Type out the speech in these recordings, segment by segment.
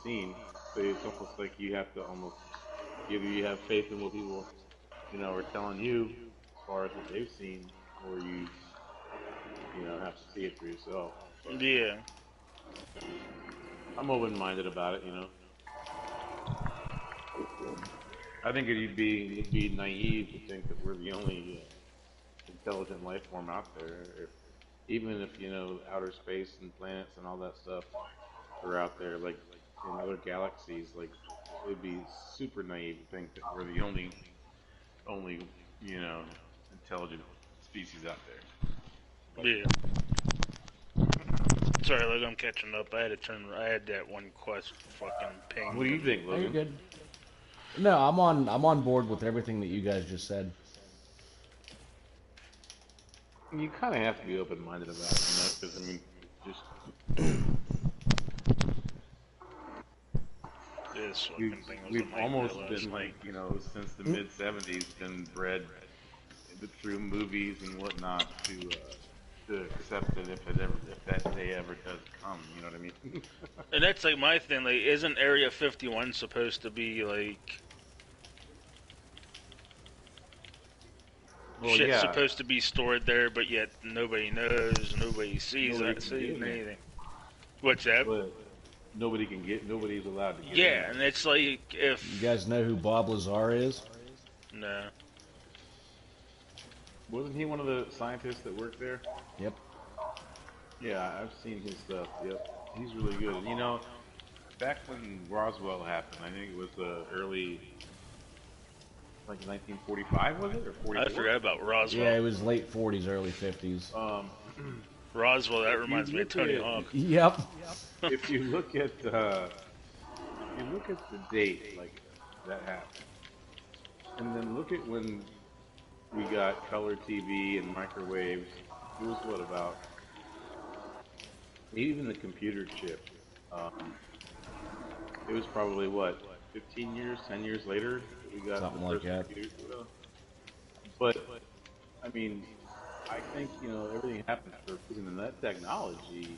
seen. So it's almost like you have to almost either you have faith in what people, are telling you as far as what they've seen, or you have to see it for yourself. But Yeah. I'm open-minded about it. I think it'd be naive to think that we're the only intelligent life form out there. Even if outer space and planets and all that stuff are out there, like in other galaxies, like it'd be super naive to think that we're the only intelligent species out there. But Yeah. Sorry, look, I'm catching up. I had to turn. I had that one quest fucking what do pinged you and think, Oh, you're Logan? good. No, I'm on board with everything that you guys just said. You kind of have to be open-minded about it, because I mean, just this we've fucking thing was a we've nightmare almost last been night. like since the mid '70s been bred through movies and whatnot to accept it if that day ever does come. You know what I mean? And that's like my thing. Like, isn't Area 51 supposed to be like Well, shit yeah, supposed to be stored there, but yet nobody knows, nobody sees nobody it, can get sees in there, anything. What's that? but nobody's allowed to get in Yeah, there. and it's like You if guys know who Bob Lazar is? no, Wasn't he one of the scientists that worked there? Yep. Yeah, I've seen his stuff. Yep, he's really good. And back when Roswell happened, I think it was early, like 1945, was it, or I 44? forgot about Yeah, Roswell. it was late 40s, early 50s. Um, Roswell, that if you reminds me of look Tony at Hawk. Yep. if you look at the date like that happened, and then look at when we got color TV and microwaves, it was what about even the computer chip. Um, it was probably what 15 years, 10 years later that we got the Something like first that. computers. But I mean, I think everything happens for a reason, and that technology.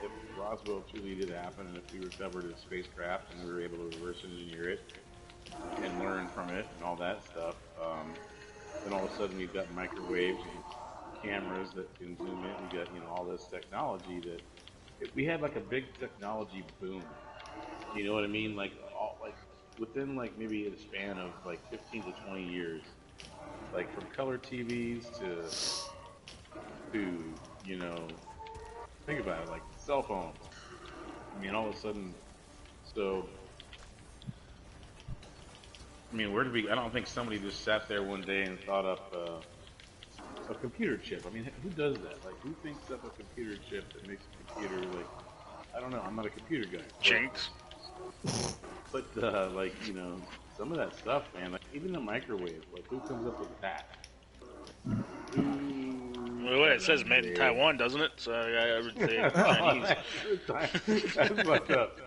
If Roswell truly did happen, and if we recovered a spacecraft and we were able to reverse engineer it and learn from it and all that stuff, then all of a sudden we've got microwaves and cameras that can zoom in. We got all this technology that we had like a big technology boom. You know what I mean? Like within like maybe a span of like 15 to 20 years, like from color TVs to think about it, like cell phones. I mean, all of a sudden, so I mean, where did we? I don't think somebody just sat there one day and thought up a computer chip. I mean, who does that? Like, who thinks up a computer chip that makes a computer like? I don't know. I'm not a computer guy, Jinx. but like some of that stuff, man. Like even the microwave. Like, who comes up with that? Well, it says made in Legendary. Taiwan, doesn't it? So I would say Oh, Chinese. that's fucked up.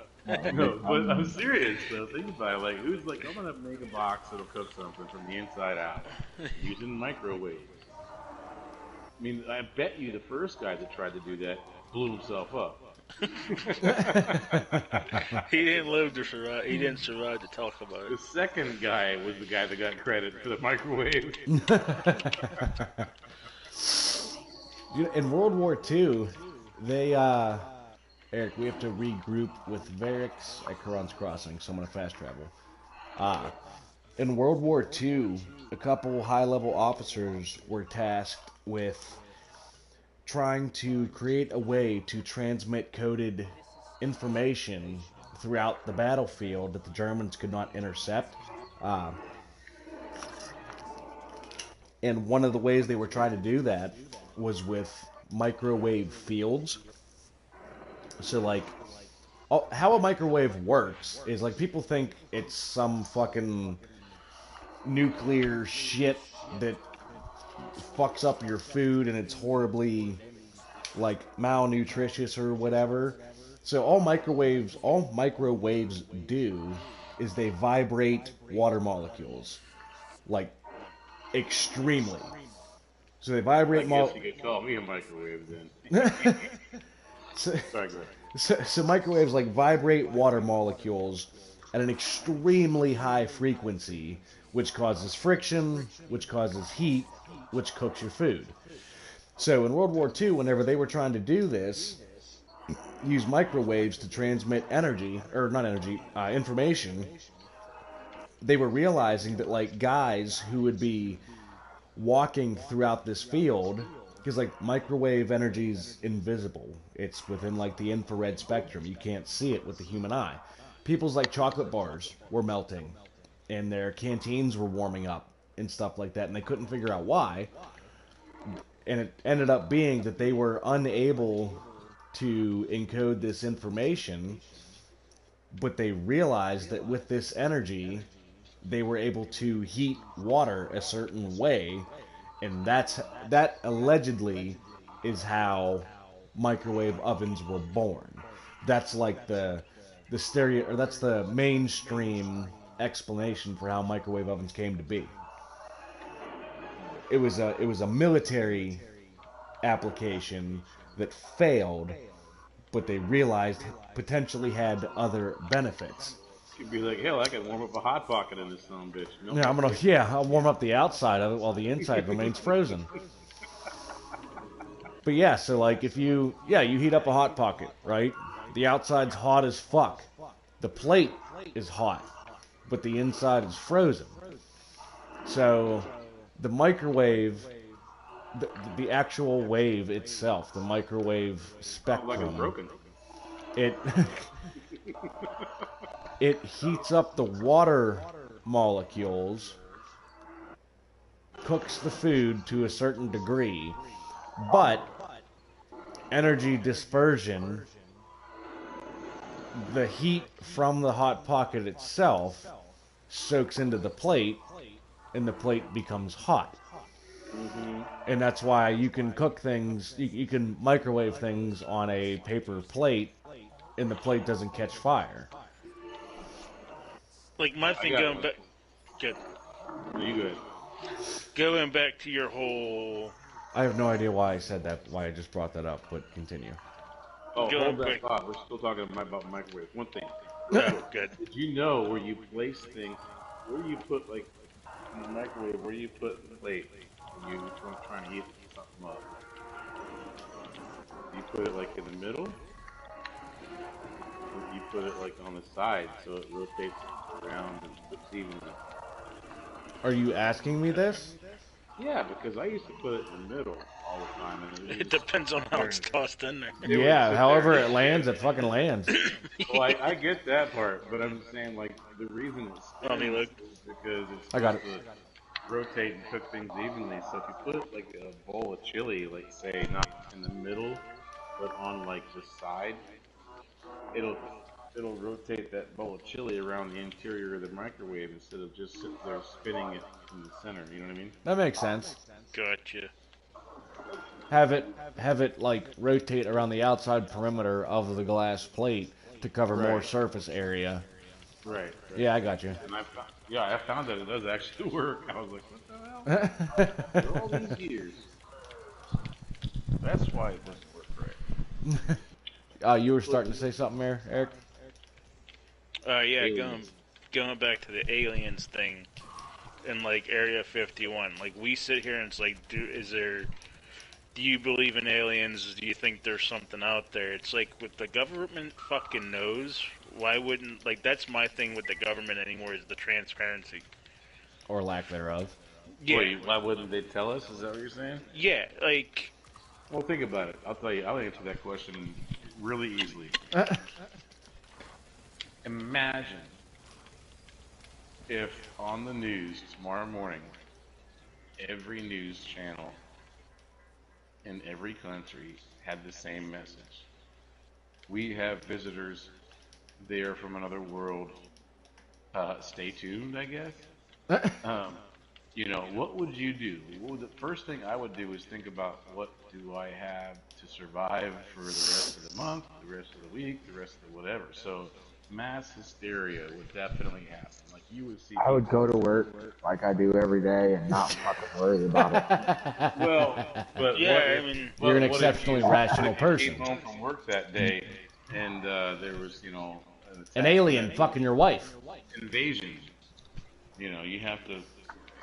No, but I'm serious though. Think about it. Like, who's like, I'm gonna make a box that'll cook something from the inside out using microwaves. I mean, I bet you the first guy that tried to do that blew himself up. He didn't live to survive. He didn't survive to talk about it. The second guy was the guy that got credit for the microwave. In World War II, they, Eric, we have to regroup with Varix at Karan's Crossing, so I'm going to fast travel. Uh, in World War II, a couple high level officers were tasked with trying to create a way to transmit coded information throughout the battlefield that the Germans could not intercept. Uh, and one of the ways they were trying to do that was with microwave fields. So, like, how a microwave works is like people think it's some fucking nuclear shit that fucks up your food and it's horribly like malnutritious or whatever. So all microwaves do is they vibrate water molecules like extremely. So they I vibrate guess you could call me a microwave then. so, Sorry, go ahead. So microwaves like vibrate water molecules at an extremely high frequency, which causes friction, which causes heat, which cooks your food. So in World War II, whenever they were trying to do this, use microwaves to transmit energy, or not energy, information, they were realizing that like guys who would be walking throughout this field, because like microwave energy's invisible, it's within like the infrared spectrum, you can't see it with the human eye. People's like chocolate bars were melting and their canteens were warming up and stuff like that, and they couldn't figure out why, and it ended up being that they were unable to encode this information, but they realized that with this energy they were able to heat water a certain way, and that allegedly is how microwave ovens were born. That's like the stereo, or that's the mainstream explanation for how microwave ovens came to be. It was a military application that failed, but they realized potentially had other benefits. You'd be like, hell, I could warm up a hot pocket in this son of a bitch. No, I'll warm up the outside of it while the inside remains frozen. But yeah, so like if you heat up a hot pocket, right? The outside's hot as fuck. The plate is hot, but the inside is frozen. So the microwave, the actual wave itself, the microwave spectrum, like it's broken. it it heats up the water molecules, cooks the food to a certain degree, but energy dispersion, the heat from the hot pocket itself soaks into the plate, and the plate becomes hot. Mm-hmm. And that's why you can cook things, you can microwave things on a paper plate, and the plate doesn't catch fire. Like my thing going back, good. You good? Going back to your whole. I have no idea why I said that, why I just brought that up, but continue. Oh, Go hold that quick. thought. We're still talking about microwaves. One thing. No, good. Did you know where you place things, where you put, like, in the microwave, where you put the plate when you're trying to heat something up? You put it, like, in the middle? Or you put it, like, on the side so it rotates around and cooks evenly? Are you asking me this? Yeah, because I used to put it in the middle all the time. And It depends on how it's tossed in there. It would Yeah, sit however there. it lands, it fucking lands. Well, I get that part, but I'm saying, like, the reason it's Let me look. is because it's I got supposed to rotate and cook things evenly. So if you put, like, a bowl of chili, like, say, not in the middle, but on, like, the side, it'll rotate that bowl of chili around the interior of the microwave instead of just sitting there spinning it in the center. You know what I mean? That makes sense. Gotcha. Have it like rotate around the outside perimeter of the glass plate to cover more Right. surface area. Right. Yeah, I got you. And I found that it does actually work. I was like, what the hell? After all these years. That's why it doesn't work right. You were starting to say something there, Eric? Yeah, Aliens. going back to the aliens thing in like Area 51. Like we sit here and it's like, do you believe in aliens? Do you think there's something out there? It's like with the government fucking knows. Why wouldn't like that's my thing with the government anymore is the transparency. Or lack thereof. Yeah, Wait, why wouldn't they tell us? Is that what you're saying? yeah, like Well, think about it. I'll tell you. I'll answer that question really easily. Imagine if on the news tomorrow morning, every news channel in every country had the same message. We have visitors there from another world. Stay tuned, I guess. What would you do? The first thing I would do is think about what do I have to survive for the rest of the month, the rest of the week, the rest of the whatever. So mass hysteria would definitely happen. Like you would see. I would go to work like I do every day and not fucking worry about it. Well, but yeah, what if- I mean You're an what if exceptionally you- rational what if you person. Came home from work that day and there was, an An attack, alien fucking your wife. invasion. You have to.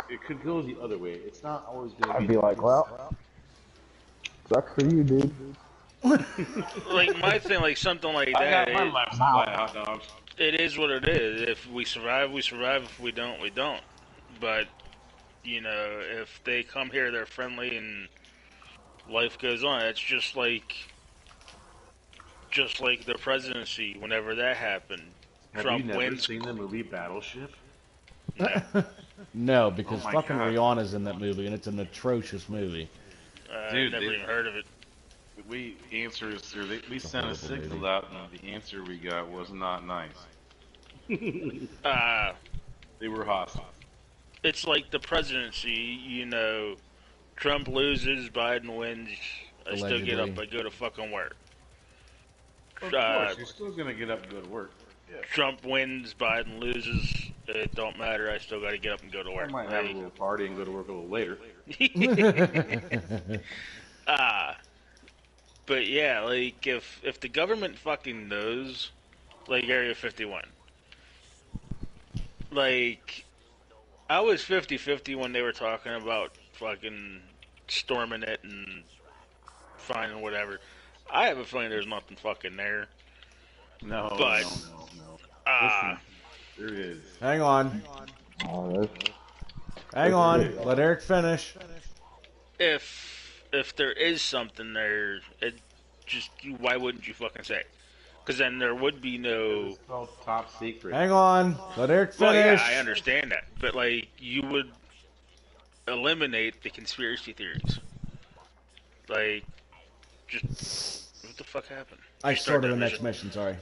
It could go the other way. It's not always going to I'd be. be like, well, sucks for you, dude. Like my thing, like something like I that. got my life supply of hot dogs. It is what it is. If we survive, we survive. If we don't, we don't. But if they come here, they're friendly and life goes on. It's just like the presidency. Whenever that happened, Have Trump you never wins. seen the movie Battleship? No, because Oh my fucking God. Rihanna's in that movie, and it's an atrocious movie. Dude, Never even heard of it. We we sent a horrible signal movie. out, and the answer we got was not nice. Uh, They were hostile. it's like the presidency. Trump loses, Biden wins. I still get up. Allegedly. I go to fucking work. Of course, you're still gonna get up and go to work. Yeah. Trump wins, Biden loses. It don't matter. I still got to get up and go to I work. might have a little party and go to work a little later. But yeah, like if the government fucking knows, like Area 51, like I was 50-50 when they were talking about fucking storming it and finding whatever. I have a feeling there's nothing fucking there. No, But- no. Ah, There it is. Hang on. Oh, there's Hang on. Let Eric finish. if there is something there, it just why wouldn't you fucking say? Because then there would be no. It's called top secret. Hang on. Let Eric Well, finish. yeah, I understand that, but like you would eliminate the conspiracy theories. Like, just what the fuck happened? I Start started that the next mission. mission, sorry.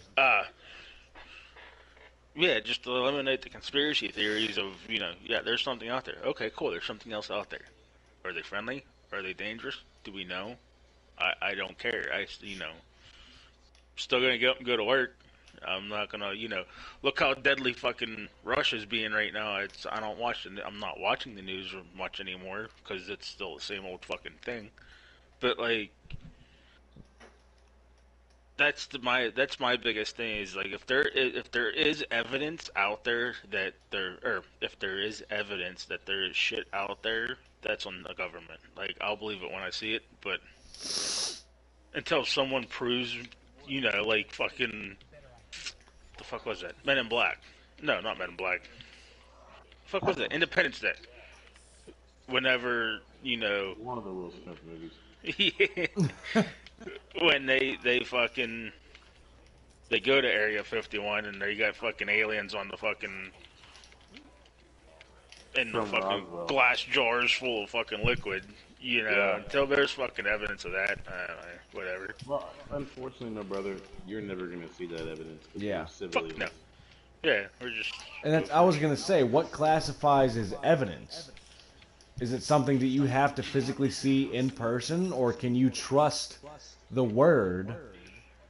Yeah, just to eliminate the conspiracy theories of there's something out there. Okay, cool. There's something else out there. Are they friendly? Are they dangerous? Do we know? I don't care. Still gonna get up and go to work. I'm not gonna, look how deadly fucking Russia's being right now. I'm not watching the news much anymore because it's still the same old fucking thing. But like, that's my biggest thing is like if there is evidence out there if there is evidence that there is shit out there, that's on the government. Like I'll believe it when I see it, but until someone proves, like fucking the fuck was that? Men in Black? No, not Men in Black. The fuck was that? Independence Day. Whenever One of the Will Smith movies. when they fucking they go to Area 51 and they got fucking aliens on the fucking in the From fucking Roswell. glass jars full of fucking liquid. Yeah. Until there's fucking evidence of that, whatever. Well, unfortunately, my brother, you're never going to see that evidence. Yeah. Fuck no. Yeah, we're just. And that's, I was going to say, what classifies as evidence? Is it something that you have to physically see in person, or can you trust the word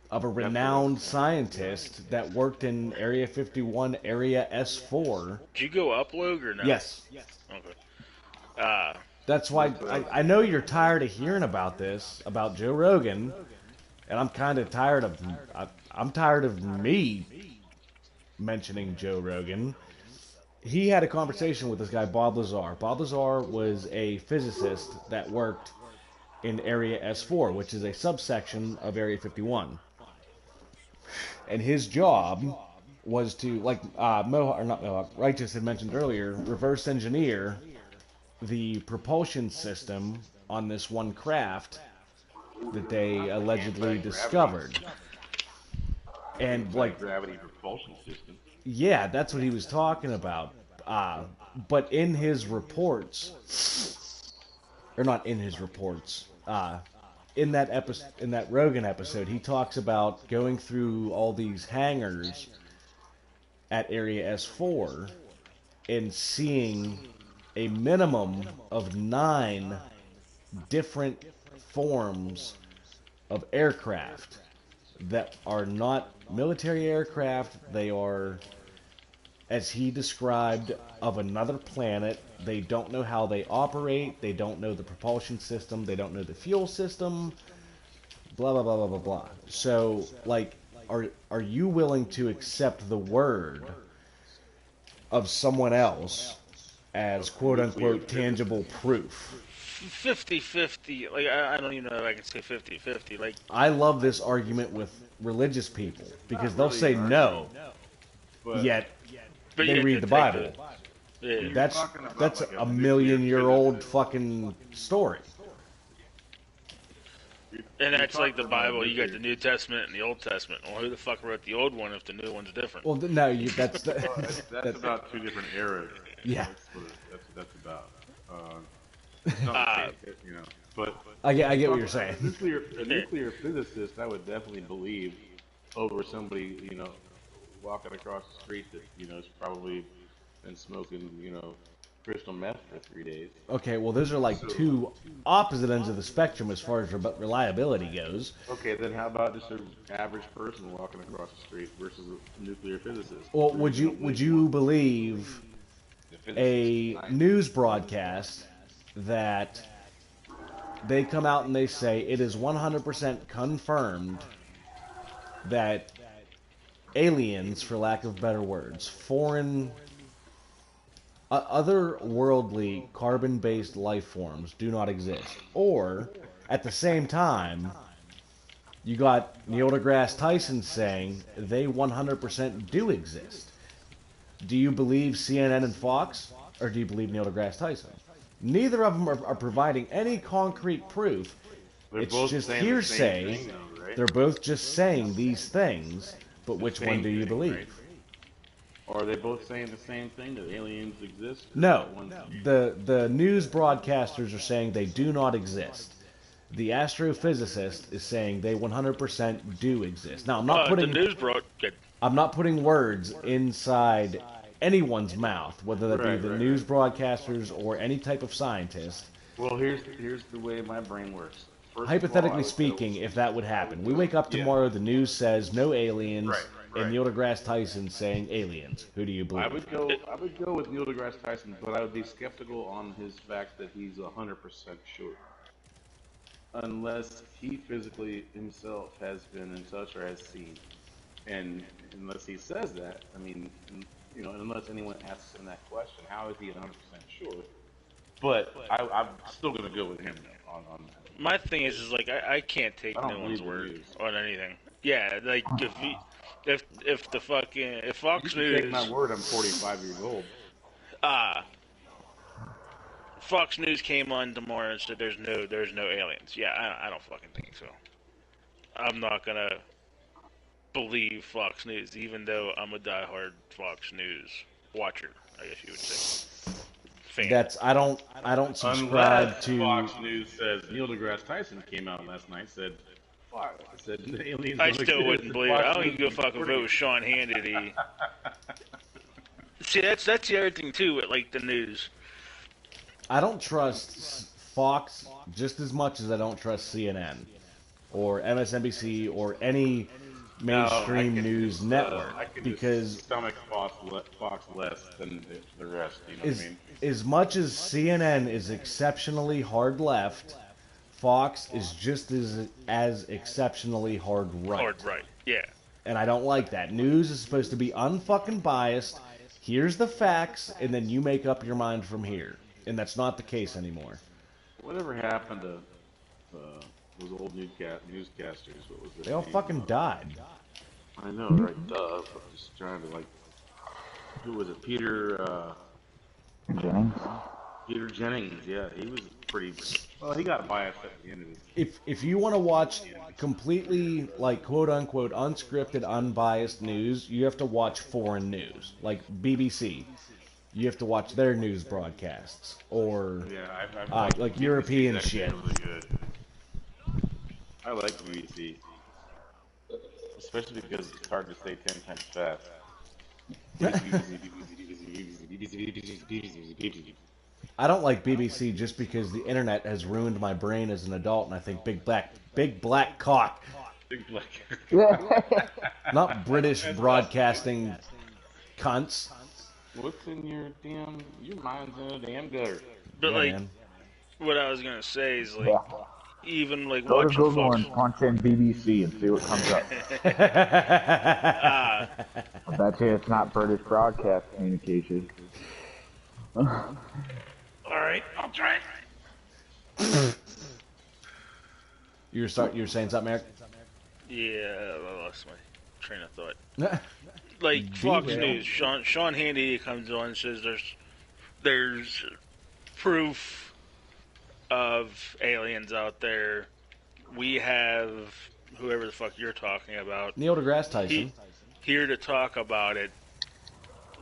of a renowned scientist that worked in Area 51, Area S4? Did you go up, Logue, or no? Yes. Okay. That's why I know you're tired of hearing about this, about Joe Rogan, and I'm kind of tired of I'm tired of me mentioning Joe Rogan. He had a conversation with this guy Bob Lazar. Bob Lazar was a physicist that worked in Area S4, which is a subsection of Area 51. And his job was to, like Righteous had mentioned earlier, reverse engineer the propulsion system on this one craft that they allegedly discovered. And like, Gravity propulsion system. yeah, that's what he was talking about. But in his reports, or not in his reports, in that Rogan episode, he talks about going through all these hangars at Area S4 and seeing a minimum of 9 different forms of aircraft that are not military aircraft. They are, as he described, of another planet. They don't know how they operate. They don't know the propulsion system. They don't know the fuel system. Blah, blah, blah, blah, blah, blah. So, like, are you willing to accept the word of someone else as quote unquote tangible proof? 50-50. Like, I don't even know if I can say 50-50. Like, I love this argument with religious people because they'll really say an no, But yet but they yeah, read to the take Bible. Yeah. That's talking about that's like a a million-year-old nuclear fucking story. And that's You're like the talking about Bible. You got nuclear- the New Testament and the Old Testament. Well, who the fuck wrote the old one if the new one's different? Well, no, that's That's about two different eras. Yeah. That's what that's about. It's not the case, you know. But I get what you're saying. a nuclear physicist, I would definitely believe over somebody, you know, walking across the street that, you know, has probably been smoking, you know, crystal meth for 3 days. Okay, well, those are like two opposite ends of the spectrum as far as reliability goes. Okay, then how about just an average person walking across the street versus a nuclear physicist? Well, Where you would you believe the physicist a science? news broadcast that they come out and they say it is 100% confirmed that aliens, for lack of better words, foreign, otherworldly carbon-based life forms do not exist? Or, at the same time, you got Neil deGrasse Tyson saying they 100% do exist. Do you believe CNN and Fox, or do you believe Neil deGrasse Tyson? Neither of them are providing any concrete proof. They're It's both just saying the hearsay. same thing, though, right? They're both just saying these things, but which Same one do you thing, believe? right? Or are they both saying the same thing, that aliens exist? No, One's- the news broadcasters are saying they do not exist. The astrophysicist is saying they 100% do exist. Now, The news brought. I'm not putting words inside anyone's mouth, whether that Right, be the right, news broadcasters or any type of scientist. Well, here's the way my brain works. First of all, I Hypothetically would speaking, go- if that would happen, we wake up Yeah. tomorrow, the news says no aliens, Right, right. and Neil deGrasse Tyson saying aliens. Who do you I believe? would go with Neil deGrasse Tyson, but I would be skeptical on his fact that he's 100% sure, unless he physically himself has been in touch or has seen, and unless he says that, I mean, you know, unless anyone asks him that question, how is he 100% sure? But I'm still gonna go with him on that. My thing is like I can't take I don't no one's believe the word news. on anything. Yeah, like if the fucking if You Fox can take News my word. I'm 45 years old. Fox News came on tomorrow and said there's no aliens. Yeah, I don't fucking think so. I'm not gonna believe Fox News, even though I'm a diehard Fox News watcher. I guess you would say. Fan. I don't subscribe Unless to. Fox News says Neil deGrasse Tyson came out last night said, "Fuck," said aliens. I don't still exist, wouldn't and believe it. Fox I don't News even give a fuck if it reporting was Sean Hannity. See, that's the other thing too with like the news. I don't trust Fox just as much as I don't trust CNN or MSNBC or any mainstream news network, I could because just stomach Fox less than the rest. You know what I mean? as much as CNN is exceptionally hard left, Fox is just as exceptionally hard right. Hard right. Yeah. And I don't like that. News is supposed to be unfucking biased. Here's the facts, and then you make up your mind from here. And that's not the case anymore. Whatever happened to those old newscasters? What was their They all name? fucking died. I know, right? Duh. I'm just trying to like. Who was it? Peter Jennings. Peter Jennings. Yeah, he was pretty. Well, he got biased at the end of it. If you want to watch completely, like, quote unquote unscripted, unbiased news, you have to watch foreign news, like BBC. You have to watch their news broadcasts, or Yeah, I've like BBC European is actually shit. Really good. I like BBC, especially because it's hard to say 10 times fast. I don't like BBC just because the internet has ruined my brain as an adult, and I think big black cock, Big black. not British broadcasting cunts. What's in your mind's in a damn gutter. But Yeah, like man. what I was gonna say is like Yeah. even like Go to watching Google Fox. and punch in BBC and see what comes up. Ah, I bet you it's not British broadcast communication. all right, I'll try. You were saying something, Eric? Yeah, I lost my train of thought. Like Fox Derail. News, Sean Hannity comes on and says there's proof of aliens out there. We have whoever the fuck you're talking about Neil deGrasse Tyson. here to talk about it.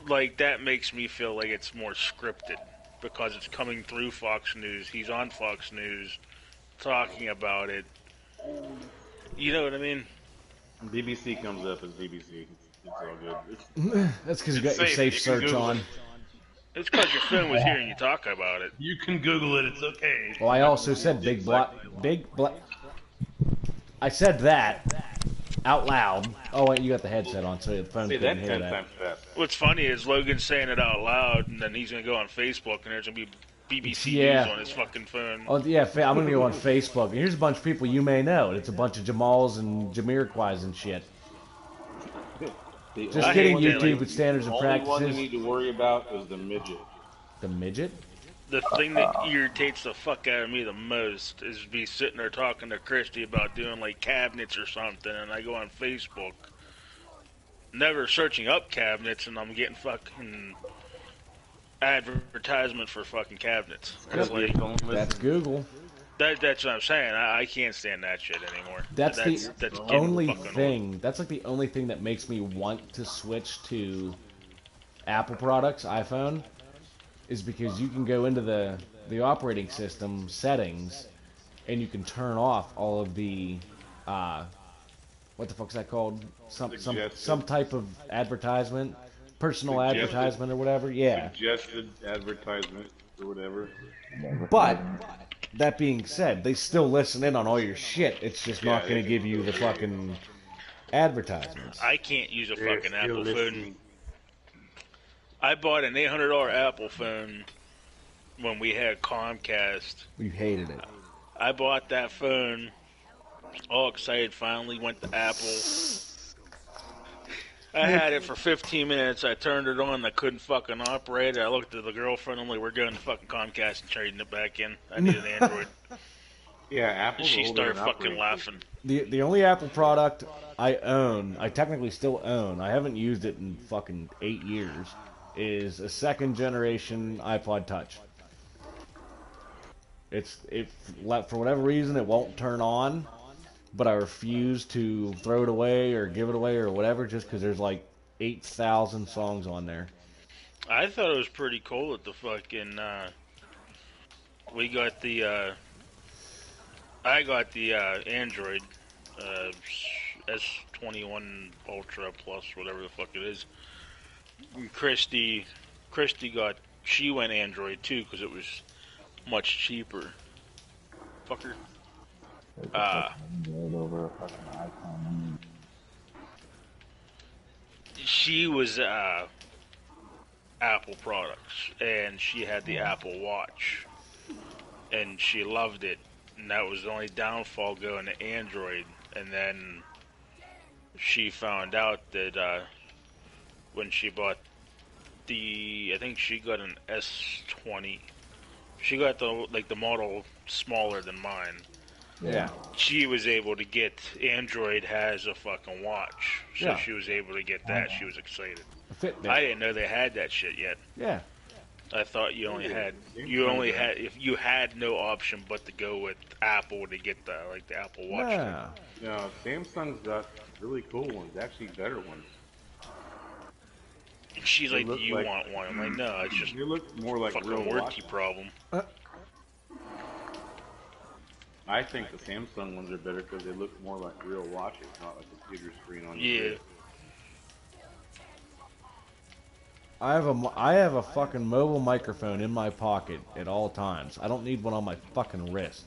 Like, that makes me feel like it's more scripted because it's coming through Fox News. He's on Fox News talking about it. You know what I mean? BBC comes up as BBC. It's all good. That's because you got It's your safe. safe You can search Google on. it. It's because your phone was hearing you talk about it. You can Google it. It's okay. Well, I also said big black. I said that out loud. Oh wait, you got the headset on, so the phone Say couldn't that hear 10 that. times fast. What's funny is Logan's saying it out loud, and then he's going to go on Facebook, and there's going to be BBC Yeah. News on his fucking phone. Oh yeah, I'm gonna go on Facebook, and here's a bunch of people you may know. It's a bunch of Jamals and Jamiroquais and shit. Just I kidding, hate that, YouTube like, with standards and The only one you practices. need to worry about is the midget. The midget? The thing that irritates the fuck out of me the most is be sitting there talking to Christy about doing like cabinets or something, and I go on Facebook, never searching up cabinets, and I'm getting fucking advertisement for fucking cabinets. It's like, That's Google. that's what I'm saying. I can't stand that shit anymore. That's the getting only fucking old. thing. That's like the only thing that makes me want to switch to Apple products, iPhone, is because you can go into the operating system settings, and you can turn off all of the what the fuck's that called? Some type of advertisement, personal Suggested. advertisement or whatever. Yeah. Suggested advertisement or whatever. But that being said, they still listen in on all your shit. It's just not Yeah, going to give you the fucking advertisements. I can't use a fucking Still Apple phone. listening. I bought an $800 Apple phone when we had Comcast. You hated it. I bought that phone, all excited, finally went to Apple. I had it for 15 minutes. I turned it on. I couldn't fucking operate it. I looked at the girlfriend. I'm like, we're going to fucking Comcast and trading it back in. I need an Android. Yeah, Apple's She older started than fucking operating laughing. The only Apple product I own, I technically still own, I haven't used it in fucking 8 years, is a second generation iPod Touch. For whatever reason, it won't turn on, but I refuse to throw it away or give it away or whatever just because there's like 8,000 songs on there. I thought it was pretty cool at the fucking, we got the, I got the, Android, S21 Ultra Plus, whatever the fuck it is. And Christy she went Android too, because it was much cheaper. Fucker. Over a fucking iPhone. She was, Apple products, and she had the Apple Watch, and she loved it, and that was the only downfall going to Android. And then she found out that when she bought I think she got an S20, she got the model smaller than mine. Yeah. She was able to get, Android has a fucking watch, so Yeah. she was able to get that. She was excited. A Fitbit. I didn't know they had that shit yet. Yeah. I thought you only had if you had no option but to go with Apple to get the Apple Watch. Yeah. No, Samsung's got really cool ones, actually better ones. And she's They like, "Do look you like- want one?" I'm like, "No, it's just They look more a like fucking real warranty watches. problem." I think the Samsung ones are better because they look more like real watches, not like a computer screen on Yeah. your wrist. I have a fucking mobile microphone in my pocket at all times. I don't need one on my fucking wrist.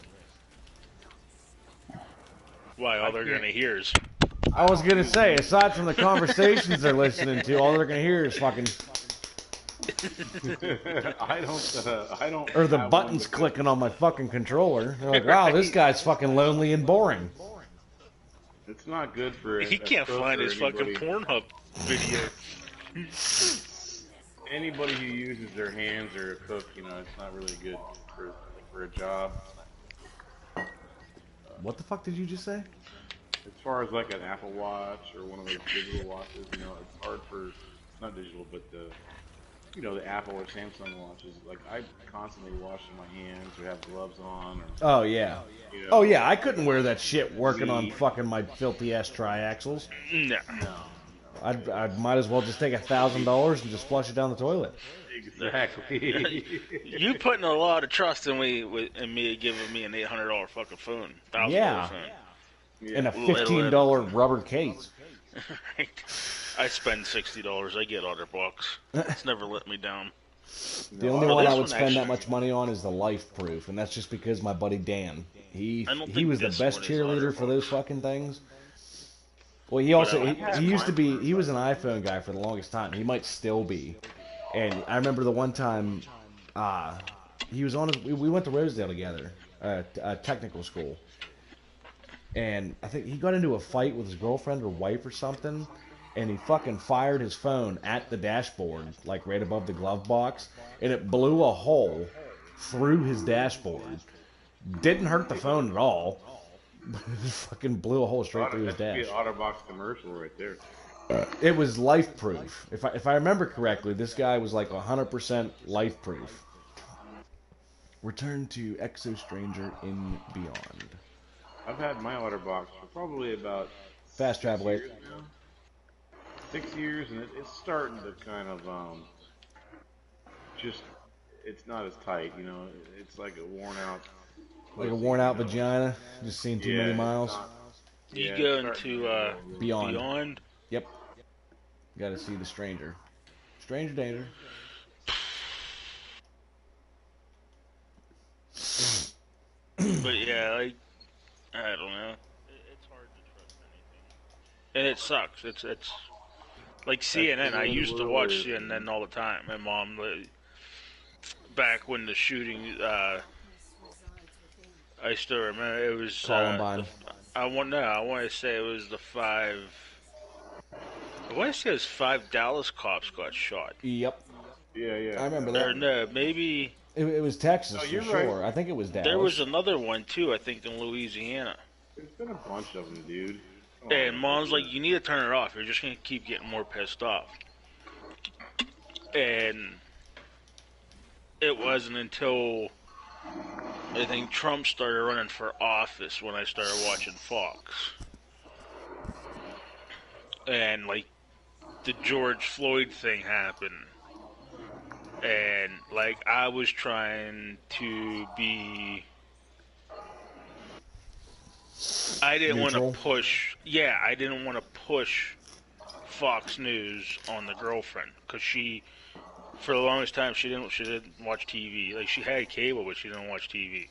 Why? All they're gonna hear is I was gonna say, aside from the conversations they're listening to, all they're gonna hear is fucking. I don't. Or the have buttons one clicking on my fucking controller. They're like, wow, this guy's fucking lonely and boring. It's not good for He a can't cook find or his fucking anybody. Pornhub video. Anybody who uses their hands or a cook, it's not really good for a job. What the fuck did you just say? As far as like an Apple Watch or one of those digital watches, it's hard for not digital, but the Apple or Samsung watches. Like I constantly washing my hands or have gloves on, or Oh, yeah. you Oh, know, yeah, I couldn't wear that shit working on weed. fucking my filthy-ass triaxles. No. I might as well just take $1,000 and just flush it down the toilet. Exactly. You putting a lot of trust in me giving me an $800 fucking phone, $1,000 Yeah. phone. And a Little- $15 rubber case. Right. I spend $60. I get other bucks. It's never let me down. The only Oh, one I this would one spend that actually- much money on is the Life Proof, and that's just because my buddy Dan, he I don't he think was the this best one is cheerleader for those $100. fucking things. Well, he also I he used to be he was an iPhone guy for the longest time. He might still be. And I remember the one time, he was on his. We went to Rosedale together, technical school, and I think he got into a fight with his girlfriend or wife or something, and he fucking fired his phone at the dashboard, like right above the glove box, and it blew a hole through his dashboard. Didn't hurt the phone at all, but it fucking blew a hole straight through his That should be dash. an OtterBox commercial right there. It was life proof. If I remember correctly, this guy was like 100% life proof. Return to Exo Stranger in Beyond. I've had my OtterBox for probably about Fast travel. years now. 6 years, and it's starting to kind of just it's not as tight. It's like a worn out. Like a worn out vagina. Just seen too many miles. You Yeah, go it's starting into to get a little- Beyond. Beyond. Yep. Gotta see the stranger. Stranger danger. But yeah, I don't know. It's hard to trust anything, and it sucks. It's like CNN. I used to watch CNN all the time. My mom, back when the shooting, I still remember it was Columbine. I want to say it was the five. I want to say it was 5 Dallas cops got shot. Yep. Yeah. I remember Or that. no, maybe It was Texas Oh, for you're sure. right. I think it was Dallas. there was another one too. I think in Louisiana. There's been a bunch of them, dude. And Mom's like, you need to turn it off. You're just going to keep getting more pissed off. And it wasn't until I think Trump started running for office when I started watching Fox. And, like, the George Floyd thing happened. And, like, I was trying to be... I didn't want Neutral? to push... Yeah, I didn't want to push Fox News on the girlfriend. Because she... For the longest time, she didn't watch TV. Like, she had cable, but she didn't watch TV.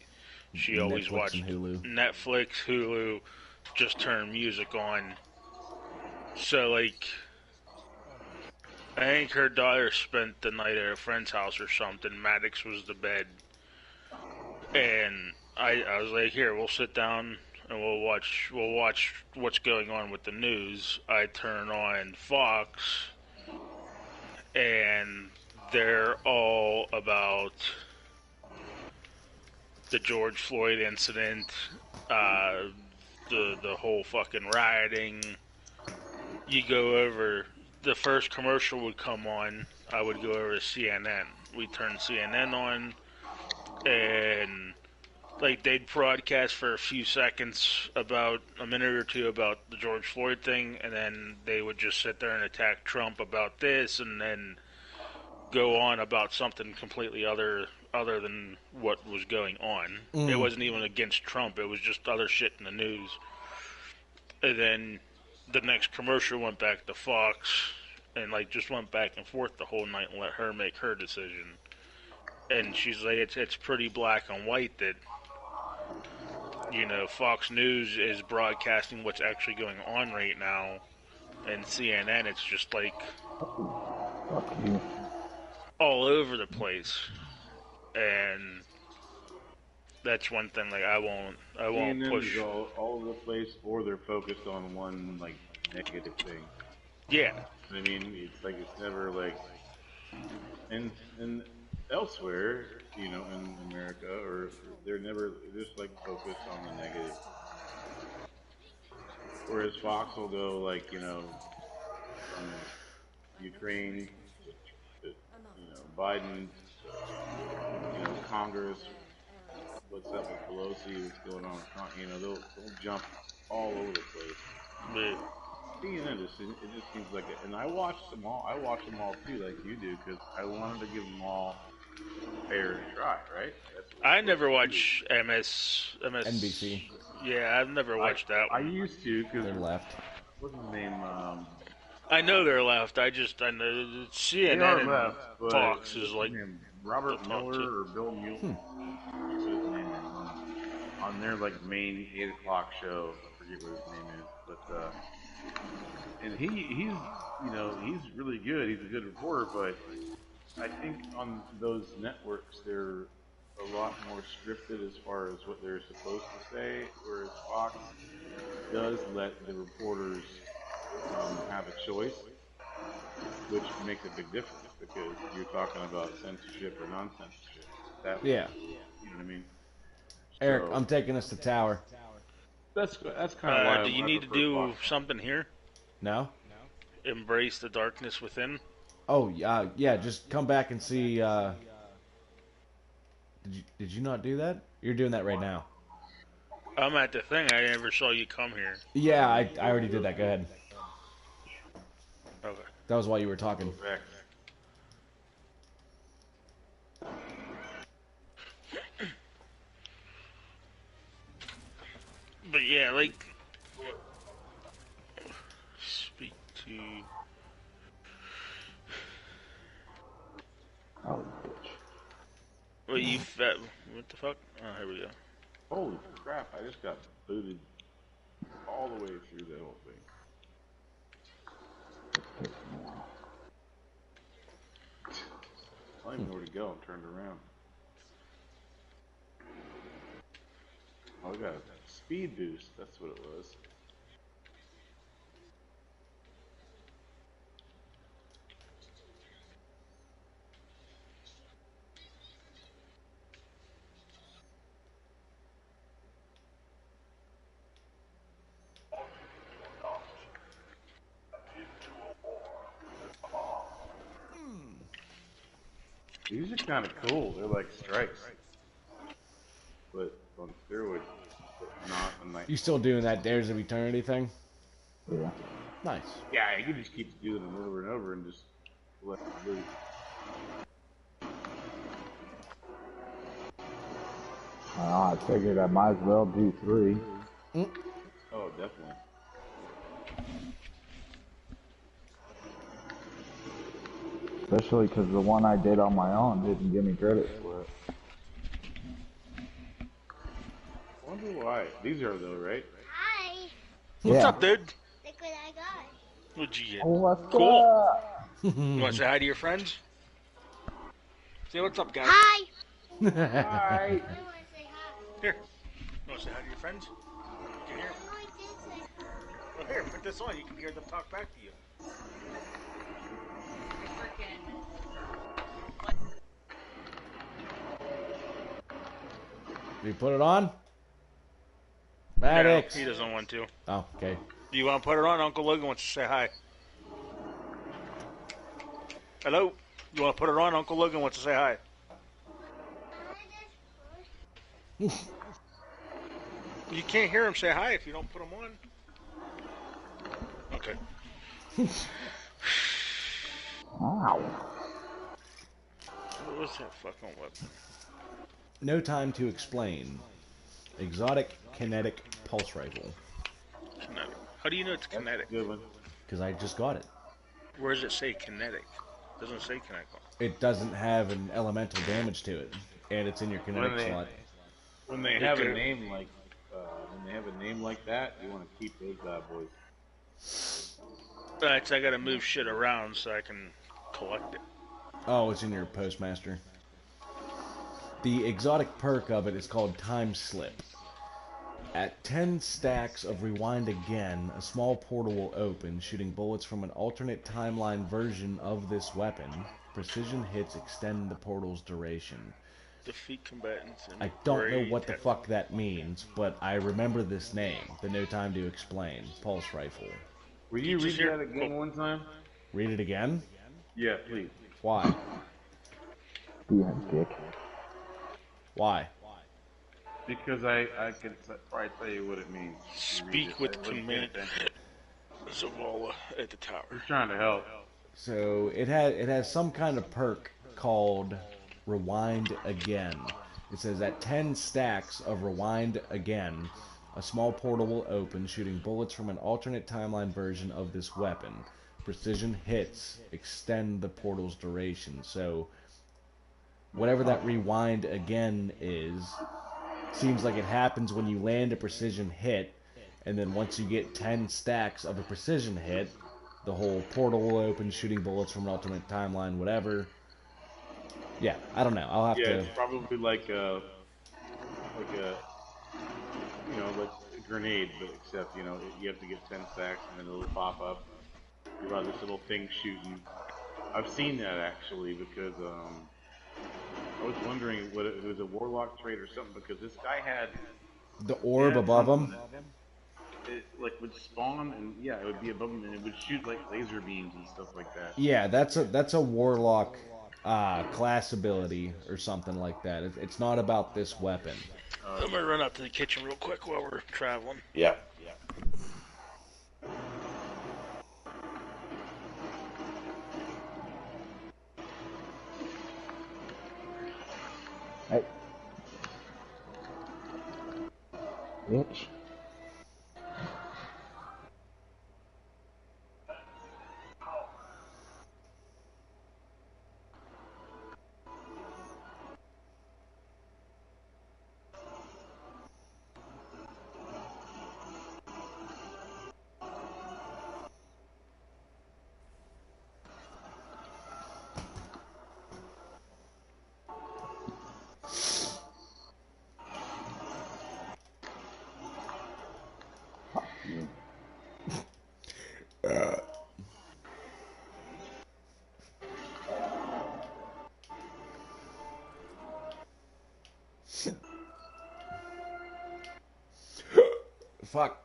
She always Netflix watched and Hulu. Netflix, Hulu, just turn music on. So, like, I think her daughter spent the night at a friend's house or something. Maddox was the bed. And I was like, here, we'll sit down and we'll watch what's going on with the news. I turn on Fox, and they're all about the George Floyd incident, the whole fucking rioting. You go over, the first commercial would come on, I would go over to CNN. We turn CNN on, and like they'd broadcast for a few seconds, about a minute or two, about the George Floyd thing, and then they would just sit there and attack Trump about this, and then go on about something completely other than what was going on. It wasn't even against Trump, it was just other shit in the news. And then the next commercial went back to Fox, and like just went back and forth the whole night and let her make her decision. And she's like, it's pretty black and white that, you know, Fox News is broadcasting what's actually going on right now, and CNN, it's just like Fuck you. all over the place, and that's one thing. Like I won't CNN push. is all over the place, or they're focused on one like negative thing. Yeah, I mean, it's like it's never like, and elsewhere, in America, or they're never just like focused on the negative. Whereas Fox will go like, from Ukraine to, Biden, Congress, what's up with Pelosi, what's going on, they'll jump all over the place. but CNN it just seems like it, and I watch them all. I watch them all too, like you do, because I wanted to give them all a fair try, right? That's what I we're never supposed to watch MS NBC. Yeah, I've never watched that I one. used to, because They're left. what's his name? I know they're left. I know They CNN are and left, but Fox is what's like his name? Robert the top Miller two. or Bill Mueller. What's his name on their like main 8 o'clock show. I forget what his name is, but and he's really good. He's a good reporter, but I think on those networks they're a lot more scripted as far as what they're supposed to say, whereas Fox does let the reporters have a choice, which makes a big difference because you're talking about censorship or non-censorship. Yeah. You know what I mean? Eric, So I'm taking us to tower. that's kind of why Do you I need to prefer do Fox. something here? No? Embrace the darkness within? Oh, yeah, just come back and see, did you not do that? You're doing that right now. I'm at the thing. I never saw you come here. Yeah, I already did that. Go ahead. Okay. That was while you were talking. Correct. But yeah, like speak to. Oh, bitch. Well, you fat. What the fuck? Oh, here we go. Holy crap! I just got booted all the way through the whole thing. I don't even know where to go. I'm turned around. Oh, I got a speed boost. That's what it was. These are kind of cool. They're like strikes, but on steroids, but not a night. You still doing that Dares of Eternity thing? Yeah. Nice. Yeah, you can just keep doing them over and over and just let them loose. I figured I might as well do 3. Oh, definitely. Especially because the one I did on my own didn't give me credit for it. I wonder why. These are though, right? Hi. What's Yeah. up, dude? Look what I got. What'd you get? Oh, what's Cool. up? You want to say hi to your friends? Say what's up, guys. Hi. Hi. I want to say hi. Here. You want to say hi to your friends? You can hear. I want to say hi. Well, here, put this on. You can hear them talk back to you. You put it on? No, Maddox. he doesn't want to. Oh, okay. Do you want to put it on? Uncle Logan wants to say hi. Hello? You want to put it on? Uncle Logan wants to say hi. You can't hear him say hi if you don't put him on. Okay. Wow. What was that fucking weapon? No time to explain. Exotic kinetic pulse rifle. Kinetic. How do you know it's kinetic? Good one. Because I just got it. Where does it say kinetic? It doesn't say kinetic. It doesn't have an elemental damage to it. And it's in your kinetic slot. When they have a name like that, you want to keep those bad boys. Right, so I gotta move shit around so I can collect it. Oh, it's in your postmaster. The exotic perk of it is called Time Slip. At 10 stacks of Rewind Again, a small portal will open, shooting bullets from an alternate timeline version of this weapon. Precision hits extend the portal's duration. Defeat combatants in I don't know gray what the fuck that means, but I remember this name. The No Time to Explain. Pulse Rifle. Will You you just read hear- that again one time? Read it again? Yeah, please. Why? Be a dick. Why? Because I can probably tell you what it means. You read Speak it. with I wasn't paying command. attention. Zavala at the tower. I'm trying to help. So it has some kind of perk called Rewind Again. It says at 10 stacks of Rewind Again, a small portal will open, shooting bullets from an alternate timeline version of this weapon. Precision hits extend the portal's duration. So whatever that Rewind Again is, seems like it happens when you land a precision hit, and then once you get 10 stacks of a precision hit, the whole portal will open, shooting bullets from an alternate timeline, whatever. Yeah, I don't know. I'll have Yeah, to. it's probably like a, like a grenade, but except, you have to get 10 stacks and then it'll pop up. You got this little thing shooting. I've seen that actually because, I was wondering what it was, a warlock trait or something, because this guy had The orb above him. it like would spawn, and yeah, it would be above him, and it would shoot like laser beams and stuff like that. Yeah, that's a warlock class ability or something like that. It's not about this weapon. I'm gonna run out to the kitchen real quick while we're traveling. Yeah. Hey. Bitch. Fuck.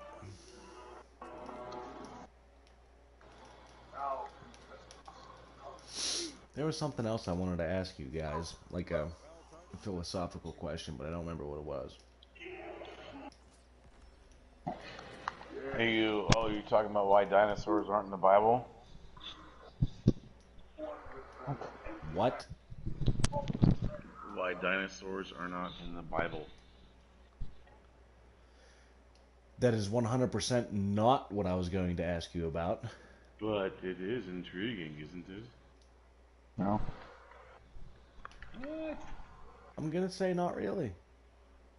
There was something else I wanted to ask you guys, like a philosophical question, but I don't remember what it was. You're talking about why dinosaurs aren't in the Bible? What? Why dinosaurs are not in the Bible? That is 100% not what I was going to ask you about. But it is intriguing, isn't it? No. What? I'm gonna say not really.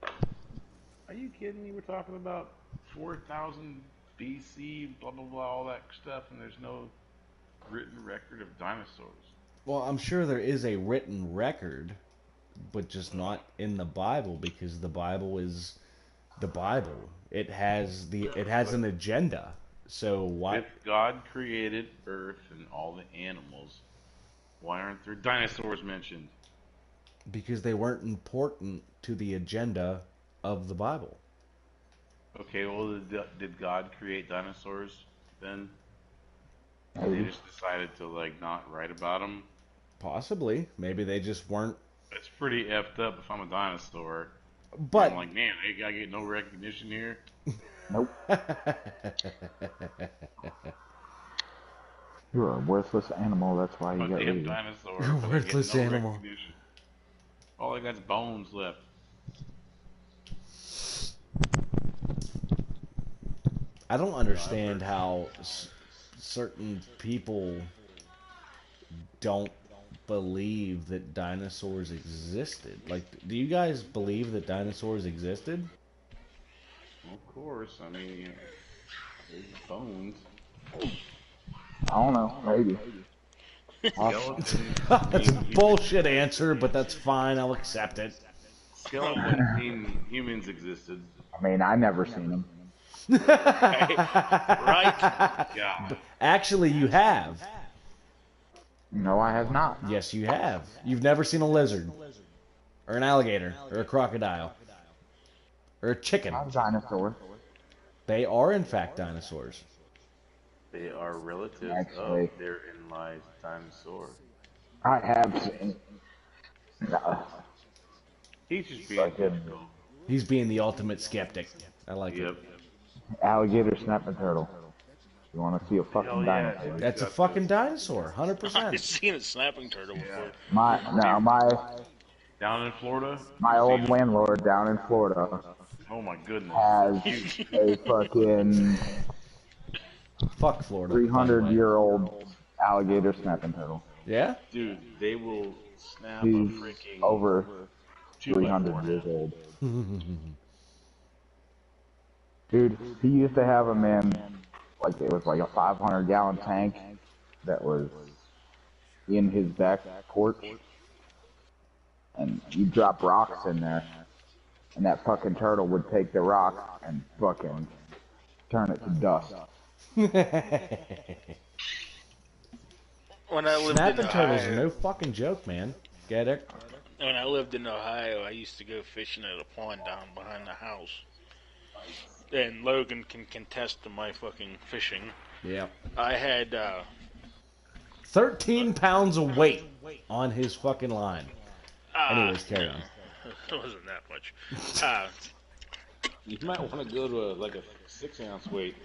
Are you kidding me? We're talking about 4,000 BC, blah blah blah, all that stuff, and there's no written record of dinosaurs. Well, I'm sure there is a written record, but just not in the Bible, because the Bible is the Bible. It has an agenda. So why? If God created Earth and all the animals, why aren't there dinosaurs mentioned? Because they weren't important to the agenda of the Bible. Okay, well, did God create dinosaurs then? And they just decided to not write about them. Possibly. Maybe they just weren't. It's pretty effed up if I'm a dinosaur. But I'm like, man, I get no recognition here. Nope. You're a worthless animal, that's why I'm you a got damn leave. dinosaur. You're a but I get worthless no animal. recognition. All I got's bones left. I don't understand how certain people don't believe that dinosaurs existed. Like, do you guys believe that dinosaurs existed? Of course, I mean, there's bones. I don't know, maybe. Skeleton That's a mean bullshit answer, but that's fine. I'll accept it. Skeletons mean humans existed. I mean, I never seen them. Right? Yeah. Actually, you have. No, I have not. Yes, you have. You've never seen a lizard, or an alligator, or a crocodile, or a chicken. I'm a dinosaur. They are, in fact, dinosaurs. They are relatives Actually. of their in-life dinosaur. I have seen. No, He's just being Fucking- difficult. He's being the ultimate skeptic. I like Yep. it. alligator snapping turtle. You want to see a Hell fucking yeah, dinosaur? dude. That's a fucking dinosaur, I've 100%. seen a snapping turtle before. My Down in Florida. old landlord down in Florida Oh my goodness. has a fucking Fuck Florida. by the way. 300-year-old alligator snapping turtle. Yeah? Dude, they will snap He's a freaking over 2x4. 300 years old. Dude, he used to have them in, like, it was like a 500-gallon tank that was in his back porch. And you drop rocks in there, and that fucking turtle would take the rock and fucking turn it to dust. When I lived in Snapping turtles are Ohio, no fucking joke, man. Get it? when I lived in Ohio, I used to go fishing at a pond down behind the house. And Logan can contest to my fucking fishing. Yeah. I had 13 pounds of weight on his fucking line. Anyways, carry on. it wasn't that much. You might want to go to like a 6-ounce weight.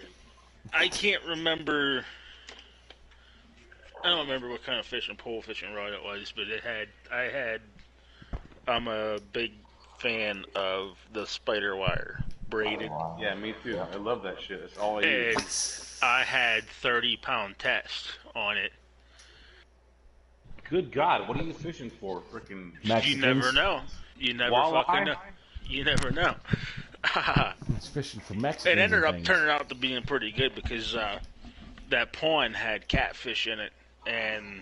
I can't remember. I don't remember what kind of fishing pole fishing rod it was, but I'm a big fan of the spider wire braided, Yeah, me too. I love that shit. That's all I and use. I had 30-pound test on it. Good God, what are you fishing for? Freaking Mexicans. You never know. You never walleye? fucking know. You never know. It's fishing for It Mexicans. ended and up things. turning out to being pretty good because that pond had catfish in it, and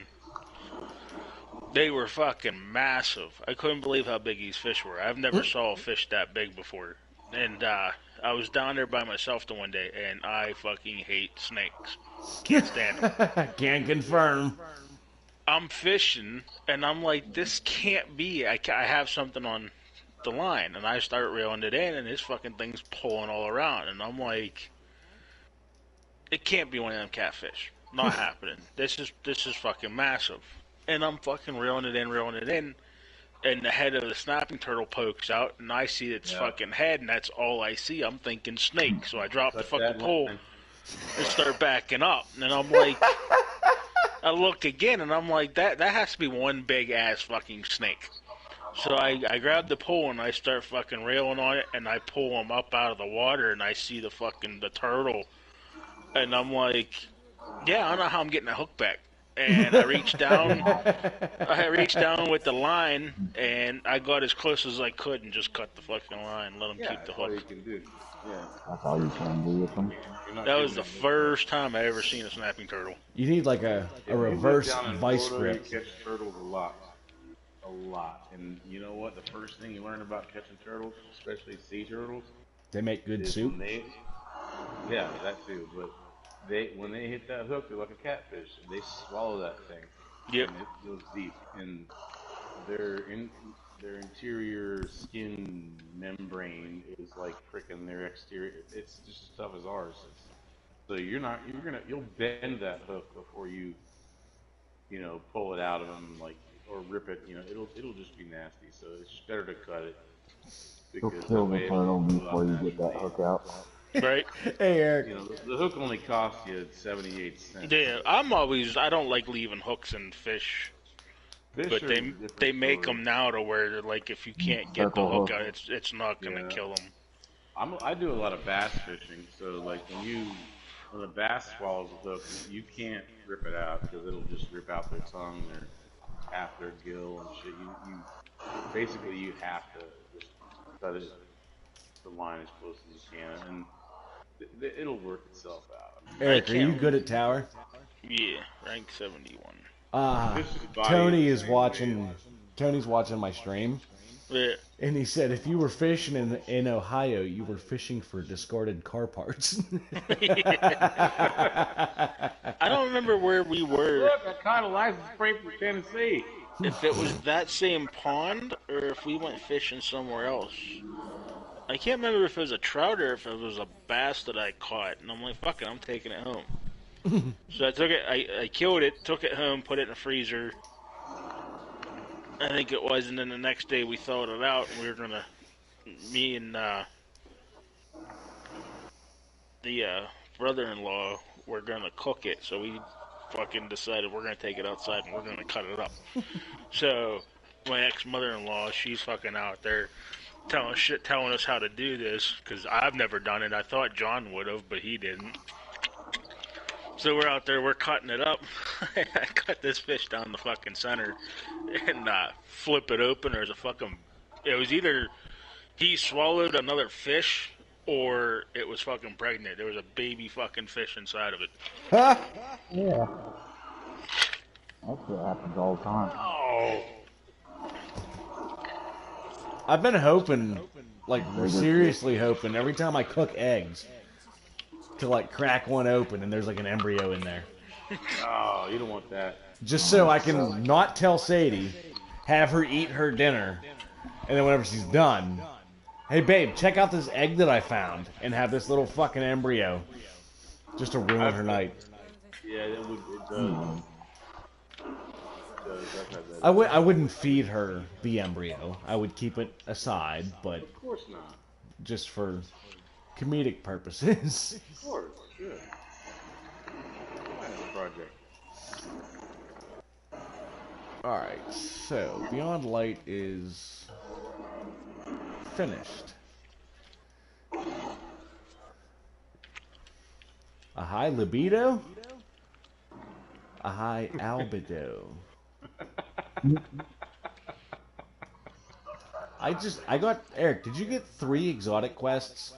they were fucking massive. I couldn't believe how big these fish were. I've never saw a fish that big before. And I was down there by myself the one day, and I fucking hate snakes. Can't stand them. Can't confirm. I'm fishing, and I'm like, this can't be. I have something on the line, and I start reeling it in, and this fucking thing's pulling all around, and I'm like, it can't be one of them catfish. Not happening. This is fucking massive, and I'm fucking reeling it in, and the head of the snapping turtle pokes out, and I see its fucking head, and that's all I see. I'm thinking snake, so I drop the Cut fucking that pole line. and start backing up, and I'm like. I look again, and I'm like, that has to be one big ass fucking snake. So I grab the pole and I start fucking reeling on it, and I pull him up out of the water, and I see the turtle, and I'm like, yeah, I don't know how I'm getting a hook back. And I reached down, with the line, and I got as close as I could and just cut the fucking line, let him Yeah, keep the that's all you hook. can do. Yeah. That's all you can do with them. You're not That was the getting them. first time I ever seen a snapping turtle. You need like a If you live reverse down in vice Florida, grip. You catch turtles a lot. A lot. And you know what? The first thing you learn about catching turtles, especially sea turtles, They make good is soup. when they, yeah, that too. But when they hit that hook, they're like a catfish. They swallow that thing. Yep. And it goes deep. And their interior skin membrane is like freaking their exterior. It's just as tough as ours. So you'll bend that hook before you pull it out of them, like, or rip it. It'll just be nasty. So it's just better to cut it. You'll Because kill that way the it'll turtle move before out you get that naturally. hook out. Right? Hey, Eric. The hook only costs you 78 cents. Yeah, I don't like leaving hooks in fish. Fish But are a different they make story. them now to where, like, if you can't get the Circle hook hook. out, it's not gonna Yeah. kill them. I do a lot of bass fishing, so like when a bass swallows a hook, you can't rip it out because it'll just rip out their tongue or half their gill and shit. You basically you have to just cut it the line as close as you can, and it'll work itself out. Eric, are you can't- good at tower? Yeah, rank 71. This is body Tony the is same watching. way. Tony's watching my stream, Yeah. and he said if you were fishing in Ohio, you were fishing for discarded car parts. I don't remember where we were. Look, I caught a license plate from Tennessee. If it was that same pond or if we went fishing somewhere else. I can't remember if it was a trout or if it was a bass that I caught. And I'm like, fuck it, I'm taking it home. So I took it, I killed it, took it home, put it in the freezer. I think it was, and then the next day we thawed it out and we were gonna, me and the brother-in-law were gonna cook it. So we fucking decided we're gonna take it outside and we're gonna cut it up. So my ex-mother-in-law, she's fucking out there telling us how to do this because I've never done it. I thought John would have, but he didn't. So we're out there, we're cutting it up. I cut this fish down the fucking center and flip it open. There's a fucking. It was either he swallowed another fish or it was fucking pregnant. There was a baby fucking fish inside of it. Yeah. That's what happens all the time. Oh. I've been hoping, like seriously hoping, every time I cook eggs, to like crack one open and there's like an embryo in there. Oh, you don't want that. Just so I can not tell Sadie, have her eat her dinner, and then whenever she's done, hey babe, check out this egg that I found, and have this little fucking embryo, just to ruin her night. Yeah, it would. It does. I wouldn't feed her the embryo. I would keep it aside, but Of course not. just for comedic purposes. Of course, sure. Kind of a project. Alright, so Beyond Light is finished. A high libido? A high albedo. I got, Eric, did you get 3 exotic quests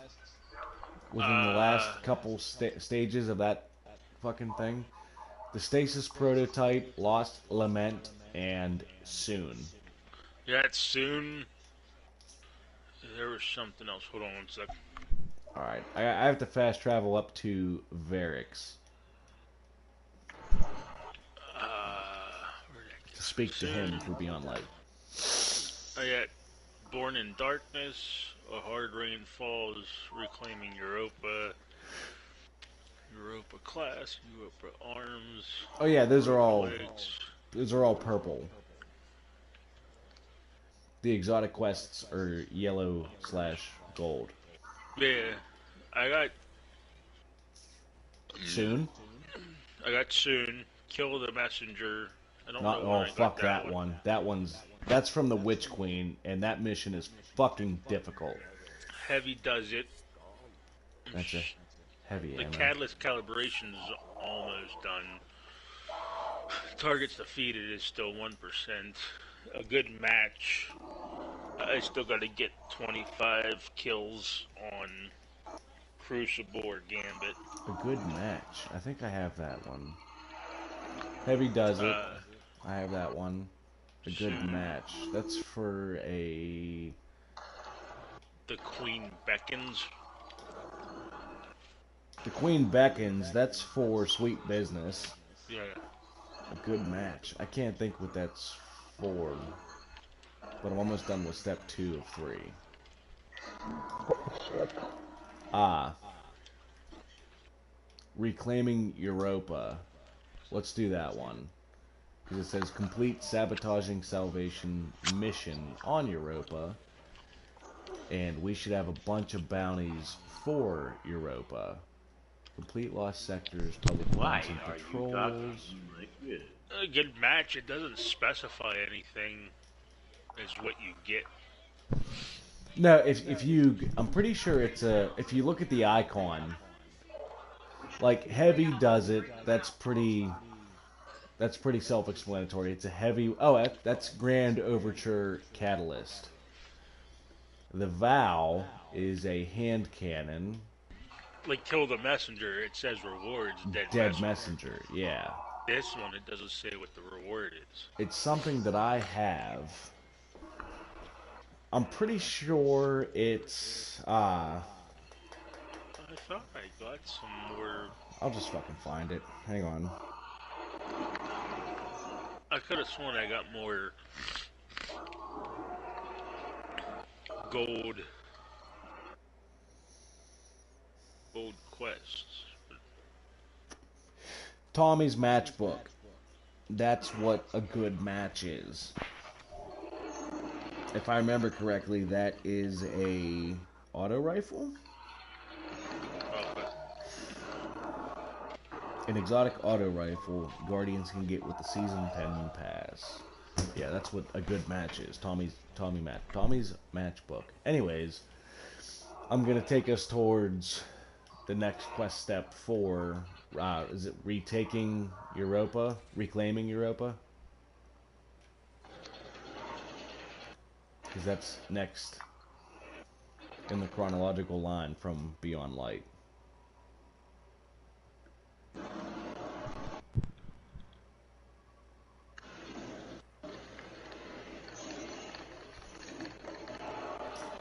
within the last couple stages of that fucking thing? The Stasis Prototype, Lost Lament, and Soon. Yeah, it's soon. There was something else. Hold on one sec. Alright, I have to fast travel up to Varix to speak to him for Beyond Light. I got Born in Darkness, A Hard Rain Falls, Reclaiming Europa, Europa Class, Europa Arms. Oh yeah, those are all Legs. purple. The exotic quests are yellow/gold. Yeah, I got Soon? Soon. Kill the Messenger. I don't Not know when oh I got fuck that one. That's from the Witch Queen, and that mission is fucking difficult. Heavy does it. That's a heavy The ammo. catalyst calibration is almost done. Targets defeated is still 1%. A good match. I still got to get 25 kills on Crucible or Gambit. A good match. I think I have that one. Heavy does it. I have that one. A good match. That's for a... The Queen Beckons. The Queen Beckons, that's for Sweet Business. Yeah. A good match. I can't think what that's for. But I'm almost done with step 2 of 3. Reclaiming Europa. Let's do that one. Because it says complete sabotaging salvation mission on Europa. And we should have a bunch of bounties for Europa. Complete lost sectors, public lands and Are you patrols. talking like this? A good match. It doesn't specify anything as what you get. No, if you, I'm pretty sure it's a, if you look at the icon, like Heavy does it, that's pretty self-explanatory. It's a heavy, oh, that's Grand Overture Catalyst. The Vow is a hand cannon. Like Kill the Messenger, it says rewards, Dead Messenger, yeah. This one, it doesn't say what the reward is. It's something that I have. I'm pretty sure it's I thought I got some more. I'll just fucking find it. Hang on. I could have sworn I got more gold quests. Tommy's matchbook. That's what a good match is. If I remember correctly, that is a auto rifle? Okay. An exotic auto rifle Guardians can get with the Season 10 Pass. Yeah, that's what a good match is. Tommy's matchbook. Anyways, I'm gonna take us towards the next quest step for is it retaking Europa? Reclaiming Europa? Because that's next in the chronological line from Beyond Light.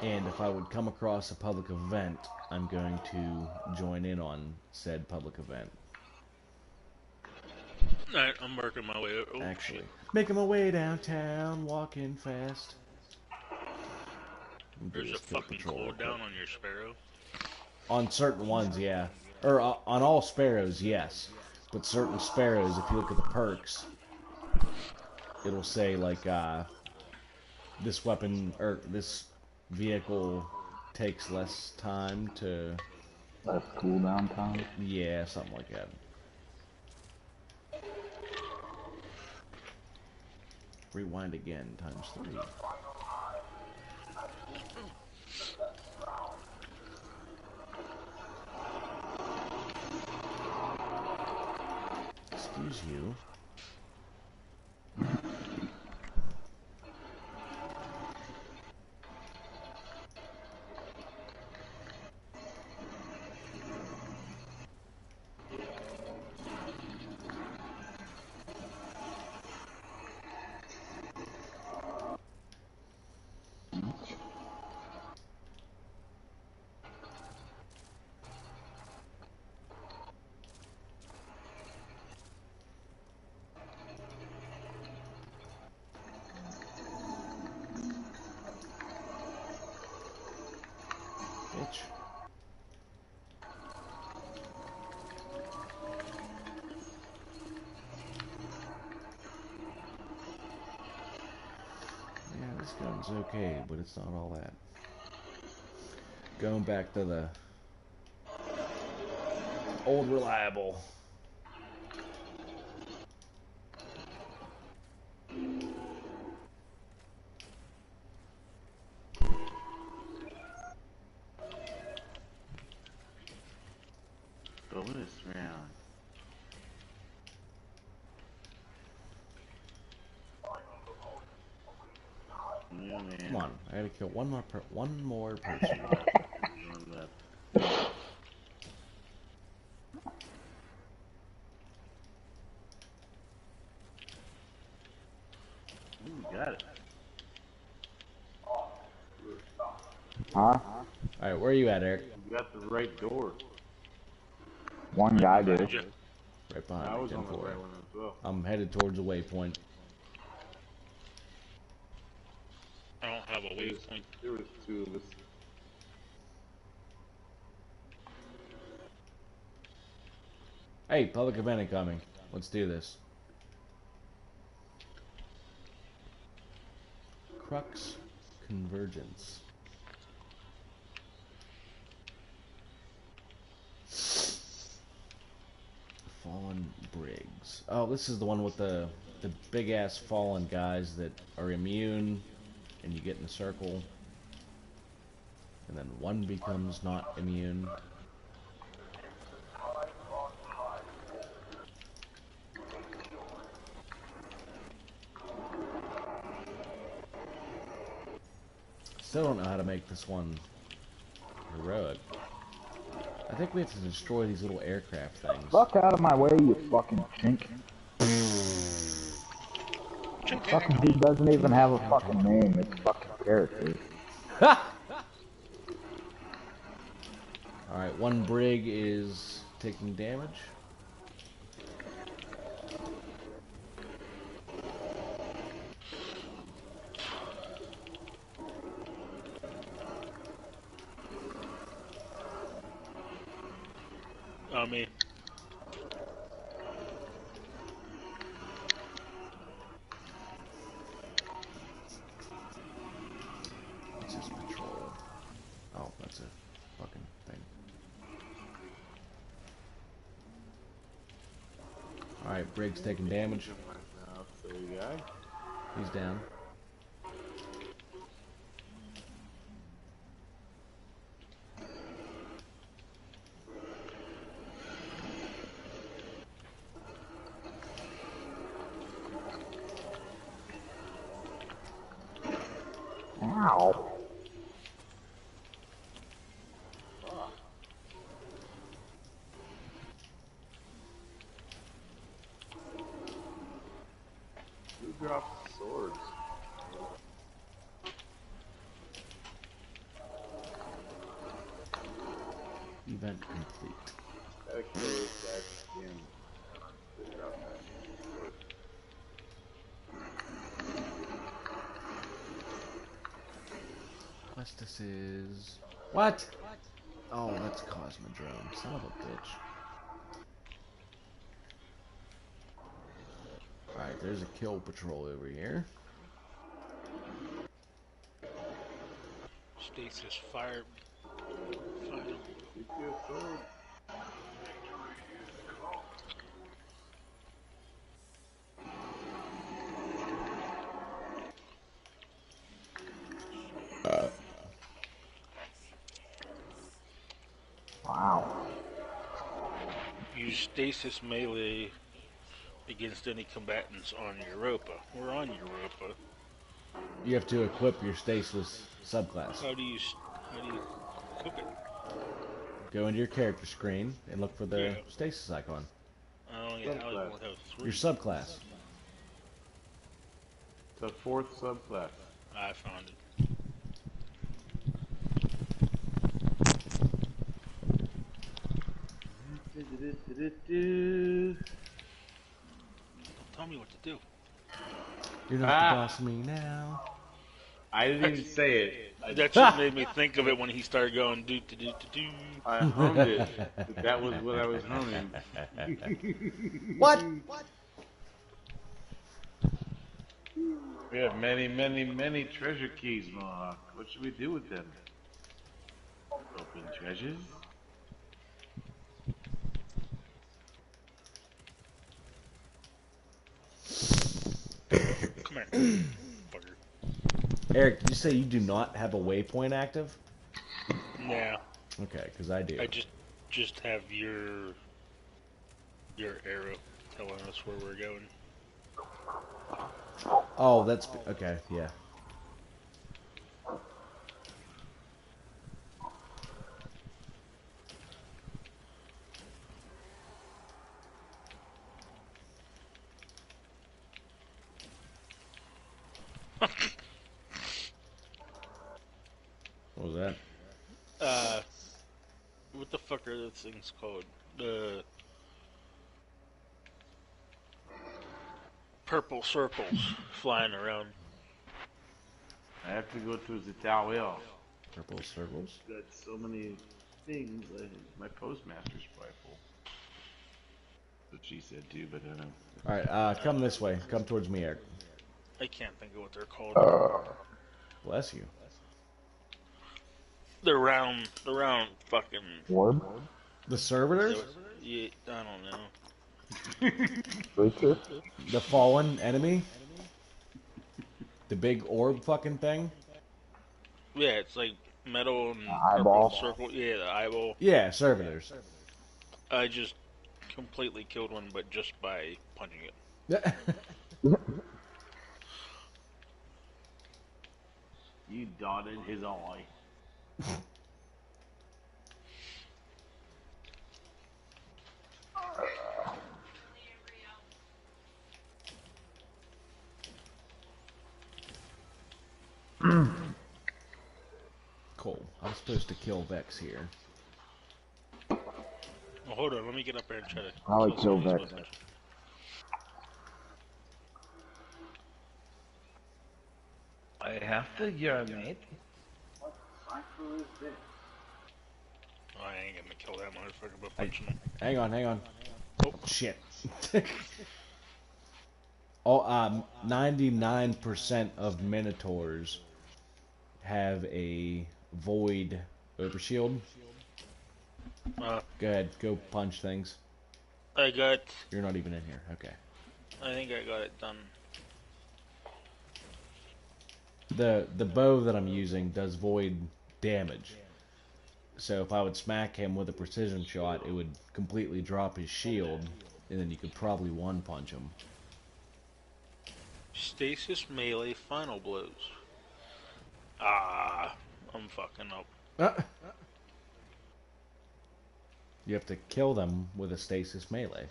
And if I would come across a public event, I'm going to join in on said public event. Alright, I'm working my way. Oh, Actually, shit. making my way downtown, walking fast. There's a fucking cooldown on your Sparrow. On certain ones, yeah. Or on all Sparrows, yes. But certain Sparrows, if you look at the perks, it'll say like this weapon or this vehicle takes less time to. Less cooldown time. Yeah, something like that. Rewind again ×3. Excuse you. Bitch. Yeah, this gun's okay, but it's not all that. Going back to the old reliable. Bonus round. Yeah, man. Come on, I gotta kill one more person. One left. Ooh, got it. Huh? Alright, where are you at, Eric? You got the right door. One guy did. Yeah. Right behind I me, was on the 10-4. right one as well. I'm headed towards the waypoint. I don't have a waypoint. There was two of us. Hey, public event incoming. Let's do this. Crux Convergence. Fallen Briggs. Oh, this is the one with the big ass fallen guys that are immune, and you get in a circle, and then one becomes not immune. Still don't know how to make this one heroic. I think we have to destroy these little aircraft things. Fuck out of my way, you fucking chink. Fucking dude doesn't even have a fucking name. It's fucking character. Alright, one brig is taking damage. I mean, What's his patrol? Oh, that's a fucking thing. Alright, brig's taking damage. Now, silly guy. He's down. Ow. Who dropped swords? Event complete. Gotta kill this guy again. Who dropped that sword? Westus is... What? Oh, that's Cosmodrome. Son of a bitch. Alright, there's a kill patrol over here. Stasis fire. Final. You see a sword? Wow. Use stasis melee against any combatants on Europa. We're on Europa. You have to equip your stasis subclass. How do you equip it? Go into your character screen and look for the Yeah. stasis icon. I only have three. Your subclass. The fourth subclass. I found it. Don't tell me what to do. You're not the boss of me now. I didn't even say it. That just made me think of it when he started going do do do do do. I hummed it. That was what I was humming. What? We have many, many, many treasure keys, Mohawk. What should we do with them? Open treasures? Come here, fucker. Eric, did you say you do not have a waypoint active? Yeah, Okay, because I do. I just have your arrow telling us where we're going. Oh, that's... Okay, yeah. What was that? What the fuck are those things called? The purple circles flying around. I have to go to the tower. Purple circles? Got so many things. My postmaster's rifle. That's what she said too, but I don't know. Alright, come this way. Come towards me, Eric. I can't think of what they're called. Bless you. The round fucking. Orb? The servitors? Yeah, I don't know. Racist? The fallen enemy? The big orb fucking thing? Yeah, it's like metal and Eyeball. purple circle. Yeah, the eyeball. Yeah, servitors. I just completely killed one, but just by punching it. You dotted his eye. Cool. I'm supposed to kill Vex here. Well, hold on. Let me get up there and try to I like kill some of kill these Vex. motherfuckers. I have to urinate. Oh, I ain't gonna kill that motherfucker by punching him. Hang on, hang on. Oh. Shit. Oh, 99% of Minotaurs have a void overshield. Go ahead, go punch things. I got. You're not even in here. Okay. I think I got it done. The bow that I'm using does void damage. So if I would smack him with a precision shot, it would completely drop his shield, and then you could probably one punch him. Stasis melee final blows. Ah, I'm fucking up. You have to kill them with a stasis melee.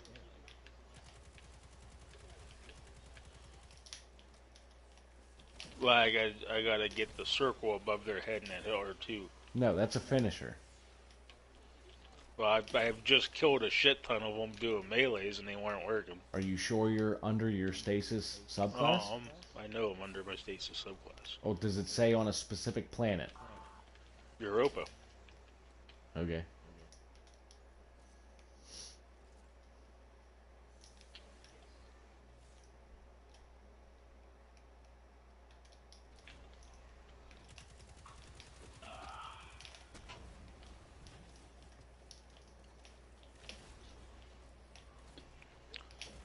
Well, I gotta get the circle above their head in that R2. No, that's a finisher. Well, I've just killed a shit ton of them doing melees and they weren't working. Are you sure you're under your stasis subclass? I know I'm under my stasis subclass. Oh, does it say on a specific planet? Europa. Okay.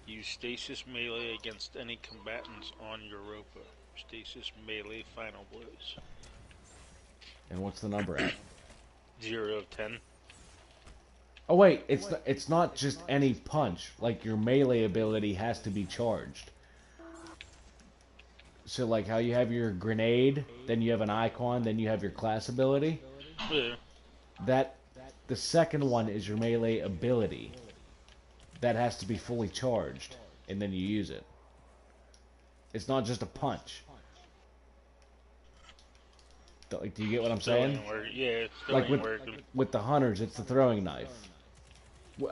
Use stasis melee against any combatants on Europa. Stasis melee final blows. And what's the number at? 0 of 10. Oh wait, it's not just any punch. Like your melee ability has to be charged. So like how you have your grenade, then you have an icon, then you have your class ability. Yeah. The second one is your melee ability. That has to be fully charged, and then you use it. It's not just a punch. Like, do you get what I'm saying? Yeah, it's still Like ain't working. with the hunters, it's the throwing knife.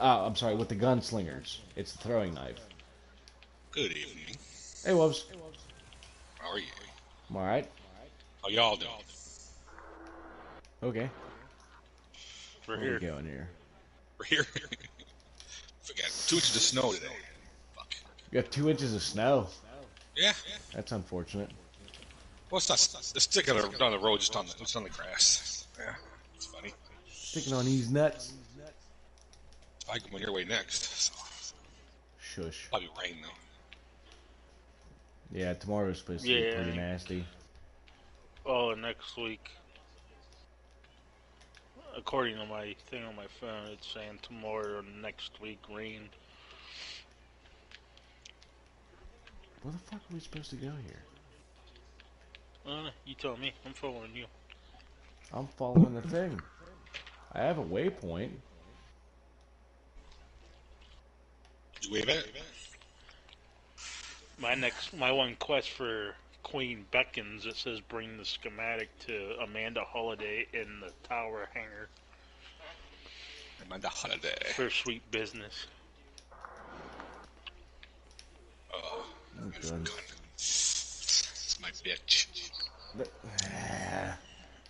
I'm sorry, with the gunslingers, it's the throwing knife. Good evening. Hey, Wobbs. How are you? I'm alright. How y'all doing? Okay. We're Where here. we going here? We're here. Forgot 2 inches of snow today. Fuck. We got 2 inches of snow. Yeah. That's unfortunate. Well, it's not. It's sticking down the road, just on the grass. Yeah. It's funny. Sticking on these nuts. It's probably coming your way next. So. Shush. Probably rain though. Yeah, tomorrow's supposed to be Yeah. pretty nasty. Oh, and next week. According to my thing on my phone, it's saying tomorrow or next week rain. Where the fuck are we supposed to go here? You tell me. I'm following you. I'm following the thing. I have a waypoint. You wave at it? My one quest for Queen Beckons, it says bring the schematic to Amanda Holiday in the tower hangar Amanda Holiday. for sweet business. Oh, good. it's my bitch.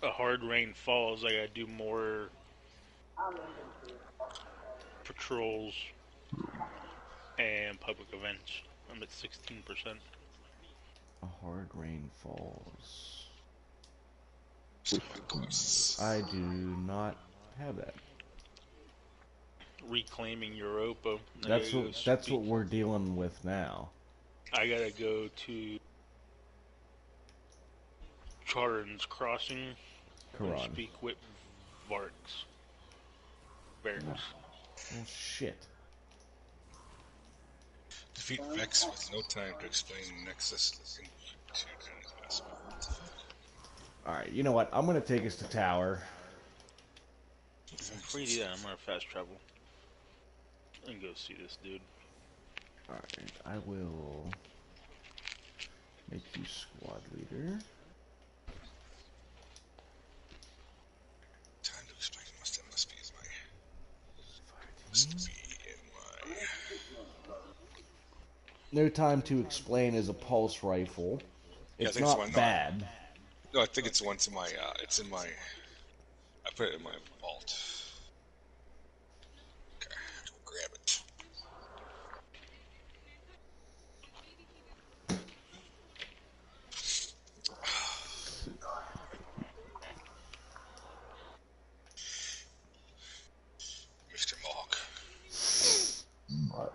A hard rain falls, I gotta do more patrols and public events. I'm at 16%. A hard rain falls. So my course. I do not have that. Reclaiming Europa. That's what we're dealing with now. I gotta go to Charon's Crossing and Quran. speak with Varks. Oh shit. Defeat Vex with no time to explain Nexus. Alright, you know what? I'm gonna take us to tower. Before you do that, I'm gonna fast travel and go see this dude. Alright, I will make you squad leader. No Time to Explain is a pulse rifle. Yeah, I It's think it's not one. bad. No, I think it's the one to my. It's in my. I put it in my vault. Okay, go grab it. Mr. Mohawk. But,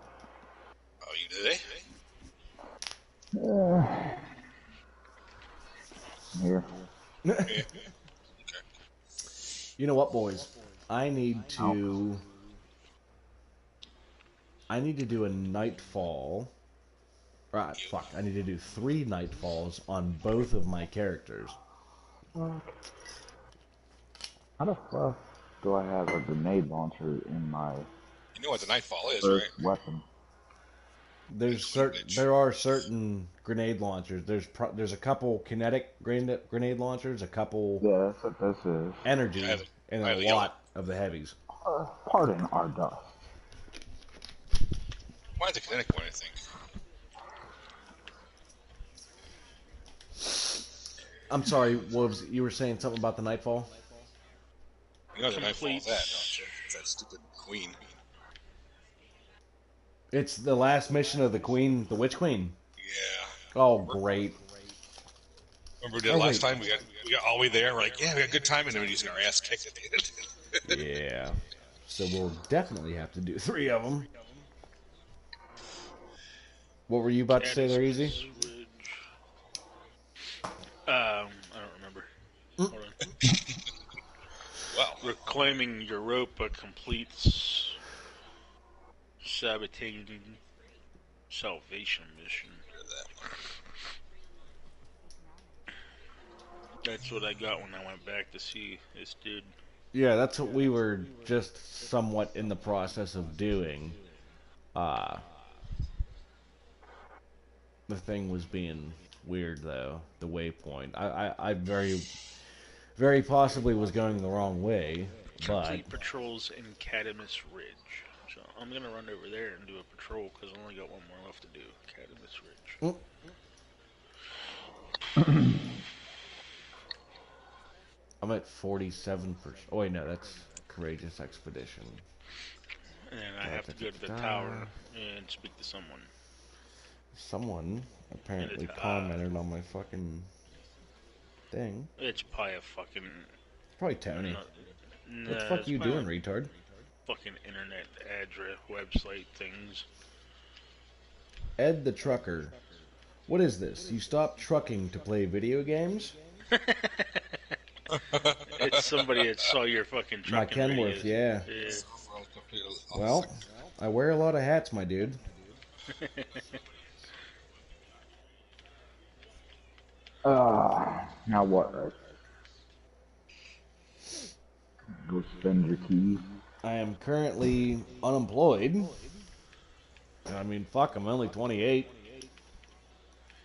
Oh, you did it? here. Yeah. Okay. You know what, boys? I need to do a Nightfall. Right, fuck. I need to do 3 Nightfalls on both of my characters. How the fuck do I have a grenade launcher in my You know what the Nightfall is, first right? weapon? There are certain grenade launchers. There's a couple kinetic grenade launchers, a couple Yeah, that's what this is. energy, Yeah, and I a have the yellow. lot of the heavies. Pardon our dust. Why the kinetic one, I think. I'm sorry, Wolves. You were saying something about the Nightfall? You know the Nightfall Complete. is that, don't you? It's that stupid queen. It's the last mission of the Queen, the Witch Queen. Yeah. Oh, great. Remember we did it last time? We got all the way there. We're like, yeah, we had a good time, and then we just got our ass kicked at the end. Yeah. So we'll definitely have to do 3 of them. What were you about to say there, Easy? Ridge. I don't remember. Hold on. Well, Reclaiming Europa completes sabotaging salvation mission. That's what I got when I went back to see this dude. Yeah, that's what we were just somewhat in the process of doing. The thing was being weird, though. The waypoint. I very, very possibly was going the wrong way, but Complete patrols in Cadamus Ridge. So I'm gonna run over there and do a patrol because I only got one more left to do. Cadamus Ridge. I'm at 47%. Oh wait, no, that's Courageous Expedition. And I have to go to the tower and speak to someone. Someone apparently And commented on my fucking thing. It's probably a fucking. Probably Tony. What What the fuck you doing, retard? Fucking internet address, website things. Ed the Trucker. What is this? You stopped trucking to play video games? It's somebody that saw your fucking My trucking Kenworth, videos. yeah. Well, I wear a lot of hats, my dude. Now what, right? Go spend your keys. I am currently unemployed. I mean, fuck, I'm only 28.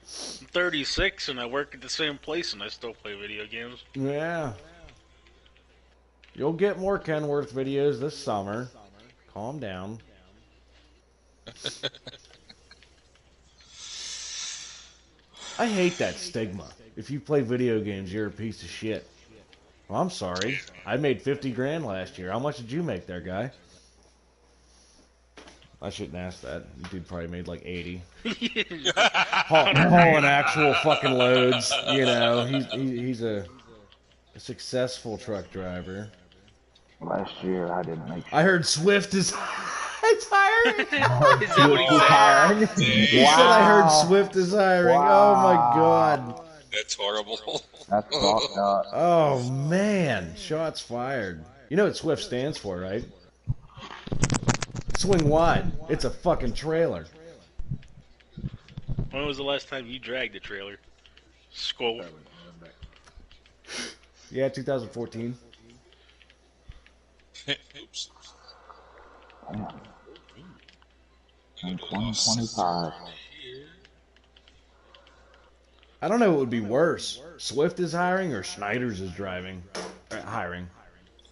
I'm 36 and I work at the same place and I still play video games. Yeah. You'll get more Kenworth videos this summer. Calm down. I hate that stigma. If you play video games, you're a piece of shit. Well, I'm sorry. I made 50 grand last year. How much did you make there, guy? I shouldn't ask that. The dude probably made like 80. Hauling actual fucking loads. You know, he's a successful truck driver. Last year I didn't make. I heard Swift is hiring. Is that what he said? Hiring? He said I heard Swift is hiring. Oh my god. that's horrible. That's fucked up. Oh man. Shots fired. You know what Swift stands for, right? Swing wide. It's a fucking trailer. When was the last time you dragged a trailer? Skull. Yeah, 2014. Oops. Damn. In 2025. I don't know what would be worse. Swift is hiring or Schneider's is hiring.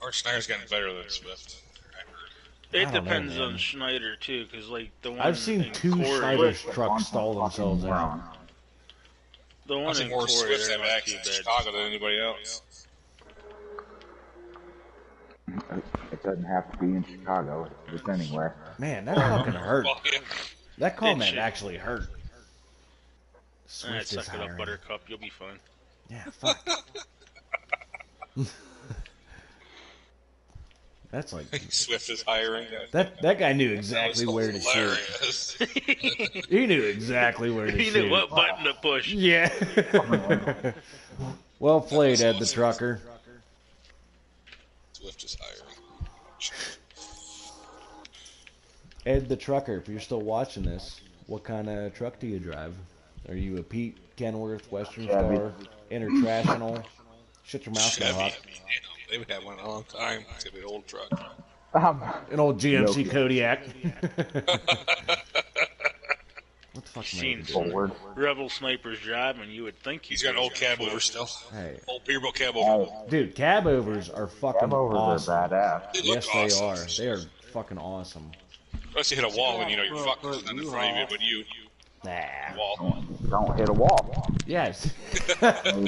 Or Snyder's gotten better than Swift. I heard. I It don't know, depends man. on Schneider too, because like the one I've seen in 2 Corey, Schneider's trucks stall Fucking themselves out. moron. the I've one seen in more Corey, Swifts they're have not too accidents in bad. Chicago than anybody else. It doesn't have to be in Chicago. It's anywhere. Man, that fucking hurt. Well, yeah. That comment shit. actually hurt. Alright, Swift is suck it up, hiring. Buttercup. You'll be fine. Yeah, fuck. That's like Swift is hiring. that guy knew That exactly was where to shoot. hilarious. He knew exactly where to You shoot. knew what button to push. Yeah. Well played, Ed the trucker. Swift is hiring. Ed the trucker, if you're still watching this, what kind of truck do you drive? Are you a Pete, Kenworth, Western Chevy. Star, International? Shut your mouth, Chevy. Mohawk. They would have one a long time. It's gonna be an old truck. An old GMC Nokia. Kodiak. What the fuck am I Seen even some doing? Forward. rebel snipers driving, you would think He's got an old cab over still. Hey, Old Peterbilt cab over. Oh, dude, cab overs are fucking cab overs awesome. are badass. They look Yes, awesome. they are. They are fucking awesome. Unless you hit a wall and you know you're fucked. It's not in front of you, but you Nah. wall. Don't hit a wall. Yes.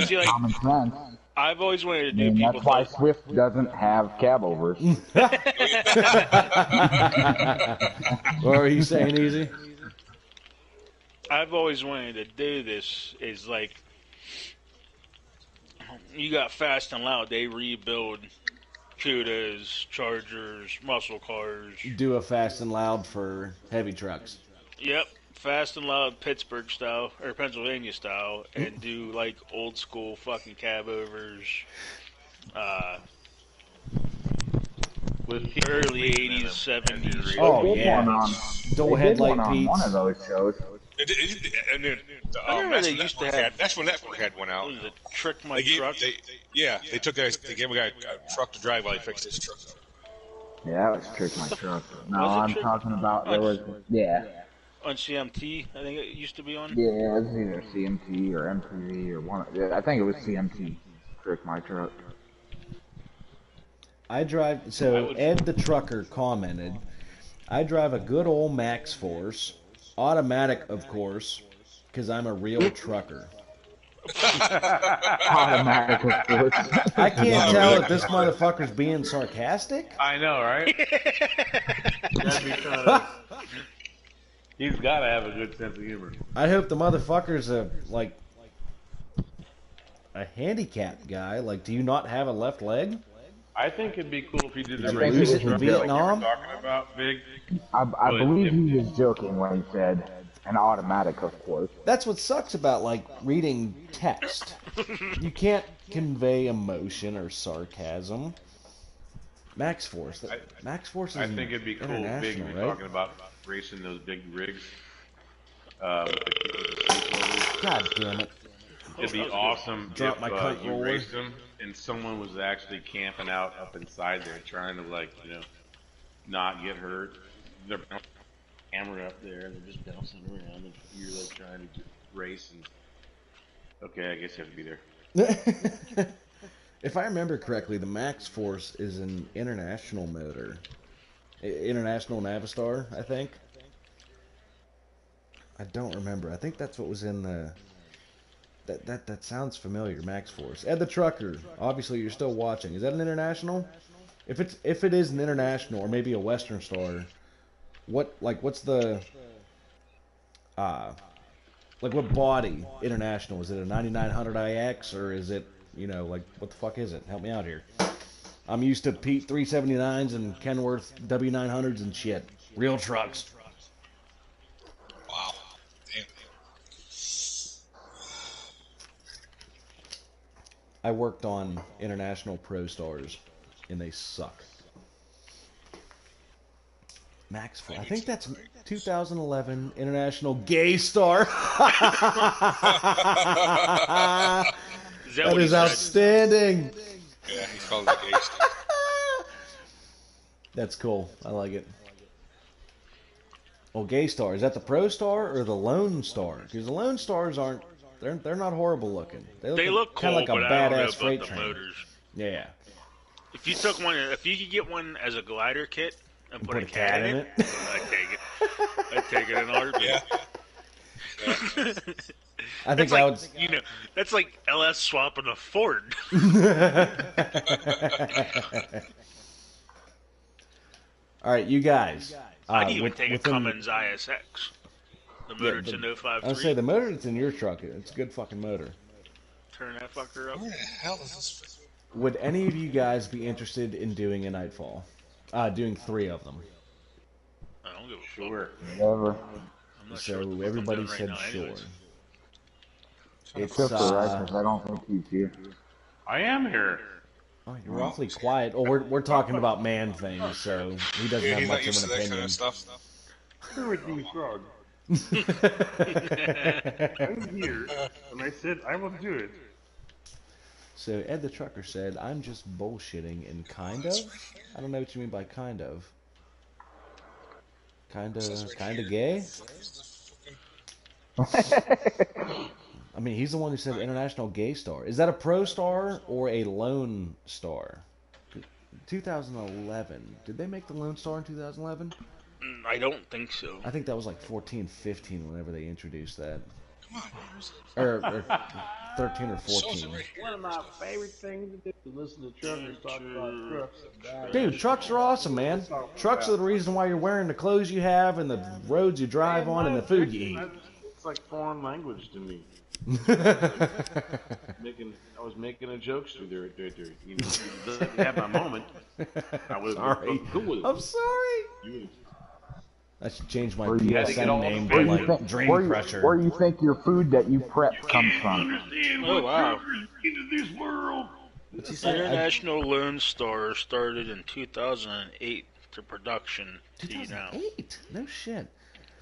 See, like, Common sense. I've always wanted to I do mean, people that's why thought, Swift doesn't have cab overs. What are you saying, Easy? I've always wanted to do this is like you got Fast and Loud, they rebuild Cudas, Chargers, muscle cars. Do a fast and loud for heavy trucks. Yep. Fast and Loud Pittsburgh style or Pennsylvania style and do like old school fucking cab overs. With Early 80s, 70s. Oh, They did yeah. one on- Dual they did one headlight on one Pete's. of those shows. And then I remember they used to have- That's when Network had one out. What was it? Trick My They gave, Truck? they took guys. They gave a guy a truck to drive while he fixed his truck. Yeah, that was Trick My Truck. No, Was it I'm Trick- talking about there was On CMT, I think it used to be on. yeah, it was either CMT or MTV or one. Yeah, I think it was CMT. Trick My Truck. I drive. So Ed the trucker commented, "I drive a good old Max Force, automatic, of course, because I'm a real trucker." Automatic, of course. I can't tell if this motherfucker's being sarcastic. I know, right? That's because he's got to have a good sense of humor. I hope the motherfucker's a handicapped guy. Like, do you not have a left leg? I think it'd be cool if he did I the think race it was truck in like you were Vietnam. talking about, Big. I believe he was joking when he said an automatic, of course. That's what sucks about like reading text. You can't convey emotion or sarcasm. Max Force. Max Force is I think it'd be cool if Big international, be right? talking about racing those big rigs. With the sleepovers. God damn it! It'd be awesome Drop if my cunt you roller. raced them and someone was actually camping out up inside there trying to, like, you know, not get hurt. They're bouncing the camera up there and they're just bouncing around and you're like trying to just race and okay, I guess you have to be there. If I remember correctly, the Max Force is an international motor. International Navistar, I think. I don't remember. I think that's what was in the... That sounds familiar, Max Force. Ed the Trucker, obviously you're still watching. Is that an international? If it is an international or maybe a Western Star, what's the what body international? Is it a 9900 IX or is it, you know, like what the fuck is it? Help me out here. I'm used to Pete 379s and Kenworth W900s and shit. Real trucks. Wow. Damn. I worked on International Pro Stars, and they suck. Max, I think that's 2011 International Gay Star. Is that That what he is said? outstanding. Yeah, he's called the gay stuff. That's cool. I like it. Well, Gay Star, is that the Pro Star or the Lone Star? Because the Lone Stars aren't, they're not horrible looking. They look cool, kind of like a but I don't know badass freight about the train. motors. Yeah. If you took one, if you could get one as a glider kit, And put a cat in it? I take it. I take it in a heartbeat. Yeah. I think That's I like, would. that's like LS swapping a Ford. All right, you guys. I'd even with- take a within- Cummins ISX. The motor to no I would say 53. the motor that's in your truck. It's a good fucking motor. Turn that fucker up. Where the hell is this? Would any of you guys be interested in doing a Nightfall? Doing 3 of them. I don't give a fuck. Sure. Whatever. I'm not So sure what the fuck I'm everybody doing right said now sure. anyways. It's Except for right, because I don't think he's here. I am here. oh, you're awfully quiet. Oh, we're talking about man things, so he doesn't Yeah, have he's not much of used to an that opinion. kind of stuff. Everything's wrong. I'm here, and I said I will do it. So Ed the Trucker said, "I'm just bullshitting and kind of." I don't know what you mean by kind of. Kind of gay. I mean, he's the one who said International Gay Star. Is that a Pro Star or a Lone Star? 2011. Did they make the Lone Star in 2011? I don't think so. I think that was like 14, 15 whenever they introduced that. Come on, man. Or 13 or Shows it 14. right here. One of my favorite things to do is listen to truckers talk about trucks. Dude, trucks are awesome, man. Trucks are the reason why you're wearing the clothes you have and the roads you drive on and the food you eat. It's like foreign language to me. I was making a joke through there. You know, to have my moment. I was Sorry. cool with it. I'm sorry. You- I should change my Where you had to get PSN all name the to food. like Dream where Crusher. you think your food that you prep comes from? Oh, wow. into this world. What's he say? International Lone Star started in 2008 to production to now. 2008? No shit.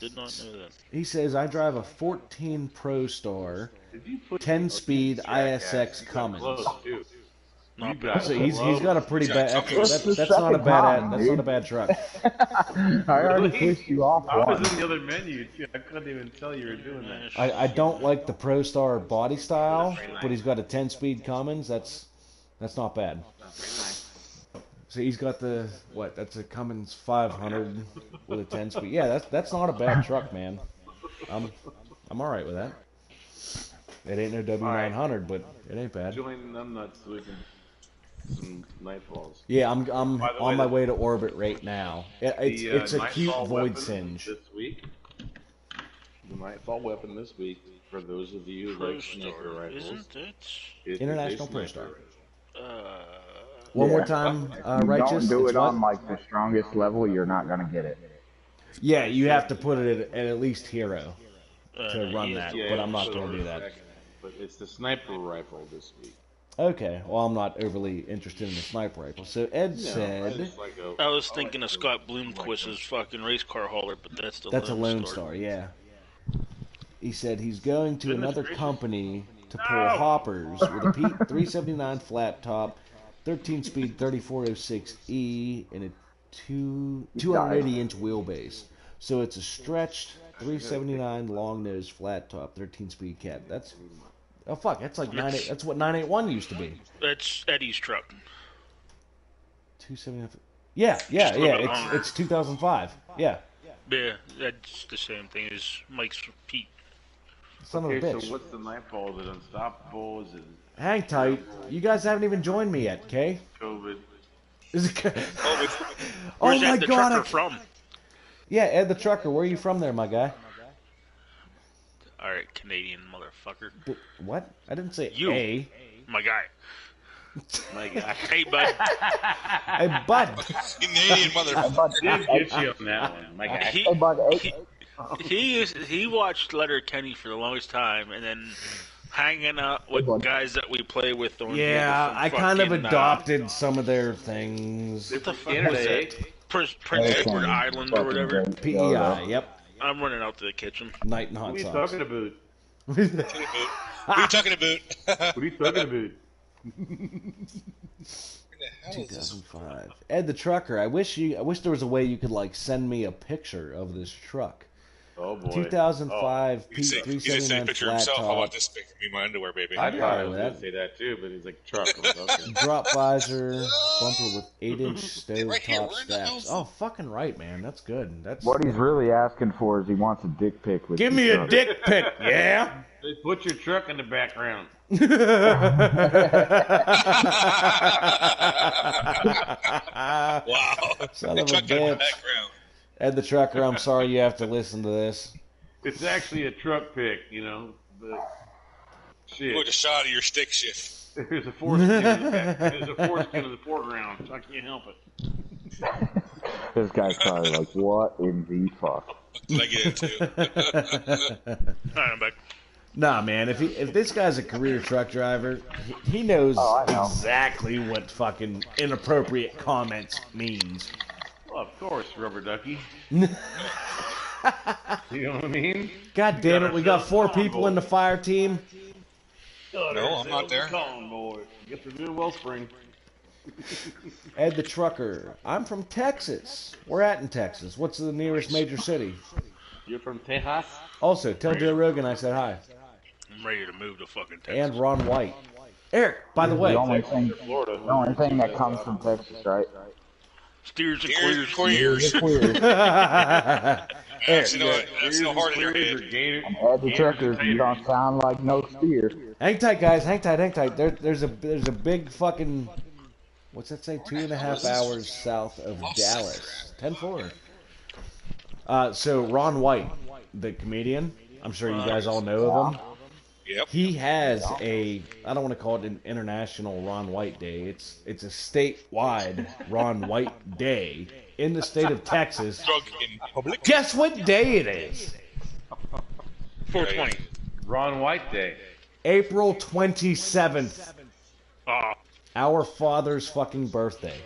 Did not know that. He says, I drive a 14 Pro Star, Did you put 10-speed ISX You got Cummins. close, too. Not You bad. got So he's got a pretty bad. What's the That's not a second bad. time, That's not a dude? bad truck. I already pissed you off I was once. in the other menu, too. I couldn't even tell you were doing that. I don't like the Pro Star body style, but he's got a 10-speed Cummins. That's not bad. So he's got the what? That's a Cummins 500 with a 10-speed. Yeah, that's not a bad truck, man. I'm all right with that. It ain't no W900, but it ain't bad. Join them nuts so we can some nightfalls. Yeah, I'm By the on way, my the- way to orbit right now. It's a cute Nightfall void weapon singe. This week, the Nightfall weapon this week, for those of you who Pro like sniper Star, rifles, isn't it? is International a Pro sniper Star. rifle. One Yeah. more time, You Righteous. don't do it's it on what? like the strongest level, you're not gonna get it. Yeah, you have to put it at least hero to run he is that, the Yeah, but I'm not so going to do that. second, But it's the sniper rifle this week. Okay, well, I'm not overly interested in the sniper rifle. So Ed said It's like a- I was thinking of Scott Bloomquist's fucking race car hauler, but that's the that's a Lone Star. Star, yeah. He said he's going to another gracious. company to pull hoppers with a Pete 379 flat top, 13-speed 3406E, and a 280-inch wheelbase. So it's a stretched 379 long nose flat top, 13-speed cat. That's that's like 98. That's what 981 used to be. That's Eddie's truck. 279. Yeah. Just a little bit longer. It's 2005. Yeah. Yeah, that's the same thing as Mike's Pete. Son of a Okay, bitch. so what's the Nightfall? Is it Unstoppable? Is it Hang tight. You guys haven't even joined me yet, okay? COVID? Is it? Where's Oh my Ed the god! trucker from? Yeah, Ed the Trucker. Where are you from, there, my guy? All right, Canadian motherfucker. What? I didn't say You. A. My guy. My God. Hey, bud. Hey, bud. Canadian motherfucker. Did get you on that one. My God. He, he watched Letterkenny for the longest time, and then hanging out with guys that we play with on here Yeah, from I kind of fucking, adopted some of their things. What the fuck Canada, was eh? that? Prince Edward Island or whatever. PEI. Yep. I'm running out to the kitchen. Night and hot What are you sauce. talking about? What are you talking about? What are you talking about? Where the hell is this? 2005. Ed the Trucker. I wish there was a way you could like send me a picture of this truck. Oh boy. 2005 He's Pete gonna send a 379 picture of flat himself. How about top. this pic of me in my underwear, baby? I I'd be thought I alright was with going to that. say that too, but he's like truck. Okay. Drop visor, bumper with 8-inch stove Right here, top we're in the straps. house. Oh, fucking right, man. That's good. That's What he's really asking for is he wants a dick pic with Give the me a truck. dick pic, yeah. They put your truck in the background. Wow. Son of a Truck in the bitch. background. Ed the Trucker, I'm sorry you have to listen to this. It's actually a truck pick, but Put shit. a shot of your stick shift. There's a foreskin in the back. There's a foreskin in the foreground. So I can't help it. This guy's probably like, what in the fuck? What did I get into? All right, I'm back. Nah, man, if this guy's a career truck driver, he knows Oh, I know. exactly what fucking inappropriate comments means. Well, of course, rubber ducky. You know what I mean? God damn it, we got 4 people in the fire team. No, I'm not there. Boy. Get the new wellspring. Ed the Trucker, I'm from Texas. We're at in Texas. What's the nearest major city? You're from Tejas? Also, tell Joe Rogan I said hi. I'm ready to move to fucking Texas. And Ron White. Eric, by the way, The only thing Florida. that comes from Texas, right? Steers and Here's queers. queers. Queer. That's no heart in your head. Ed the Trucker, you don't sound like no steer. hang tight, guys. Hang tight, hang tight. There's a big fucking, what's that say? 2.5 hours south of Dallas. 10-4. So Ron White, the comedian, I'm sure you guys all know of him. Yep. He has I don't want to call it an international Ron White Day. It's a statewide Ron White Day in the state of Texas. Drug in public. Guess what day it is? 420. Ron White Day. April 27th. Our father's fucking birthday.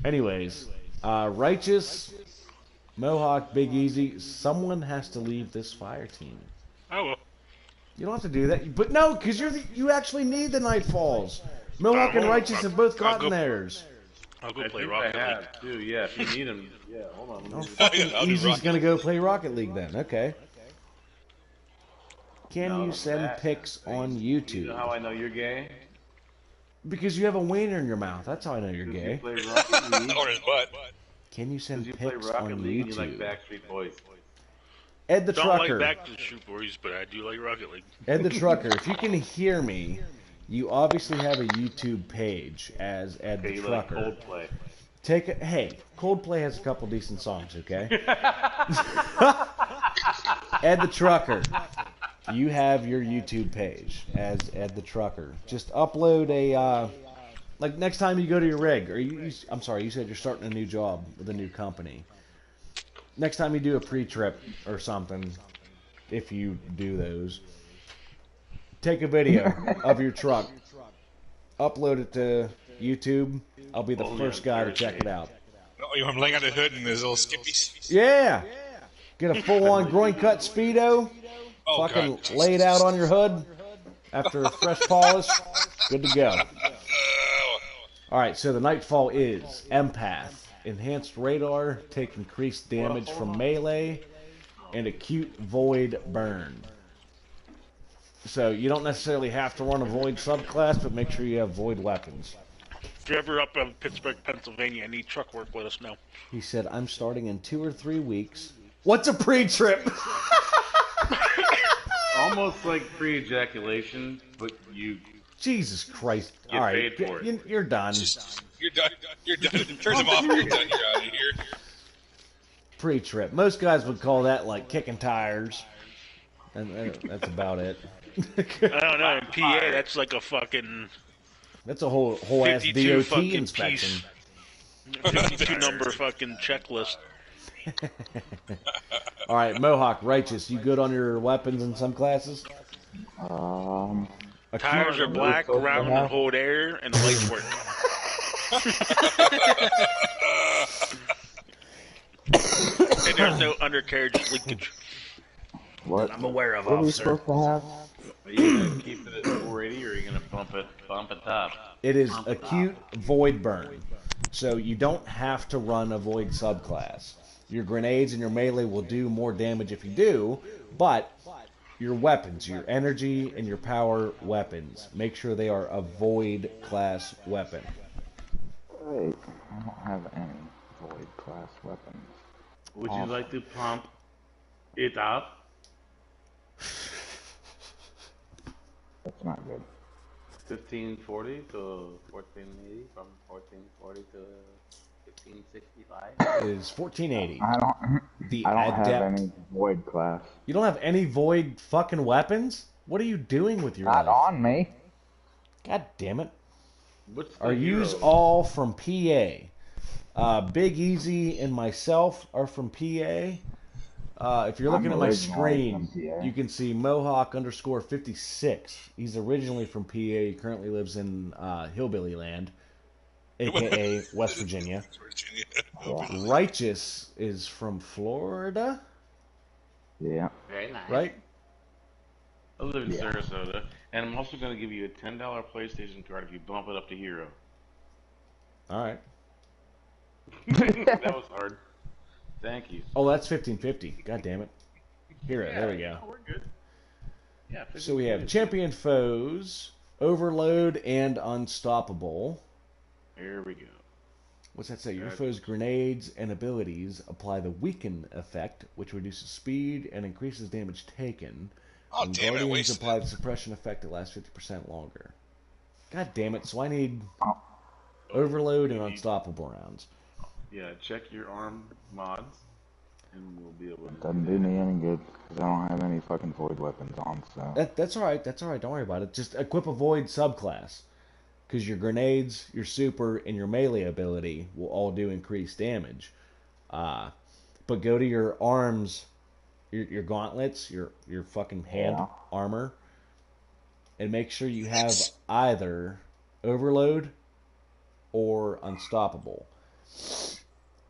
Anyways, Righteous, Mohawk, Big Easy, someone has to leave this fire team. Oh, well. You don't have to do that, but no, because you actually need the Nightfalls. Mohawk and Righteous have both gotten theirs. I'll go I play think Rocket I League. have too. Yeah, if you need them. Yeah, hold on. Oh, Let me- fucking I'll do Easy's Rocket gonna go play Rocket League then. Okay. Can No, you send that- pics on You YouTube? know how I know you're gay? Because you have a wiener in your mouth. That's how I know you're Because gay. you play Rocket League. Or his butt. Can you send Because you play pics Rocket on League and you like YouTube? Backstreet Boys. Ed the Don't Trucker. like Back to the Shoot Boys, but I do like Rocket League. Ed the Trucker, if you can hear me, you obviously have a YouTube page as Ed Okay, the you like Trucker. Coldplay. Hey, Coldplay has a couple decent songs, okay? Ed the Trucker, you have your YouTube page as Ed the Trucker. Just upload a, like next time you go to your rig, or I'm sorry, you said you're starting a new job with a new company. Next time you do a pre-trip or something, if you do those, take a video of your truck, upload it to YouTube. I'll be the first guy to check it out. Oh, you want him laying on the hood and his little skippies? Yeah! Get a full-on groin cut Speedo, Oh, fucking God. lay it out on your hood after a fresh polish, good to go. Alright, so the Nightfall is Empath. Enhanced radar, take increased damage from melee, and acute void burn. So you don't necessarily have to run a void subclass, but make sure you have void weapons. If you're ever up in Pittsburgh, Pennsylvania, and need truck work, let us know. He said, I'm starting in 2 or 3 weeks. What's a pre-trip? Almost like pre-ejaculation, but you Jesus Christ. Get Alright, paid for it. you're done. You're done. You're done. Turn them off. You're done. You're out of here. Pre-trip. Most guys would call that like kicking tires. And that's about it. I don't know. In PA, that's like a fucking That's a whole ass 52 DOT fucking inspection. piece. 52 number fucking checklist. All right, Mohawk, Righteous, you good on your weapons in some classes? Tires are black, round, and hold air, and the lights work. And there's no undercarriage leakage. What? I'm aware of, What are we officer. supposed to have? Are you gonna keep it at 480 or are you gonna bump it up? It is acute void burn. So you don't have to run a void subclass. Your grenades and your melee will do more damage if you do, but your weapons, your energy and your power weapons, make sure they are a void class weapon. Wait, I don't have any void class weapons. Would you like to pump it up? That's not good. 1540 to 1480, from 1440 to 1565. Is 1480. I don't have any void class. You don't have any void fucking weapons? What are you doing with your Not life? on me. God damn it. What's the Are yous hero? all from PA? Big Easy and myself are from PA. If you're looking I'm at my originally screen, from PA. you can see Mohawk_56. He's originally from PA. He currently lives in Hillbilly Land, aka West Virginia. Yeah. Righteous is from Florida, Yeah. Very nice. right? I live in Sarasota, and I'm also going to give you a $10 PlayStation card if you bump it up to hero. All right. That was hard. Thank you. Oh, that's 1550. God damn it. Hero, there we go. We're good. Yeah. So we have Champion Foes, Overload, and Unstoppable. Here we go. What's that say? Your foe's grenades and abilities apply the Weaken effect, which reduces speed and increases damage taken. Oh, And damn it, I Guardians wasted apply it. the suppression effect that lasts 50% longer. God damn it, so I need Oh. Overload and Unstoppable rounds. Yeah, check your arm mods, and we'll be able to. Doesn't do me any good because I don't have any fucking void weapons on. So That's alright, don't worry about it. Just equip a Void subclass. Because your grenades, your super, and your melee ability will all do increased damage. But go to your arms, your gauntlets, your fucking hand Yeah. armor, and make sure you have either Overload or Unstoppable.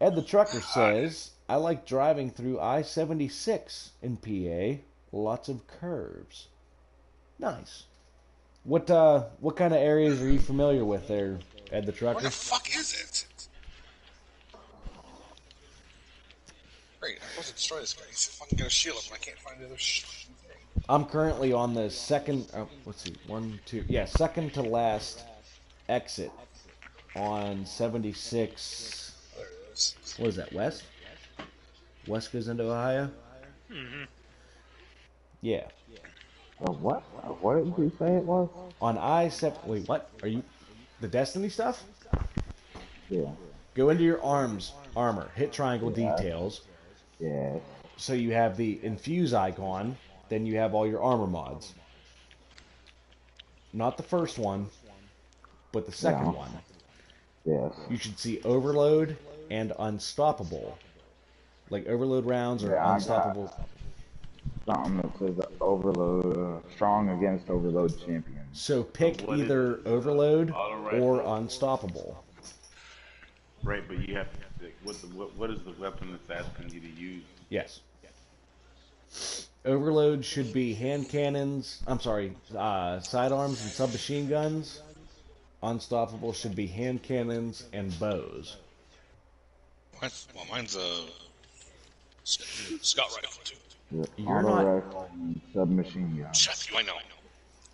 Ed the Trucker says, I like driving through I-76 in PA. Lots of curves. Nice. What kind of areas are you familiar with there, Ed the Where Trucker? the fuck is it? Great, I'm supposed to destroy this guy. He's fucking got a shield up and I can't find the other shit. I'm currently on the second, let's see, second to last exit on 76. There it is. What is that, west? West goes into Ohio? Mm-hmm. Yeah. what? What did you say it was? On I-7, wait, what? Are you, the Destiny stuff? Yeah. Go into your armor, hit triangle details, Yeah. so you have the infuse icon, then you have all your armor mods. Not the first one, but the second Yeah. one. Yes. You should see Overload and Unstoppable. Like Overload rounds or Yeah, I got Unstoppable. Something that says overload, strong against overload champions. So pick What is either Overload Auto rifle? or Unstoppable. Right, but you have to pick what is the weapon that's asking you to use? Yes. Overload should be hand cannons. Sidearms and submachine guns. Unstoppable should be hand cannons and bows. Well, mine's a scout rifle too. The You're auto not- rifle and submachine gun. Shut you, I know.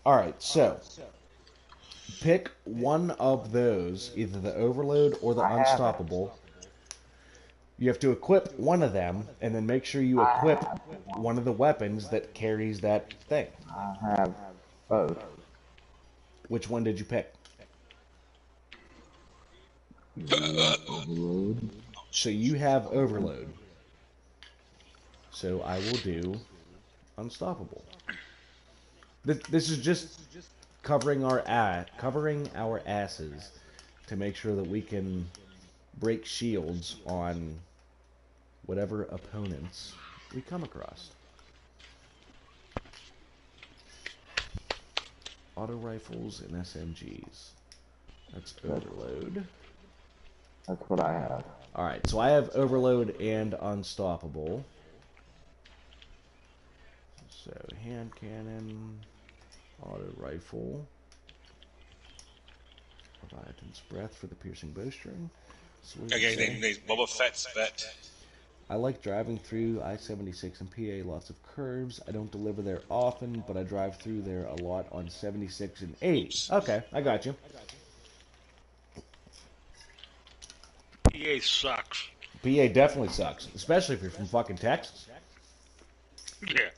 All right, so pick one of those, either the Overload or the I have it. Unstoppable. You have to equip one of them, and then make sure you equip one of the weapons that carries that thing. I have both. Which one did you pick? Overload. So you have Overload. So I will do Unstoppable. This is just covering our asses to make sure that we can break shields on whatever opponents we come across. Auto rifles and SMGs. That's Overload. That's what I have. Alright, so I have Overload and Unstoppable. So, hand cannon, auto rifle, Leviathan's Breath for the piercing bowstring. Okay, named Boba Fett's vet. I like driving through I-76 in PA. Lots of curves. I don't deliver there often, but I drive through there a lot on 76 and 80. Okay, I got you. PA sucks. PA definitely sucks, especially if you're from fucking Texas. Yeah.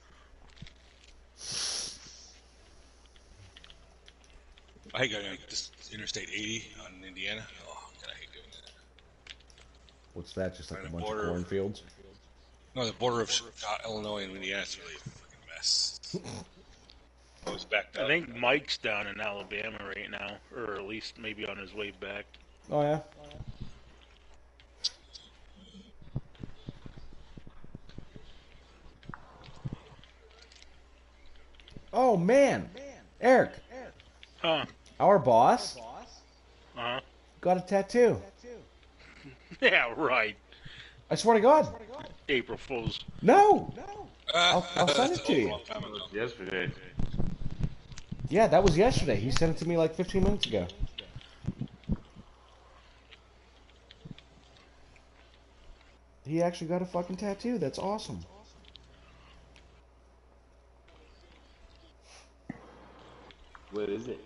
I hate going this Interstate 80 on Indiana. Oh, God, I hate doing that. What's that? Just like a Right, bunch of border. cornfields? No, the border of Illinois and Indiana is really a fucking mess. Always backed up. I think Mike's down in Alabama right now, or at least maybe on his way back. Oh, yeah? Oh, man. Eric, Huh? our boss Uh-huh. got a tattoo. Yeah, right. I swear to God. April Fools. No. I'll send it to you. Yesterday. Yeah, that was yesterday. He sent it to me like 15 minutes ago. He actually got a fucking tattoo. That's awesome. What is it?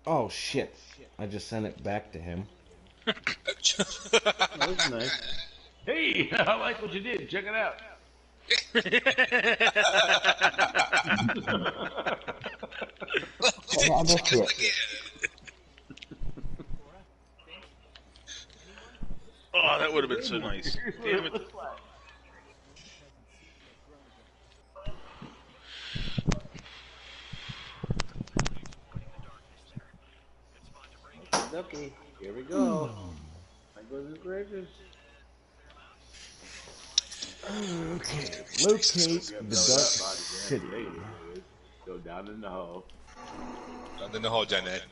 Oh, shit. I just sent it back to him. That's nice. Hey, I like what you did. Check it out. I missed it. Oh, that would have been so nice. Damn it. Okay, here we go. My goodness gracious. Okay. Locate the Dark City. Go down in the hole. In the whole Janet.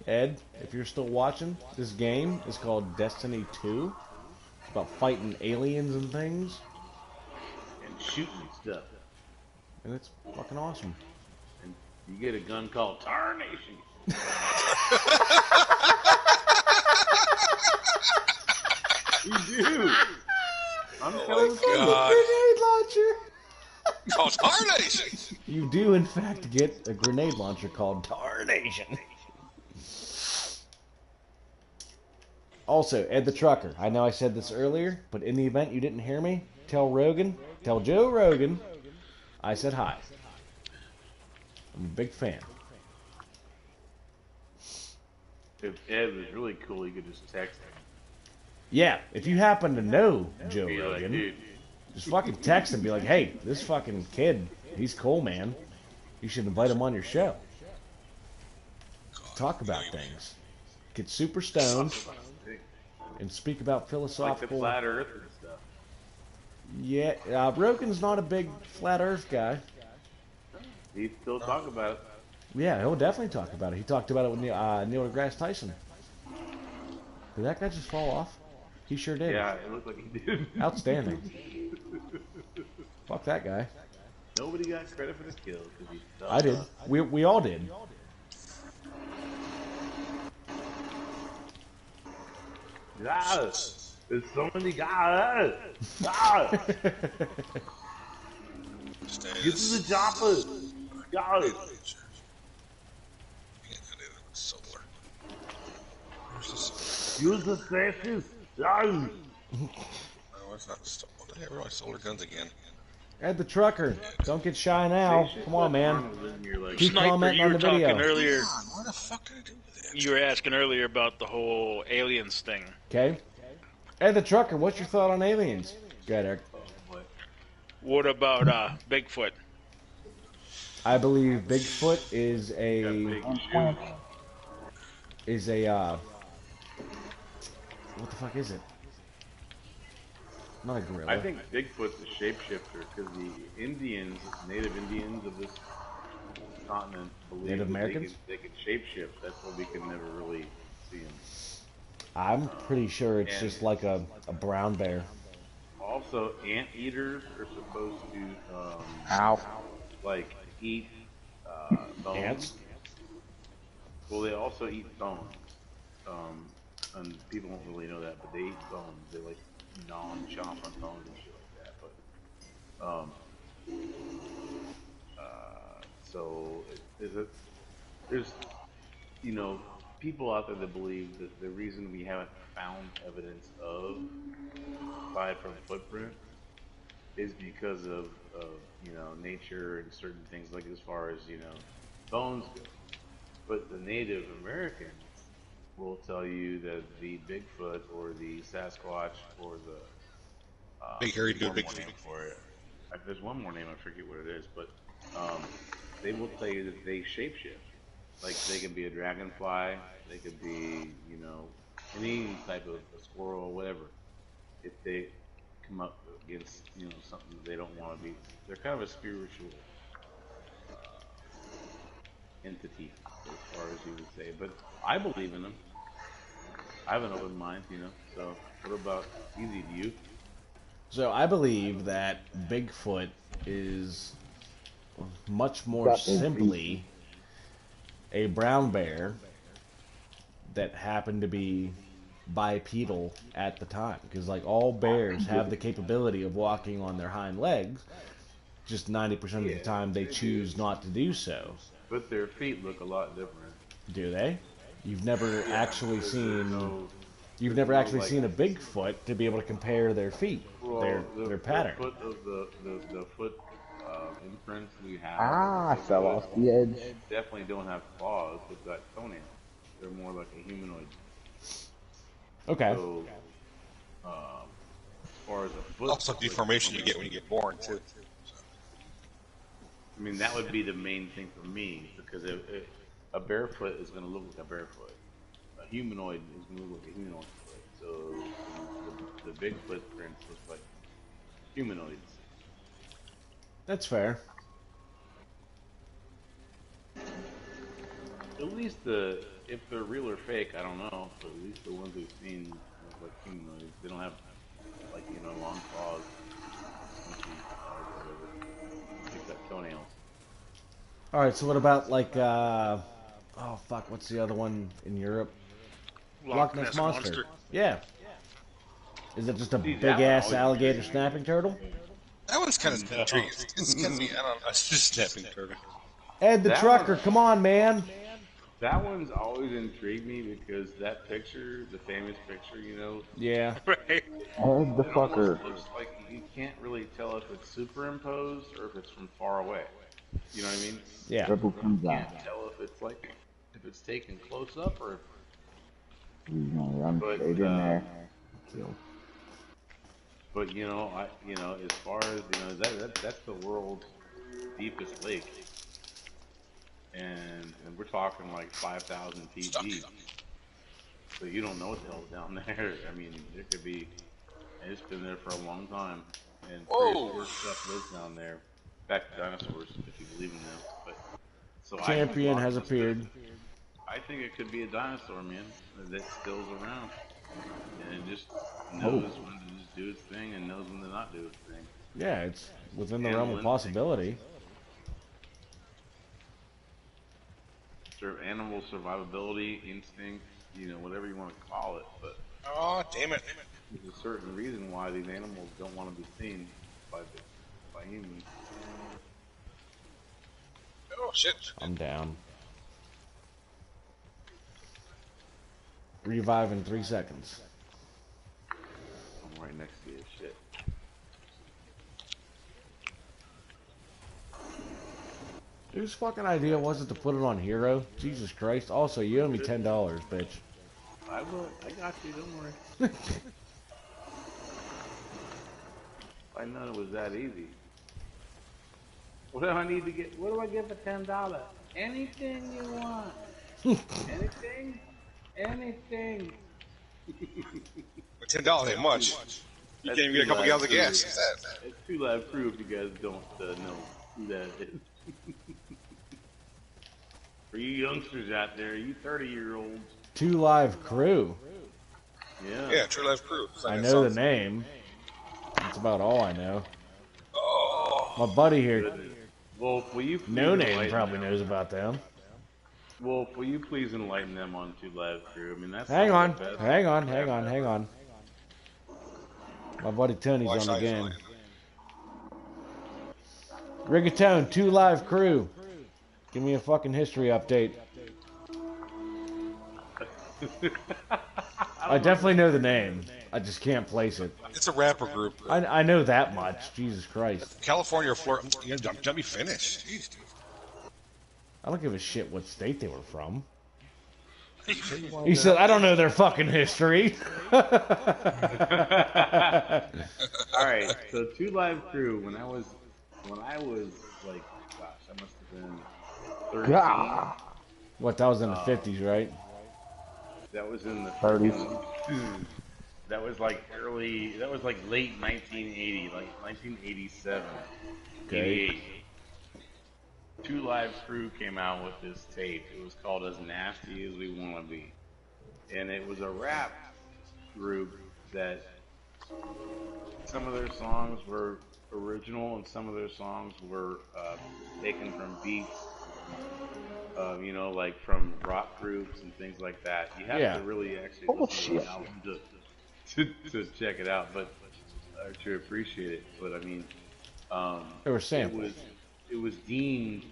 Ed, if you're still watching, this game is called Destiny 2. It's about fighting aliens and things. And shooting stuff. And it's fucking awesome. And you get a gun called Tarnation. You do. I'm telling you. God. Grenade launcher! Oh, Tarnation! You do, in fact, get a grenade launcher called Tarnation. Also, Ed the Trucker. I know I said this earlier, but in the event you didn't hear me, tell Joe Rogan, I said hi. I'm a big fan. If Ed was really cool, you could just text him. Yeah, if you happen to know Joe Be like, Rogan, dude, just fucking text him. Be like, hey, this fucking kid, he's cool, man. You should invite him on your show. Talk about things. Get super stoned and speak about like the philosophical. flat earth and stuff. Yeah, Rogan's not a big flat Earth guy. He'd still talk about it. Yeah, he'll definitely talk about it. He talked about it with Neil deGrasse Tyson. Did that guy just fall off? He sure did. Yeah, it looked like he did. Outstanding. Fuck that guy. Nobody got credit for the kill because he fell I did. off. We all did. Guys, there's so many guys. Guys, get to the chopper. Guys. Solar. Where's this? Use the sashes. Guys. No, it's not solar. What the hell are my solar guns again? Ed the Trucker, don't get shy now. Come on, man. Keep Sniper, commenting you on were the video. talking earlier. What the fuck did I do with that? You were asking earlier about the whole aliens thing. Okay. Ed the Trucker, what's your thought on aliens? Go ahead, Eric. What about Bigfoot? I believe Bigfoot is a what the fuck is it? Not a gorilla. I think Bigfoot's a shapeshifter because the Indians, native Indians of this continent, believe Native that Americans? they can shapeshift. That's why we can never really see them. I'm pretty sure it's And- just like a brown bear. Also, anteaters are supposed to Ow. like eat bones. Ants? Well, they also eat bones. and people don't really know that, but they eat bones. They like chomp on bones and shit like that. But so there's people out there that believe that the reason we haven't found evidence of aside from footprint is because of nature and certain things, like as far as bones go. But the Native Americans will tell you that the Bigfoot or the Sasquatch or the Big hairy there's dude, one big more feet. name for it. There's one more name, I forget what it is, but they will tell you that they shapeshift. Like they can be a dragonfly, they could be any type of a squirrel or whatever. If they come up against something that they don't want to be, they're kind of a spiritual entity as far as you would say. But I believe in them. I have an open mind, So what about easy to you? So I believe that Bigfoot is much more Got big simply a brown bear that happened to be bipedal at the time, because like all bears have the capability of walking on their hind legs, just 90% of the time they choose not to do so. But their feet look a lot different. Do they? You've never actually There's seen no, you've there's never no, actually like, seen a Bigfoot to be able to compare their feet, their pattern. The foot of the foot imprints we have. I fell off the edge. Definitely don't have claws. They've got toenails. They're more like a humanoid. Okay. So, as far as a foot, Also, deformation you get when you get born too. I mean, that would be the main thing for me, because a barefoot is going to look like a barefoot. A humanoid is going to look like a humanoid foot. So the big footprints look like humanoids. That's fair. At least if they're real or fake, I don't know. But at least the ones we've seen look like humanoids. They don't have long claws, monkey claws, or whatever. They've got toenails. All right. So what about like oh fuck, what's the other one in Europe? Loch Ness Monster. Yeah. Is it just a See, big that one ass always alligator intrigued me. snapping turtle? That one's kind of intriguing. It's gonna be, I don't know, it's just snapping turtle. Ed the That trucker, one- come on, man. That one's always intrigued me because that picture, the famous picture, Yeah. Right. Ed the it almost fucker. looks like you can't really tell if it's superimposed or if it's from far away. You know what I mean? Yeah. Triple You pizza. can't tell if it's taken close up or He's gonna run But, straight in there. Kill. But as far as that's the world's deepest lake, and we're talking like 5,000 feet Stuck. deep. So you don't know what the hell's down there. I mean, there could be, and it's been there for a long time, and Whoa. prehistoric stuff lives down there. Back to dinosaurs, if you believe in them. But so Champion has appeared. I think it could be a dinosaur, man, that still's around, and it just knows when to just do its thing and knows when to not do its thing. Yeah, it's within the And realm of when- possibility. Animal survivability, instinct, whatever you want to call it. But Oh, damn it. there's a certain reason why these animals don't want to be seen by humans. Oh, shit. I'm down. Revive in 3 seconds. I'm right next to you. Shit. Whose fucking idea was it to put it on Hero? Jesus Christ. Also, you owe me $10, bitch. I got you. Don't worry. I know it was that easy. What do I need to get? What do I get for $10? Anything you want. Anything. Anything. For $10 ain't much. You can't even get a couple gallons of gas. What's that? It's Two Live Crew if you guys don't know who that is. For you youngsters out there, you 30-year-olds. 2 Live Crew. Yeah. Yeah, True Life Crew. It's like I a know the song. name. That's about all I know. Oh, My buddy here, Well, will you No please Name, right probably now- knows about them. Well, will you please enlighten them on Two Live Crew? I mean, that's Hang some on, of the best hang on, rap hang on, hang ever. on. My buddy Tony's Watch on eyes again. on Rigatone, 2 Live Crew. Give me a fucking history update. I definitely know the name. I just can't place it. It's a rapper group. I know that much. Jesus Christ. California or Florida. You know, let me finish. Jeez, dude. I don't give a shit what state they were from. Hey, He said, I don't know their fucking history. All right, so Two Live Crew. When I was like, gosh, I must have been 13. God. What, that was in the 50s, right? That was in the 30s. That was like early. That was like late 1980, like 1987, Okay. 88. Two Live Crew came out with this tape. It was called As Nasty as We Wanna Be, and it was a rap group that some of their songs were original and some of their songs were taken from beats, you know, like from rock groups and things like that. You have Yeah. to really actually Oh, listen to shit. the album to check it out, but or to appreciate it. But I mean, They were it samples. was deemed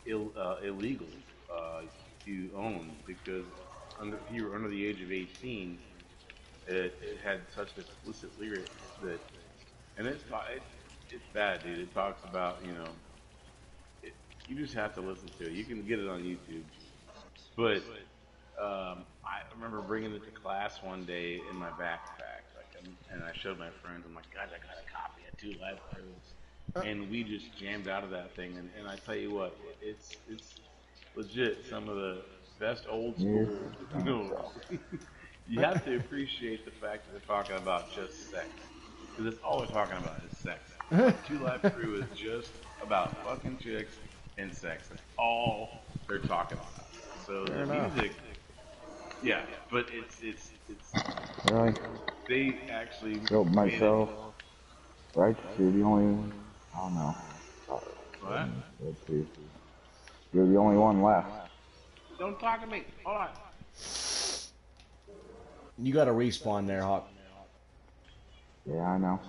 illegal to own because if you were under the age of 18, it had such explicit lyrics that, and it's bad, dude. It talks about, you know, you just have to listen to it. You can get it on YouTube, but I remember bringing it to class one day in my backpack, and I showed my friends. I'm like, guys, I got a copy of Two Live Crews, and we just jammed out of that thing. And I tell you what, it's legit some of the best old school. You know, you have to appreciate the fact that they're talking about just sex, because it's all they're talking about is sex. Two Live Crew is just about fucking chicks and sex. That's all they're talking about. So Fair the enough. music, yeah, but it's Really? they actually Built made it- myself. Right? You're the only. I don't know. What? Let's see. You're the only one left. Don't talk to me. Hold on. You got to respawn there, Hawk. Yeah, I know.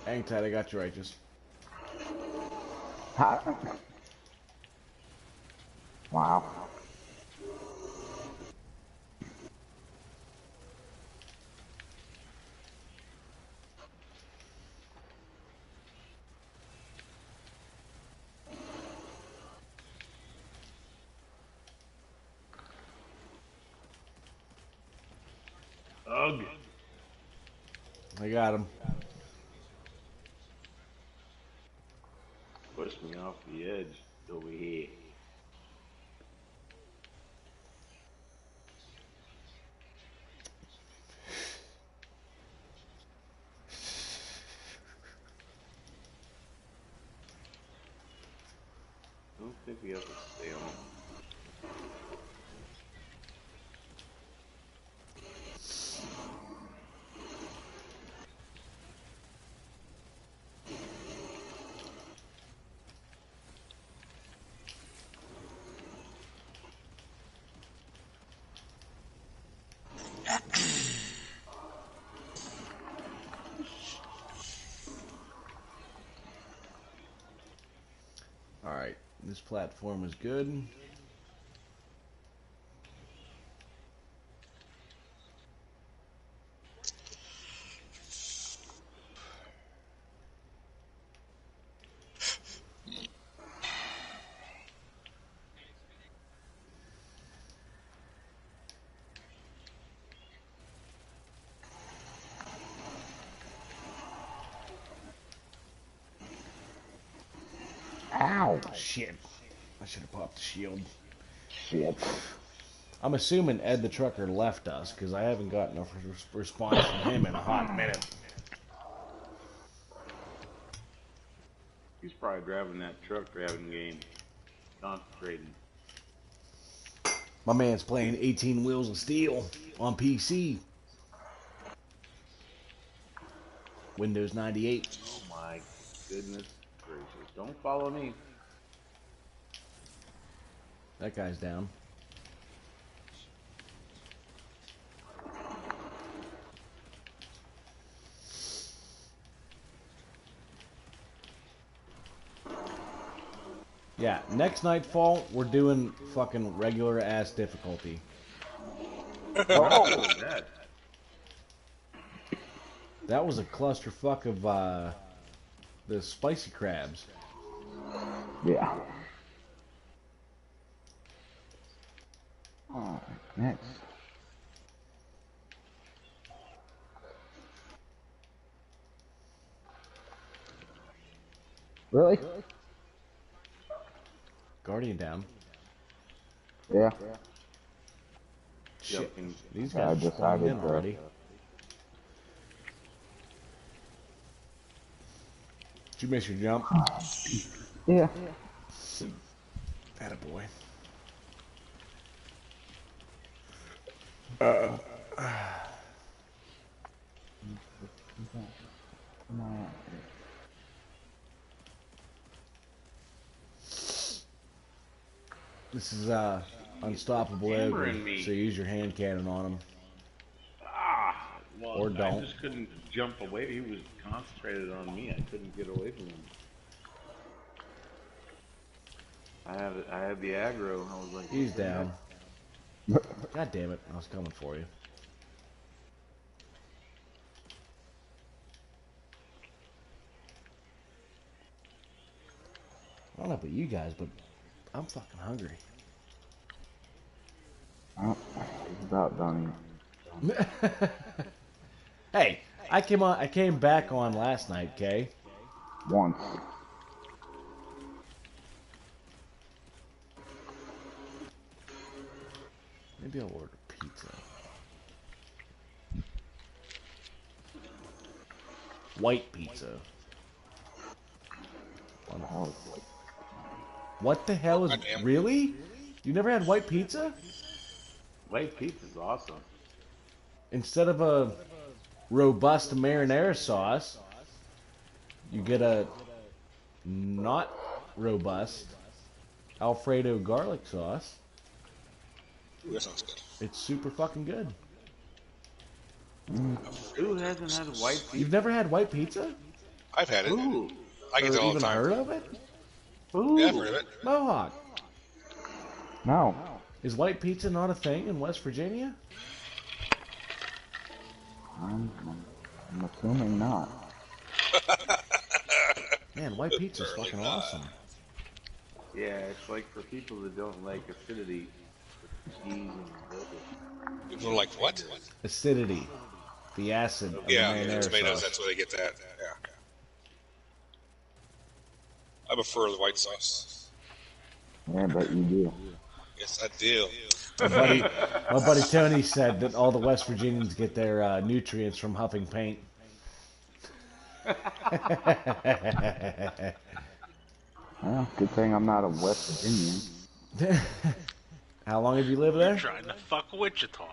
Hang tight, I got you righteous. Wow. Ugh. I got him. Push me off the edge over here. I don't think we have to stay on. Alright, this platform is good. Ow. Shit. I should have popped the shield. Shit. I'm assuming Ed the Trucker left us because I haven't gotten a response from him in a hot minute. He's probably driving that truck driving game. Concentrating. My man's playing 18 Wheels of Steel on PC. Windows 98. Oh my Goodness gracious. Don't follow me. That guy's down. Yeah, next Nightfall, we're doing fucking regular ass difficulty. Oh, that. That was a clusterfuck of the spicy crabs. Yeah. Oh, next. Really? Guardian down. Yeah. Shit, Jumping. these I guys are decided spawning in to- already. Did you miss your jump? Yeah. Attaboy. This is unstoppable Hammering ogre, me. so use your hand cannon on him. Ah, well, Or I don't. just couldn't jump away. He was concentrated on me. I couldn't get away from him. I had the aggro. I was like, He's down. God damn it, I was coming for you. I don't know about you guys, but I'm fucking hungry. Oh, it's about done. Hey, I came back on last night, Kay. Once. Maybe I'll order pizza. White pizza. Oh, What the hell is... Goddamn. Really? You never had white pizza? white pizza's awesome. Instead of a robust marinara sauce, you get a not robust Alfredo garlic sauce. Ooh, that sounds good. It's super fucking good. Who hasn't had white pizza? You've never had white pizza? I've had it. Ooh. I get Or it all the even time. heard of it? Ooh. Yeah, I've heard of it. Mohawk. no. Is white pizza not a thing in West Virginia? I'm assuming not. Man, white pizza's fucking awesome. Yeah, it's like for people that don't like acidity, cheese and bacon. People are like, what? Acidity. The acid of Yeah, the yeah, marinara tomatoes, sauce. that's where they get that. Yeah. I prefer the white sauce. Yeah, but you do. Yes, I do. My buddy Tony said that all the West Virginians get their nutrients from huffing paint. Well, good thing I'm not a West Virginian. How long have you lived there? Trying to fuck Wichita.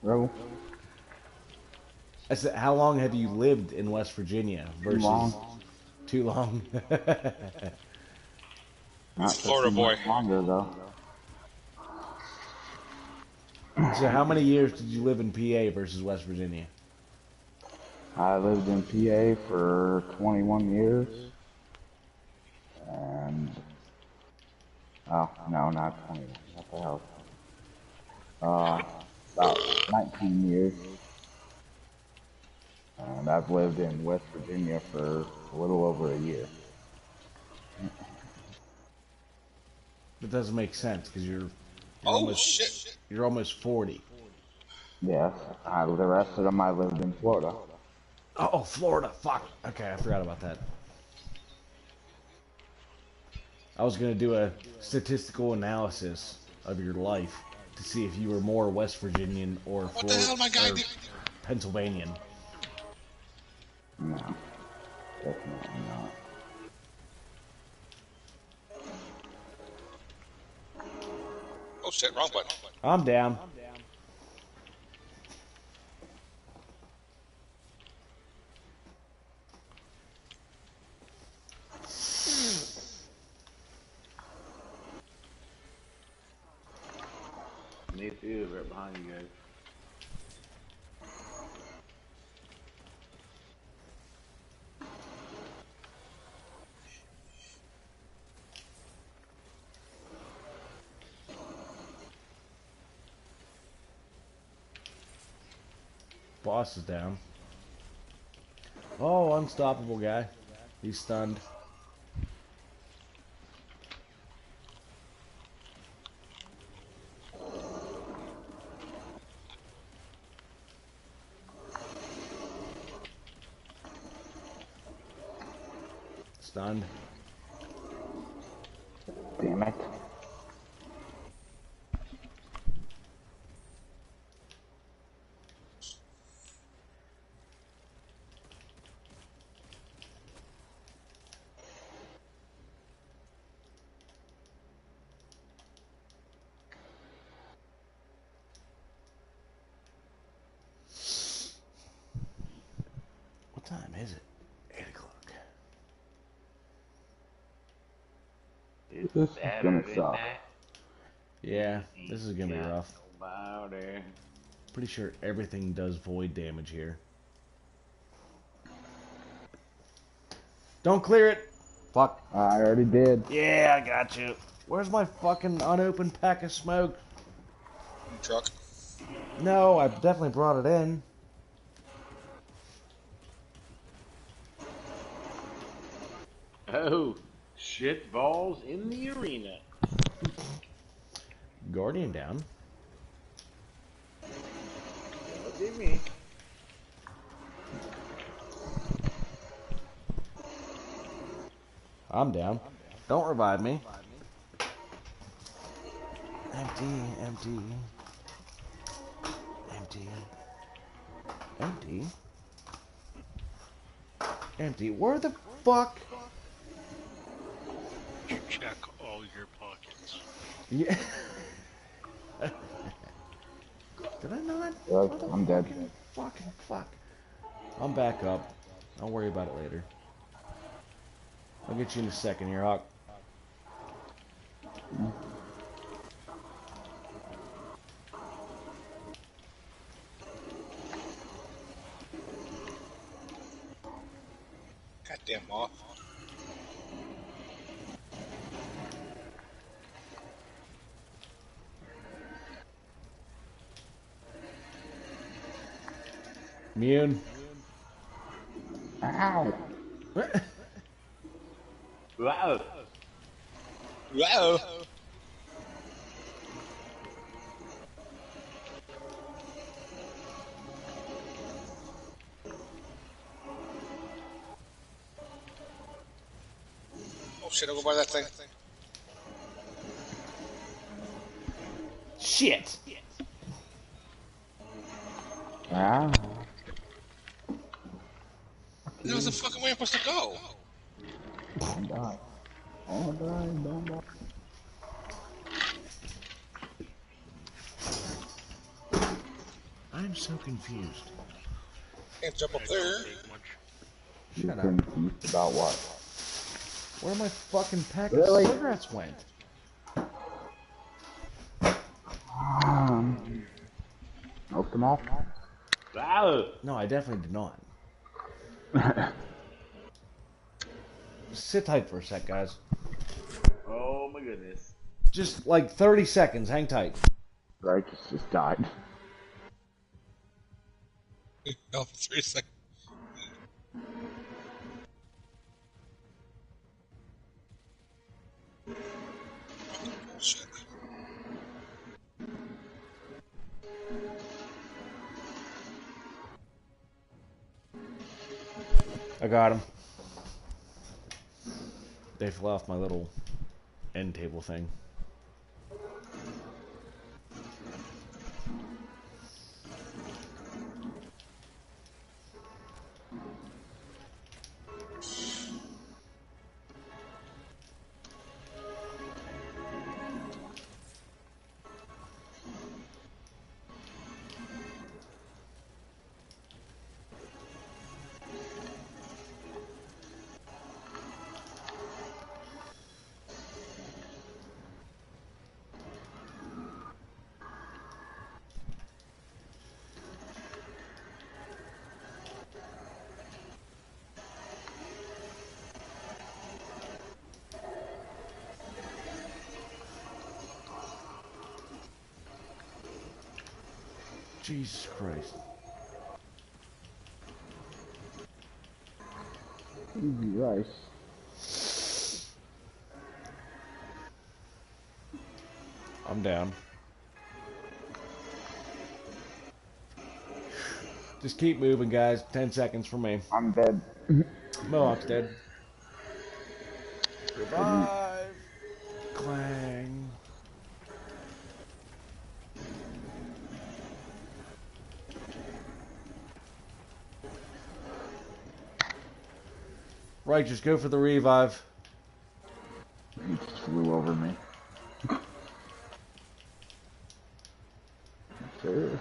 Bro, I said, how long have you lived in West Virginia? Versus long. Too long. Not Florida too boy. much longer though. So how many years did you live in PA versus West Virginia? I lived in PA for 21 years. And... Oh, no, not 21. What the hell? About 19 years. And I've lived in West Virginia for a little over a year. That doesn't make sense because you're Oh, shit. you're almost 40. Yes, the rest of them I lived in Florida. Oh, Florida. Fuck. Okay, I forgot about that. I was gonna do a statistical analysis of your life to see if you were more West Virginian or What the hell, my guy? or Pennsylvanian. No, definitely not. Oh, shit, wrong button. I'm down. Me too, right behind you guys. Boss is down. Oh, unstoppable guy. He's stunned. Stunned. Damn it. What time is it? 8 o'clock. It's This is gonna Saturday suck. night. Yeah, this is gonna be Got rough. nobody. Pretty sure everything does void damage here. Don't clear it! Fuck. I already did. Yeah, I got you. Where's my fucking unopened pack of smoke? Truck. No, I definitely brought it in. Oh, shit balls in the arena. Guardian down. Look at me. I'm down. Don't revive me. Empty, empty. Empty. Empty. Empty. Where the fuck? You check all your pockets. Yeah. Did I not? I'm dead. Fucking fuck. I'm back up. I'll worry about it later. I'll get you in a second here, Hawk. Goddamn moth. Immune. Ow. Wow. Wow. Oh shit, I'll go buy that thing. Shit. Ah. There's the fucking way I'm supposed to go. Don't die. Don't die. Don't die. I'm so confused. Can't jump up there. You're Shut up. confused about what? Where my fucking pack Really? of cigarettes went? Smoked them all? Wow. No, I definitely did not. Sit tight for a sec, guys. Oh my goodness. Just like 30 seconds. Hang tight. Righteous just died. No, 3 seconds. Shit. I got him. They fell off my little end table thing. Jesus Christ. Easy rice. I'm down. Just keep moving, guys. 10 seconds for me. I'm dead. Mohawk's dead. Revive. Clang. Right, just go for the revive. He just flew over me. Sure.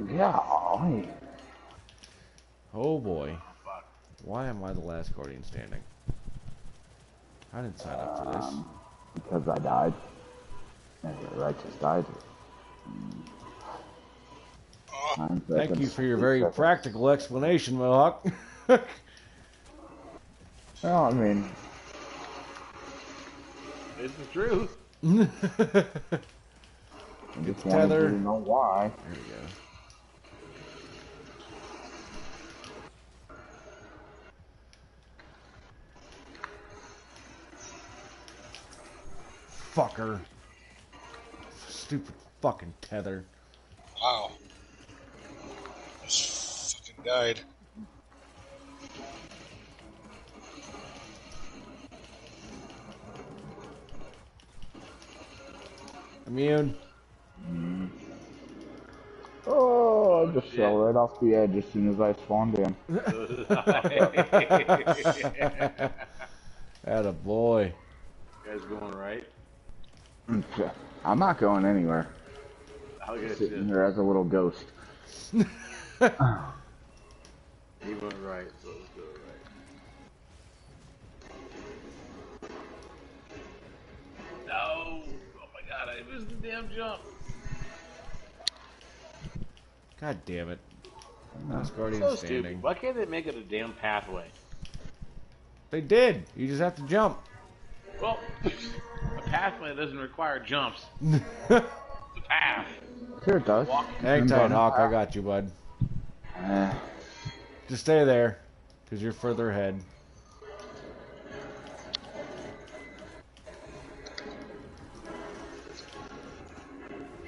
Yeah. Oh boy. Why am I the last Guardian standing? I didn't sign up for this. Because I died. And the righteous died. Thank you for your very practical explanation, Mohawk. Well, I mean, It's the truth. I just wanted tether. you to know why. There we go. Fucker. Stupid fucking tether. Wow. Just fucking died. Immune. Oh, I just fell right off the edge as soon as I spawned in. Atta boy. You guys going right? I'm not going anywhere. I'll get Sitting you. here as a little ghost. He went right, so let's go right. No! Oh my god, I missed the damn jump. God damn it. Last Guardian So standing. stupid. Why can't they make it a damn pathway? They did. You just have to jump. Well, a pathway doesn't require jumps. It's a path. Sure it does. Hang tight, Hawk. I got you, bud. Eh, Just stay there, because you're further ahead.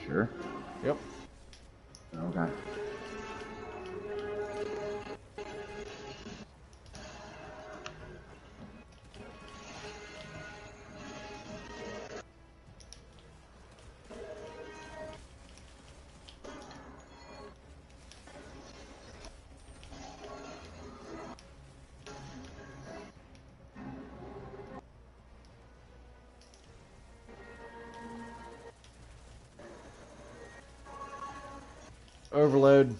sure. Yep. Okay. Overload.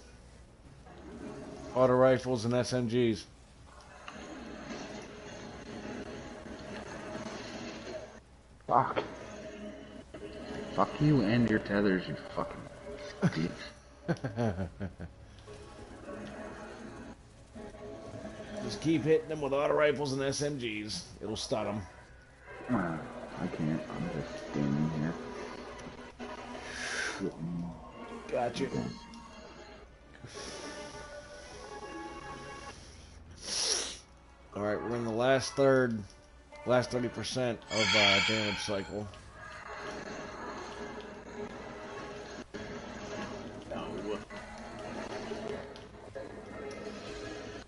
Auto rifles and SMGs. Fuck. Fuck you and your tethers, you fucking bitch. Just keep hitting them with auto rifles and SMGs. It'll stun them. I can't. I'm just standing here. Gotcha. Alright, we're in the last third, last 30% of damage cycle.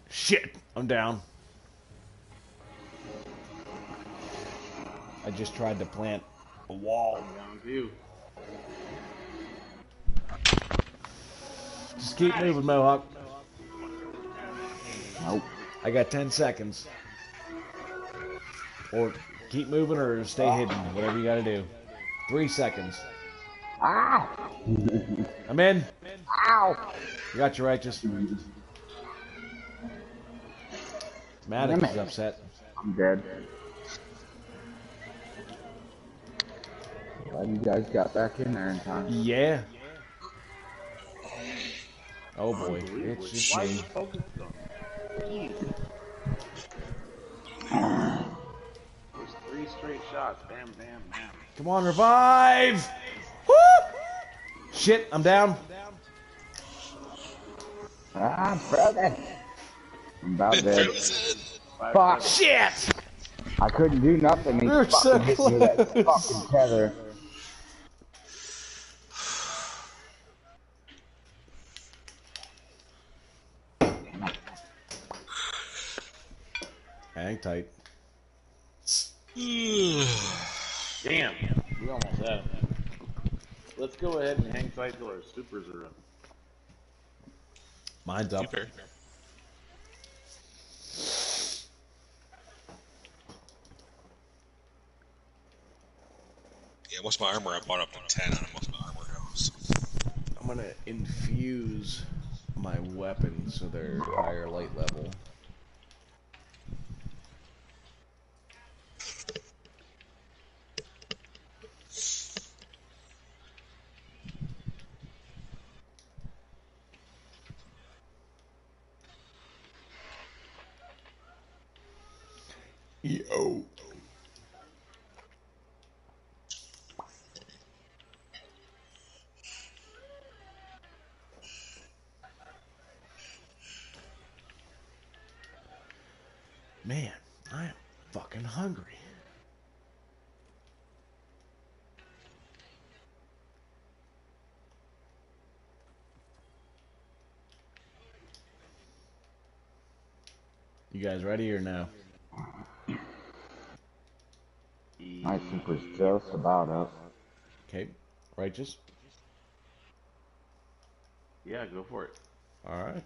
Shit! I'm down. I just tried to plant a wall. Down to you. Just keep moving, Mohawk. Nope. I got 10 seconds. Or keep moving or stay hidden. Whatever you gotta do. 3 seconds. Ow! I'm in. Ow! You got your righteous. Maddox is upset. I'm dead. Glad you guys got back in there in time. Yeah. Oh boy, it's just Why are me. you focused on? There's 3 straight shots. Bam, bam, bam. Come on, revive! Woo! Shit, I'm down. Ah, brother. I'm about dead. Frozen. 5 Fuck. seconds. Shit! I couldn't do nothing. He We're so fucking hit me with that close. fucking tether. Hang tight. Damn. We almost had him. Let's go ahead and hang tight till our supers are up. Mine's up. Super. Yeah, most of my armor I bought up to 10 on most of my armor goes. I'm gonna infuse my weapons so they're higher light level. Yo. Man, I am fucking hungry. You guys ready or no? My super's just about up. Okay, righteous. Yeah, go for it. All right.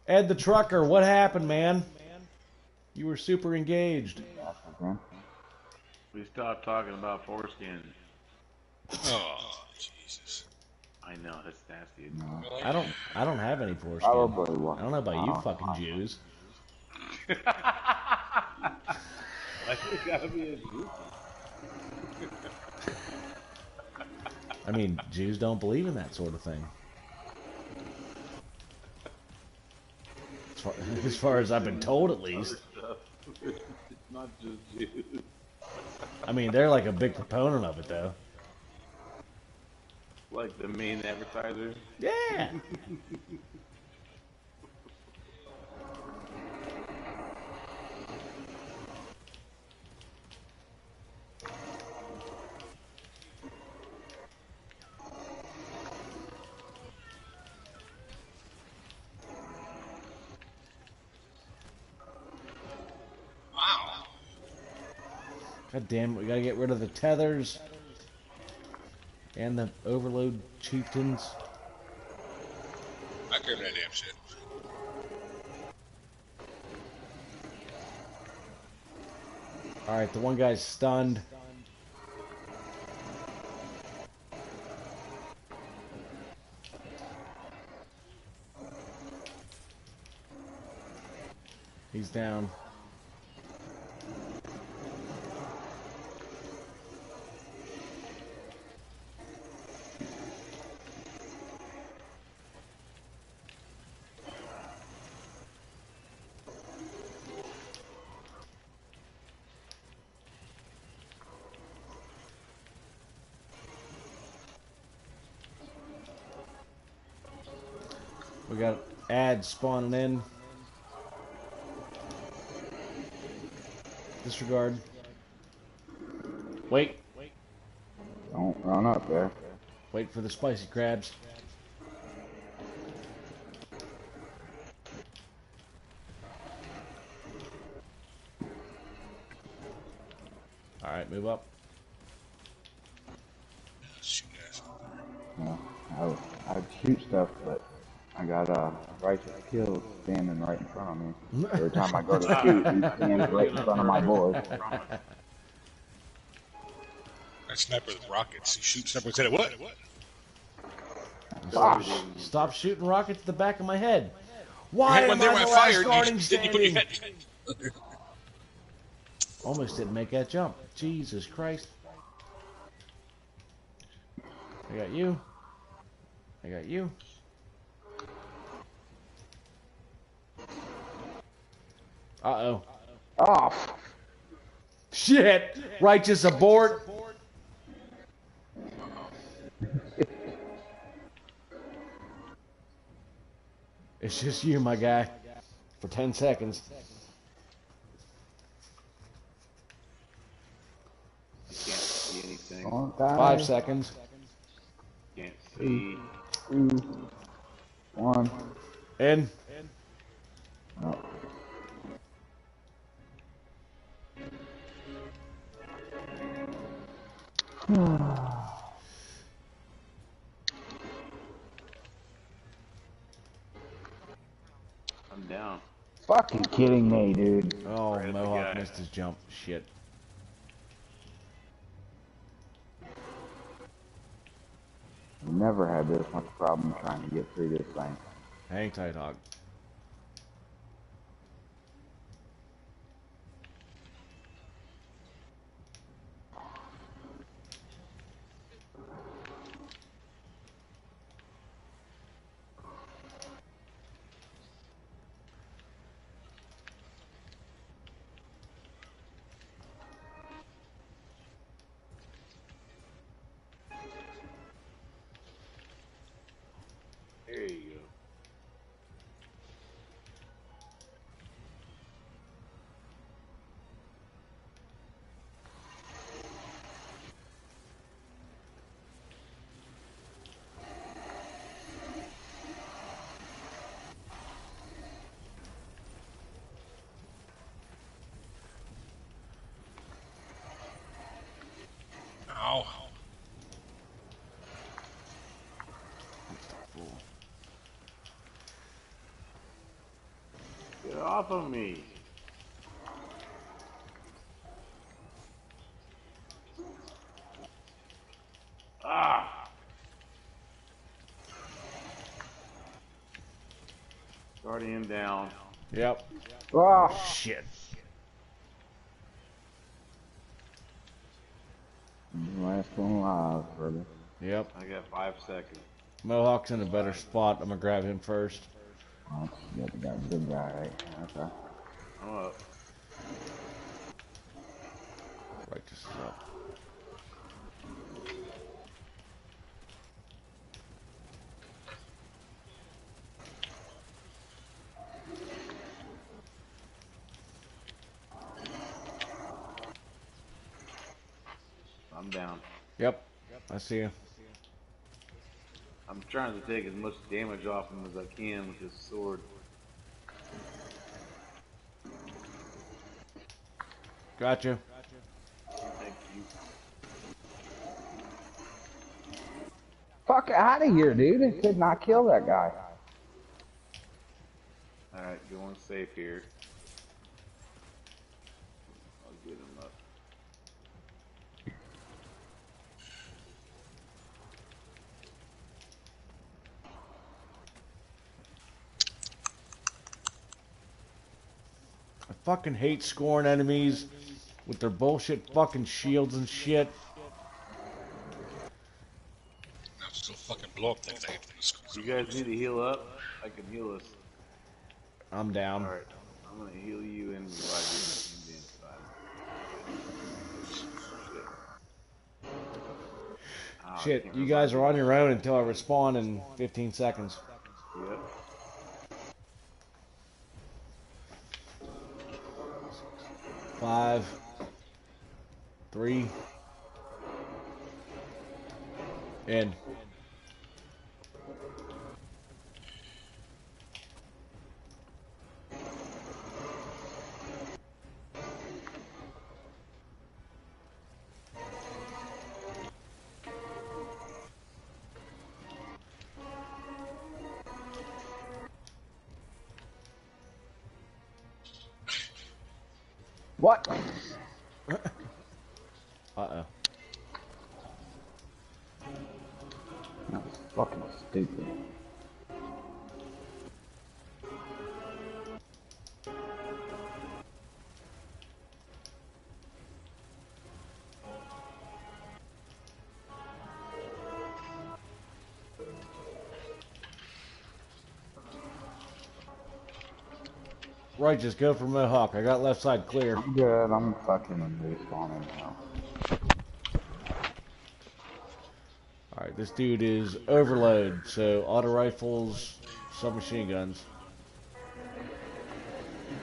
Ed the trucker, what happened, man? You were super engaged. Okay. We stopped talking about foreskin. Oh, Jesus. I know, that's nasty. I don't have any foreskin. Probably one. I don't know about you fucking Jews. I think gotta be a Jew. I mean, Jews don't believe in that sort of thing. As far as I've been told, at least. It's not just Jews. I mean, they're like a big proponent of it, though. Like the main advertiser. Yeah. Wow. God damn it, we gotta get rid of the tethers and the overload chieftains. I grab that damn shit. Alright, the one guy's stunned. He's down. We got ads spawning in. Disregard. Wait. Don't run up there. Wait for the spicy crabs. Alright, move up. Shoot ass. Yeah, I'd shoot stuff, but I got righteous kills standing right in front of me. Every time I go to shoot, he stands right in front of my boys. That sniper with rockets. You shoot sniper instead of what? Gosh, Stop shooting rockets at the back of my head. Why Right am when they I were the last fired, guarding you didn't put your standing? head. Almost didn't make that jump. Jesus Christ. I got you. I got you. Uh-oh. Oh, Shit! Righteous abort! It's just you, my guy. For 10 seconds. I can't see anything. don't die. 5 seconds. Can't see. 2, 1. In. Oh. I'm down. Fucking kidding me, dude. Oh, Right at the Mohawk guy. missed his jump. Shit. We never had this much problem trying to get through this thing. Hang tight, Hawk. There you go. Ow. Get off of me. Ah! Guardian down. Yep. Oh, Shit. last one alive, brother. Yep. I got 5 seconds. Mohawk's in a better spot. I'm gonna grab him first. Oh, yeah, we got a good guy right. Okay. I'm up. Righteous is up. I'm down. Yep. I see you. I'm trying to take as much damage off him as I can with this sword. Gotcha. Thank you. Fuck out of here, dude. It could not kill that guy. Alright, going safe here. I'll get him up. I fucking hate scoring enemies with their bullshit fucking shields and shit. Now just go fucking blow up that thing. You guys need to heal up? I can heal us. I'm down. Alright, I'm gonna heal you and revive you at the same time. Oh, I Shit, can't you guys are revive on your own until I respawn in 15 seconds. you. Yep. 5, 3, in. What? Uh-oh. That's fucking stupid. Right, just go for Mohawk. I got left side clear. I'm good. I'm fucking respawning now. Alright, this dude is overload, so auto rifles, submachine guns.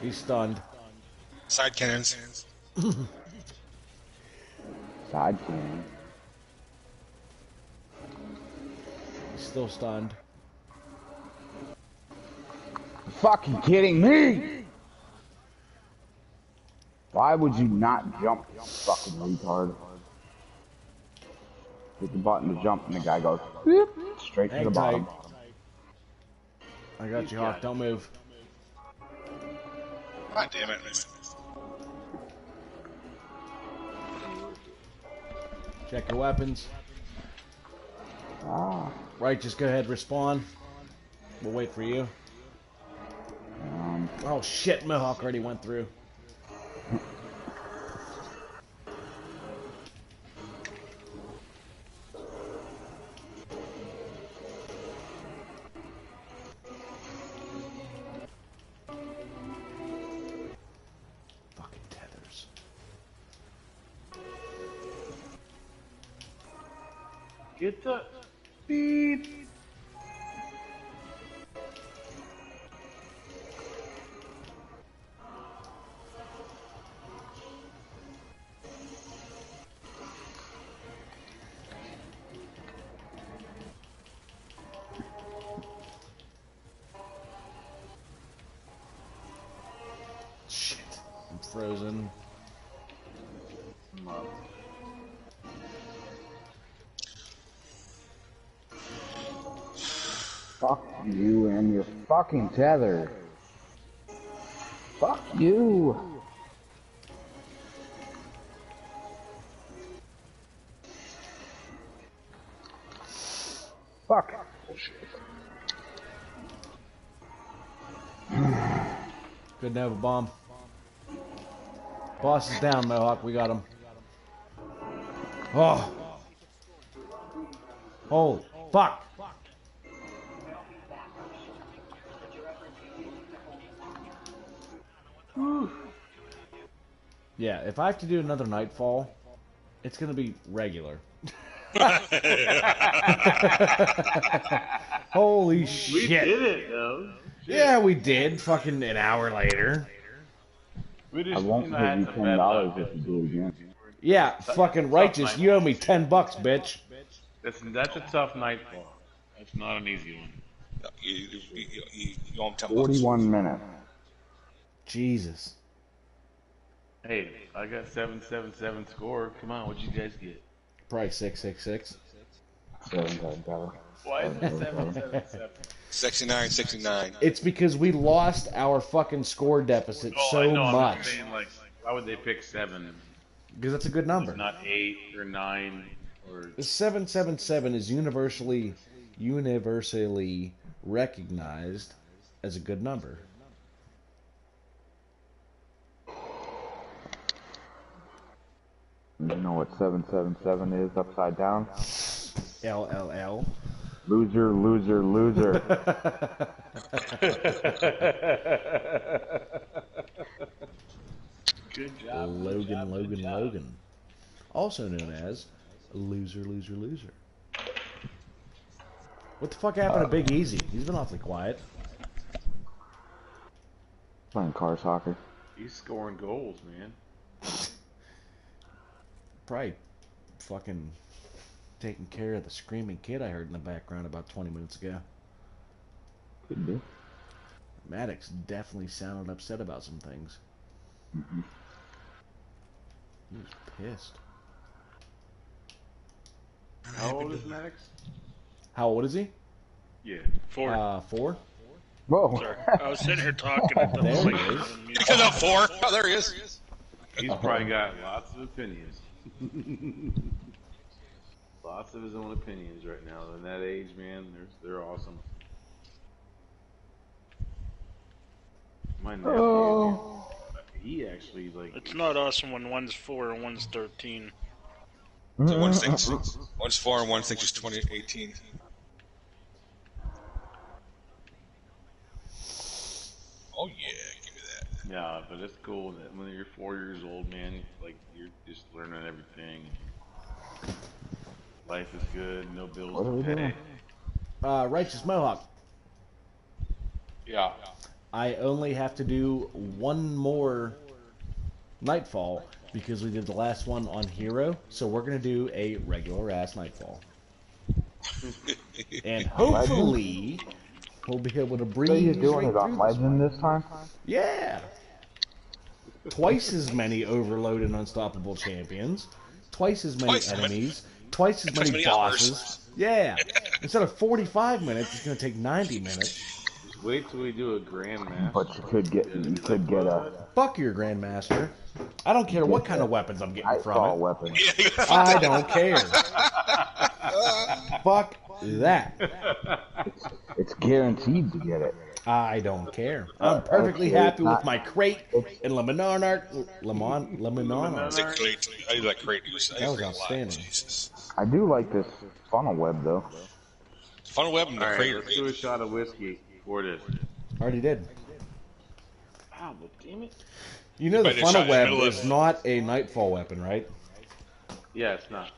He's stunned. Side cannons. Side cannon. He's still stunned. Fucking kidding me? Why would you not jump, you fucking retard? Hit the button to jump and the guy goes beep, straight to Hang the bottom. tight. I got you, Hawk. Don't move. God damn it. Check your weapons. Ah. Right, just go ahead, respawn. We'll wait for you. Oh shit, Mohawk already went through. Fucking tethers. Get the beep. Shit, I'm frozen. Fuck you and your fucking tether. Fuck you. Fuck. Couldn't have a bomb. Boss is down, Mohawk. We got him. Oh. Holy fuck. Yeah, if I have to do another Nightfall, it's gonna be regular. Holy We shit. did it, though. Yeah, we did. Fucking an hour later. We just, I won't you know, pay had you some $10 bad luck. if you do it again. Yeah, fucking righteous. You owe me $10, bitch. That's a tough nightfall. That's not an easy one. You won't tell 41 minutes. Jesus. Hey, I got 777 score. Come on, what'd you guys get? Probably 666. 777. Why is it 777? 69, 69. It's because we lost our fucking score deficit so I know, I'm much. just saying, like, why would they pick 7? Because that's a good number. It's not 8 or 9 or... The 777 is universally recognized as a good number. You know what 777 is upside down? LLL. Loser, loser, loser. Good job. Logan. Also known as Loser. What the fuck happened to Big Easy? He's been awfully quiet. Playing car soccer. He's scoring goals, man. Probably fucking taking care of the screaming kid I heard in the background about 20 minutes ago. Could be. Maddox definitely sounded upset about some things. Mm-hmm. He was pissed. How old is Max? How old is he? Yeah. 4. 4? Whoa. Sorry. I was sitting here talking at the There he mic. is. Because I'm 4. Oh, there he is. He's probably got lots of opinions. Lots of his own opinions right now. In that age, man, they're awesome. My nephew, he actually, like... It's not awesome when one's 4 and one's 13. So one thinks one's 4 and one thinks it's 2018. Oh yeah, give me that. Yeah, but it's cool that when you're 4 years old, man, like you're just learning everything. Life is good, no bills What are we to pay. doing? Righteous Mohawk. Yeah. I only have to do one more Nightfall because we did the last one on Hero, so we're gonna do a regular ass Nightfall, and hopefully we'll be able to breeze So you're doing right it on through this one. Legend this time? Yeah, twice as many Overload and Unstoppable champions, twice as many Twice as many- enemies, twice as twice many as many bosses. hours. Yeah, instead of 45 minutes, it's gonna take 90 minutes. Just wait till we do a grandmaster. But you could get a Fuck your Grandmaster. I don't care what kind of weapons I'm getting from Nightfall it. weapon. I don't care. Fuck that. It's guaranteed to get it. I don't care. I'm perfectly Actually, happy it's with not- my crate and Lemonarch. It's a crate. I do that crate use. That was outstanding. Jesus. I do like this funnel web though. Funnel web and the All right, crate. let's do a shot of whiskey for this. Already did. Wow, but damn it. You know the But it's funnel shot in the web middle of is it. not a Nightfall weapon, right? Yeah, it's not.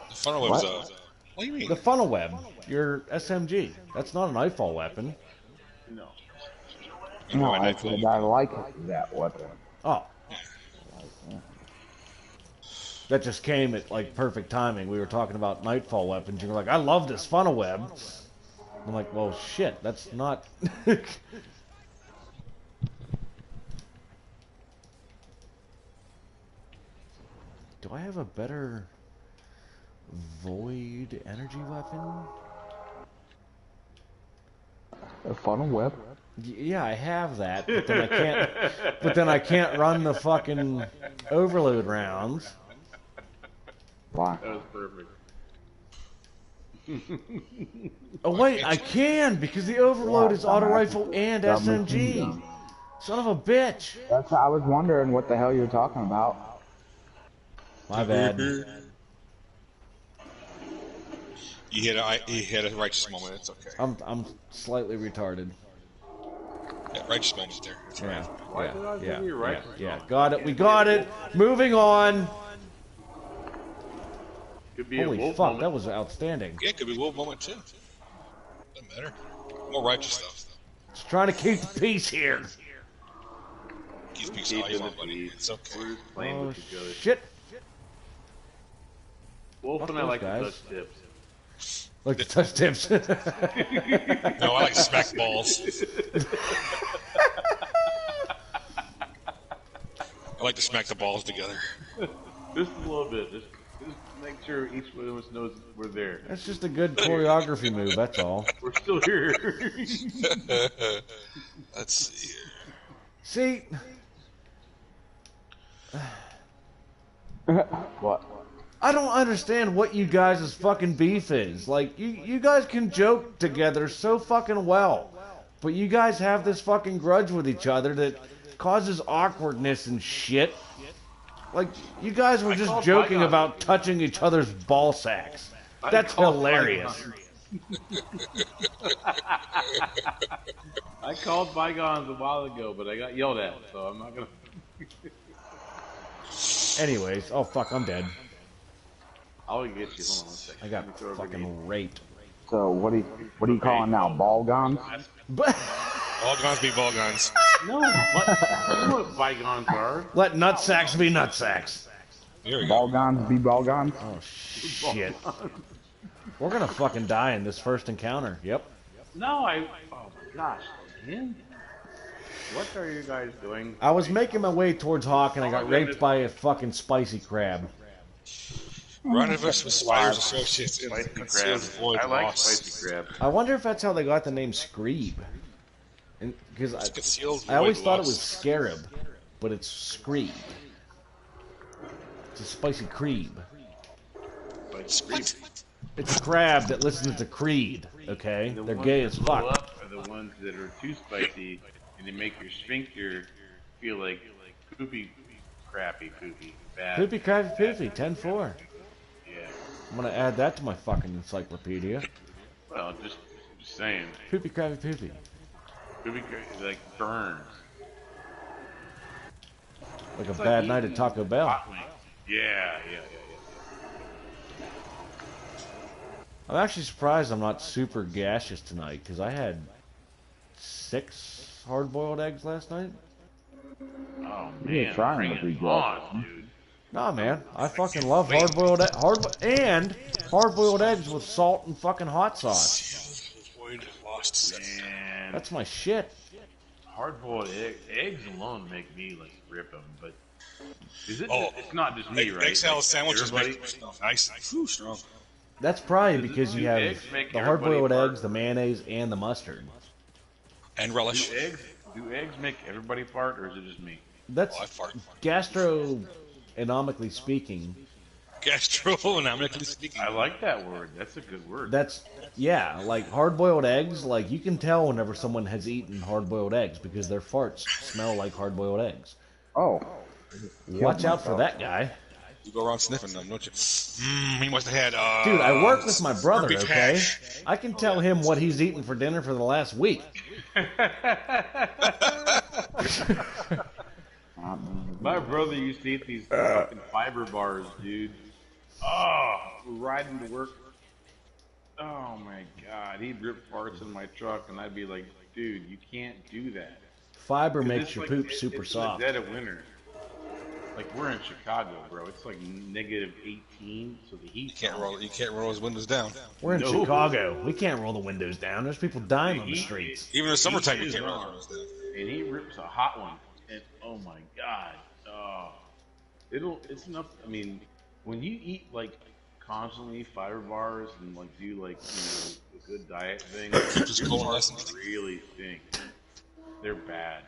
The funnel web's What? what do you mean? The funnel web, your SMG. That's not a Nightfall weapon. No. You know, No, I I know. said I like that weapon. Oh. That just came at like perfect timing. We were talking about Nightfall weapons. You were like, I love this funnel web. I'm like, well, shit, that's not. Do I have a better void energy weapon? A funnel web? Yeah, I have that, but then I can't. But then I can't run the fucking overload rounds. Why? That was perfect. Oh wait, I can because the overload is auto rifle and Double SMG. team. Son of a bitch. That's I was wondering what the hell you were talking about. My bad. You hit a righteous moment. It's okay. I'm slightly retarded. Yeah, righteous moment there. That's right. Why did I Yeah, give you yeah, right? yeah. Got it. We got it. Moving on. Could be a Holy wolf fuck, moment. that was outstanding. Yeah, it could be wolf moment too. Doesn't matter. More righteous stuff. Just trying to keep the peace here. Keep peace Keep all you in want, the buddy. peace. It's okay. We're just playing Oh with each other. shit. Wolf Fuck and I those like to guys. touch tips. Like the touch tips. No, I like smack balls. I like to smack the balls together. Just a little bit. Just make sure each one of us knows we're there. That's just a good choreography move, that's all. We're still here. Let's see here. See, What? I don't understand what you guys' fucking beef is. Like, you guys can joke together so fucking well. But you guys have this fucking grudge with each other that causes awkwardness and shit. Like, you guys were just called joking bygones. about touching each other's ball sacks. That's called hilarious. I called bygones a while ago, but I got yelled at, so I'm not gonna. Anyways, oh fuck, I'm dead. I'll get you. Hold on 1 second. I Let me throw got a grenade. fucking raped. So what are you calling now? Ball guns? But Ball guns be ball guns. No, what? You know what bygones are? let nutsacks be nutsacks. Here we Ball go. guns be ball guns? Oh shit. We're gonna fucking die in this first encounter. Yep. No, I. Oh my gosh, again? What are you guys doing? I was making my way towards Hawk and I got raped by a fucking spicy crab. Run of us with Spires Associates in Spicy concealed crab. void I like loss. spicy crab. I wonder if that's how they got the name Screeb. Because Concealed I always void thought it loss. was Scarab, but it's Screeb. It's a spicy creeb. What? It's a crab that listens to Creed, okay? The They're ones gay that as blow fuck. up are the ones that are too spicy, and they make your sphincter feel like poopy, crappy, poopy, bad. Poopy crabby poopy, 10-4. Yeah. I'm gonna add that to my fucking encyclopedia. Well, just saying. Poopy crabby poopy. Poopy, like burns. Like a It's bad eating night at Taco Bell. hot wings. Yeah. I'm actually surprised I'm not super gaseous tonight because I had 6 hard-boiled eggs last night. Oh You're man, trying bring to be it good. on, dude. Nah, man, I fucking love hard-boiled hard-boiled eggs with salt and fucking hot sauce. Void lost. Man, That's my shit. hard-boiled eggs alone make me like rip them, but is it? Oh, It's not just me, right? Egg salad Like, sandwiches everybody. make nice. Whew, strong. That's probably Does- because do you have eggs make the everybody hard-boiled fart? eggs, the mayonnaise, and the mustard. And relish. Do eggs make everybody fart, or is it just me? That's Oh, I fart. gastronomically speaking. Gastronomically speaking. I like that word. That's a good word. That's yeah, like hard-boiled eggs. Like you can tell whenever someone has eaten hard-boiled eggs because their farts smell like hard-boiled eggs. Oh. Watch out for that guy. You go around sniffing them, don't you? He must have had. Dude, I work with my brother, beef okay? hash. I can tell him what he's eaten for dinner for the last week. My brother used to eat these fucking fiber bars, dude. Oh, riding to work. Oh my god, he'd rip farts in my truck, and I'd be like, dude, you can't do that. Fiber 'Cause makes it's your like- poop super it's soft. the dead of winter. Like we're in Chicago, bro. It's like -18, so the heat. You can't roll his windows down. We're in No. Chicago. We can't roll the windows down. There's people dying on the streets. Even in the summertime, you He can't is roll on. your windows down. And he rips a hot one, and oh my god, it's enough. I mean, when you eat like constantly fiber bars and like do like a good diet thing, Just your cold farts lessons. really stink. They're bad.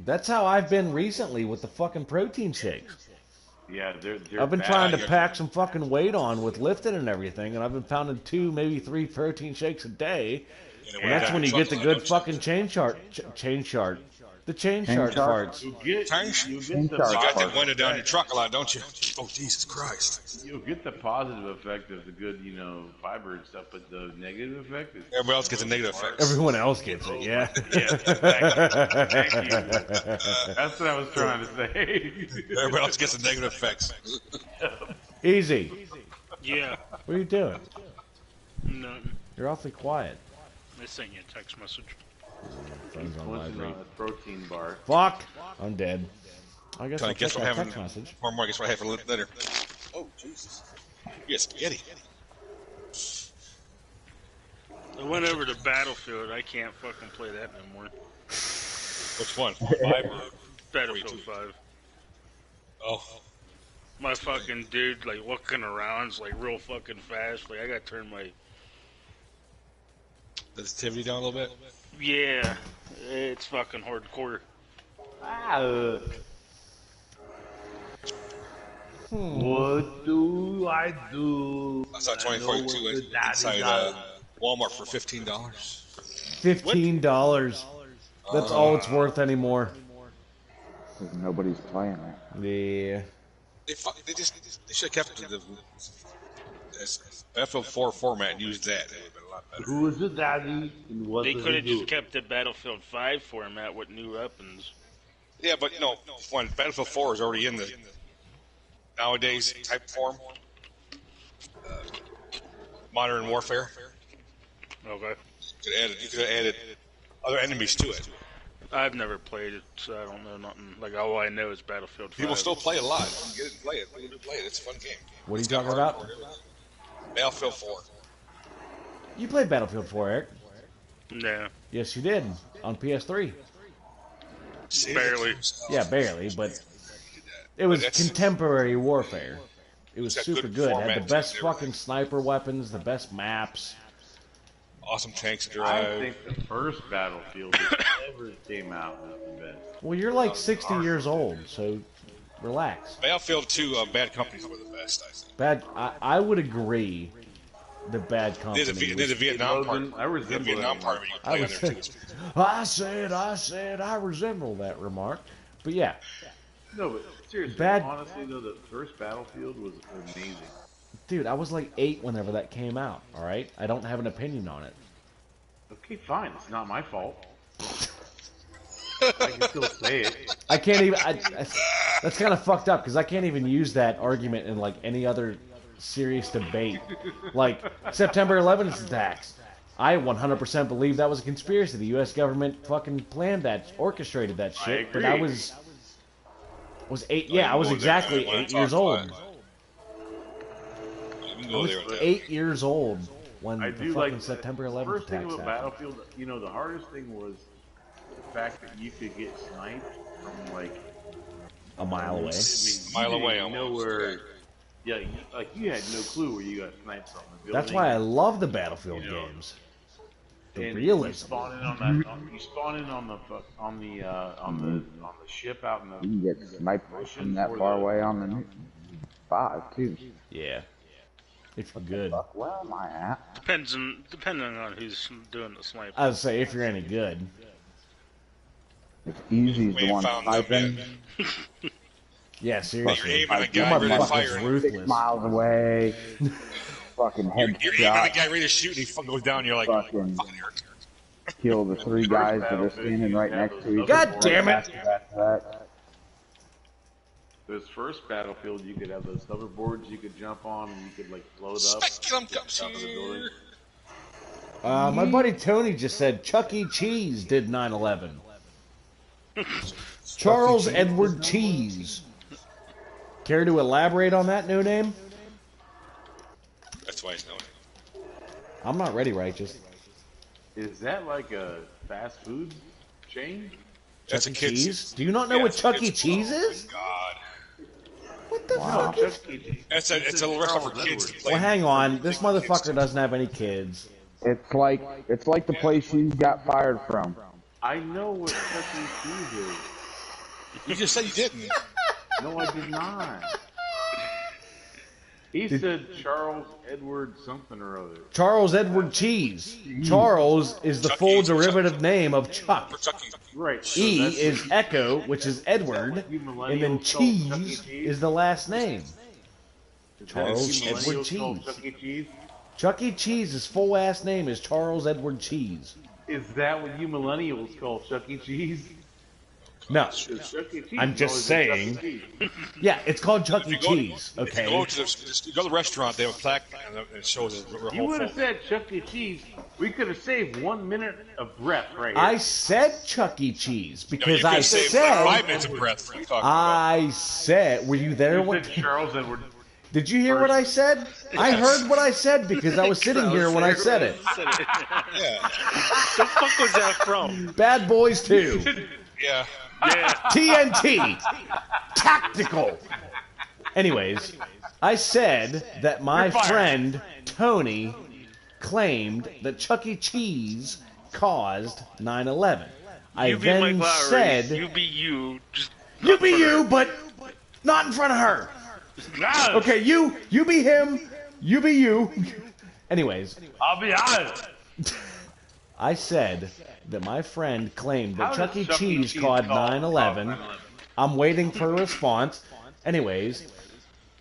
That's how I've been recently with the fucking protein shakes. Yeah, they're. I've been bad. trying to pack some fucking weight on with lifting and everything, and I've been pounding 2, maybe 3 protein shakes a day. And that's when you get the good fucking chain chart. The chain chart chart? farts. You get Thanks. you Chain get the chart You got Fart. that window down your truck a lot, don't you? Oh, Jesus Christ. you'll get the positive effect of the good fiber and stuff, but the negative effect is. Everybody else gets a negative effect. Everyone else gets it, yeah. Yeah, thank you. That's what I was trying to say. Everybody else gets the negative effects. Easy. Yeah. What are you doing? Nothing. You're awfully quiet. I sent you a text message. Phone's on Once in vibrate. a protein bar. Fuck! I'm dead. I guess Trying I'll to guess check what that happened. text message. More, guess what I had for later. Oh, Jesus. You got spaghetti. I went over to Battlefield. I can't fucking play that no more. Which one? 5 or Battlefield 5. Oh, My fucking dude, like, looking around is, like, real fucking fast. Like, I gotta turn my... sensitivity down a little bit. Yeah. It's fucking hardcore. What do I do? I saw 2042 inside Walmart for $15. $15. That's all it's worth anymore. Because nobody's playing it. Yeah. They should have kept the Battlefield 4 format and used that. It would have been a lot better. Who is the daddy and what They does could he have do? just kept the Battlefield 5 format with new weapons. Yeah, but when Battlefield 4 is already in the nowadays type form, modern warfare, Okay. you could have added other enemies to it. I've never played it, so I don't know nothing. Like, all I know is Battlefield 5. People still play it a lot. Get it and play it. People do play it. It's a fun game. What are you It's got talking about? hardcore. Battlefield 4. You played Battlefield 4, Eric. No. Yes, you did. On PS3. Barely. Yeah, barely, but it was that's- contemporary warfare. It was It's got super good good. Had format the to best it, fucking sniper weapons, the best maps. Awesome tanks to I drive. think the first Battlefield that ever came out was the best. Well, you're like 60 years old, so relax. Battlefield 2, Bad Companies were the best, I think. I would agree. The bad company. They did the Vietnam part. I resemble The Vietnam that part where you I play on there was- too. I said, I resemble that remark. But yeah, No, but seriously, Bad- honestly though, the first Battlefield was amazing. dude, I was like 8 whenever that came out. All right, I don't have an opinion on it. Okay, fine. It's not my fault. I can still say it. I can't even. That's kind of fucked up because I can't even use that argument in like any other serious debate. Like September 11th attacks. I 100% believe that was a conspiracy. The U.S. government fucking planned that, orchestrated that shit. But I agree. was 8. Yeah, I was exactly 8 years old. We can I go was there with that. 8 years old when I the do fucking like September the 11th first thing attacks about happened. Battlefield. You know, the hardest thing was the fact that you could get sniped from like A mile away. A mile away You know almost. where? Yeah, you had no clue where you got sniped from. The That's building. why I love the Battlefield You know, games. The And realism. You spawn in on that. You spawn in on the ship out in the. You can get sniped from that far away on the 5 too. Yeah. If you're good. Fuck, where am I at? Depending on who's doing the sniper. I would say if you're any good. It's easy as We the ain't one found them sniping. yet. Yeah, You're seriously. aiming at a You guy ready to fire. motherfuckers 6 ruthless. miles away. Fucking You're aiming at a headshot. guy ready to shoot, and he fucking goes down. You're like, Fucking fucking hurt. kill the 3 guys that are standing right next to each God other. damn it! That. This first Battlefield, you could have those hoverboards you could jump on, and you could like float up. Speculum to the comes top of the building. here. My buddy Tony just said Chuck E. Cheese did 9/11. Charles Edward Cheese. Care to elaborate on that, No Name? That's why he's knowing. I'm not ready, Righteous. Is that like a fast food chain? That's a Chuck E. kid's. Cheese? Do you not know Yeah, what it's a Chuck E. kid's- Cheese oh is? my God. What the Wow. fuck is... Chuck E. Cheese. It's a little restaurant for kids to play. Well, hang on. This motherfucker doesn't have any kids. It's like the place you got fired from. I know what Chuck E. Cheese is. You just said you didn't. No, I did not. He said Charles Edward something or other. Charles Edward Cheese. Charles is the Chuck full E. derivative name of Chuck. For Chucky. Right. so E that's- is Echo, which is Edward, You and then millennials call Chuck E. Cheese Cheese? is the last name. Is that Charles you Edward millennials call Cheese. Chuck E. Cheese? Chuck E. Cheese's full last name is Charles Edward Cheese. Is that what you millennials call Chuck E. Cheese? No. 'Cause Chuck E. Cheese I'm is just always been saying. Chuck E. Cheese. Yeah, it's called Chuck E. If you go- Cheese. If you Okay. go to the restaurant, they have a plaque and it shows the You whole would have photo. said Chuck E. Cheese. We could have saved 1 minute of breath right here. I said Chuck E. Cheese No, you because could I save said 5 minutes of breath. What are you talking about? I said. Were you there? You What, said Charles Edward. did you hear what I said? I heard what I said because I was sitting here when I said it. Yeah. The fuck was that from? Bad Boys 2. Yeah. Yeah. TNT. Tactical. Anyways, I said that my friend Tony claimed that Chuck E. Cheese caused 9/11. I You be Mike then Lowry. said, You be you. Just "You be you, but not in front of her." Okay, you be him, you be you. Anyways, I'll be honest. I said that my friend claimed that How Chuck E. does Chuck E. Cheese Cheese caused call 9/11. 9/11? I'm waiting for a response. Anyways,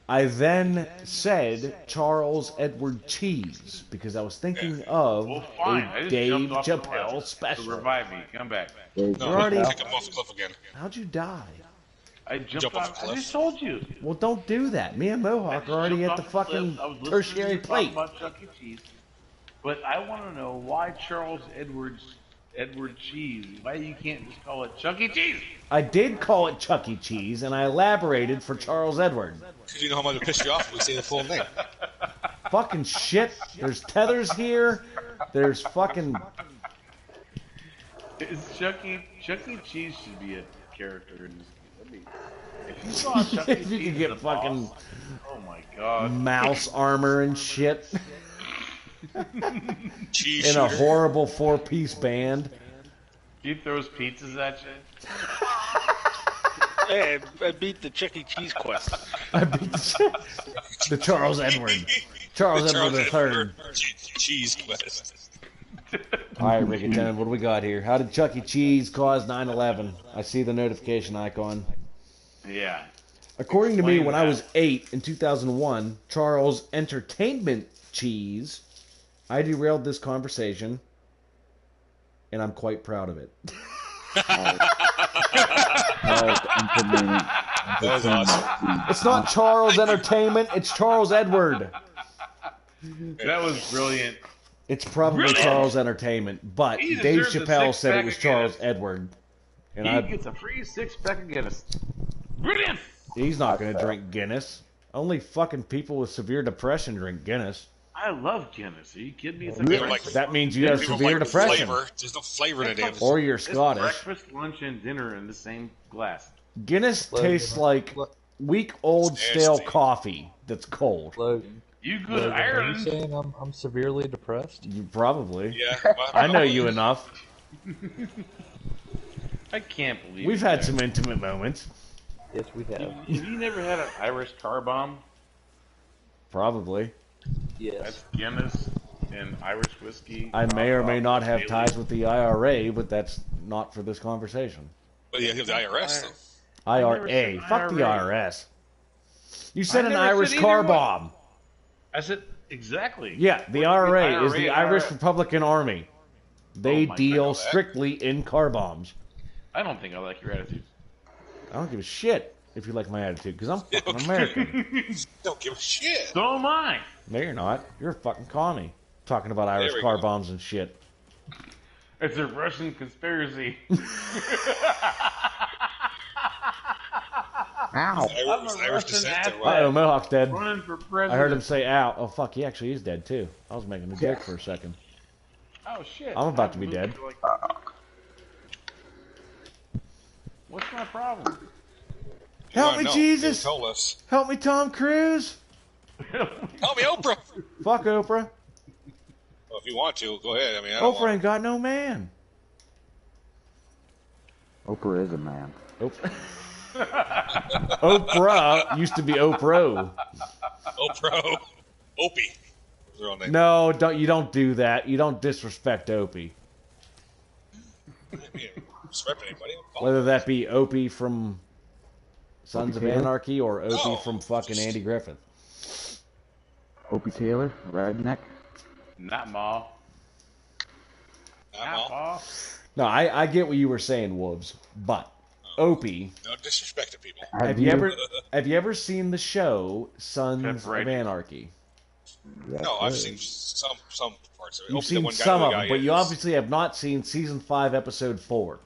I then said Charles Edward Cheese because I was thinking of Well, fine. I a just Dave jumped off the Chappelle cliff. special. So revive me. Come back. There's No, You're already- take him off the cliff again. How'd you die? I jumped Jump off off. the I cliff. just told you. Well, don't do that. Me and Mohawk are already at the fucking tertiary plate. About Chuck E. Cheese, but I want to know why Charles Edward Cheese. Why you can't just call it Chuck E. Cheese? I did call it Chuck E. Cheese, and I elaborated for Charles Edward. Because you know how much it piss you off when we say the full name. Fucking shit. There's tethers here. There's fucking... Chuck E. Cheese should be a character in this. I mean, if you saw Chuck E. If you Cheese could get as a fucking- boss, oh my god. mouse armor and shit Cheese in a shooter. horrible 4-piece band. He throws pizzas at you. Hey, I beat the Chuck E. Cheese quest. I beat the Charles Edward. Charles Edward III. Cheese quest. All right, Rick and Tennant, what do we got here? How did Chuck E. Cheese cause 9/11? I see the notification icon. Yeah. According to me, Explain when I that. was 8 in 2001, Charles Entertainment Cheese, I derailed this conversation, and I'm quite proud of it. Charles Entertainment That was awesome. It's not Charles Entertainment. It's Charles Edward. That was brilliant. It's probably Brilliant. Charles Entertainment, but He Dave deserves a Chappelle said it six-pack was of Charles Guinness. Edward, and He gets a free 6-pack of Guinness. Brilliant. he's not going to drink Guinness. Only fucking people with severe depression drink Guinness. I love Guinness. Are you kidding me? It's Really? like Like- That means you have People severe like depression, Flavor. There's no flavor in it. Damn. or you're it's Scottish. breakfast, lunch, and dinner in the same glass. Guinness Logan, tastes like Lo- weak old It's stale nasty. coffee that's cold. Logan, You go to Logan, are you Ireland. saying I'm severely depressed? You probably. Yeah. I know you enough. I can't believe We've it, had guys. some intimate moments. Yes, we have. Have you never had an Irish car bomb? Probably. Yes. That's Guinness and Irish whiskey. I may or may not have Bailey. ties with the IRA, but that's not for this conversation. But yeah, you have the IRS though. IRA. said Fuck the IRA. IRS. You said I an never Irish said car either one. bomb. I said exactly. Yeah, the What do you mean IRA is the IRA? Irish Republican Army. They Oh my deal God. strictly in car bombs. I don't think I like your attitude. I don't give a shit if you like my attitude, because I'm fucking American. Don't give a shit. So am I. No, you're not. You're a fucking commie. Talking about Irish we car go. bombs and shit. It's a Russian conspiracy. Ow. Irish descent or Russian what? Uh-oh, Mohawk's dead. Running for president. I heard him say ow. Oh, fuck, he actually is dead, too. I was making a joke for a second. Oh shit! I'm about to be dead. What's my problem? You Help wanna me, know? Jesus! They told us. Help me, Tom Cruise! Help me, Oprah. Fuck Oprah. Well, if you want to, go ahead. I mean, I don't Oprah want. ain't got no man. Oprah is a man. Oprah. Oprah used to be Oprah. Oprah. Opie. Was her own name. No, you don't do that. You don't disrespect Opie. I mean, respect anybody. Whether that be Opie from Sons of Opie Taylor? Anarchy or Opie No. from fucking Andy Griffith. Opie Taylor, redneck. Not Ma. I'm Not all. Ma. No, I get what you were saying, Wolves, but Opie. No disrespect to people. Have you ever seen the show Sons That's of right. Anarchy? Yeah, No, I've good. seen some parts of it. You've Opie, the seen one guy, some the of guy them, but you is- obviously have not seen season 5, episode 4.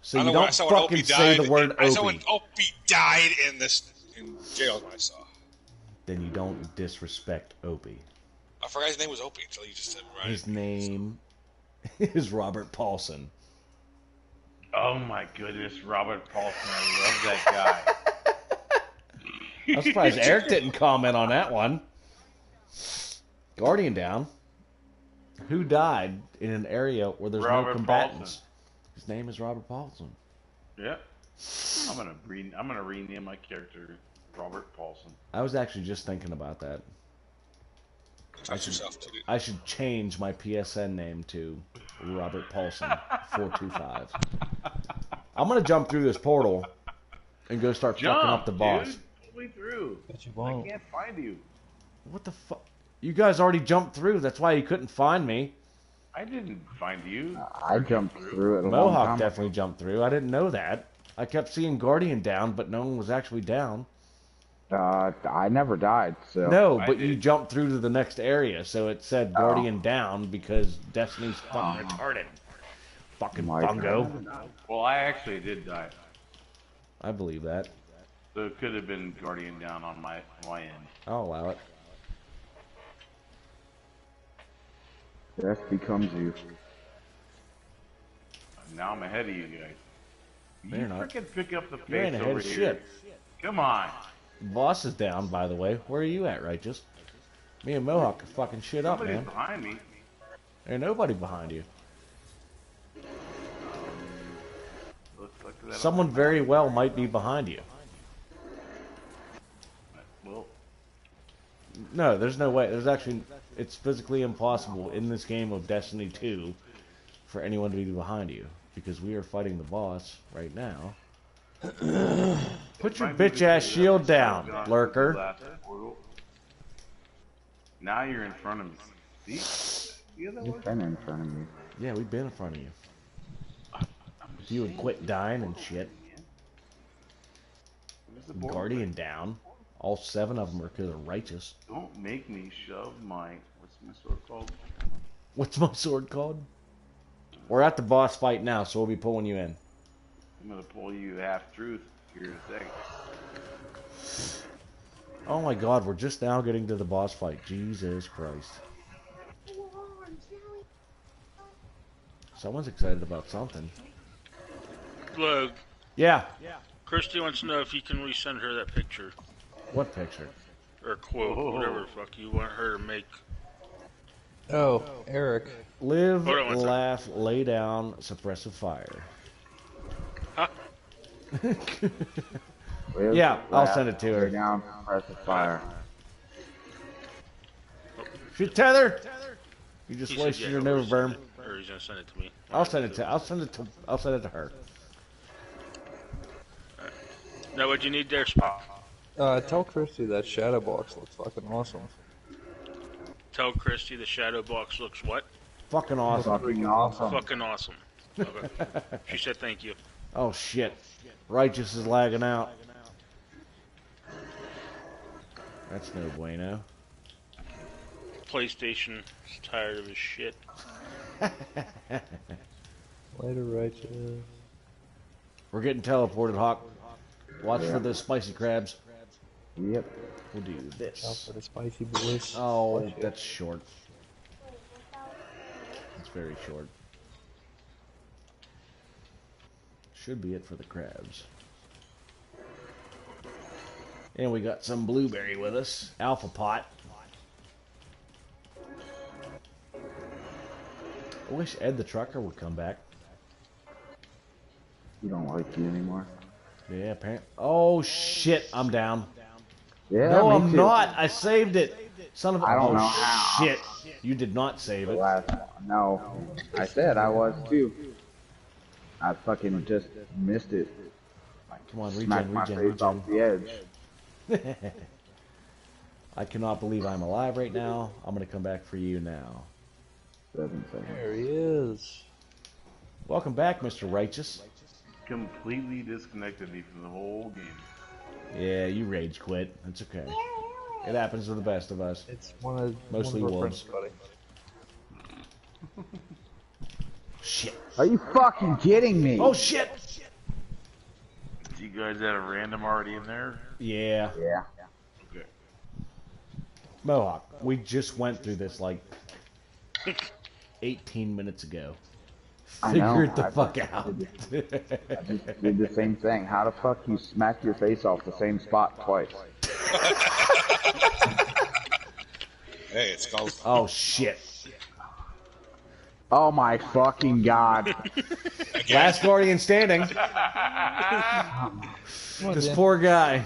So I you know when I don't saw when fucking Opie say died. the word I saw when Opie. Opie died in jail. When I saw, Then you don't disrespect Opie. I forgot his name was Opie until you just said it right. His name is Robert Paulson. Oh my goodness, Robert Paulson. I love that guy. I'm surprised Eric didn't comment on that one. Guardian down. Who died in an area where there's Robert no combatants? Paulson. His name is Robert Paulson. Yep. I'm gonna rename my character Robert Paulson. I was actually just thinking about that. Touch yourself, dude. I should change my PSN name to Robert Paulson 425. I'm gonna jump through this portal and go start fucking up the boss. Dude. Pull me through. But you I won't. can't find you. What the fuck? You guys already jumped through. That's why you couldn't find me. I didn't find you. I jumped through it a long Mohawk time. definitely jumped through. I didn't know that. I kept seeing Guardian down, but no one was actually down. I never died, so. No, I but you did. jumped through to the next area, so it said Guardian down because Destiny's fucking retarded. Fucking My fungo. Well, I actually did die. I believe that. So it could have been Guardian down on my end. I'll allow it. Death becomes you. Now I'm ahead of you guys. No, you're not. Freaking pick up the You ain't pace ahead over of here. shit. Come on. Boss is down, by the way. Where are you at, Righteous? Me and Mohawk are fucking shit up, Somebody's man. behind me. There's nobody behind you. Looks like that. Someone very well might be behind you. Well, No, there's no way. There's actually, it's physically impossible in this game of Destiny 2 for anyone to be behind you because we are fighting the boss right now. Put your bitch ass shield down, lurker. Now you're in front of me. See? The other You've one? been in front of me. Yeah, we've been in front of you. If you would quit dying and shit. the board? Guardian down. All 7 of them are because of righteous. Don't make me shove my... What's my sword called? What's my sword called? We're at the boss fight now, so we'll be pulling you in. I'm gonna pull you half-truth here in a second. Oh my god, we're just now getting to the boss fight. Jesus Christ. Someone's excited about something. Look, Yeah. Christy wants to know if you can resend her that picture. What picture? Or quote, whatever the fuck you want her to make. Oh, Eric. Live, Hold on one second. laugh, lay down, suppressive fire. Huh? Live, Yeah, I'll laugh, send it to her. lay down, press the fire. Shoot tether! You just He said, wasted yeah, your he'll Nova resend Berm. it, or he's gonna send it to me. I'll send it to her. Now, what you need there, Spot? Tell Christy that shadow box looks fucking awesome. Tell Christy the shadow box looks what? Fucking awesome. Fucking awesome. Fucking awesome. Okay. She said thank you. Oh shit. Righteous is lagging out. That's no bueno. PlayStation is tired of his shit. Later, righteous. We're getting teleported, Hawk. Watch for the spicy crabs. Yep. We'll do Out this. for the spicy boys. Oh, that's short. It's very short. Should be it for the crabs. And we got some blueberry with us. Alpha pot. I wish Ed the trucker would come back. You don't like you anymore. Yeah, apparently. Oh shit, I'm down. Yeah, No, me I'm too. not. I saved it. Son of a. I don't oh know how. shit. You did not save The it. last one. No, I said I was too. I fucking just missed it. Come on, Smacked my regen. face off the edge. I cannot believe I'm alive right now. I'm gonna come back for you now. 7 seconds. There he is. Welcome back, Mr. Righteous. Completely disconnected me from the whole game. Yeah, you rage quit. It's okay. It happens to the best of us. It's one Mostly of our wolves. friends, buddy. Shit. Are you fucking kidding me? Oh shit. Do you guys have a random already in there? Yeah. Yeah. Okay. Mohawk, we just went through this like 18 minutes ago. I know. Figure it the I fuck out. I just did the same thing. How the fuck you smack your face off the same spot twice? Hey, it's called. Oh shit. Oh my fucking god. Last Guardian standing. Come on, This Dan. poor guy.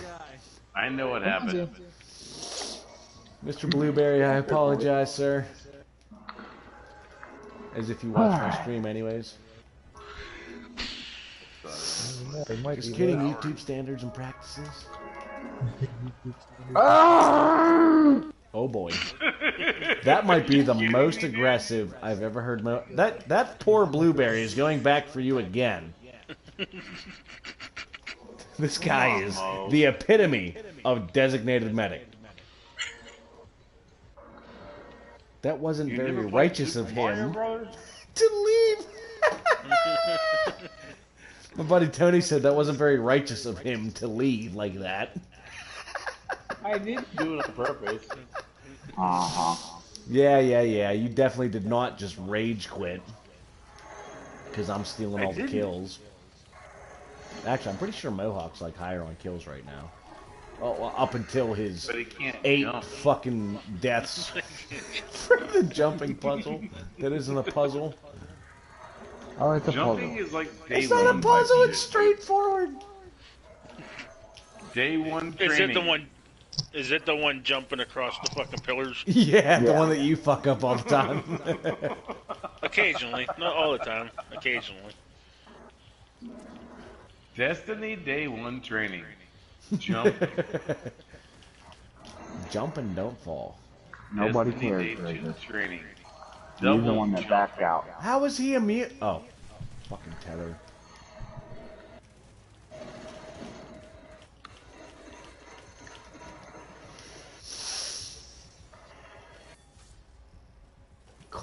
I know what happened. Mr. Blueberry, I apologize, sir. As if you watch my stream anyways. Yeah, they might Just be kidding, late. YouTube standards and practices. Ah! Oh boy. That might be the most aggressive I've ever heard. That poor Blueberry is going back for you again. This guy is the epitome of designated medic. That wasn't You very never played righteous Super of Mario him Brothers? to leave. My buddy Tony said that wasn't very righteous of him to leave like that. I didn't do it on purpose. Uh-huh. Yeah. You definitely did not just rage quit. Because I'm stealing I all the didn't. kills. Actually, I'm pretty sure Mohawk's like higher on kills right now. Oh, well, up until his But he can't 8 jump. fucking deaths for the jumping puzzle. That isn't a puzzle. Oh, it's a Jumping puzzle. is like day It's one. not a puzzle. type It's shit. straightforward. Day one Is training. it the one? Is it the one jumping across the fucking pillars? Yeah, the Yeah. one that you fuck up all the time. Occasionally, not all the time. Occasionally. Destiny day one training. Jump. Jump and don't fall. Nobody Destiny cares. day two Righteous. training. You're the Double one that jump. backed out. How is he immune? Oh, fucking tether.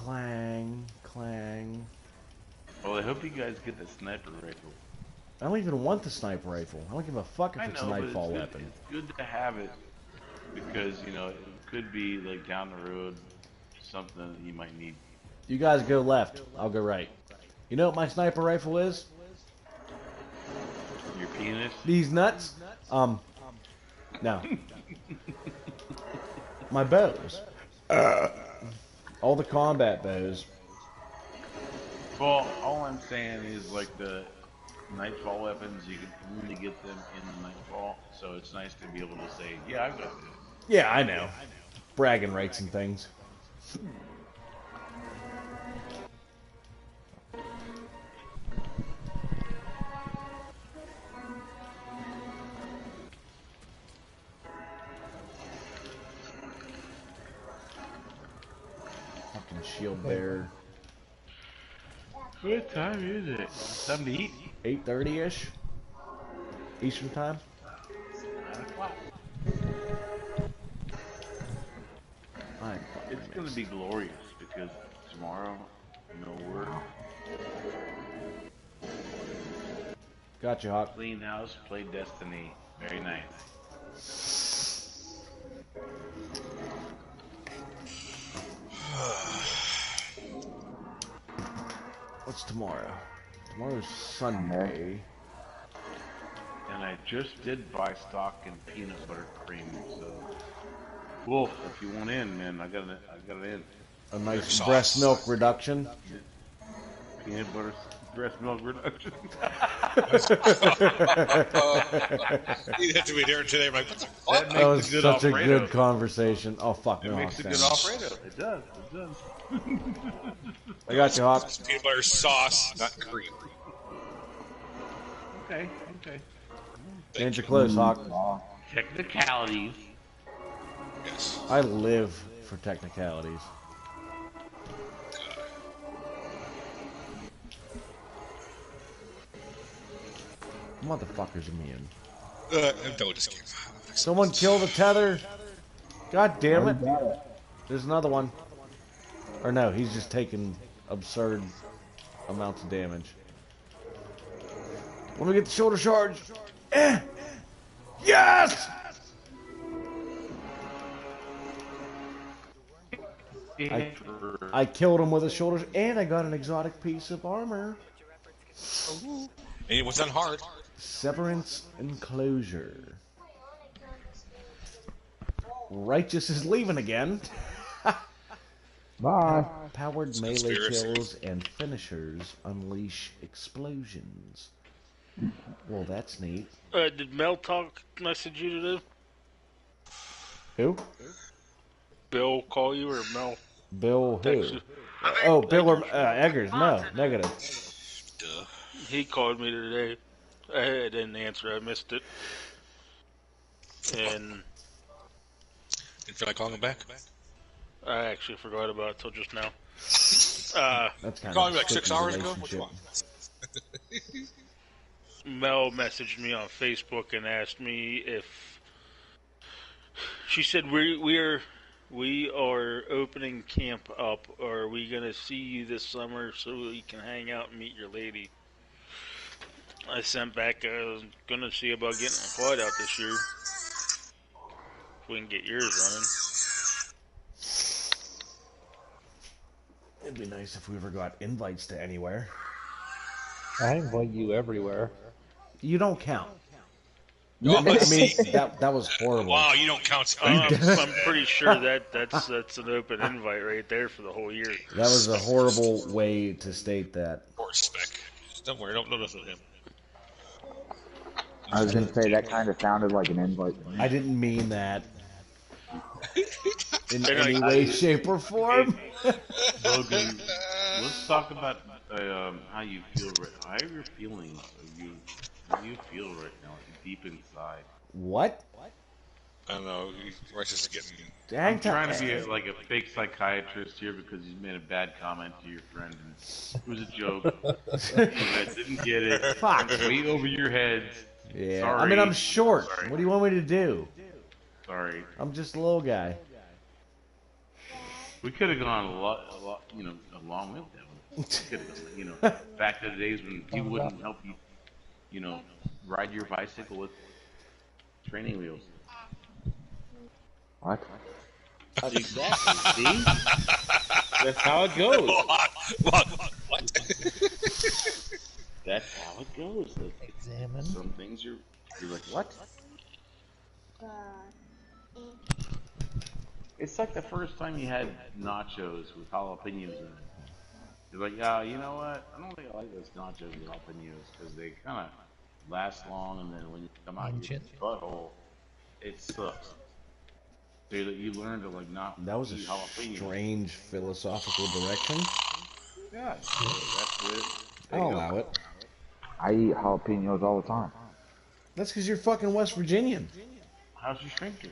Clang, clang. Well, I hope you guys get the sniper rifle. I don't even want the sniper rifle. I don't give a fuck if I it's know, a but nightfall it's weapon. good to have it because, you know, it could be, like, down the road something that you might need. You guys go left. I'll go right. You know what my sniper rifle is? Your penis? These nuts? No. My bows. All the combat bows. Well, all I'm saying is, like, the nightfall weapons, you can only get them in the nightfall, so it's nice to be able to say, yeah, I've got it. Yeah, I know. Bragging rights and things. Fucking shield bearer. What time is it? Time to eat? 8:30-ish? Eastern time? 9 o'clock. It's going to be glorious because tomorrow, no work. Gotcha, Hawk. Clean house, play Destiny. Very nice. What's tomorrow? Tomorrow's Sunday. And I just did buy stock in peanut butter cream, so Wolf, if you want in, man, I got it in. A nice breast milk reduction. Peanut butter breast milk reduction. You'd have to be there today. I'm like, what the fuck? That was good such a Alfredo. good conversation. Oh fuck It no, makes a good Sam. Alfredo. It does. It does. I got you, Hawk. Peanut butter sauce, not cream. Okay. Okay. Change your clothes, Hawk. Technicalities. Yes. I live for technicalities. Motherfuckers immune. Don't just game. Someone kill the tether. God damn it. There's another one. Or no, he's just taking absurd amounts of damage. Let me get the shoulder charge. Yes! I killed him with a shoulder, and I got an exotic piece of armor. And it was on hard. Severance Enclosure. Righteous is leaving again. Bye. Powered melee Conspiracy. kills and finishers unleash explosions. Well, that's neat. Did Mel Talk message you today? Who? Bill call you or Mel? Bill who? Text you? Oh, Bill or Eggers. No, negative. Duh. He called me today. I didn't answer. I missed it. And Didn't feel like calling him back. I actually forgot about it till just now. That's kind Called of me like 6 sticky hours ago. What you relationship. want? Mel messaged me on Facebook and asked me if she said we are opening camp up. Are we gonna see you this summer so we can hang out and meet your lady? I sent back. I was gonna see about getting a quad out this year. If we can get yours running. It'd be nice if we ever got invites to anywhere. I invite you everywhere. You don't count. Oh, I mean, that was horrible. Wow, you don't count. I'm pretty sure that's an open invite right there for the whole year. That was a horrible way to state that. Poor Spec. Don't worry, don't listen to him. I was gonna say that kind of sounded like an invite. I didn't mean that in They're any like, way, shape, or form. Logan, let's talk about how you feel right now. How are your feelings? How do you feel right now, like deep inside? What? I don't know. Rice is getting. I'm trying to be like a fake psychiatrist here because you made a bad comment to your friend. And it was a joke. I didn't get it. Fuck. Way over your heads. Yeah. Sorry. I mean, I'm short. Sorry. What do you want me to do? Sorry. I'm just a little guy. We could have gone a lot, along with them. We could have gone, back to the days when he wouldn't help you, ride your bicycle with training wheels. What? Exactly. See? That's how it goes. What? That's how it goes. Like, Examine. some things you're like, what? It's like the first time you had nachos with jalapenos in it. You're like, yeah, you know what? I don't think I like those nachos with jalapenos because they kind of last long, and then when you come out your butthole, it sucks. So you learn to like not That was a eat jalapenos. strange philosophical direction. Yeah, so that's it. There I'll you go. allow it. I eat jalapenos all the time. That's because you're fucking West Virginian. How's your sphincter?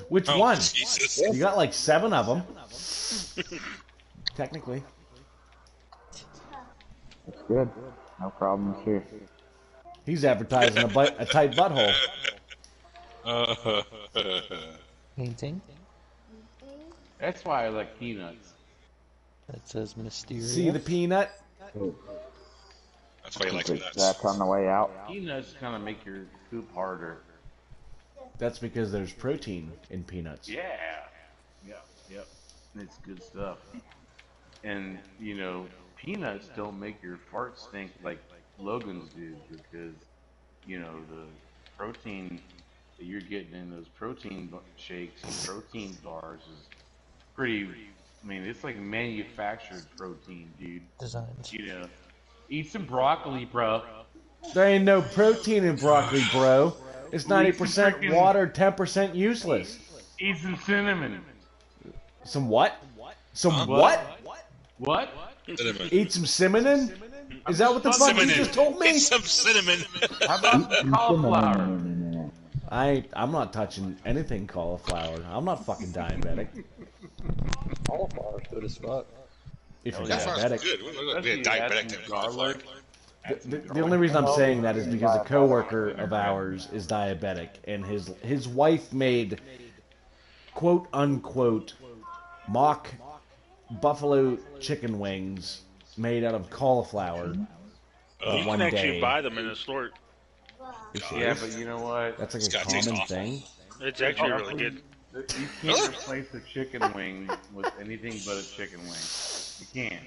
Which Oh, one? Jesus. You got like 7 of them. Technically. It's good. No problems here. He's advertising a tight butthole. Painting. That's why I like peanuts. That says mysterious. See the peanut? That's why you like nuts. That's on the way out. Peanuts kind of make your poop harder. That's because there's protein in peanuts. Yeah. Yep. It's good stuff. And, peanuts don't make your farts stink like Logan's do because, the protein that you're getting in those protein shakes and protein bars is pretty, it's like manufactured protein, dude. Designs. Eat some broccoli, bro. There ain't no protein in broccoli, bro. It's 90% freaking- water, 10% useless. Eat some cinnamon. Some what? Some what? What? Cinnamon. Eat some cinnamon? Is that what the fuck you Cinnamon. just told me? Get some cinnamon. How about some cauliflower? I'm not touching anything cauliflower. I'm not fucking diabetic. Cauliflower's good as fuck. If you're That diabetic. good. We're Especially diabetic add to some cauliflower. garlic. The only reason I'm saying that is because a coworker of ours is diabetic, and his wife made quote unquote mock buffalo chicken wings made out of cauliflower You one can actually day. buy them in the store. Yeah, but you know what? That's like It's a gotta taste common awful. thing. It's actually really good. You can't replace a chicken wing with anything but a chicken wing. You can't.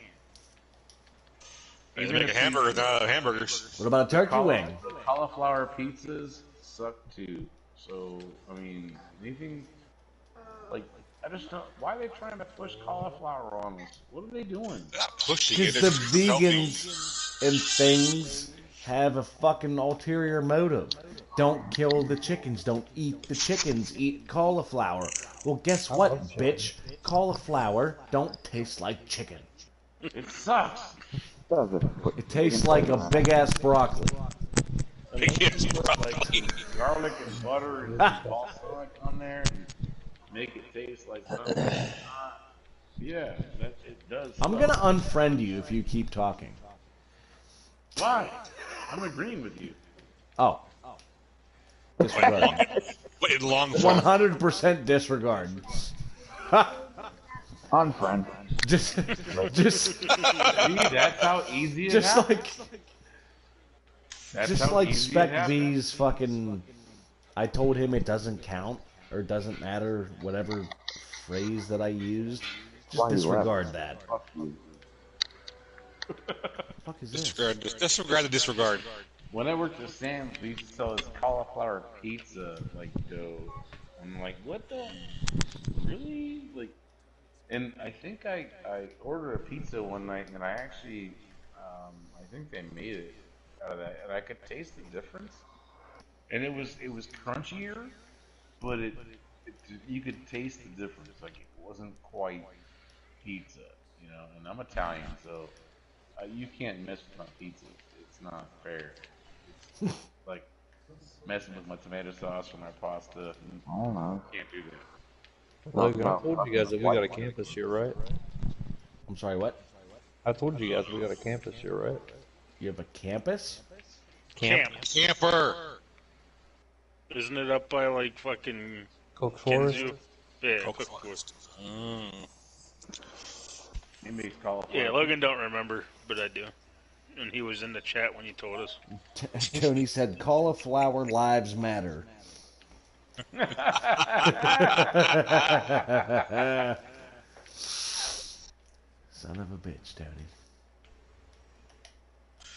They Even make a if you- hamburger with hamburgers. What about a turkey wing? Cauliflower pizzas suck too. So, anything like I just don't. Why are they trying to push cauliflower on us? What are they doing? They're not pushing it. Because They're the just healthy. vegans and things have a fucking ulterior motive. Don't kill the chickens. Don't eat the chickens. Eat cauliflower. Well, guess what, bitch? Cauliflower don't taste like chicken. It sucks. Does it? It tastes like a big ass broccoli. Yes, broccoli. Garlic and butter and balsamic on there and make it taste like something. Yeah, it does. I'm suck. gonna unfriend you if you keep talking. Why? I'm agreeing with you. Oh. Disregard. Wait, long form. 100% disregard. Unfriend. just, See, that's how easy it just happens. like, That's just how like easy it Spec happens. V's fucking. I told him it doesn't count or doesn't matter, whatever phrase that I used. Just Why you disregard that. Fuck you. What the fuck is this? Disregard the disregard. When I worked at Sam's, we used to sell this cauliflower pizza like dough. I'm like, what the? Really? Like, and I think I ordered a pizza one night, and I actually, I think they made it out of that, and I could taste the difference. And it was crunchier, but you could taste the difference. Like it wasn't quite pizza, And I'm Italian, so you can't mess with my pizza. It's not fair. It's like messing with my tomato sauce or my pasta. I don't know. Can't do that. Logan, I told you guys that we got a campus here, right? I'm sorry, what? I told you guys we got a campus here, right? You have a campus? Camp. Camper. Isn't it up by like fucking Cook Forest? Kinzu? Yeah, Coke quick Forest. He makes cauliflower. Yeah, Logan don't remember, but I do. And he was in the chat when you told us. Tony said, "Cauliflower lives matter." Son of a bitch, Tony.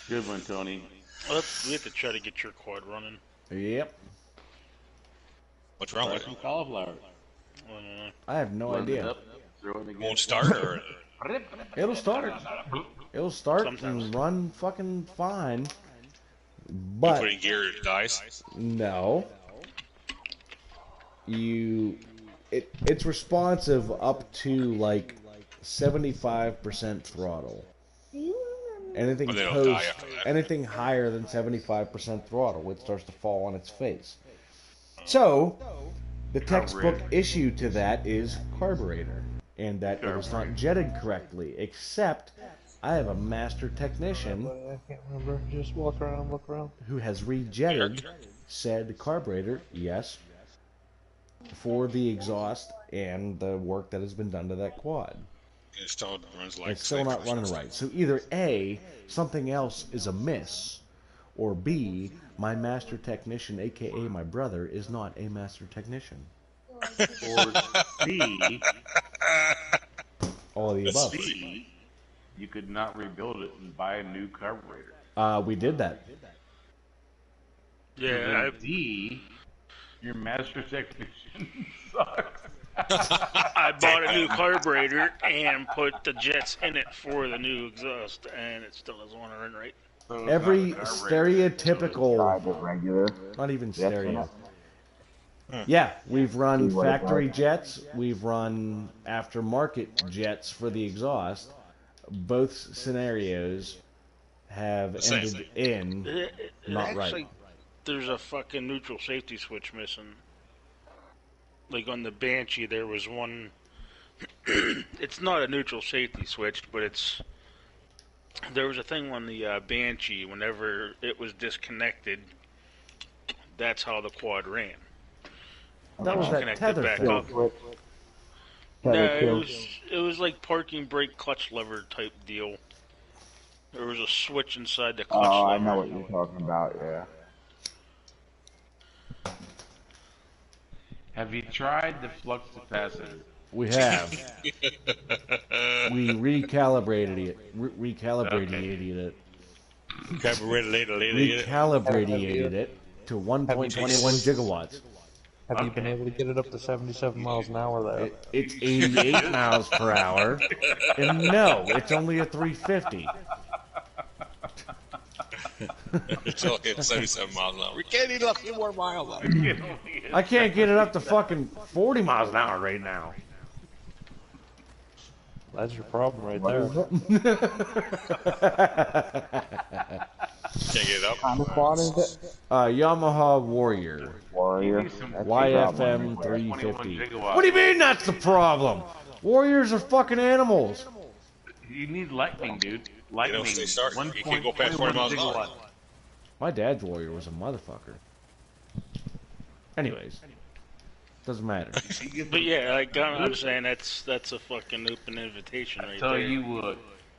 Good one, Tony. We have to try to get your quad running. Yep. What's wrong Try with some it? cauliflower. I have no Blend it idea. up, throw it in the Won't gas. start or It'll start. It'll start Sometimes. and run fucking fine. you But put in gear it dies? no. It's responsive up to like 75% throttle. Anything Oh, they don't die post, after that. anything higher than 75% throttle, it starts to fall on its face. So, the textbook issue to that is carburetor, and that it was not jetted correctly. Except, I have a master technician I can't remember. Just walk around, look around. who has rejetted said carburetor, yes, for the exhaust and the work that has been done to that quad. It still runs like It's still not running right. So either A, something else is amiss, or B, my master technician, aka my brother, is not a master technician. Or C, All of the above. C, you could not rebuild it and buy a new carburetor. We did that. Yeah, Then D, your master technician sucks. I bought a new carburetor and put the jets in it for the new exhaust, and it still doesn't want to run right. So it's Every not a carburetor. stereotypical, Tried the regular. not even Jets in stereo. it. Yeah, we've run See what it's factory like. jets, we've run aftermarket jets for the exhaust. Both scenarios have same. ended in not Actually, right. there's a fucking neutral safety switch missing. Like on the Banshee, there was one. It's not a neutral safety switch, but there was a thing on the Banshee. Whenever it was disconnected, that's how the quad ran. That was that Connected tether back thing. up. Switch. No, Tether it kill. was like parking brake clutch lever type deal. There was a switch inside the clutch Oh, lever. I know what you're talking about, yeah. Have you tried the flux capacitor? We have. We recalibrated it. Recalibrated it. carburetor later. Recalibrated it to 1.21 gigawatts. Have you been able to get it up to 77 miles an hour there? It's 88 miles per hour. And no, it's only a 350. It's only at 77 miles an hour. We can't need a few more miles. I can't get it up to fucking 40 miles an hour right now. That's your problem right What there. is it? Can't get it up. What kind of quad is it? Yamaha Warrior. Warrior. Give me some That's YFM the problem. 350. 21 gigawatts. What do you mean that's the problem? Warriors are fucking animals. You need lightning, dude. Lightning. stay started. You can't go past 40 miles an hour. My dad's Warrior was a motherfucker. Anyways, doesn't matter. But yeah, like I'm saying, that's a fucking open invitation right Tell there. you what,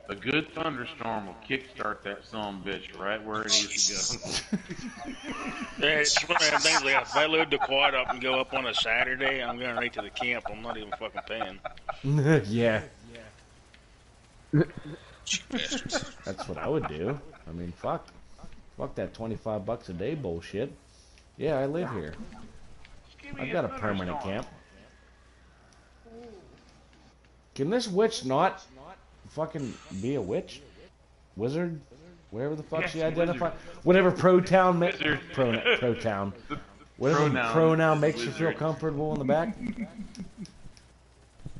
a good thunderstorm will kickstart that son of a bitch right where it needs to Yeah, it's one of them things. Like if I load the quad up and go up on a Saturday, I'm going right to the camp. I'm not even fucking paying. Yeah, Bastards. that's what I would do. I mean, fuck that $25 a day bullshit. Yeah, I live here. I've got a permanent camp. Can this witch not fucking be a witch? Wizard? Whatever the fuck Yes, she wizard. identified. Whatever pro-town Wizard. pro-town. Whatever Pronoun. pronoun makes you feel Wizard. comfortable in the back.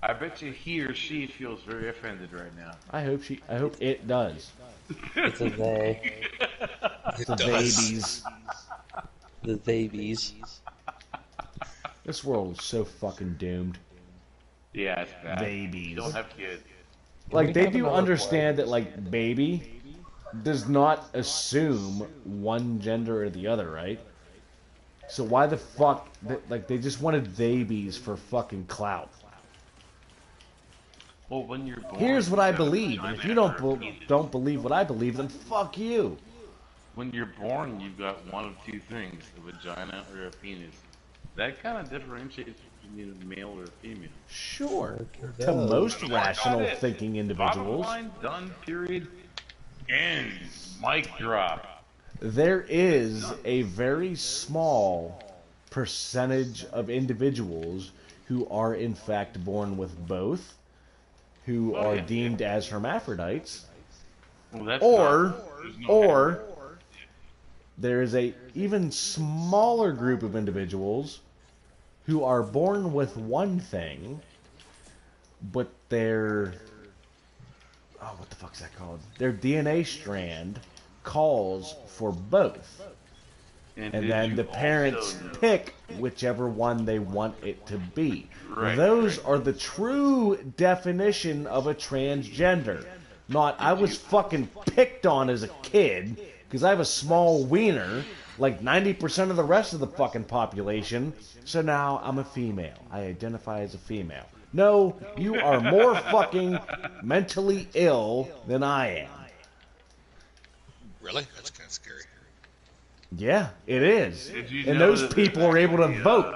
I bet you he or she feels very offended right now. I hope it does. It's a they. The babies. The babies. This world is so fucking doomed. Yeah, it's bad. Babies. Don't have kids. Like, We they have do another understand that, like, baby does not assume one gender or the other, right? So why the fuck? Like they just wanted babies for fucking clout. Well, when you're born, Here's what you I have a believe, and if you vagina or a penis. don't believe what I believe, then fuck you. When you're born, you've got one of two things: a vagina or a penis. That kind of differentiates between a male or a female. Sure, It to does. most That's rational it. thinking Bottom individuals, line, done. Period. End. Mic drop. there is a very small percentage of individuals who are in fact born with both, who are deemed as hermaphrodites, Well, that's or there's no or there is a even smaller group of individuals who are born with one thing, but their what the fuck's that called? Their DNA strand calls for both. And did then you the parents also know- pick whichever one they want it to be. Right, Those are the true definition of a transgender. Not, I was fucking picked on as a kid because I have a small wiener, like 90% of the rest of the fucking population, so now I'm a female. I identify as a female. No, you are more fucking mentally ill than I am. Really? That's kind of scary. Yeah, it is. Did you And know those that people are able to actually, vote.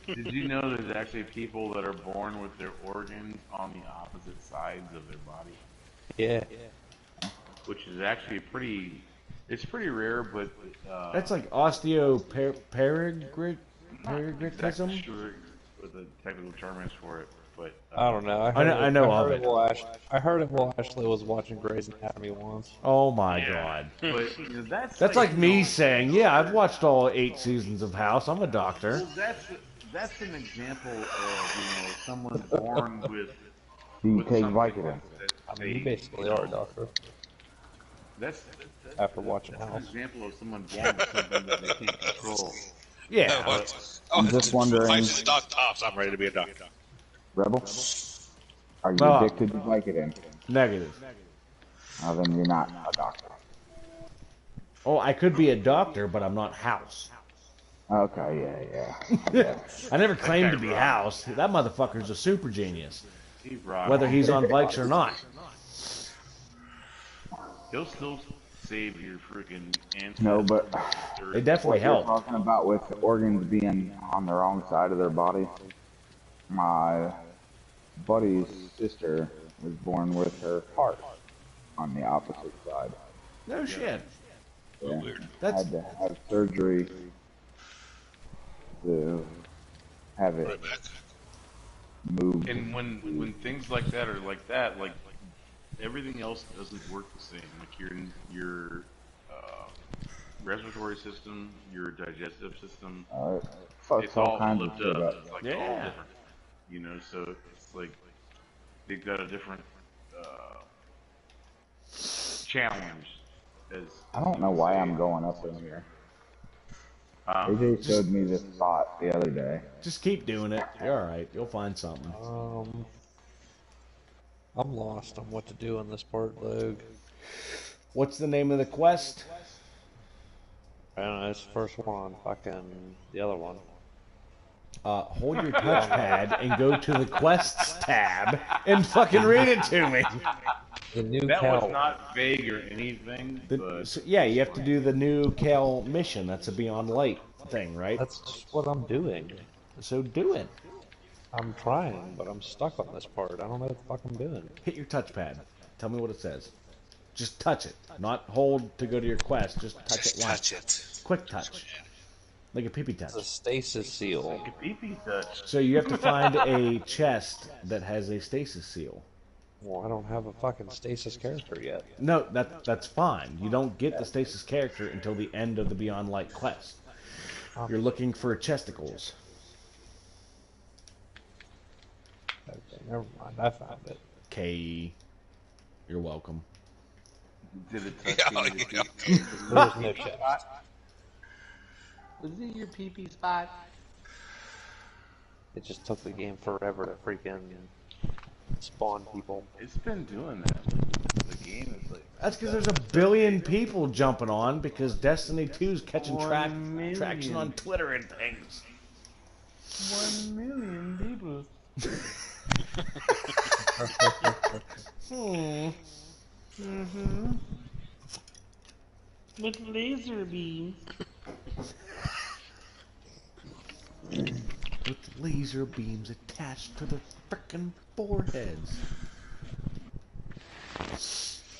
Did you know there's actually people that are born with their organs on the opposite sides of their body? Yeah. Which is actually it's pretty rare, but That's like osteoperigratism. sure what the technical term is for it, but I don't know. I know of it. I heard it while Ashley was watching Grey's Anatomy once. Oh my god. but you know, That's like me saying, yeah, I've watched all 8 seasons of House. I'm a doctor. Well, that's an example of someone born with. Do you with take something Vicodin? that I mean, you they- basically are a doctor That's after watching an House. example of someone born with something that they can't control. Yeah. I'm just wondering- If I see the dog tops, I'm ready to be a doctor. Rebel? Are you No. addicted to Vicodin? Negative. Then you're not a doctor. Oh, I could be a doctor, but I'm not House. Okay, yeah. I never claimed to be House. That motherfucker's a super genius. He's right. Whether he's on bikes or not. He'll still save your freaking ancestors. No, but They definitely what you're help. talking about with organs being on the wrong side of their body, my buddy's sister was born with her heart on the opposite side. No shit. Yeah. That's Had to have surgery to have it Right back. moved. And when things like that are like that, like everything else doesn't work the same. Like your respiratory system, your digestive system, Fuck it's all all kinds of flipped shit up. up. It's like Yeah. all different. So it's like they've got a different challenge. As I don't know why I'm going up in here. AJ showed me this spot the other day. just keep doing it. You're alright. You'll find something. I'm lost on what to do in this part, Logue. What's the name of the quest? I don't know, it's the first one. Fucking the other one. Hold your touchpad and go to the quests tab and fucking read it to me. The new that Cal. was not vague or anything, but So, yeah, you have to do the new Cal mission. That's a Beyond Light thing, right? That's just what I'm doing. So do it. I'm trying, but I'm stuck on this part. I don't know what the fuck I'm doing. Hit your touchpad. Tell me what it says. Just touch it. Not hold to go to your quest. Just touch Just it once. touch it. Quick touch. Like a pee-pee touch. It's a stasis seal. pee-pee touch. So you have to find a chest that has a stasis seal. Well, I don't have a fucking stasis character yet. No, that's fine. You don't get the stasis character until the end of the Beyond Light quest. You're looking for chesticles. Okay, never mind. I found it. K. You're welcome. Did it touch Yeah, you? yeah. There's no chest. Was it your pee-pee spot? It just took the game forever to freaking spawn people. It's been doing that. The game is like That's because there's a billion people jumping on because Destiny 2's catching 1 million. traction on Twitter and things. 1 million people. With laser beams. With laser beams attached to their frickin' foreheads.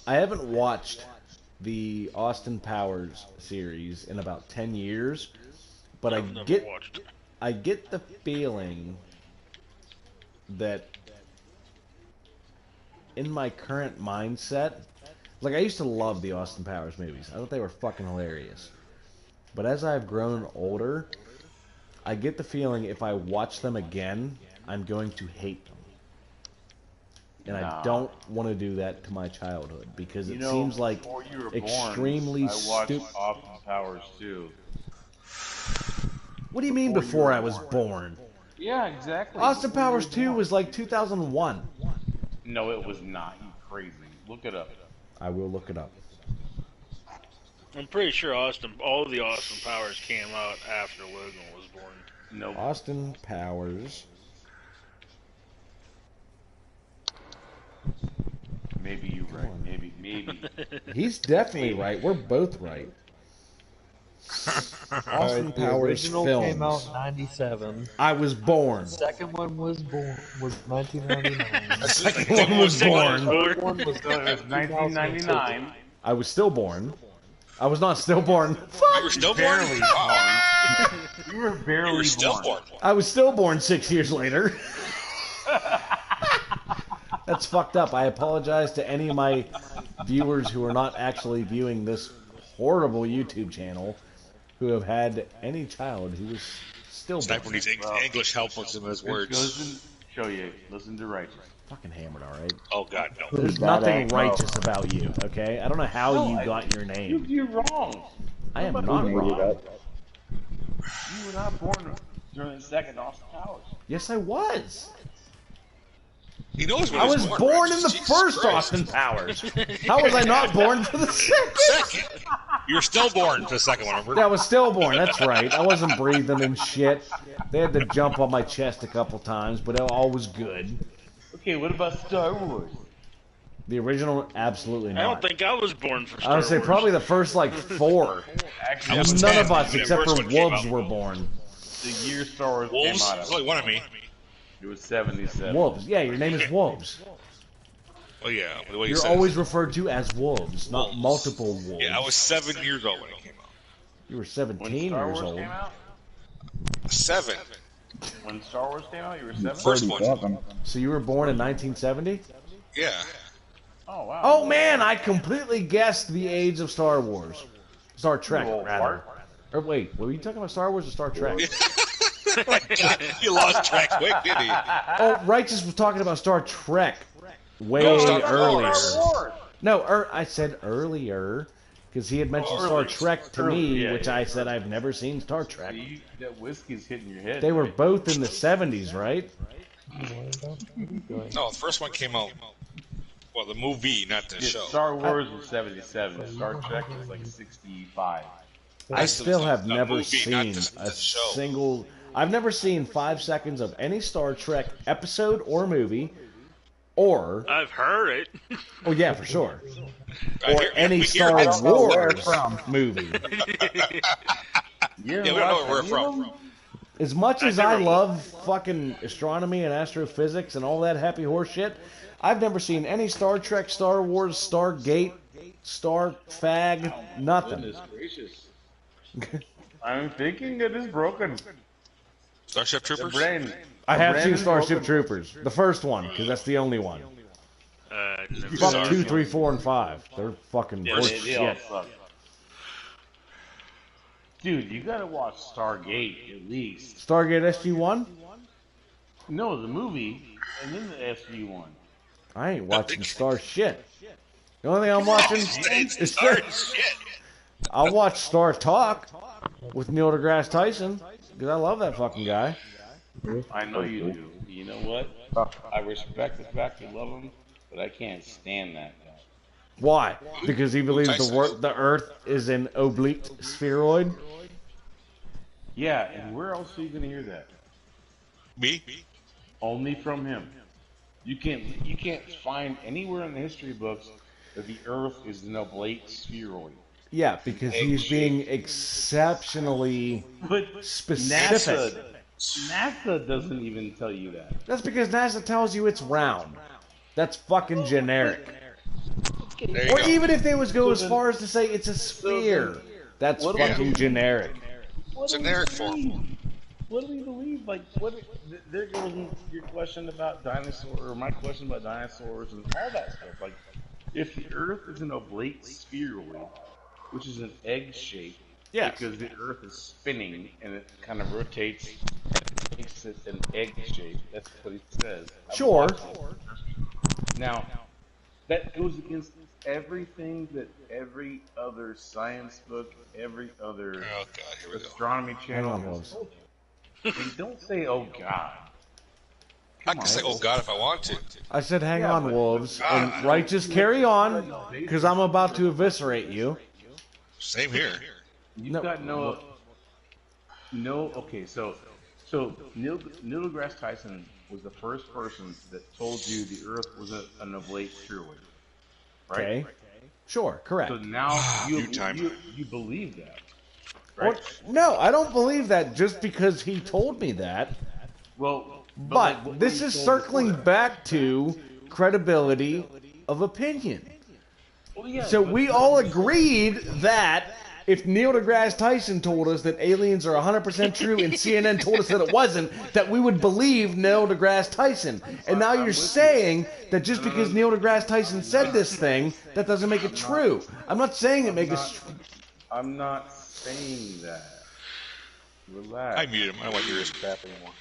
I haven't watched the Austin Powers series in about 10 years, but I've never watched it. I get the feeling that in my current mindset, like I used to love the Austin Powers movies. I thought they were fucking hilarious. But as I've grown older, I get the feeling if I watch them again, I'm going to hate them. And I don't want to do that to my childhood because it seems like before you were extremely born, I watched stupid. Austin Powers too. What do you mean before I was born? Yeah, exactly. Austin Before you Powers were 2 born. was like 2001. No, it was not. You crazy. Look it up. I will look it up. I'm pretty sure all of the Austin Powers came out after Logan was born. No. Austin Powers. Maybe you're right. Maybe. He's definitely right. We're both right. Austin The Powers original came out films. in 97. I was born. The second one was 1999. The second one was born. Third one was So it was 1999. I was stillborn. I was not stillborn. You Fuck! were still born? Barely Wow. born. You were barely You were still born. I was stillborn 6 years later. That's fucked up. I apologize to any of my viewers who are not actually viewing this horrible YouTube channel who have had any child who was stillborn. Sniper needs English help with some of his words. Listen, show you. Listen to Righteous. Fucking hammered, alright? Oh, God, no. There's That nothing ain't righteous about you, okay? I don't know how No, you I- got your name. You're wrong. I am Nobody not made it wrong. up. You were not born during the second Austin Powers. Yes, I was. He knows when I he was born in the Jesus first Christ. Austin Powers. How was I not born for the second? Second. You were still born for the second one, remember? I was stillborn, that's right. I wasn't breathing and shit. They had to jump on my chest a couple times, but all was good. Okay, what about Star Wars? The original, absolutely I not. don't think I was born for Star I would say Wars. probably the first, like, 4. Actually, I was None 10 of us, when the except first for one came wolves, out. were born. the year Star Wars Wolves? came out There's of. only one of me. It was 77. Wolves. Yeah, your name is Wolves. Oh, yeah. The way you You're said always it. referred to as Wolves, not Wolves. multiple wolves. Yeah, I was 7 years old when it came out. You were When 17 Star years Wars old. came out? 7. When Star Wars came out, you were 7? First one. 37. So you were born in 1970? Yeah. Oh, wow. Oh man, I completely guessed the age of Star Wars. Star Trek, You old rather. fart. Or wait, were you talking about Star Wars or Star Trek? Oh my God, he lost track quick, didn't he? Oh, Righteous was talking about Star Trek way No, Star earlier. Wars. No, I said earlier because he had mentioned Star earlier. Trek to Earlier, me, yeah, which yeah. I said I've never seen Star Trek. See, that whiskey's hitting your head. They were right? both in the 70s, right? No, the first one came out. Well, the movie, not the Yeah, show. Star Wars was 77. Star Trek was like 65. I still have the never movie, not seen the a show. single. I've never seen 5 seconds of any Star Trek episode or movie, or I've heard it. oh yeah, for sure, I or hear- any we hear Star it. where Wars it's from. movie. Yeah, Yeah, we don't know where we're from. As much as never- I love fucking astronomy and astrophysics and all that happy horse shit, I've never seen any Star Trek, Star Wars, Stargate, Star Fag, nothing. Goodness gracious. I'm thinking it is broken. Starship The Troopers? brain. I the have brain seen is Starship broken. Troopers, the first one, because that's the only one. Never Fuck saw it. 2, 3, 4, and 5. They're fucking Yeah, horse they all shit. suck. Dude, you gotta watch Stargate at least. Stargate SG-1? No, the movie, and then the SG-1. I ain't watching Star shit. The only thing I'm watching It's is Star shit. I'll watch Star Talk with Neil deGrasse Tyson because I love that fucking guy. I know you do. You know what? I respect the fact you love him, but I can't stand that guy. Why? Because he believes Tyson. the Earth is an oblique spheroid? Yeah, and where else are you going to hear that? Me? Only from him. You can't find anywhere in the history books that the Earth is an oblate spheroid. Yeah, because he's being exceptionally But specific. NASA doesn't even tell you that. That's because NASA tells you it's round. That's fucking generic. There you Or go. even if they was go So as then- far as to say it's a sphere, that's what do we fucking do? generic. What do we Generic believe? form. What do we believe? Like, there goes your question about dinosaurs, or my question about dinosaurs, and all that stuff. Like, if the Earth is an oblate spheroid, which is an egg shape, Yes. because the Earth is spinning and it kind of rotates, and makes it an egg shape. That's what he says. I've Sure. watched it. Now, that goes against everything that every other science book, every other Oh god, here we go. astronomy channel on, has Wolves. told you. And don't say, "Oh God." I can say, oh god, if I want to. I said hang Yeah, on, but- wolves, and righteous carry on, because I'm about to eviscerate you. Same here. You've No. got no. Okay, so Neil deGrasse Tyson was the first person that told you the Earth was an oblate spheroid, right? Okay? Sure, correct. So now you New time. you believe that, Or- right? no, I don't believe that just because he told me that. Well, But like, this is circling back to credibility of opinion. Well, yeah, So but- we all agreed that if Neil deGrasse Tyson told us that aliens are 100% true and CNN told us that it wasn't, that we would believe Neil deGrasse Tyson. And now you're saying that just because Neil deGrasse Tyson said this thing, that doesn't make it true. I'm not saying it makes it. I'm not saying that. Relax. I muted him. I don't want to hear his crap anymore.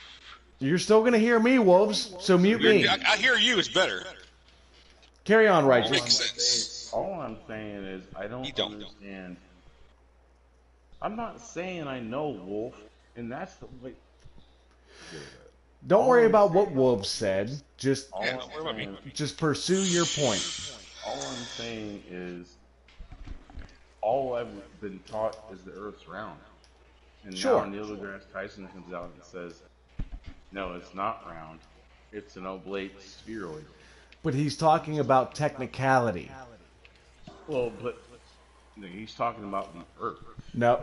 You're still going to hear me, wolves, so mute me. I hear you is better. Carry on, Makes righteous. sense. All I'm saying is I don't You don't know. understand. I'm not saying I know Wolf, and that's the way. Don't worry about what wolves said. Just All, Yeah, I'm don't worry about me. saying, just pursue your point. all I'm saying is all I've been taught is the Earth's round, and Sure. now Neil deGrasse Tyson comes out and says, "No, it's not round. It's an oblate spheroid." But he's talking about technicality. Well, but he's talking about the Earth. No,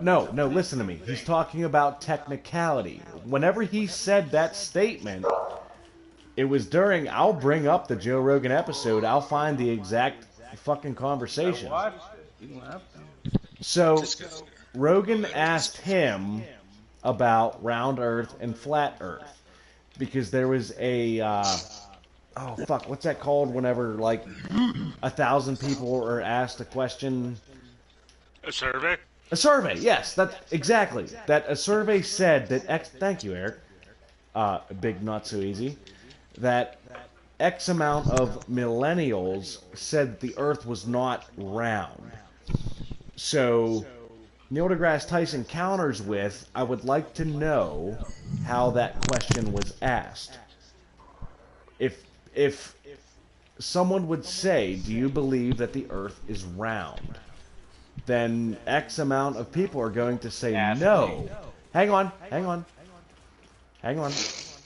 listen to me. He's talking about technicality. Whenever he said that statement, it was during, I'll bring up the Joe Rogan episode, I'll find the exact fucking conversation. I watched it. You don't have to. So, Just go. Rogan asked him about round Earth and flat Earth. Because there was a, oh fuck, what's that called whenever, like, 1,000 people are asked a question? A survey? A survey, yes, that's exactly. That a survey said that thank you, Eric. Big not so easy. That X amount of millennials said the Earth was not round. So Neil deGrasse Tyson counters with, I would like to know how that question was asked. If someone would say, do you believe that the Earth is round? Then X amount of people are going to say no. Hang on.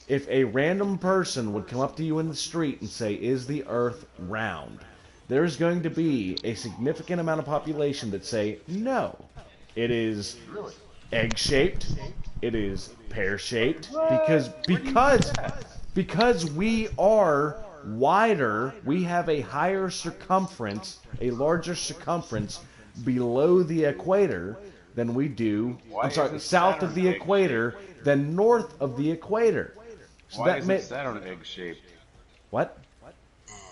If a random person would come up to you in the street and say, is the Earth round? There's going to be a significant amount of population that say, no. It is egg-shaped. It is pear-shaped. Because we are wider, we have a higher circumference, a larger circumference below the equator than we do, south Saturn of the egg equator than north of the equator. So Why that isn't Saturn egg-shaped? what?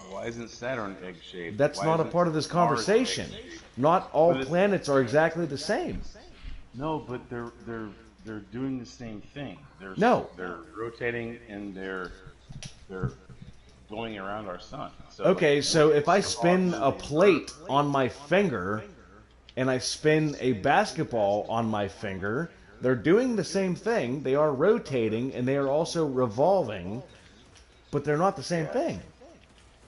Why isn't Saturn egg-shaped? That's Why not a isn't part of this Mars conversation. egg-shaped? Not all But it's- planets are exactly the same. No, but they're doing the same thing. No. They're rotating and they're going around our sun. So Okay, so if I spin a plate on my finger and I spin a basketball on my finger, they're doing the same thing. They are rotating and they are also revolving, but they're not the same thing.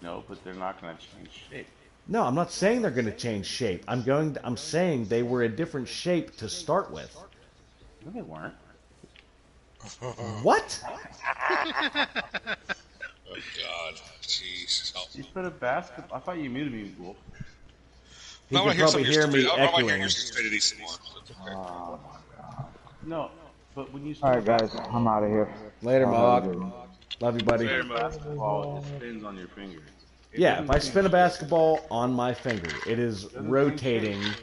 No, but they're not going to change shape. No, I'm not saying they're going to change shape. I'm saying they were a different shape to start with. No, they weren't. What? Oh God, jeez. Help. You put a basketball. I thought you muted me, Wolf. He I can want to hear probably some of hear your me stupid. I want to hear echoing. your stupidity some more. That's okay. No, but when you All right, guys, basketball, I'm out of here. Later, Have a Mohawk. good one. Love you, buddy. Later, Mo. basketball, it spins on your finger. It Yeah, doesn't if I change spin a shape. basketball on my finger, it is Doesn't rotating change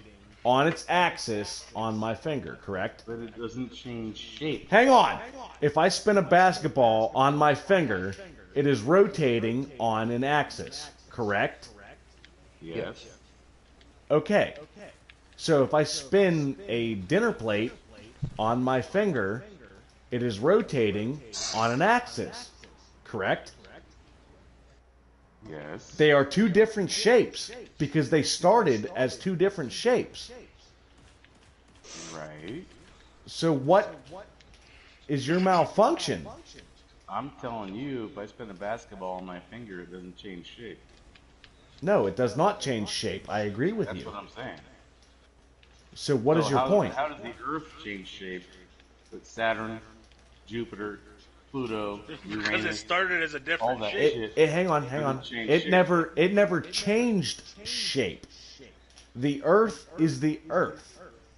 on its axis on my finger, correct? But it doesn't change shape. Hang on. If I spin a basketball on my finger, it is rotating on an axis, correct? Yes. Okay. So if I spin a dinner plate on my finger, it is rotating on an axis, correct? Yes. They are two different shapes because they started as two different shapes. Right. So what is your malfunction? I'm telling you, if I spin a basketball on my finger, it doesn't change shape. No, it does not change shape. I agree with That's you. what I'm saying. So what is your point? How does the Earth change shape with Saturn, Jupiter, Pluto, Because it Uranus, started as a all different that shape. shit? Hang on. Doesn't change It shape. never changed shape. The Earth is the Earth.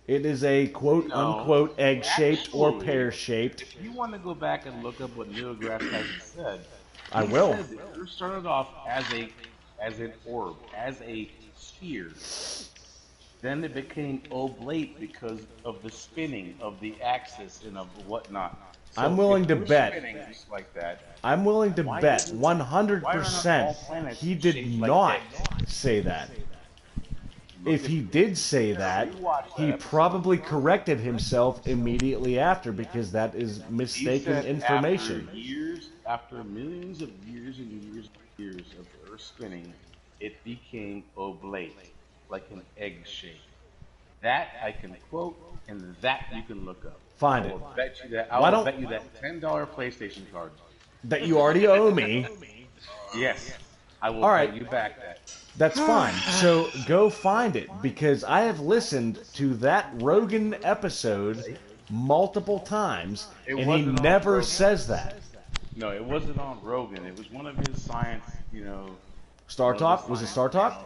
It is a quote No. unquote egg shaped or Actually, pear shaped. If you want to go back and look up what Neil deGrasse Tyson said, I he will. said the Earth started off as an orb, as a sphere. Then it became oblate because of the spinning of the axis and of whatnot. So I'm willing if to we're bet. spinning just like that. I'm willing to Why bet isn't- 100% all planets he did shaped like not eggs? say that. If he did say that, he that. probably corrected himself immediately after because that is He mistaken said information. After millions of years and years and years of the Earth spinning, it became oblate, like an egg shape. That I can quote, and that you can look up. Find I it. will bet you that. Why I will don't- bet you that $10 PlayStation card. That you already owe me. Yes, I will All right. bet you back that. That's fine. So go find it because I have listened to that Rogan episode multiple times It and he wasn't on never Rogan. says that. No, it wasn't on Rogan. It was one of his science, Star Talk? Was it Star Talk?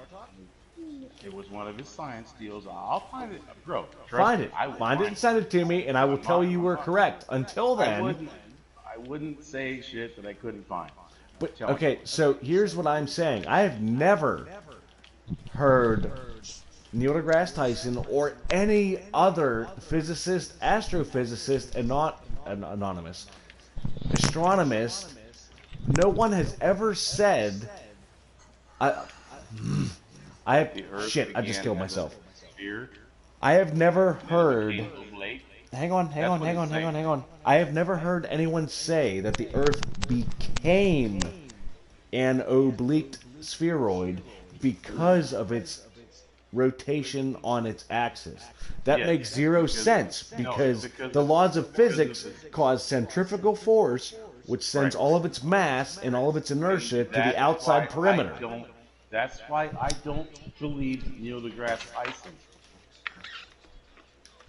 It was one of his science deals. I'll find it, bro. Trust Find me, it. I will Find it and send it to me and I will tell you we're correct. Until I then, wouldn't say shit that I couldn't find. but, Tell me. okay, so here's what I'm saying. I have never heard Neil deGrasse Tyson or any other physicist, astrophysicist, and not anonymous, astronomist. No one has ever said. I have The Earth shit. I just began killed as a myself. sphere, I have never then it heard. became oblate. Hang on. That's what it's saying. I have never heard anyone say that the Earth became an oblique spheroid because of its rotation on its axis. That Yeah, makes zero because- sense no, because because- the laws of because of physics the- cause centrifugal force, which sends Right. all of its mass and all of its inertia to That's the outside why perimeter. That's why I don't believe Neil deGrasse Tyson.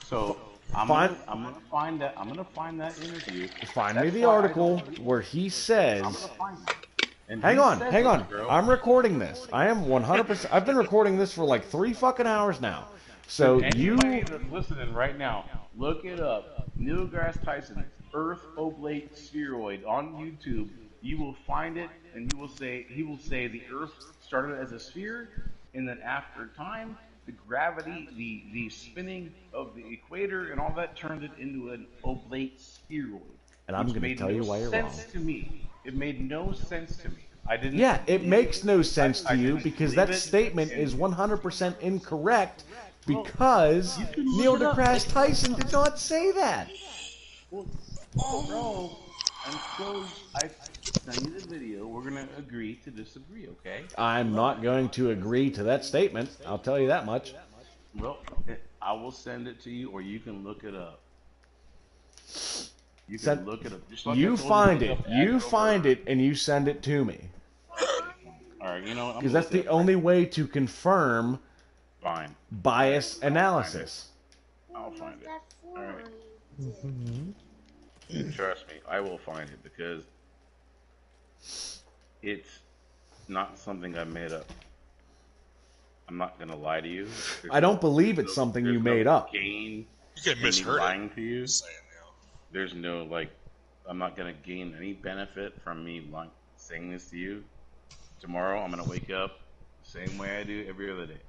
So I'm Find- gonna find that. I'm gonna find that interview. Find me That's the why I article don't believe- where he I'm says. gonna find that. And Hang he on. says it, bro. I'm recording this. I am 100%. I've been recording this for like 3 fucking hours now. So Anybody that's listening right now, look it up. Neil deGrasse Tyson, Earth Oblate Spheroid on YouTube. You will find it, and he will say the Earth started as a sphere, and then after time, the gravity, the spinning of the equator, and all that turned it into an oblate spheroid. And I'm which going to made tell no you why you're wrong. sense to me. It made no sense to me. I didn't. Yeah, it makes no sense I to you didn't because believe that it, statement and- is 100% incorrect because you can look Neil it up. deGrasse Tyson did not say that. Well, bro, until I send you the video, we're gonna agree to disagree, okay? I'm not going to agree to that statement. I'll tell you that much. Well, I will send it to you, or you can look it up. You can Send- look it up. Just like I You told find to it. look up You Astro find Bird. it and you send it to me. All right, you know what? I'm Because gonna that's look the at it. only way to confirm Fine. bias analysis. I'll find it. That All right. for? Trust me, I will find it because it's not something I made up. I'm not gonna lie to you. I don't believe it's something you made up. Gain You can in me misheard lying it. to you. Just saying, you know. There's no I'm not gonna gain any benefit from me saying this to you. Tomorrow, I'm gonna wake up the same way I do every other day.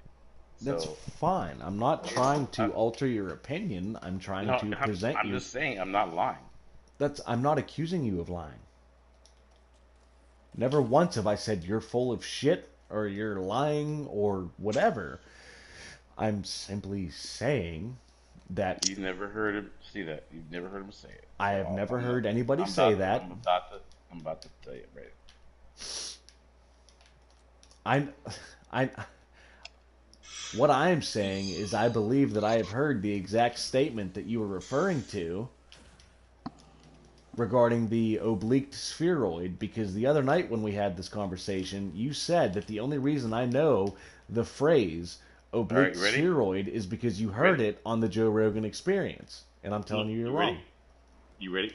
That's So, fine. I'm not trying to alter your opinion. I'm trying no, to present I'm you. just saying I'm not lying. I'm not accusing you of lying. Never once have I said you're full of shit or you're lying or whatever. I'm simply saying that You've never heard him see that. You've never heard him say it. I have never heard anybody I'm say about that. I'm about to tell you right. What I'm saying is I believe that I have heard the exact statement that you were referring to regarding the oblique spheroid, because the other night when we had this conversation, you said that the only reason I know the phrase oblique All right, ready? spheroid is because you heard it on the Joe Rogan Experience, and I'm telling you you're wrong. Ready? You ready?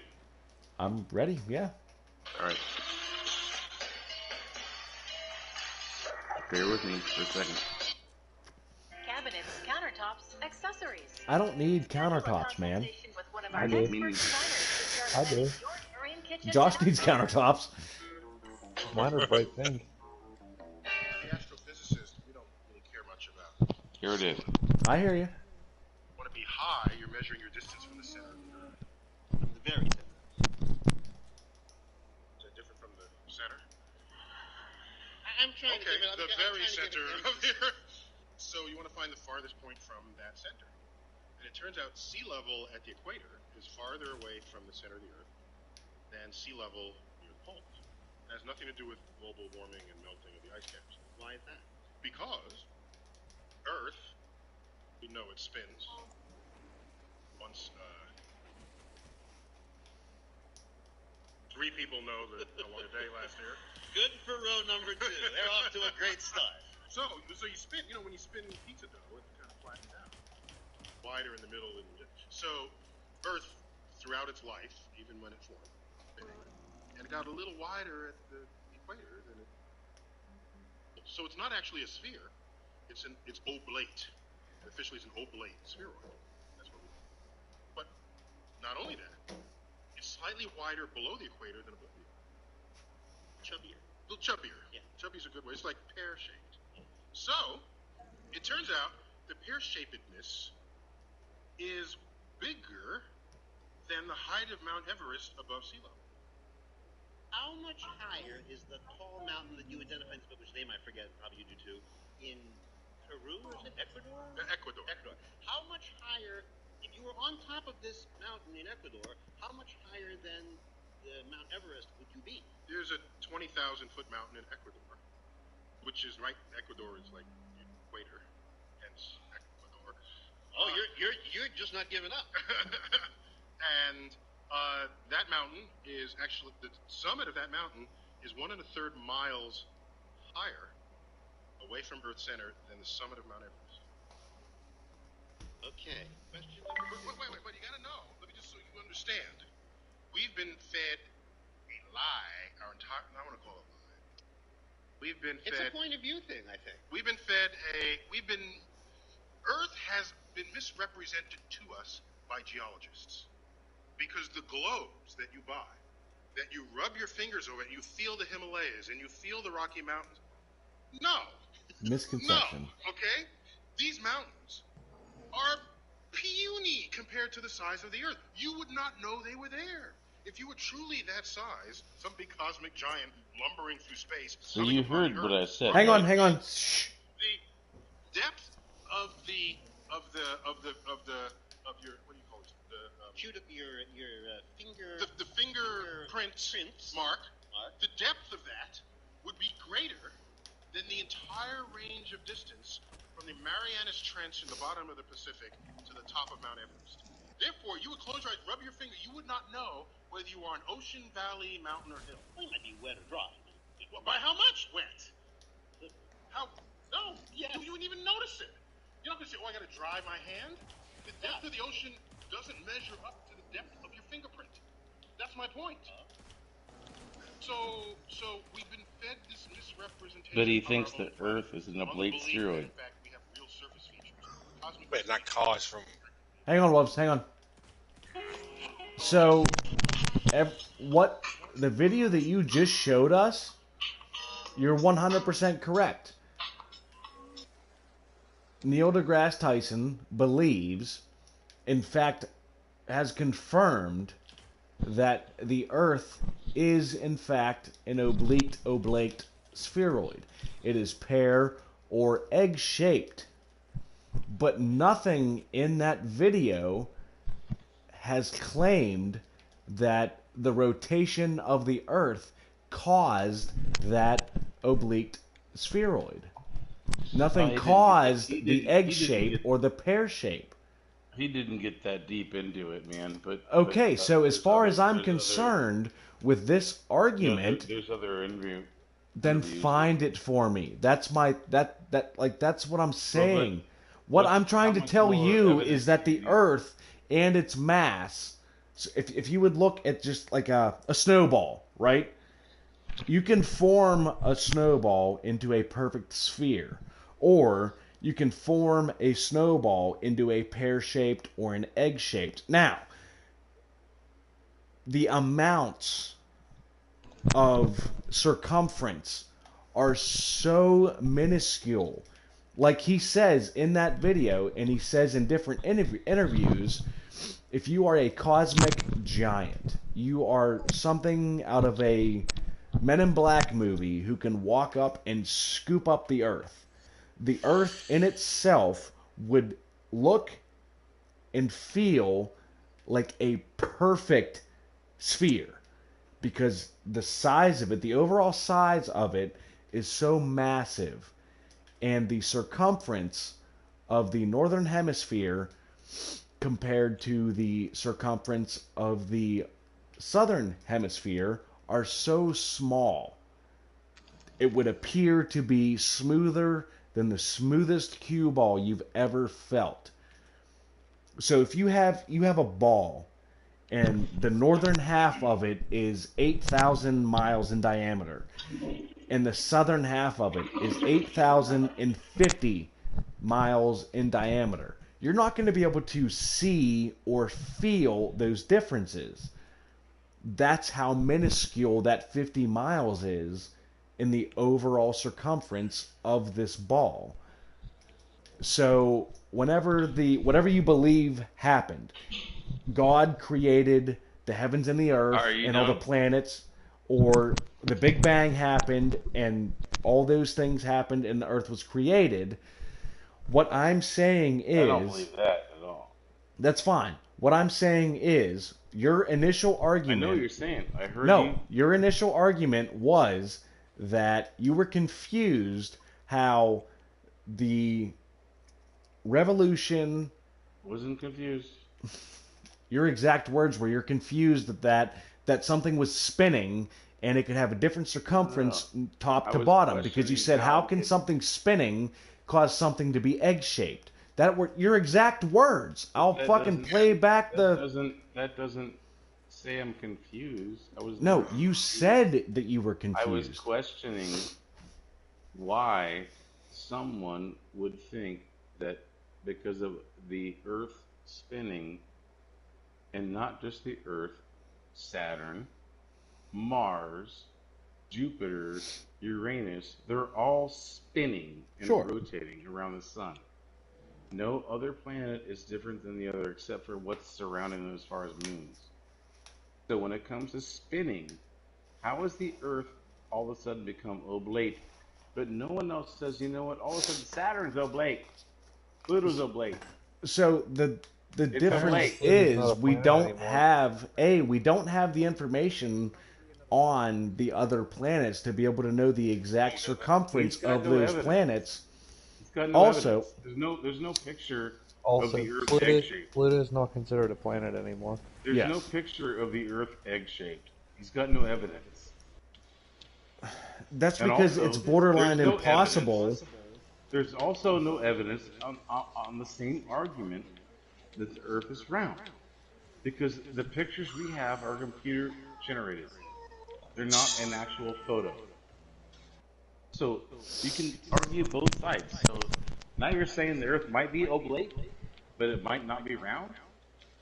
I'm ready, yeah. All right. Bear with me for a second. Cabinets, countertops, accessories. I don't need countertops, man. I do. I do. Josh needs countertops. Mine are bright pink. The astrophysicist, we don't really care much about. Here it is. I hear you. Want to be high, you're measuring your distance from the center of the Earth. From the very center. Is that different from the center? I'm trying to Okay, give it. the very center of the Earth. So you want to find the farthest point from that center. And it turns out sea level at the equator is farther away from the center of the Earth than sea level near the poles. It has nothing to do with global warming and melting of the ice caps. Why is that? Because Earth, we know it spins. Once, 3 people know that how long a day lasts there. Good for row number 2. They're off to a great start. So you spin, when you spin pizza dough, it kind of flattens out. Wider in the middle. So Earth, throughout its life, even when it formed, and it got a little wider at the equator than it. So it's not actually a sphere. It's oblate. Officially, it's an oblate spheroid. That's what we call it. But not only that, it's slightly wider below the equator than above the equator. Chubbier. A little chubbier. Yeah. Chubby's a good word. It's like pear-shaped. So, it turns out the pear-shapedness is bigger than the height of Mount Everest above sea level. How much higher is the tall mountain that you identified, which name I forget, probably you do too, in Peru, or is it Ecuador? Ecuador. Ecuador. How much higher, if you were on top of this mountain in Ecuador, how much higher than the Mount Everest would you be? There's a 20,000-foot mountain in Ecuador, which is right. Ecuador is like the equator, hence Ecuador. Oh, you're just not giving up. And that mountain is actually the summit of that mountain is 1 1/3 miles higher away from Earth's center than the summit of Mount Everest. Okay. Question. Wait, you gotta know. Let me just so you understand. We've been fed a lie our entire. I want to call it a lie. We've been fed. It's a point of view thing, I think. We've been fed Earth has been misrepresented to us by geologists because the globes that you buy, that you rub your fingers over and you feel the Himalayas and you feel the Rocky Mountains. No. Misconception. No. Okay? These mountains are puny compared to the size of the Earth. You would not know they were there. If you were truly that size, some big cosmic giant lumbering through space. So you heard what I said. Hang on. Shh. The depth of your what do you call it? Shoot up your finger. The fingerprint mark. The depth of that would be greater than the entire range of distance from the Marianas Trench in the bottom of the Pacific to the top of Mount Everest. Therefore, you would close your eyes, rub your finger, you would not know whether you are on ocean, valley, mountain, or hill. Well, it might be wet or dry. Well, by how much wet? How? No, you wouldn't even notice it. You're not gonna say, "Oh, I gotta dry my hand." The depth of the ocean doesn't measure up to the depth of your fingerprint. That's my point. So we've been fed this misrepresentation. But he of thinks our the own Earth is an planet, oblate on the belief that, spheroid. in fact, we have real surface features. Cosmic Wait, not cause from. Hang on, Wolves. Hang on. So, what the video that you just showed us, you're 100% correct. Neil deGrasse Tyson believes, in fact, has confirmed that the Earth is, in fact, an oblate spheroid. It is pear or egg-shaped. But nothing in that video has claimed that the rotation of the Earth caused that oblique spheroid. Nothing caused the egg shape or the pear shape. He didn't get that deep into it, man. But okay, but, so as far as I'm there's concerned with this argument, there's other interview. Then find it for me. That's my that's what I'm saying. What I'm trying to tell you is that the Earth and its mass. So if you would look at just like a snowball, right? You can form a snowball into a perfect sphere, or you can form a snowball into a pear-shaped or an egg-shaped. Now, the amounts of circumference are so minuscule. Like he says in that video, and he says in different interviews, if you are a cosmic giant, you are something out of a Men in Black movie who can walk up and scoop up the Earth. The Earth in itself would look and feel like a perfect sphere because the size of it, the overall size of it, is so massive. And the circumference of the northern hemisphere compared to the circumference of the southern hemisphere are so small. It would appear to be smoother than the smoothest cue ball you've ever felt. So if you have a ball and the northern half of it is 8,000 miles in diameter and the southern half of it is 8,050 miles in diameter, you're not going to be able to see or feel those differences. That's how minuscule that 50 miles is in the overall circumference of this ball. So whatever you believe happened, God created the heavens and the earth and all the planets, or the Big Bang happened and all those things happened and the earth was created. What I'm saying is... I don't believe that at all. That's fine. What I'm saying is, your initial argument... I know what you're saying. I heard No, your initial argument was that you were confused how the revolution... Wasn't confused. Your exact words were you're confused that something was spinning and it could have a different circumference top to bottom, because you said, how can something spinning cause something to be egg-shaped? That were your exact words. I'll fucking play back the... That doesn't say I'm confused. No, you said that you were confused. I was questioning why someone would think that because of the Earth spinning, and not just the Earth, Saturn, Mars, Jupiter, Uranus, they're all spinning and rotating around the sun. No other planet is different than the other except for what's surrounding them as far as moons. So when it comes to spinning, how has the Earth all of a sudden become oblate? But no one else says, you know what, all of a sudden Saturn's oblate. Pluto's oblate. So the difference is we don't have the information on the other planets to be able to know the exact circumference of those planets. Also, there's no picture Also, of the Earth egg-shaped. Pluto is not considered a planet anymore. There's no picture of the Earth egg-shaped. He's got no evidence. That's And because also, it's borderline there's no impossible. evidence- There's also no evidence on the same argument that the Earth is round, because the pictures we have are computer generated. They're not an actual photo. So you can argue both sides. So now you're saying the Earth might be oblate, but it might not be round.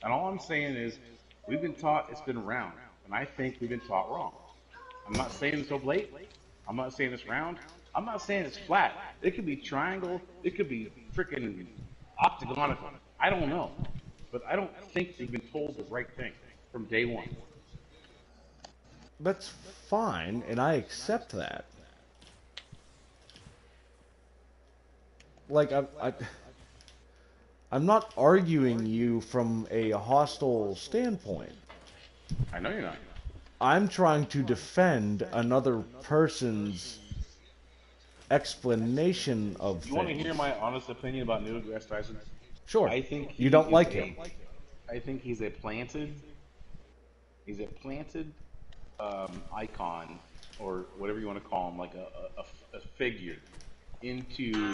And all I'm saying is we've been taught it's been round, and I think we've been taught wrong. I'm not saying it's oblate. I'm not saying it's round. I'm not saying it's flat. It could be triangle. It could be freaking octagonical. I don't know. But I don't think they've been told the right thing from day one. That's fine, and I accept that. Like, I'm not arguing you from a hostile standpoint. I know you're not. I'm trying to defend another person's explanation of things. You want to hear my honest opinion about Neil deGrasse Tyson? Sure. I think You don't like him. I think he's a planted icon, or whatever you want to call him, like a figure into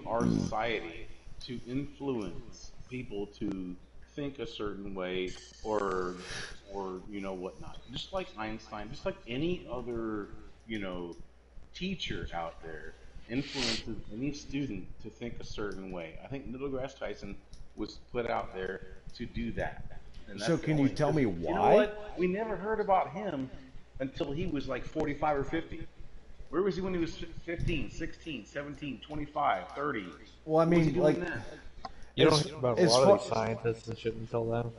our society to influence people to think a certain way, or you know whatnot. Just like Einstein, just like any other teacher out there influences any student to think a certain way. I think Neil deGrasse Tyson was put out there to do that. And So that's can the you point. tell me You know why? what? We never heard about him until he was like 45 or 50. Where was he when he was 15, 16, 17, 25, 30? Well, I What was he mean, doing like, then? You as- don't hear about a as lot far- of these scientists and shit until then.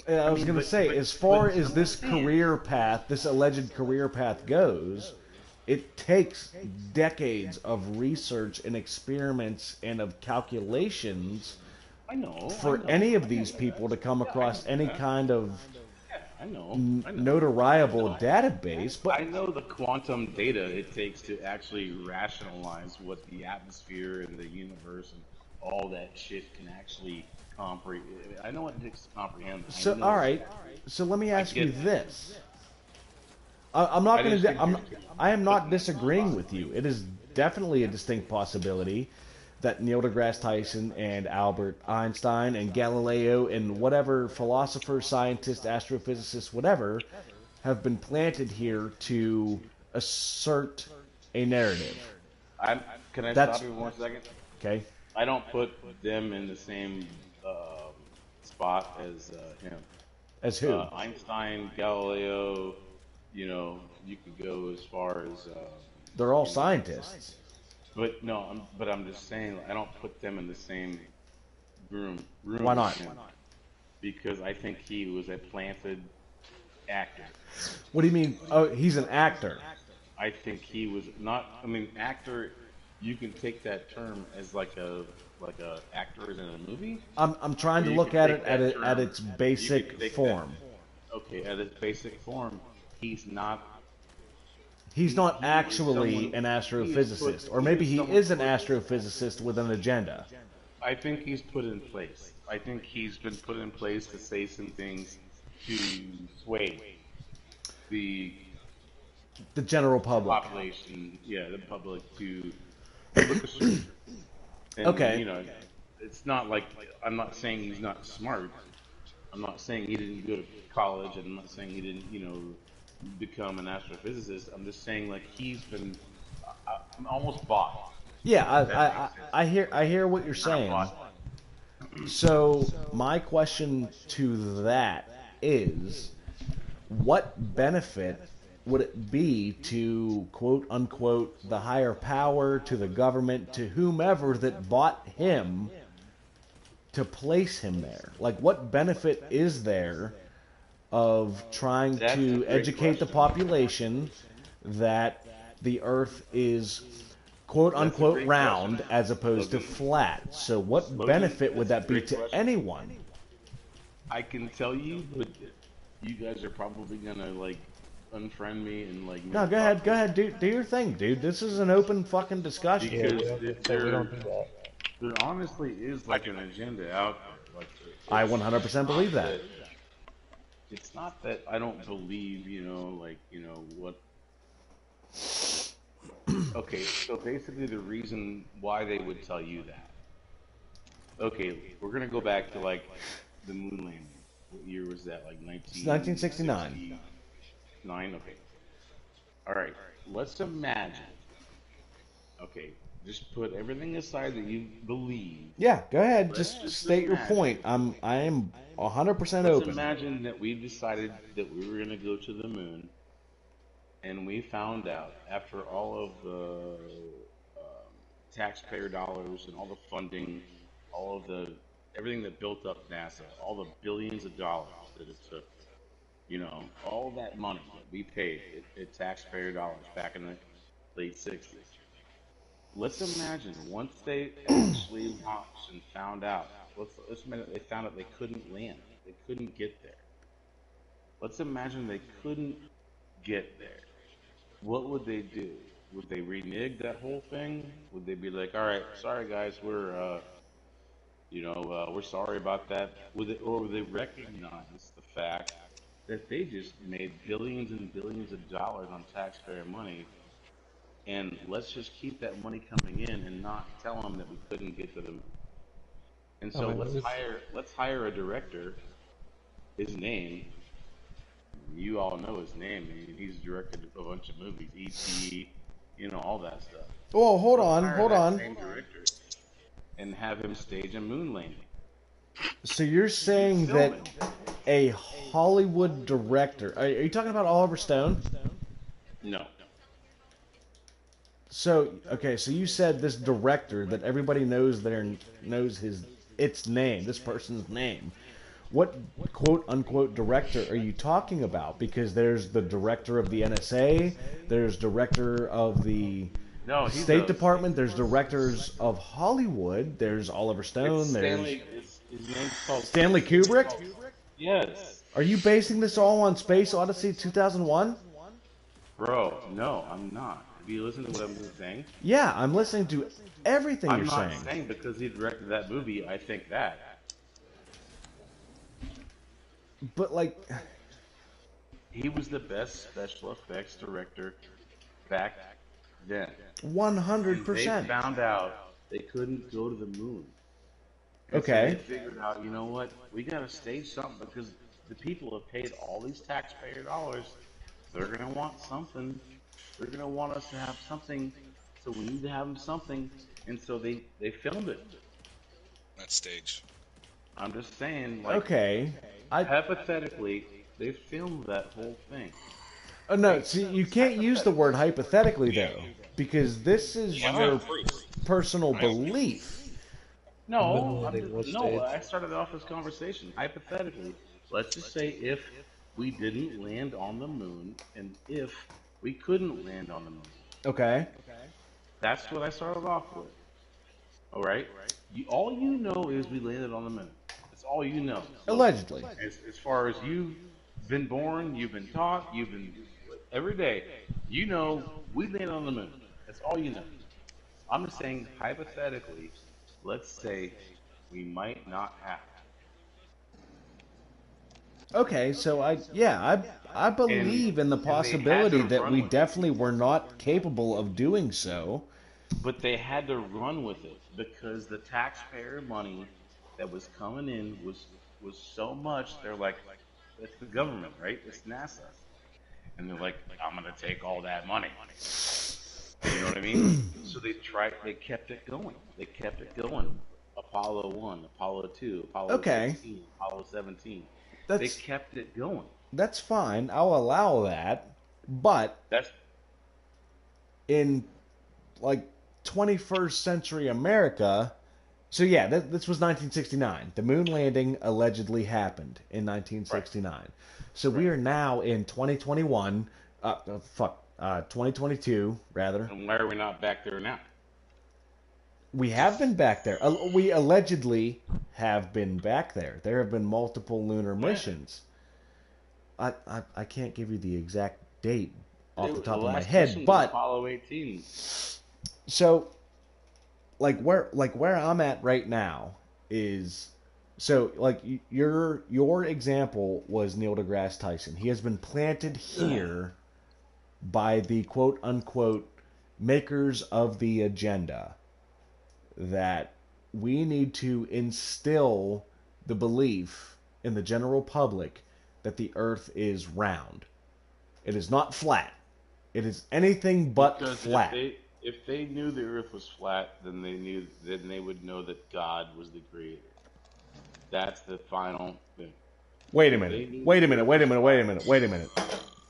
Yeah, I was mean, going to but- say, but- as far but as this I'm saying- career path, this alleged career path goes, it takes decades of research and experiments and of calculations I know. for I know, any of I these know people that. to come Yeah, I across know any that. kind of I know. I know. notariable database. But I know the quantum data it takes to actually rationalize what the atmosphere and the universe and all that shit can actually comprehend. I know what it takes to comprehend. I so, know all that. right. So let me ask you get that. this. I'm not I going just to. think I am not disagreeing with you. It is definitely a distinct possibility that Neil deGrasse Tyson and Albert Einstein and Galileo and whatever philosopher, scientist, astrophysicist, whatever, have been planted here to assert a narrative. Can I That's- stop you for 1 second? Okay. I don't put them in the same spot as him. As who? Einstein, Galileo. You could go as far as. They're all scientists. But no, I'm just saying I don't put them in the same room. Why not? as him, because I think he was a planted actor. What do you mean? Oh, he's an actor. I think he was not. I mean, actor. You can take that term as like a actor is in a movie. I'm trying to Or you look can at take it that at term- at its you can basic take form. that- okay, at its basic form, he's not. He's not He is actually someone- an he is astrophysicist, put- or maybe he someone is an put- astrophysicist with an agenda. I think he's put in place. I think he's been put in place to say some things to sway the The general public. population, the public to look a certain. And, Okay. It's not like I'm not saying he's not smart. I'm not saying he didn't go to college, and I'm not saying he didn't, become an astrophysicist. I'm just saying like he's been I'm almost bought. Yeah, I hear what you're saying. So my question to that is, what benefit would it be to quote unquote the higher power, to the government, to whomever that bought him to place him there? Like, what benefit is there of trying That's a to great educate the question. population that the Earth is quote That's a unquote great round question. as opposed to Logan. flat? So what Logan, benefit would that's that a be great to question. anyone? I can tell you, but you guys are probably gonna like unfriend me and like. No, go ahead, do your thing, dude. This is an open fucking discussion. Because we there don't do that. there honestly is like an agenda out there. Like, I 100% believe that. it's not that I don't believe, what. Okay, so basically the reason why they would tell you that. Okay, we're gonna go back to like the moon landing. What year was that? Like It's 1969. 9. Okay. All right. Let's imagine. Okay, just put everything aside that you believe. Yeah, go ahead. Let's Just state your imagine. point. I am 100% Let's open. imagine that we decided that we were gonna go to the moon, and we found out after all of the taxpayer dollars and all the funding, all of the everything that built up NASA, all the billions of dollars that it took, all that money that we paid in taxpayer dollars back in the late 60s. Let's imagine once they actually launched and found out, let's imagine they found out they couldn't land, they couldn't get there. Let's imagine they couldn't get there. What would they do? Would they renege that whole thing? Would they be like, all right, sorry guys, we're sorry about that? Or would they recognize the fact that they just made billions and billions of dollars on taxpayer money, and let's just keep that money coming in and not tell them that we couldn't get to the moon? And so let's hire a director. His name, you all know his name. I mean, he's directed a bunch of movies, E.T., all that stuff. Well, hold on. Same director and have him stage a moon landing. So you're saying that a Hollywood director... Are you talking about Oliver Stone? No. So, okay, so you said this director that everybody knows its name, this person's name. What quote-unquote director are you talking about? Because there's the director of the NSA, there's director of the State Department, there's directors of Hollywood, there's Oliver Stone, His name's called Stanley Kubrick? Yes. Are you basing this all on Space Odyssey 2001? Bro, no, I'm not. Have you listened to what I'm saying? Yeah, I'm listening to everything you're saying. I'm not saying because he directed that movie, I think that. But, he was the best special effects director back then. 100%. They found out they couldn't go to the moon. And Okay. So they figured out, you know what? We got to stage something because the people have paid all these taxpayer dollars. They're going to want something. They're going to want us to have something. So we need to have them something. And so they filmed it. That stage. I'm just saying, Okay. hypothetically, they filmed that whole thing. Oh, no, see, you can't use the word hypothetically, though, because this is your personal belief. No, I started off this conversation. Hypothetically, let's just say if we didn't land on the moon, and if we couldn't land on the moon. Okay. That's what I started off with. All right? All you know is we landed on the moon. That's all you know. Allegedly. As far as you've been born, you've been taught, you've been... Every day, you know we landed on the moon. That's all you know. I'm just saying, hypothetically, let's say we might not have. Okay, so I believe in the possibility that we definitely were not capable of doing so. But they had to run with it because the taxpayer money that was coming in was so much. They're like, it's the government, right? It's NASA. And they're like, I'm going to take all that money. You know what I mean? So they kept it going. They kept it going. Apollo 1, Apollo 2, Apollo 16, Apollo 17. They kept it going. That's fine. I'll allow that. But in 21st century America, so yeah, this was 1969. The moon landing allegedly happened in 1969. Right. So we are now in 2021. 2022 rather. And why are we not back there now? We have been back there. We allegedly have been back there. There have been multiple lunar missions. I can't give you the exact date off the top of my head, but Apollo 18. So, where I'm at right now is So, like, your example was Neil deGrasse Tyson. He has been planted here by the quote unquote makers of the agenda that we need to instill the belief in the general public that the earth is round. It is not flat. It is anything but Because flat. if they knew the earth was flat, then they would know that God was the creator. That's the final thing. Wait a minute.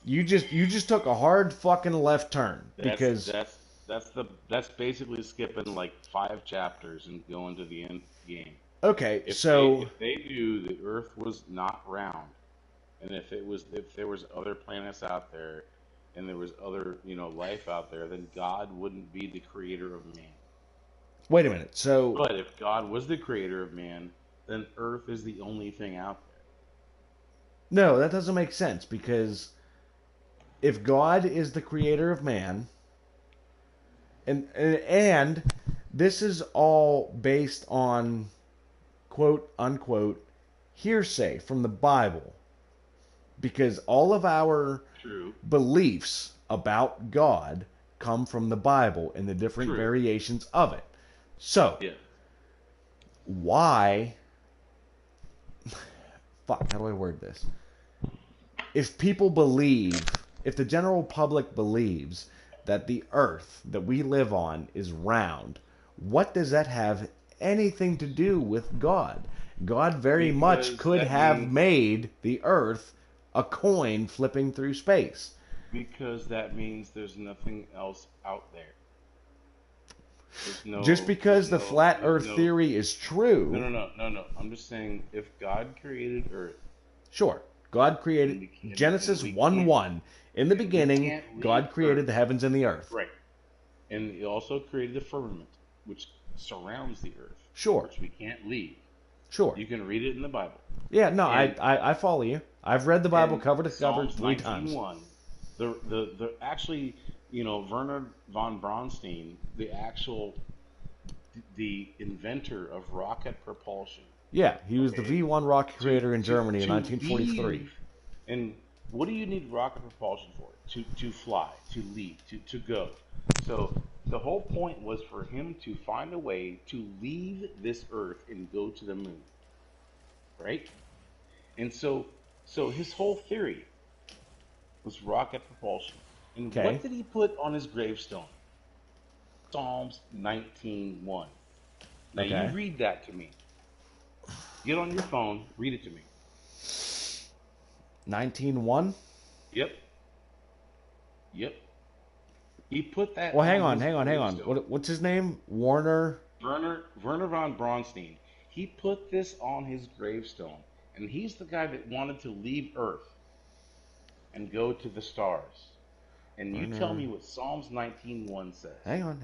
You just took a hard fucking left turn because That's basically skipping like 5 chapters and going to the end game. okay, If they knew the Earth was not round, and if there was other planets out there, and there was other life out there, then God wouldn't be the creator of man. wait a minute. So, But if God was the creator of man, then Earth is the only thing out there. no, that doesn't make sense because if God is the creator of man, and this is all based on quote unquote hearsay from the Bible, because all of our beliefs about God come from the Bible and the different variations of it. So, why? Fuck, how do I word this? If people believe, if the general public believes that the earth that we live on is round, what does that have anything to do with God? God very much could have made the earth a coin flipping through space. Because that means there's nothing else out there. Just because the flat earth theory is true. No. I'm just saying, if God created Earth. Sure. God created Genesis 1:1. In the beginning, God created the heavens and the earth. Right. And he also created the firmament, which surrounds the earth. Sure. Which we can't leave. Sure. You can read it in the Bible. Yeah, no, I follow you. I've read the Bible cover to cover 3 times. The actually, Werner von Braunstein, the inventor of rocket propulsion. Yeah, he was the V1 rocket creator in Germany in 1943. And what do you need rocket propulsion for? To fly, to leave, to go. So the whole point was for him to find a way to leave this Earth and go to the moon. Right? And so his whole theory was rocket propulsion. And what did he put on his gravestone? Psalms 19:1. Now you read that to me. Get on your phone, read it to me. 19:1? Yep. He put that. Well, hang on. What's his name? Werner von Braunstein. He put this on his gravestone, and he's the guy that wanted to leave Earth and go to the stars. And you tell me what Psalms 19:1 says. Hang on.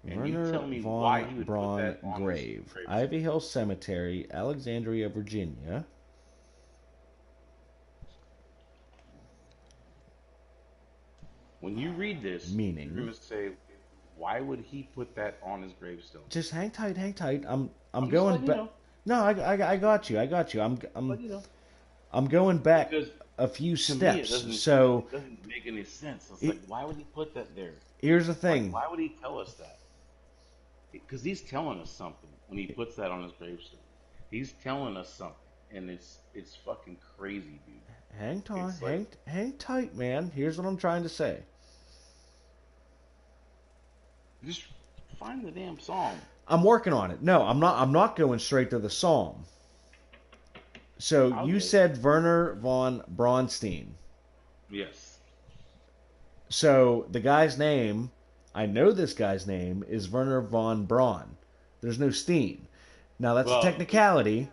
Werner von Braun grave. Ivy Hill Cemetery, Alexandria, Virginia. When you read this, you're going to say, why would he put that on his gravestone? Just hang tight. I'm going back. No, I got you. I'm going back a few steps. It doesn't make any sense. It's like, why would he put that there? Here's the thing. Why would he tell us that? Because he's telling us something when he puts that on his gravestone. He's telling us something, and it's fucking crazy, dude. Hang tight, man. Here's what I'm trying to say. Just find the damn psalm. I'm working on it. No, I'm not going straight to the psalm. So you said Werner von Braunstein. Yes. So the guy's name, I know this guy's name, is Werner von Braun. There's no Steen. Now that's a technicality.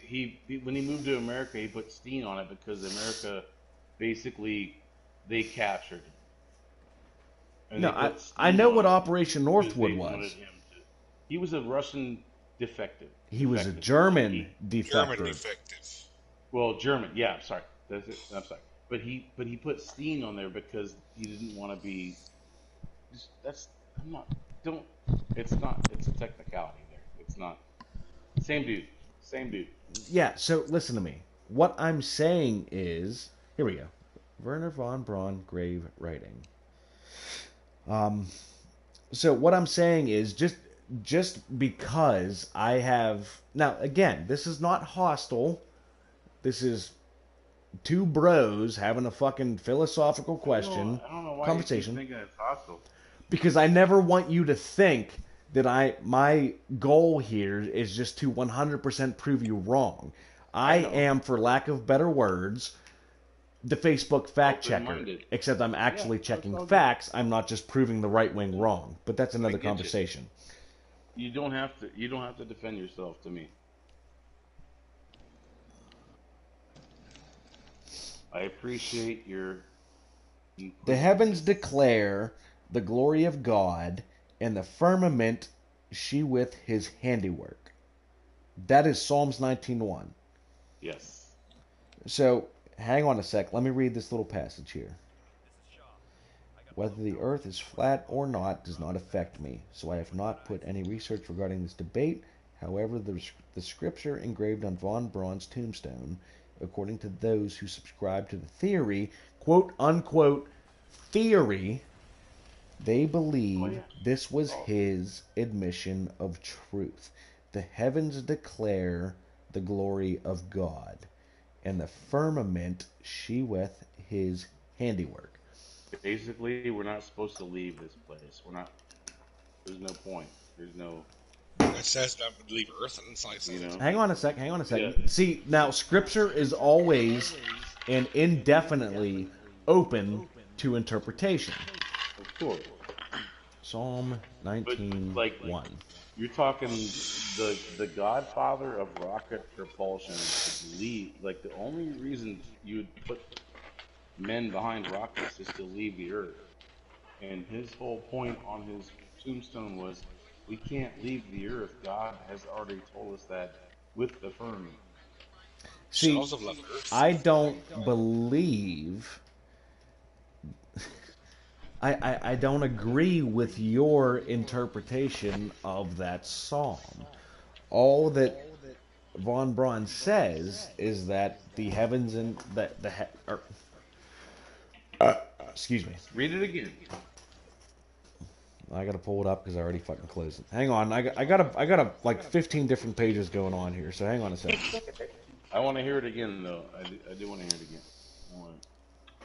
When he moved to America, he put Steen on it because America basically they captured him. And no, I know what Operation Northwood was. He was a Russian defective. He was a German defective. German defective. Well, German. Yeah, I'm sorry. I'm sorry. But he put Steen on there because he didn't want to be that's I'm not. Don't. It's not. It's a technicality there. It's not. Same dude. Same dude. Yeah, so listen to me. What I'm saying is, here we go. Werner von Braun grave writing. So what I'm saying is just because I have now again, this is not hostile. This is two bros having a fucking philosophical question I don't know why conversation. you keep thinking it's hostile. Because I never want you to think that my goal here is just to 100% prove you wrong. I am, for lack of better words, the Facebook fact checker. Open-minded. Except I'm actually Yeah, checking that's all facts. I'm not just proving the right wing wrong. But that's another get you. conversation. You don't have to. You don't have to defend yourself to me. I appreciate your. The heavens declare the glory of God, and the firmament sheweth his handiwork. That is Psalms 19:1. Yes. So, hang on a sec. Let me read this little passage here. Whether the earth is flat or not does not affect me, so I have not put any research regarding this debate. However, the scripture engraved on von Braun's tombstone, according to those who subscribe to the theory, quote unquote, theory, they believe this was his admission of truth. The heavens declare the glory of God, and the firmament sheweth his handiwork. Basically, we're not supposed to leave this place. We're not. There's no point. There's no. It says not to leave Earth, and it's like, You know. Hang on a sec. Yeah. See, now Scripture is always and indefinitely open to interpretation. Of course. Psalm 19:1. Like, you're talking the godfather of rocket propulsion to leave. Like, the only reason you would put men behind rockets is to leave the Earth. And his whole point on his tombstone was, we can't leave the Earth. God has already told us that with the firmament. See, Shells have left Earth. I don't believe. I don't agree with your interpretation of that psalm. All that von Braun says is that the heavens and excuse me. Read it again. I gotta pull it up because I already fucking closed it. Hang on, I got like 15 different pages going on here, so hang on a second. I want to hear it again, though. I do want to hear it again.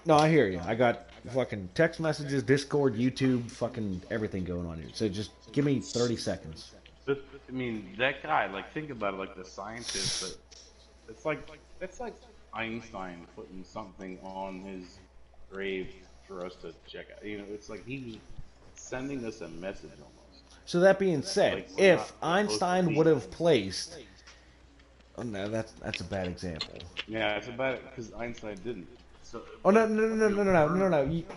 No, I hear you. I got fucking text messages, Discord, YouTube, fucking everything going on here. So just give me 30 seconds. But I mean, that guy. Like, think about it. Like the scientist. It's like Einstein putting something on his grave for us to check out. You know, it's like he's sending us a message almost. So that being said, Like, we're if not supposed to Einstein leave would have this. placed, oh no, that's a bad example. Yeah, it's about it because Einstein didn't. So, Oh no!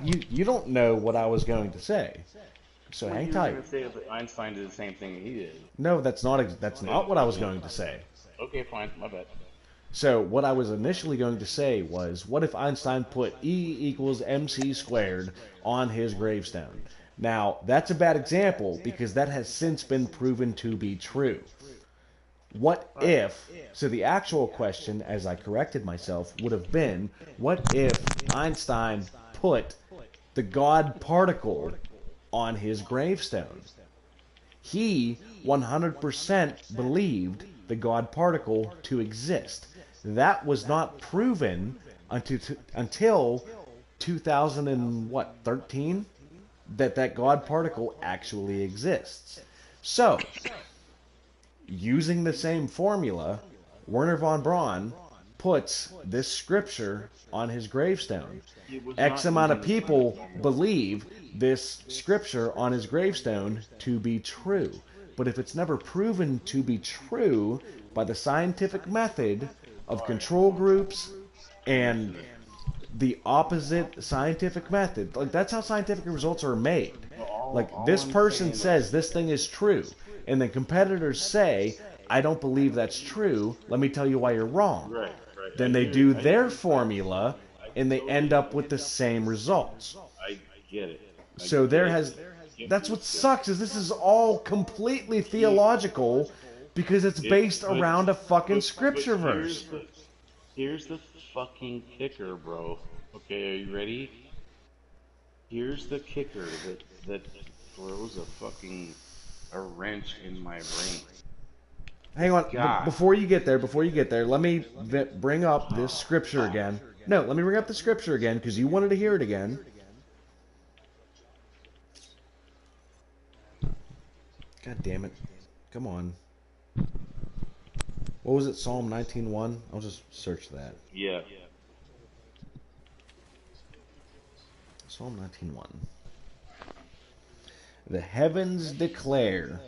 You don't know what I was going to say. So Well, hang you were tight. gonna say that Einstein did the same thing he did. No, that's not what I was going to say. Okay, fine. My bad. So what I was initially going to say was, what if Einstein put E equals mc squared on his gravestone? Now, that's a bad example because that has since been proven to be true. What if, so the actual question, as I corrected myself, would have been, what if Einstein put the God particle on his gravestone? He 100% believed the God particle to exist. That was not proven until 2013 that God particle actually exists. So, using the same formula, Werner von Braun puts this scripture on his gravestone. X amount of people believe this scripture on his gravestone to be true. But if it's never proven to be true by the scientific method of control groups and the opposite scientific method, like that's how scientific results are made. Like this person says this thing is true, and then competitors say, I don't believe that's true. Let me tell you why you're wrong. Right. Then they do their formula, and they end up with the same results. I get it. So there has That's what sucks, is this is all completely theological because it's based around a fucking scripture verse. Here's the fucking kicker, bro. Okay, are you ready? Here's the kicker that throws a wrench in my brain. Hang on, God. before you get there, let me bring up this scripture again. No, let me bring up the scripture again, because you wanted to hear it again. God damn it. Come on. What was it, Psalm 19:1? I'll just search that. Yeah. Psalm 19:1. The heavens declare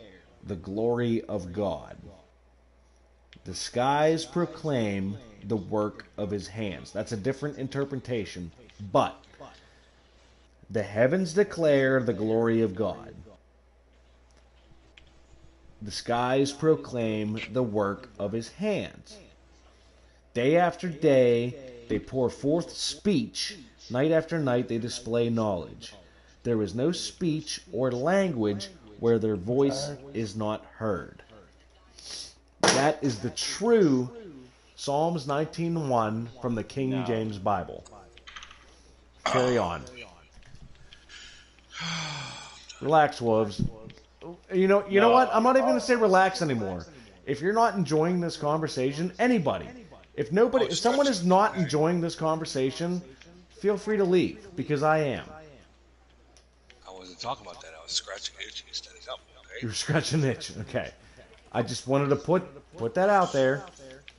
the glory of God. The skies proclaim the work of his hands. That's a different interpretation, but the heavens declare the glory of God. The skies proclaim the work of his hands. Day after day they pour forth speech. Night after night they display knowledge. There is no speech or language where their voice is not heard. That is the true Psalms 19:1 from the King James Bible. Carry on. Relax, Wolves. You know what? I'm not even going to say relax anymore. If you're not enjoying this conversation, anybody, if someone is not enjoying this conversation, feel free to leave, because I am. I wasn't talking about that. I was scratching an itch instead of helping. Okay. You were scratching an itch. Okay. I just wanted to put that out there.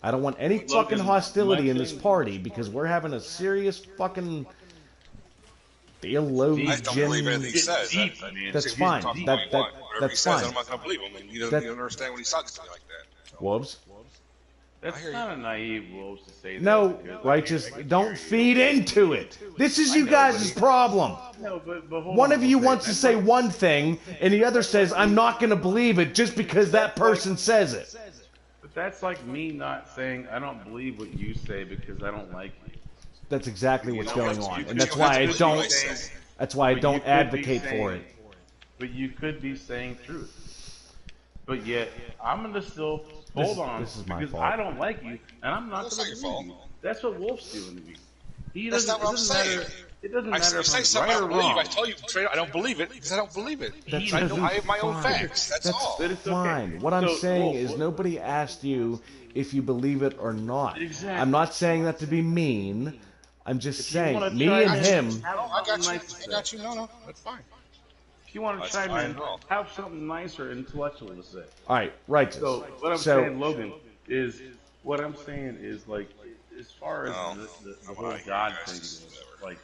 I don't want any fucking hostility in this party, because we're having a serious fucking theologian. I don't believe anything he says. That's fine. That's fine. I'm not going to believe him. He doesn't understand when he talks to me like that. Wolves? That's kind of naive, Wolves, to say that. No, Righteous, don't feed into it. This is you guys' problem. No, but hold One on, of you okay. wants to say one thing, and the other says, I'm not going to believe it just because that person says it. But that's like me not saying I don't believe what you say because I don't like you. That's exactly what's going on, and that's why I don't. That's why I don't advocate for it. But you could be saying truth. But yet I'm gonna still hold on this is my because fault. I don't like you, and I'm not That's gonna not your believe you. That's what Wolf's doing to me. He That's doesn't. not what I'm saying. It doesn't I matter if say I'm something right I or believe. wrong. I tell you straight up, I don't believe it because I don't believe it. That's I have my own fine. facts. That's all. But it's okay. Fine. What I'm So, saying Wolf, is nobody asked you if you believe it or not. Exactly. I'm not saying that to be mean. I'm just If you wanna saying, me try and to him. have I got something you. nice to I say. got you. No, that's fine. If you want to That's chime fine in, as well. have something nice or intellectual to say. All right, Righteous. So what I'm saying, Logan, is what I'm saying is like as far as the whole God thing goes, like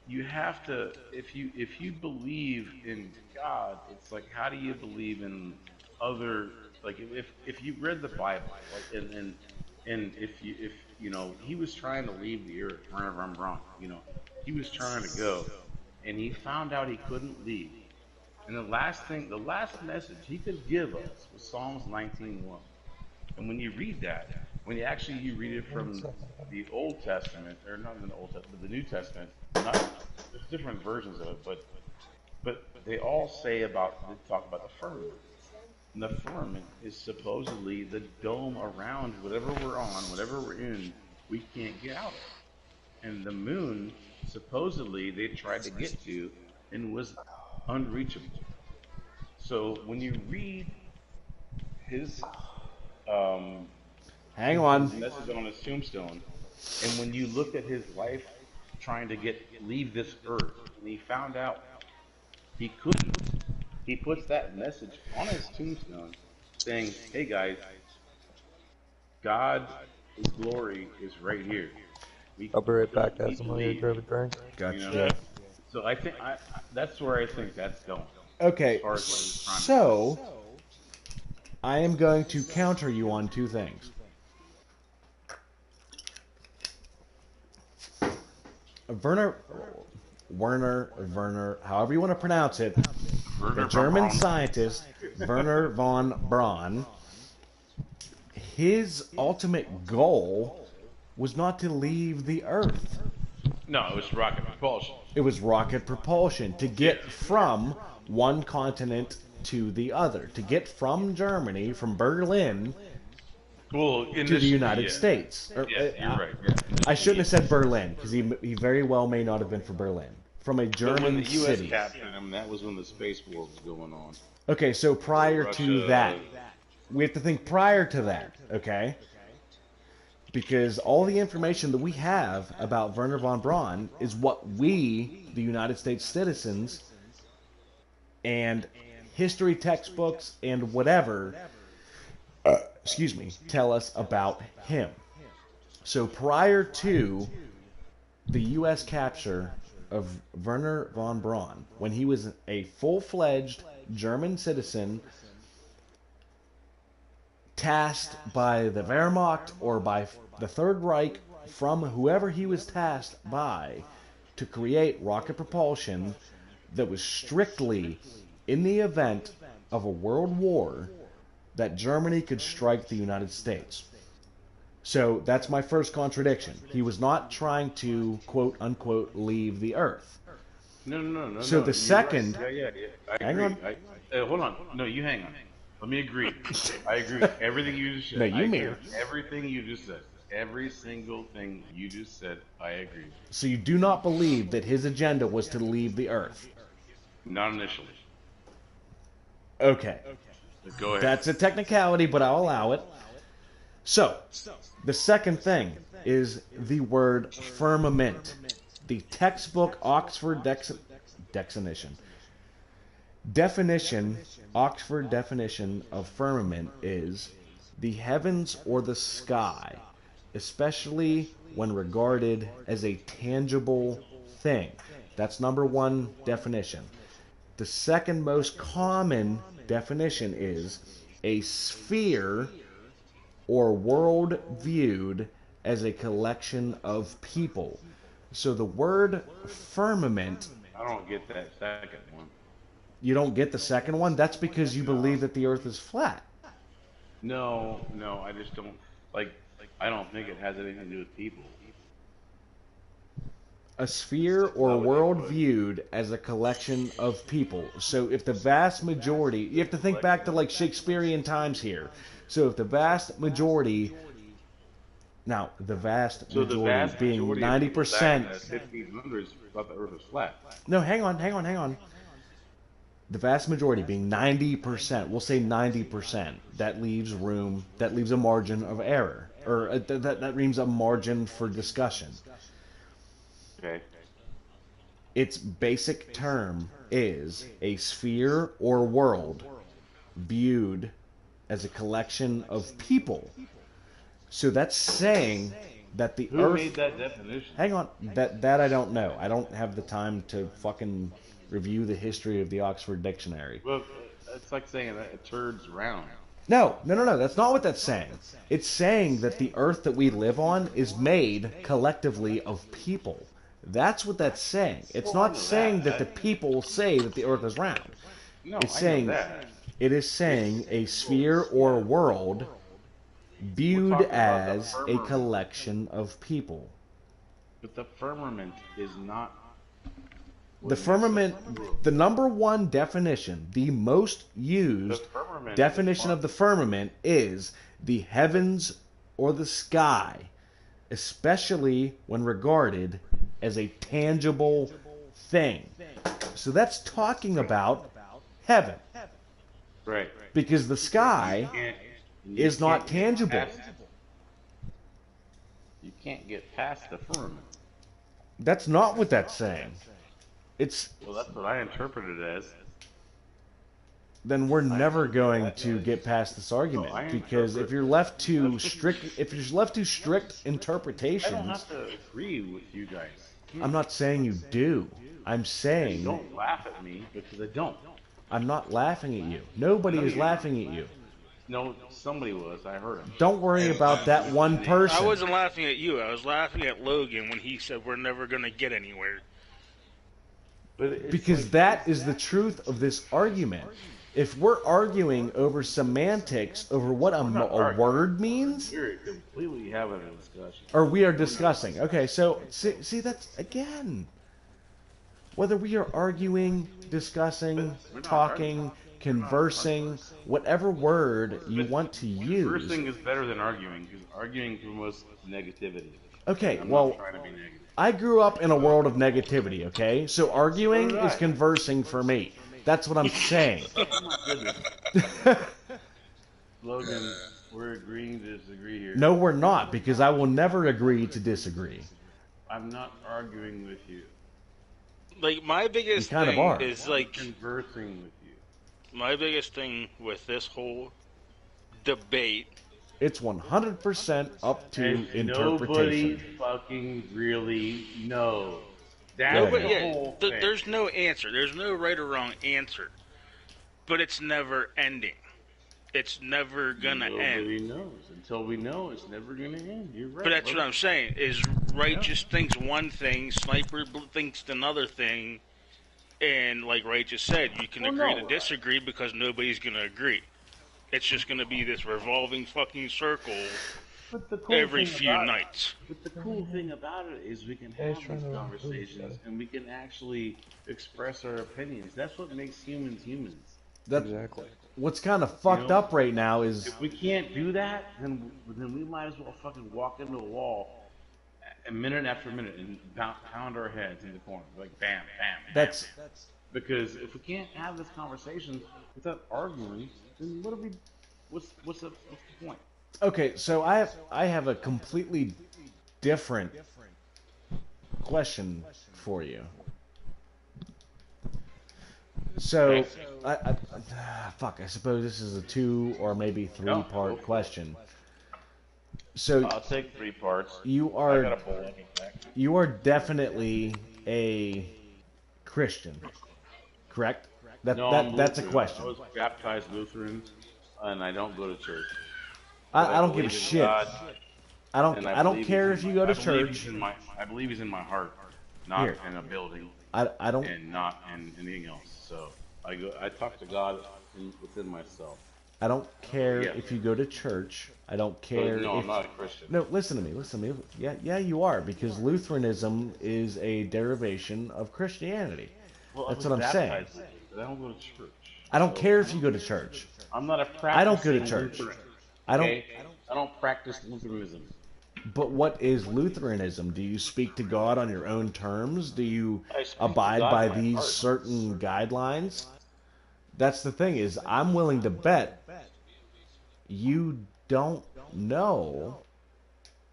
you have to if you believe in God, it's like how do you believe in other like if you read the Bible like and if you know he was trying to leave the earth, wherever I'm wrong, you know he was trying to go, and he found out he couldn't leave. And the last message he could give us was Psalms 19:1. And when you read that, when you read it from the Old Testament, or not in the Old Testament, but the New Testament, there's different versions of it, but they all they talk about the firmament. And the firmament is supposedly the dome around whatever we're on, whatever we're in, we can't get out of. And the moon, supposedly, they tried to get to and was unreachable. So when you read his hang on, his message on his tombstone, and when you look at his life trying to leave this earth, and he found out he couldn't, he puts that message on his tombstone saying, "Hey guys, God's glory is right here." I'll be right back, guys. I'm gonna grab a drink. Gotcha. You know? So I think that's where I think that's going. Okay, As far as what he's trying to so I am going to counter you on two things. Werner, however you want to pronounce it, the German scientist, Werner von Braun, his ultimate goal was not to leave the Earth. No, it was rocket propulsion. It was rocket propulsion to get from one continent to the other, to get from Germany, from Berlin, Well, to the United States. Yeah, you're right. Yeah. I shouldn't have said Berlin, because he very well may not have been for Berlin. From a But German when the U.S. city. captured him, that was when the space war was going on. Okay, so prior to Russia- that, we have to think prior to that, okay? Because all the information that we have about Wernher von Braun is what we, the United States citizens, and history textbooks and whatever, tell us about him. So prior to the U.S. capture of Wernher von Braun, when he was a full-fledged German citizen tasked by the Wehrmacht or by the Third Reich, from whoever he was tasked by, to create rocket propulsion that was strictly in the event of a world war that Germany could strike the United States. So that's my first contradiction. He was not trying to, quote unquote, leave the earth. No. So the second... Right. Yeah. I Hang agree. on. Hold on. No, you hang on. Let me agree. I agree with everything you just said. No, you I agree mirror. with everything you just said. Every single thing you just said, I agree. So you do not believe that his agenda was to leave the earth? Not initially. Okay. Go ahead. That's a technicality, but I'll allow it. So, the second thing is the word firmament. The textbook Oxford Oxford definition of firmament is the heavens or the sky, especially when regarded as a tangible thing. That's number one definition. The second most common definition is a sphere or world viewed as a collection of people. So the word firmament... I don't get that second one. You don't get the second one? That's because you believe that the earth is flat. No, I just don't, I don't think it has anything to do with people. A sphere or world viewed as a collection of people. So if the vast majority... You have to think back to like Shakespearean times here. So if the vast majority... Now, the vast majority being 90%... 1500s thought the earth was flat. No, hang on. The vast majority being 90%, we'll say 90%, that leaves room, that leaves a margin of error, or that leaves a margin for discussion. Okay. Its basic term is a sphere or world viewed as a collection of people. So that's saying that the Who earth... made that definition? Hang on, that I don't know. I don't have the time to fucking review the history of the Oxford Dictionary. Well, it's like saying that a turd's round. No, that's not what that's saying. It's saying that the earth that we live on is made collectively of people. That's what that's saying. It's not saying that the people say that the earth is round. No, It's I saying know that. it is saying a sphere or world viewed as a collection of people. But the firmament is not... The firmament, the number one definition, the most used definition of the firmament is the heavens or the sky, especially when regarded as a tangible thing. So that's talking about heaven. Right. Because the sky is not tangible. You can't get past the firmament. That's not what that's saying. Well, that's what I interpret it as. Then we're never going to get past this argument, because if you're left to strict interpretations... I don't have to agree with you guys. I'm not saying you do. I'm saying... Don't laugh at me, because I don't. I'm not laughing at you. Nobody is laughing at you. No, somebody was. I heard him. Don't worry about that one person. I wasn't laughing at you. I was laughing at Logan when he said we're never going to get anywhere. Because that is the truth of this argument. if we're arguing over semantics, over what a word means, We're completely having a discussion. or we are discussing. Okay, so see that's again. Whether we are arguing, discussing, talking, conversing, whatever word you want to use. Conversing is better than arguing, because arguing promotes negativity. Okay, I'm well, not trying to be negative. I grew up in a world of negativity, okay? So arguing is conversing for me. That's what I'm saying. Oh my goodness. Logan, we're agreeing to disagree here. No, we're not, because I will never agree to disagree. I'm not arguing with you. Like, my biggest You kind of thing are. is, like, Conversing with you. my biggest thing with this whole debate. It's 100% up to And interpretation. nobody fucking really knows. That's Nobody, the yeah, whole thing. there's no answer. There's no right or wrong answer. But it's never ending. It's never gonna end. Nobody knows. Until we know, it's never gonna end. You're right. But that's what I'm saying, is Righteous thinks one thing, Sniper thinks another thing, and like Righteous said, you can agree to disagree because nobody's going to agree. It's just going to be this revolving fucking circle But the cool every thing few about it- nights. But the cool thing about it is we can have these conversations and we can actually express our opinions. That's what makes humans humans. Exactly. What's kind of fucked up right now is If we can't do that, then we might as well fucking walk into a wall a minute after minute and pound our heads in the corner, like bam, bam, bam. That's Because if we can't have this conversation without arguing, then what are we? What's the point? okay. So I have a completely different question for you. So, fuck. I suppose this is a 2 or maybe 3-part question. So I'll take 3 parts. You I are got a bowl back. you are definitely a Christian, correct? No, I'm That's a Lutheran. question. I was baptized Lutheran, and I don't go to church. I don't give a believe in shit. God, I don't and I don't believe care he's if in you go to I believe church. he's in my- I believe he's in my heart, not Here. in a building. I don't. And not in anything else. So I talk to God within myself. I don't care Yeah. if you go to church. I don't care. no, if, I'm not a Christian. No, listen to me. Listen to me. Yeah, you are, because Lutheranism is a derivation of Christianity. Well, That's I what was I'm saying. baptized, but I don't go to church. I don't care if you go to church. I'm not a practicing I don't go to church. Lutheran, I don't. okay? I don't practice Lutheranism. But what is Lutheranism? Do you speak to God on your own terms? Do you I speak to abide God by in my these heart. certain guidelines? That's the thing, is I'm willing to bet you don't know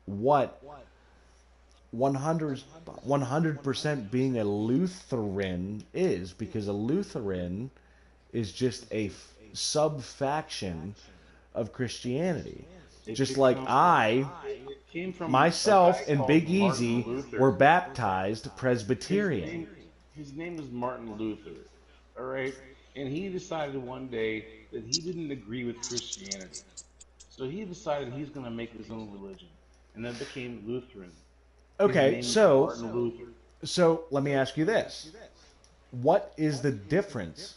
what 100% being a Lutheran is, because a Lutheran is just a sub-faction of Christianity. Just like myself and Big Easy were baptized Presbyterian. His name is Martin Luther, all right? And he decided one day that he didn't agree with Christianity. So he decided he's going to make his own religion, and then became Lutheran. His name Okay, is so Martin Luther. let me ask you this. What is the difference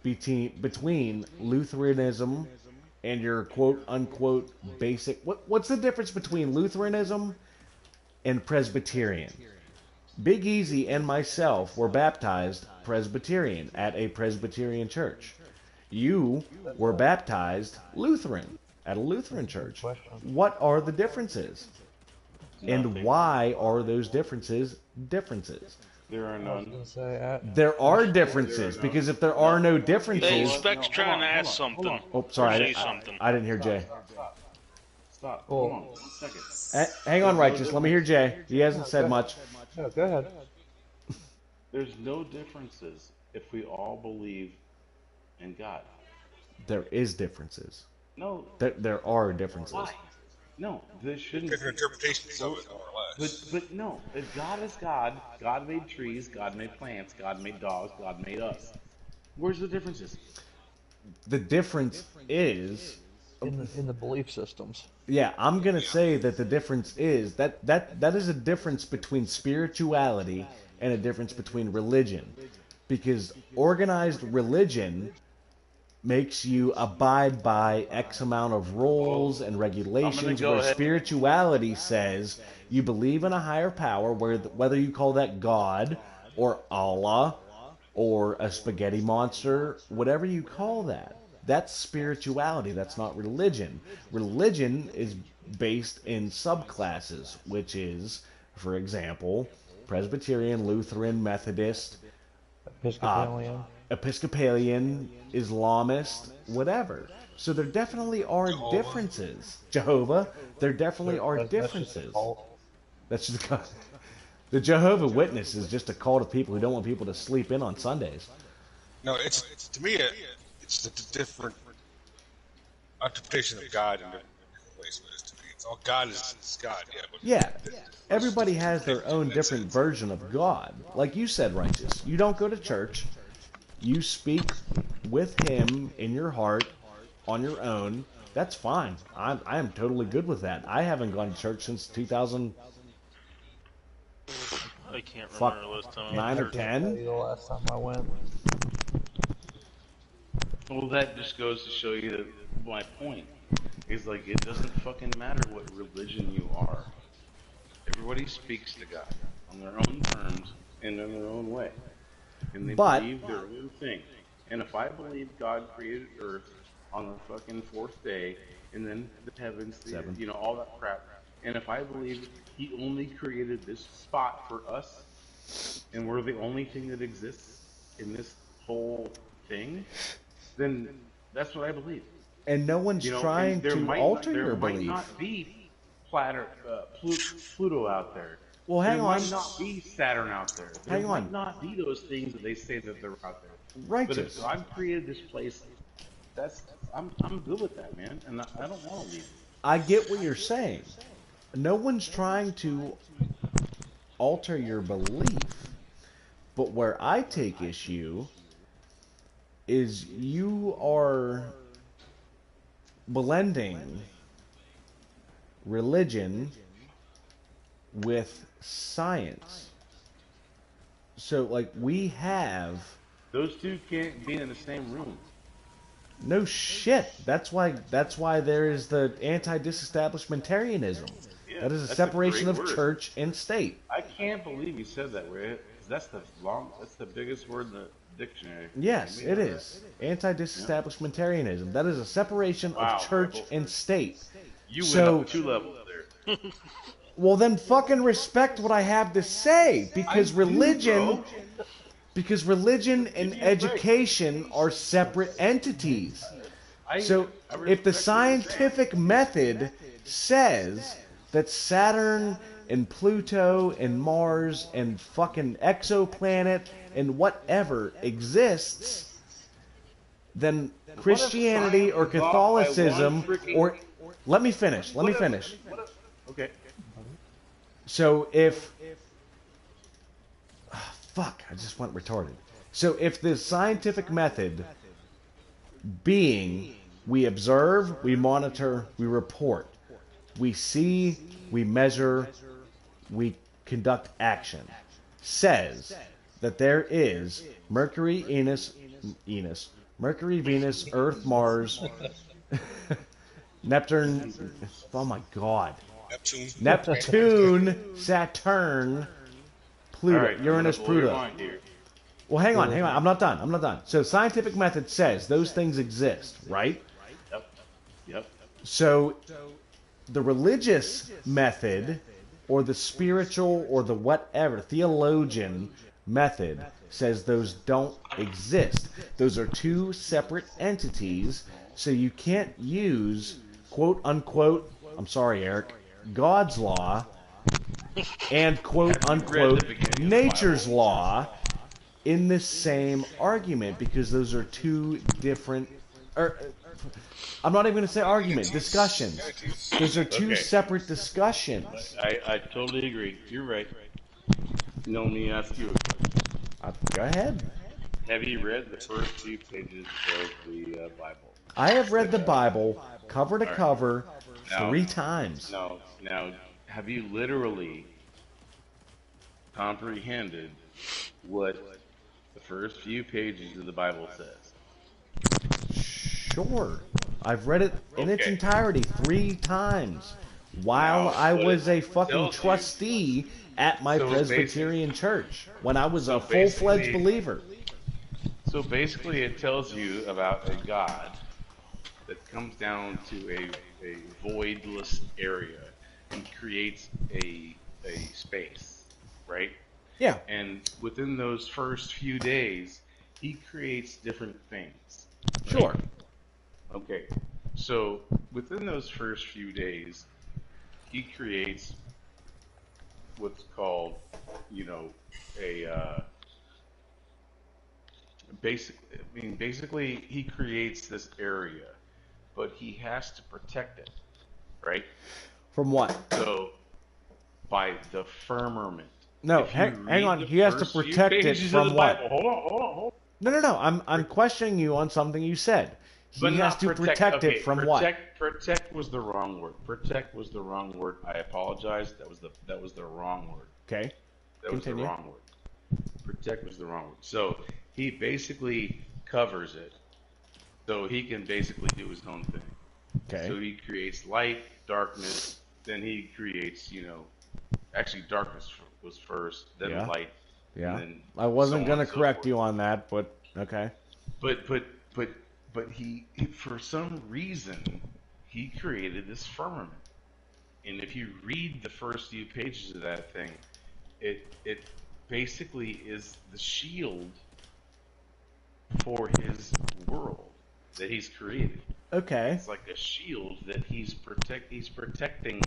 between Lutheranism and your quote-unquote basic... What's the difference between Lutheranism and Presbyterian? Big Easy and myself were baptized Presbyterian at a Presbyterian church. You were baptized Lutheran at a Lutheran church. What are the differences? And why are those differences differences? There are none. There are differences, because if there are no Hey, differences... Spec's trying to ask something. Oh, sorry, Or say something. I didn't hear Jay. Stop. Hold on 1 second. Hang on, Righteous. Let me hear Jay. He hasn't said much. No, go ahead. There's no differences if we all believe in God. There is differences. No. There are differences. Why? No, there shouldn't Different be. interpretations of it, more or less. But no, if God is God, God made trees, God made plants, God made dogs, God made us. Where's the differences? The difference is... In the belief systems. Yeah, I'm going to say that the difference is... That is a difference between spirituality and a difference between religion. Because organized religion makes you abide by X amount of rules and regulations, go where ahead. spirituality says you believe in a higher power, whether you call that God or Allah or a spaghetti monster, whatever you call that. That's spirituality. That's not religion. Religion is based in subclasses, which is, for example, Presbyterian, Lutheran, Methodist, Episcopalian, Islamist, whatever. So there definitely are differences. Jehovah, there definitely are differences. That's just the Jehovah Witness is just a cult of people who don't want people to sleep in on Sundays. No, it's to me, it's a different interpretation of God in different places. To me, it's all God is God. Yeah. But Yeah, everybody has their own different version of God. Like you said, Righteous, you don't go to church. You speak with Him in your heart on your own. That's fine. I am totally good with that. I haven't gone to church since 2000. I can't Fuck, remember the last time I 9 or went to 10. The last time I went. Well, that just goes to show you that my point is, like, it doesn't fucking matter what religion you are. Everybody speaks to God on their own terms and in their own way. And they believe their own thing. And if I believe God created Earth on the fucking 4th day, and then the heavens, you know, all that crap, and if I believe He only created this spot for us, and we're the only thing that exists in this whole thing, then that's what I believe. And no one's trying to alter your belief. There might not be Pluto out there. Well, hang on. There might not be Saturn out there. There might not be those things that they say that they're out there. Righteous. But if God created this place, I'm good with that, man. And I don't want to leave. I get what you're saying. No one's trying to alter your belief. But where I take issue is you are blending religion with science. So, like, we have... Those two can't be in the same room. No shit. That's why there is the anti-disestablishmentarianism. Yeah, that is a that's separation great of word. church and state. I can't believe you said that, Ray. That's the biggest word in the dictionary. Yes, it is. Anti-disestablishmentarianism. That is a separation of church and state. You went up 2 levels there. Well, then fucking respect what I have to say, because religion and education are separate entities. So if the scientific method says that Saturn and Pluto and Mars and fucking exoplanet and whatever exists, then Christianity or Catholicism or... Let me finish. Okay. So if... fuck, I just went retarded. So if the scientific method being we observe, we monitor, we report, we see, we measure, we conduct action, says that there is Mercury, Venus, Earth, Mars, Neptune, oh my god, Neptune, Saturn, Pluto, right, Uranus, Pluto. Well, hang on, I'm not done. So scientific method says those things exist, right? Yep. So the religious method or the spiritual or the whatever theologian method says those don't exist. Those are two separate entities, so you can't use quote unquote, I'm sorry, Eric, God's law and quote unquote nature's law in the same argument, because those are two different... I'm not even going to say argument, discussions. Those are two separate discussions. I totally agree. You're right. No, let me ask you a question. Go ahead. Have you read the first few pages of the Bible? I have read the Bible cover to cover 3 times. Now, have you literally comprehended what the first few pages of the Bible says? Sure. I've read it in its Okay. entirety 3 times while I what was it a fucking tells you- trustee at my So Presbyterian church when I was so a full-fledged basically- believer. So basically, it tells you about a god that comes down to a voidless area and creates a space, right? Yeah. And within those first few days, he creates different things. right? Sure. Okay. So within those first few days, he creates what's called, a basically he creates this area, but he has to protect it, right? From what? So by the firmament. No, If you hang read on. the He has to first few protect it pages of from the what? Bible- Hold on. No. I'm questioning you on something you said. He But has not to protect okay, it from what? Protect was the wrong word. Protect was the wrong word. I apologize. That was the wrong word. Okay. That was the Continue. wrong word. Protect was the wrong word. So he basically covers it, so he can basically do his own thing. Okay. So he creates light, darkness. Then he creates, actually darkness was first, then Yeah. light. Yeah. And then I wasn't so on going to and so correct forth. you on that, but okay. But he for some reason he created this firmament, and if you read the first few pages of that thing, it basically is the shield for his world that he's created. Okay. It's like a shield that he's protecting.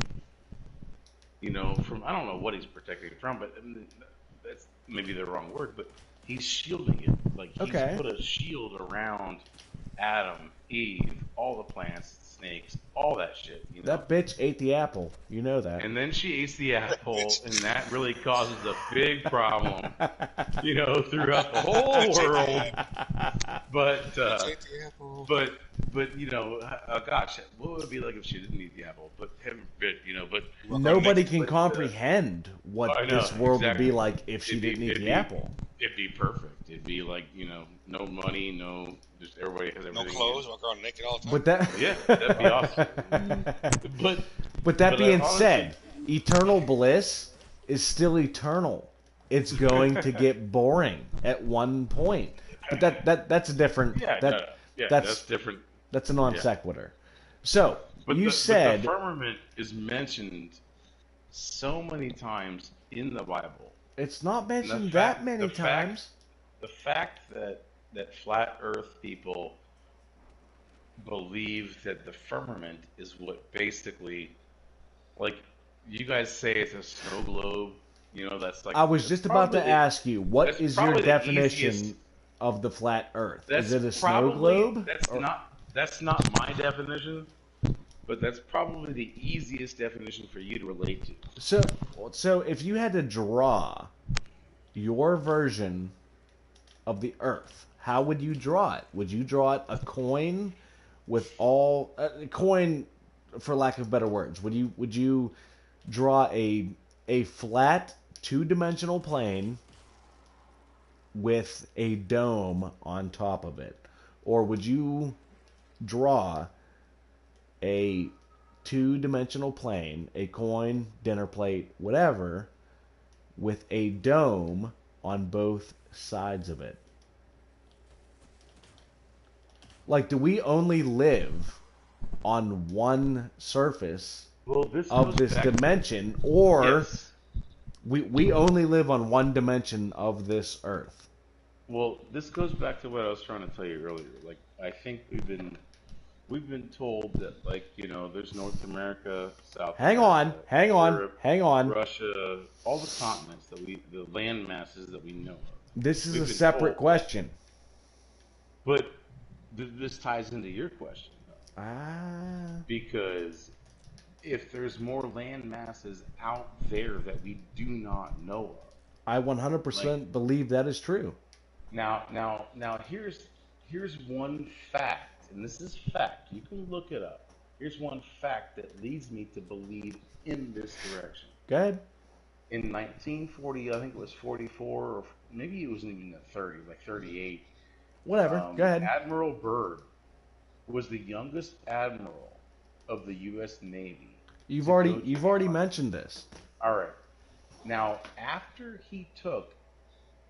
From I don't know what he's protecting it from, but that's maybe the wrong word. But he's shielding it. Like he's Okay. put a shield around Adam, Eve, all the plants, snakes, all that shit. That bitch ate the apple. You know that. And then she eats the apple, and that really causes a big problem, throughout the whole world. But gosh, what would it be like if she didn't eat the apple? But heaven forbid, but Nobody can comprehend what I know, this world exactly. would be like if she didn't eat the apple. It'd be perfect. It'd be like, no money, just everybody has everything. No clothes, walk around naked all the time. But that Yeah, that'd be awesome. But that but being honestly- said, eternal bliss is still eternal. It's going to get boring at one point. But that's a different. Yeah, that's that's different. That's a non Yeah. sequitur. So But you but said the firmament is mentioned so many times in the Bible. it's not And mentioned that many times. The fact that flat Earth people believe that the firmament is what basically, like, you guys say it's a snow globe. That's like. I was it's just about to probably- ask you, what that's is your probably the definition easiest- of the flat Earth? That's Is it a snow probably- globe? That's Or- not my definition, but that's probably the easiest definition for you to relate to. So if you had to draw your version of the Earth, how would you draw it? Would you draw it a coin with all a coin, for lack of better words? Would you draw a flat 2-dimensional plane with a dome on top of it, or would you draw a 2-dimensional plane, a coin, dinner plate, whatever, with a dome on both sides of it? Like, do we only live on one surface of goes this back- dimension, or Yes. we only live on one dimension of this Earth? Well, this goes back to what I was trying to tell you earlier. Like, I think we've been told that, like, there's North America, South. Hang on, America, hang on, Europe, hang on. Russia, all the continents the land masses that we know of. This is We've a been separate told. question. But this ties into your question, though. Ah. Because if there's more land masses out there that we do not know of. I 100% believe that is true. Now, here's one fact, and this is fact. You can look it up. Here's one fact that leads me to believe in this direction. Go ahead. In 1940, I think it was 44, or maybe it wasn't even 30, like 38. Whatever. Go ahead. Admiral Byrd was the youngest admiral of the U.S. Navy. You've already mentioned this. All right. Now, after he took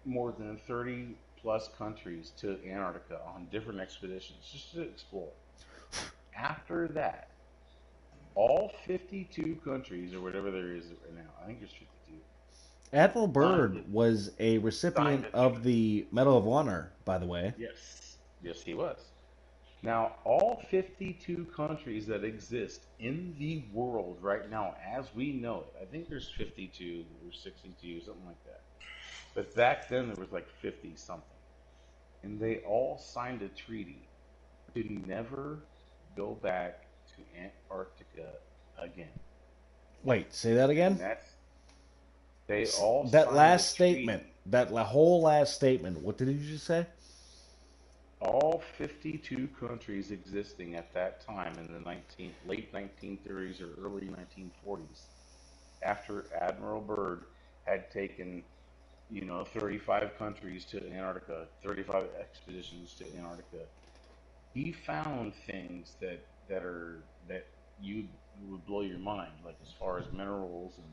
more than 30 plus countries to Antarctica on different expeditions just to explore, after that, all 52 countries, or whatever there is right now, I think there's 52. Admiral Byrd was a recipient of the Medal of Honor, by the way. Yes. Yes, he was. Now, all 52 countries that exist in the world right now, as we know it, I think there's 52 or 62, something like that. But back then, there was like 50 something. And they all signed a treaty to never go back to Antarctica again. Wait, say that again? And they all that signed last a treaty. statement, whole last statement. What did you just say? All 52 countries existing at that time in the late 1930s or early 1940s, after Admiral Byrd had taken, 35 countries to Antarctica, 35 expeditions to Antarctica, he found things that you would blow your mind, like as far as minerals and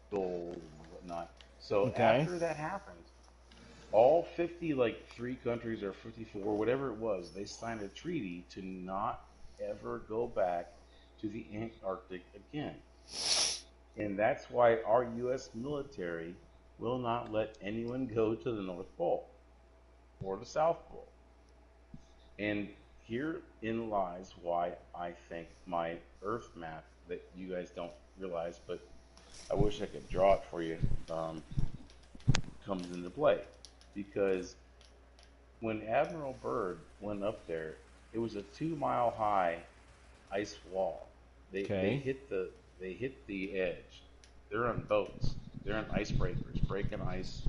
gold and whatnot. So after that happened, all 53 countries or 54, whatever it was, they signed a treaty to not ever go back to the Antarctic again. And that's why our U.S. military will not let anyone go to the North Pole or the South Pole. And herein lies why I think my Earth map that you guys don't realize, but I wish I could draw it for you, comes into play. Because when Admiral Byrd went up there, it was a 2-mile high ice wall. They hit the edge. They're on boats. They're on icebreakers, breaking ice.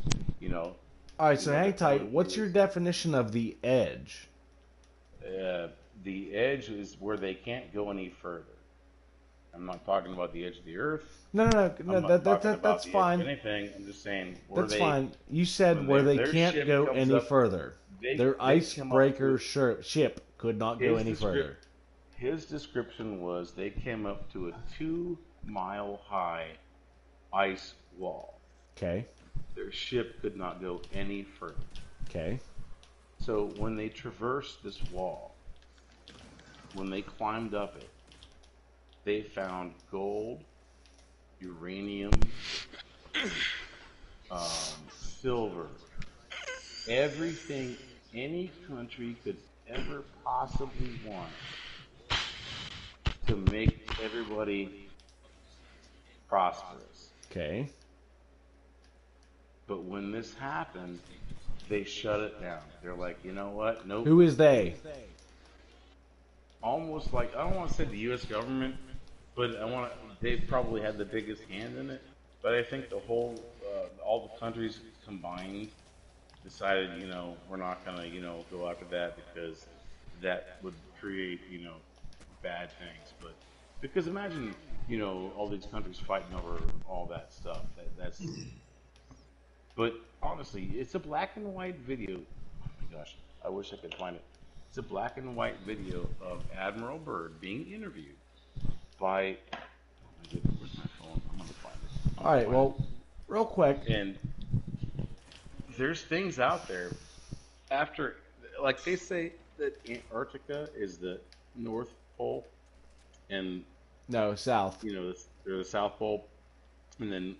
All right, so hang tight. What's your definition of the edge? The edge is where they can't go any further. I'm not talking about the edge of the Earth. No, that's fine. Anything, I'm just saying. That's fine. You said where they can't go any further. Their icebreaker ship could not go any further. His description was they came up to a 2-mile high ice wall. Okay. Their ship could not go any further. Okay. So when they traversed this wall, when they climbed up it, they found gold, uranium, silver, everything any country could ever possibly want to make everybody prosperous. Okay. But when this happened, they shut it down. They're like, you know what? Nope. Who is they? Almost like, I don't want to say the U.S. government, but they probably had the biggest hand in it. But I think the whole, all the countries combined decided, we're not going to, go after that because that would create, bad things. But because imagine, all these countries fighting over all that stuff. That's. But honestly, it's a black and white video. Oh my gosh, I wish I could find it. It's a black and white video of Admiral Byrd being interviewed by. Where's my phone? I'm gonna find it. All right, well, real quick. And there's things out there after, like they say that Antarctica is the North Pole, and south. They're the South Pole, and then.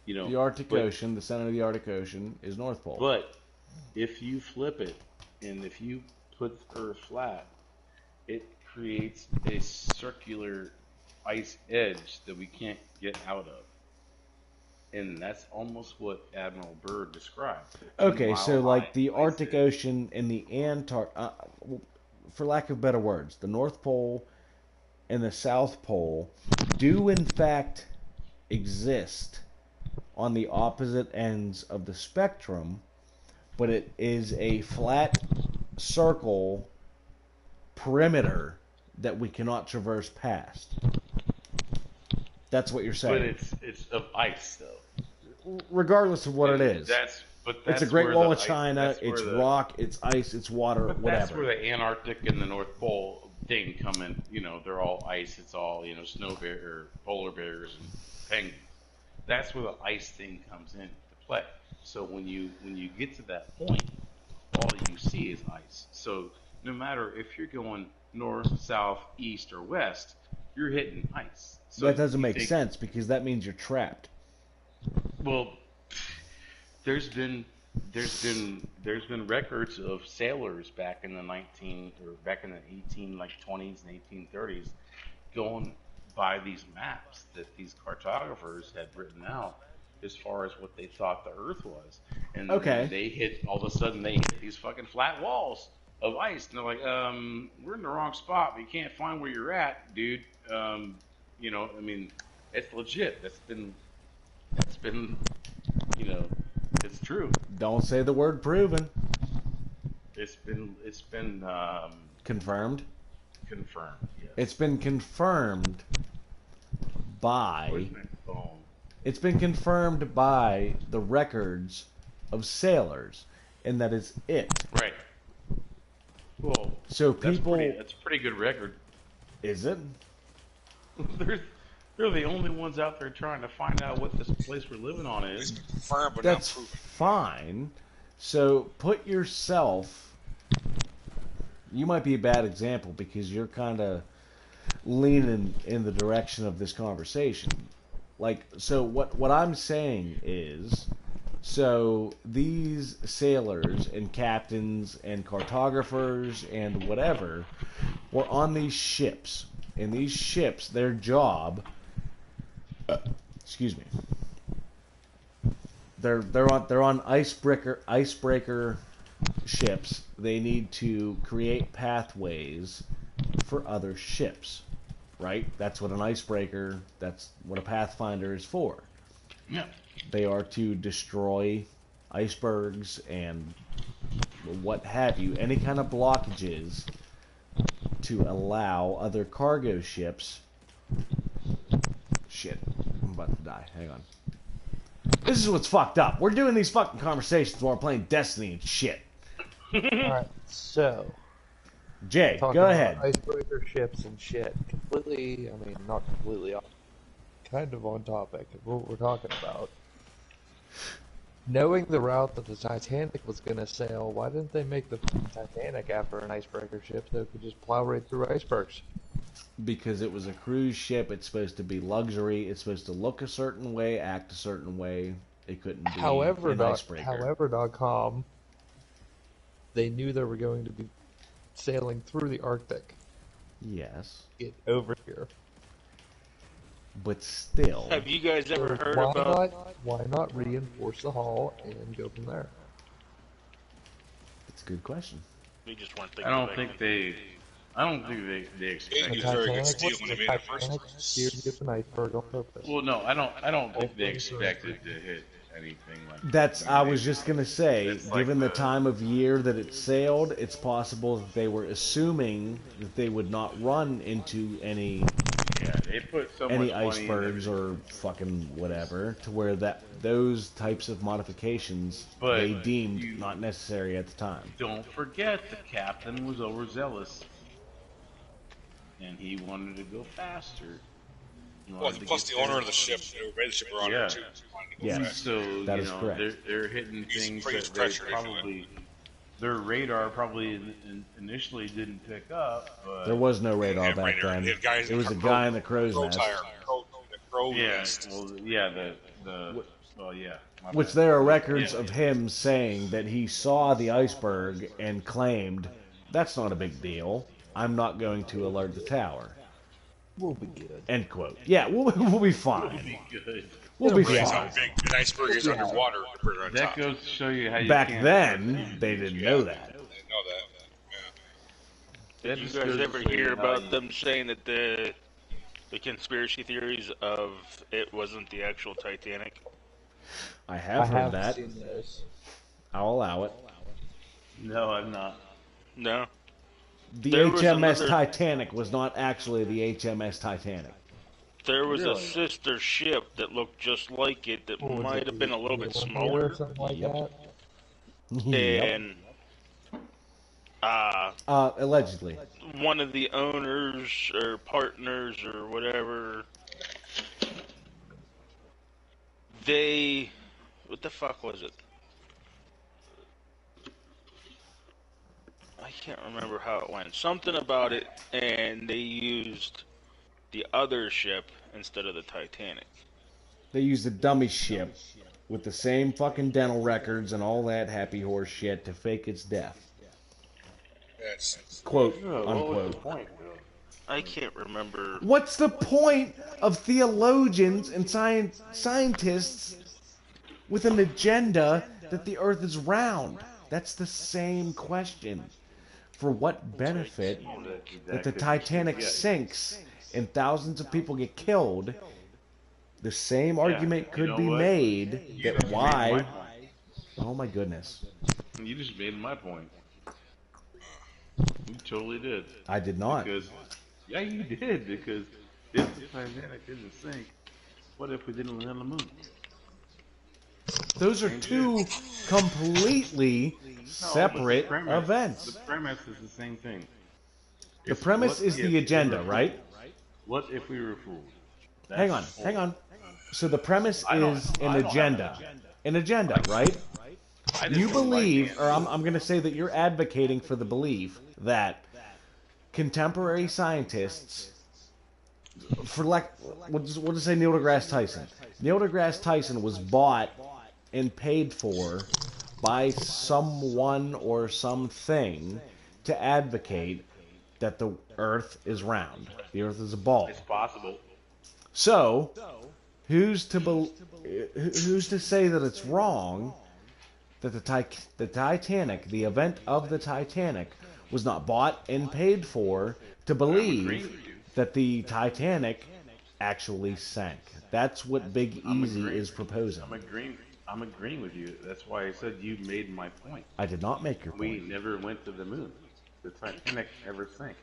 The Arctic Ocean, the center of the Arctic Ocean, is North Pole. But if you flip it, and if you put the Earth flat, it creates a circular ice edge that we can't get out of. And that's almost what Admiral Byrd described. Okay, so like the Arctic Ocean and the Antarctic, for lack of better words, the North Pole and the South Pole do in fact exist on the opposite ends of the spectrum, but it is a flat circle perimeter that we cannot traverse past. That's what you're saying. But it's of ice, though. Regardless of what it is. But It's a that's Great where Wall the of ice- China. that's where It's the- rock. It's ice. It's water. But Whatever. that's where the Antarctic and the North Pole thing come in. You know, they're all ice. It's all, you know, snow bear or polar bears and penguins. That's where the ice thing comes into play. So when you get to that point, all you see is ice. So no matter if you're going north, south, east, or west, you're hitting ice. So that doesn't you make think- sense because that means you're trapped. Well, there's been records of sailors back in the 1820s and 1830s going by these maps that these cartographers had written out as far as what they thought the Earth was, and Okay. they hit these fucking flat walls of ice, and they're like, we're in the wrong spot. We can't find where you're at, dude. You know, I mean, it's legit. That's been, you know, it's true. Don't say the word proven. It's been Confirmed. confirmed. Yes. It's been confirmed by. Where's my phone? It's been confirmed by the records of sailors, and that is it. Right. Well, So that's people, that's a pretty good record. is it? They're the only ones out there trying to find out what this place we're living on is. Confirmed, but That's not proven. fine. So put yourself. You might be a bad example because you're kind of leaning in the direction of this conversation. Like, so what I'm saying is, so these sailors and captains and cartographers and whatever were on these ships. And these ships, their job, excuse me, they're on icebreaker ships. They need to create pathways for other ships, right? That's what an icebreaker, that's what a pathfinder is for. Yeah. They are to destroy icebergs and what have you, any kind of blockages to allow other cargo ships. Shit, I'm about to die. Hang on. This is what's fucked up. We're doing these fucking conversations while we're playing Destiny and shit. Alright, so. Jay, talking go about ahead. Icebreaker ships and shit. Completely, I mean, not completely off. Kind of on topic of what we're talking about. Knowing the route that the Titanic was going to sail, why didn't they make the Titanic after an icebreaker ship so it could just plow right through icebergs? Because it was a cruise ship, it's supposed to be luxury, it's supposed to look a certain way, act a certain way. It couldn't be an icebreaker. However.com, they knew they were going to be sailing through the Arctic. Yes. Get over here. But still. Have you guys ever heard why about? Why not reinforce the hull and go from there? It's a good question. We just weren't thinking. I don't back think then. they expect. He was very good steel when he made it Titanic first. steered to get an iceberg on purpose. Well, no, I don't think they expected to hit anything like that. That's, I was just going to say, It's like given the the- time of year that it sailed, it's possible that they were assuming that they would not run into any Yeah, they put so any much money icebergs or fucking whatever, to where that those types of modifications But they deemed you- not necessary at the time. Don't forget the captain was overzealous, and he wanted to go faster. He Well, wanted to plus get the owner there. of the ship, who made the ship around Yeah. it too. wanted to go Yes. fast. So That you is know correct. they're hitting Use things pretty that they pressure, if you probably their radar probably initially didn't pick up. But There was no radar Yeah, back radar. then. They had guys It was a that guy in the crow's crow nest, tire, crow yeah, nest. well, yeah, well, yeah. my which bad. there are records Yeah. of him saying that he saw the iceberg and claimed, "That's not a big deal. I'm not going to alert the tower." We'll be good. End quote. Yeah, we'll be fine. Be good. We'll be That's how fine. big an iceberg is underwater compared to on That top. goes to show you how you Back can't then, they didn't know that. I know that. Did That you just guys goes to ever show hear you how about you- them saying that the conspiracy theories of it wasn't the actual Titanic? I have heard that. seen those. I'll allow it. No, I'm not. No. The There was HMS another- Titanic was not actually the HMS Titanic. There was a Really? sister ship that looked just like it that What was might it, have been a little bit the Olympia smaller. or something like Yep. that? Yep. and Allegedly. one of the owners or partners or whatever, what the fuck was it? I can't remember how it went. Something about it, and they used the other ship instead of the Titanic. They used a dummy ship with the same fucking dental records and all that happy horse shit to fake its death. Quote, unquote. I can't remember. What's the point of theologians and scientists with an agenda that the earth is round? That's the same question. For what benefit that the Titanic sinks and thousands of people get killed? The same argument could be made that why... Oh my goodness. You just made my point. You totally did. I did not. Yeah, you did, because if the Titanic didn't sink, what if we didn't land on the moon? Those are two completely separate events. The premise is the same thing. The premise is the agenda, right? What if we were fooled? Hang on. So the premise is an agenda. An agenda, right? You believe, or I'm going to say that you're advocating for the belief that contemporary scientists, we'll just say Neil deGrasse Tyson. Neil deGrasse Tyson was bought and paid for by someone or something to advocate that the Earth is round. The Earth is a ball. It's possible. So, who's to say that it's wrong that the Titanic, the event of the Titanic, was not bought and paid for to believe that the Titanic actually sank? That's what Big Easy is proposing. I'm agreeing with you. That's why I said you made my point. I did not make your point. We never went to the moon. The Titanic never sank.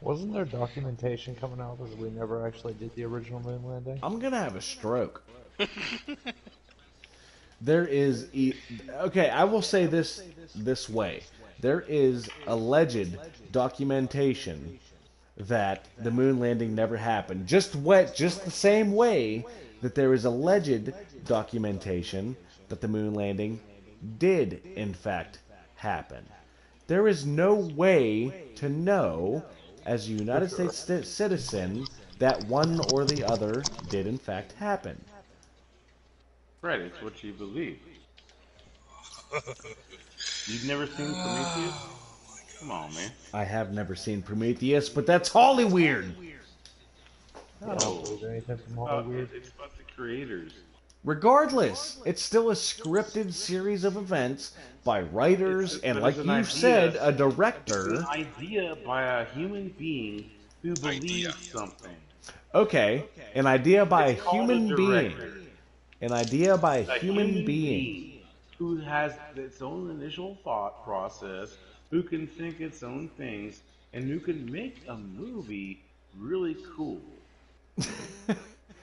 Wasn't there documentation coming out that we never actually did the original moon landing? I'm gonna have a stroke. There is... Okay, I will say this way. There is alleged documentation that the moon landing never happened. Just the same way that there is alleged documentation that the moon landing did, in fact, happen. There is no way to know, as a United States citizen, that one or the other did, in fact, happen. Right, it's what you believe. You've never seen Prometheus? Come on, man. I have never seen Prometheus, but that's Holly weird. I don't believe anything from Hollywood. It's about the creators. Regardless, it's still a scripted series of events by writers and, like you said, a director. It's an idea by a human being who believes something. Okay, an idea by a human being. Director. An idea by a human being. Who has its own initial thought process, who can think its own things, and who can make a movie really cool.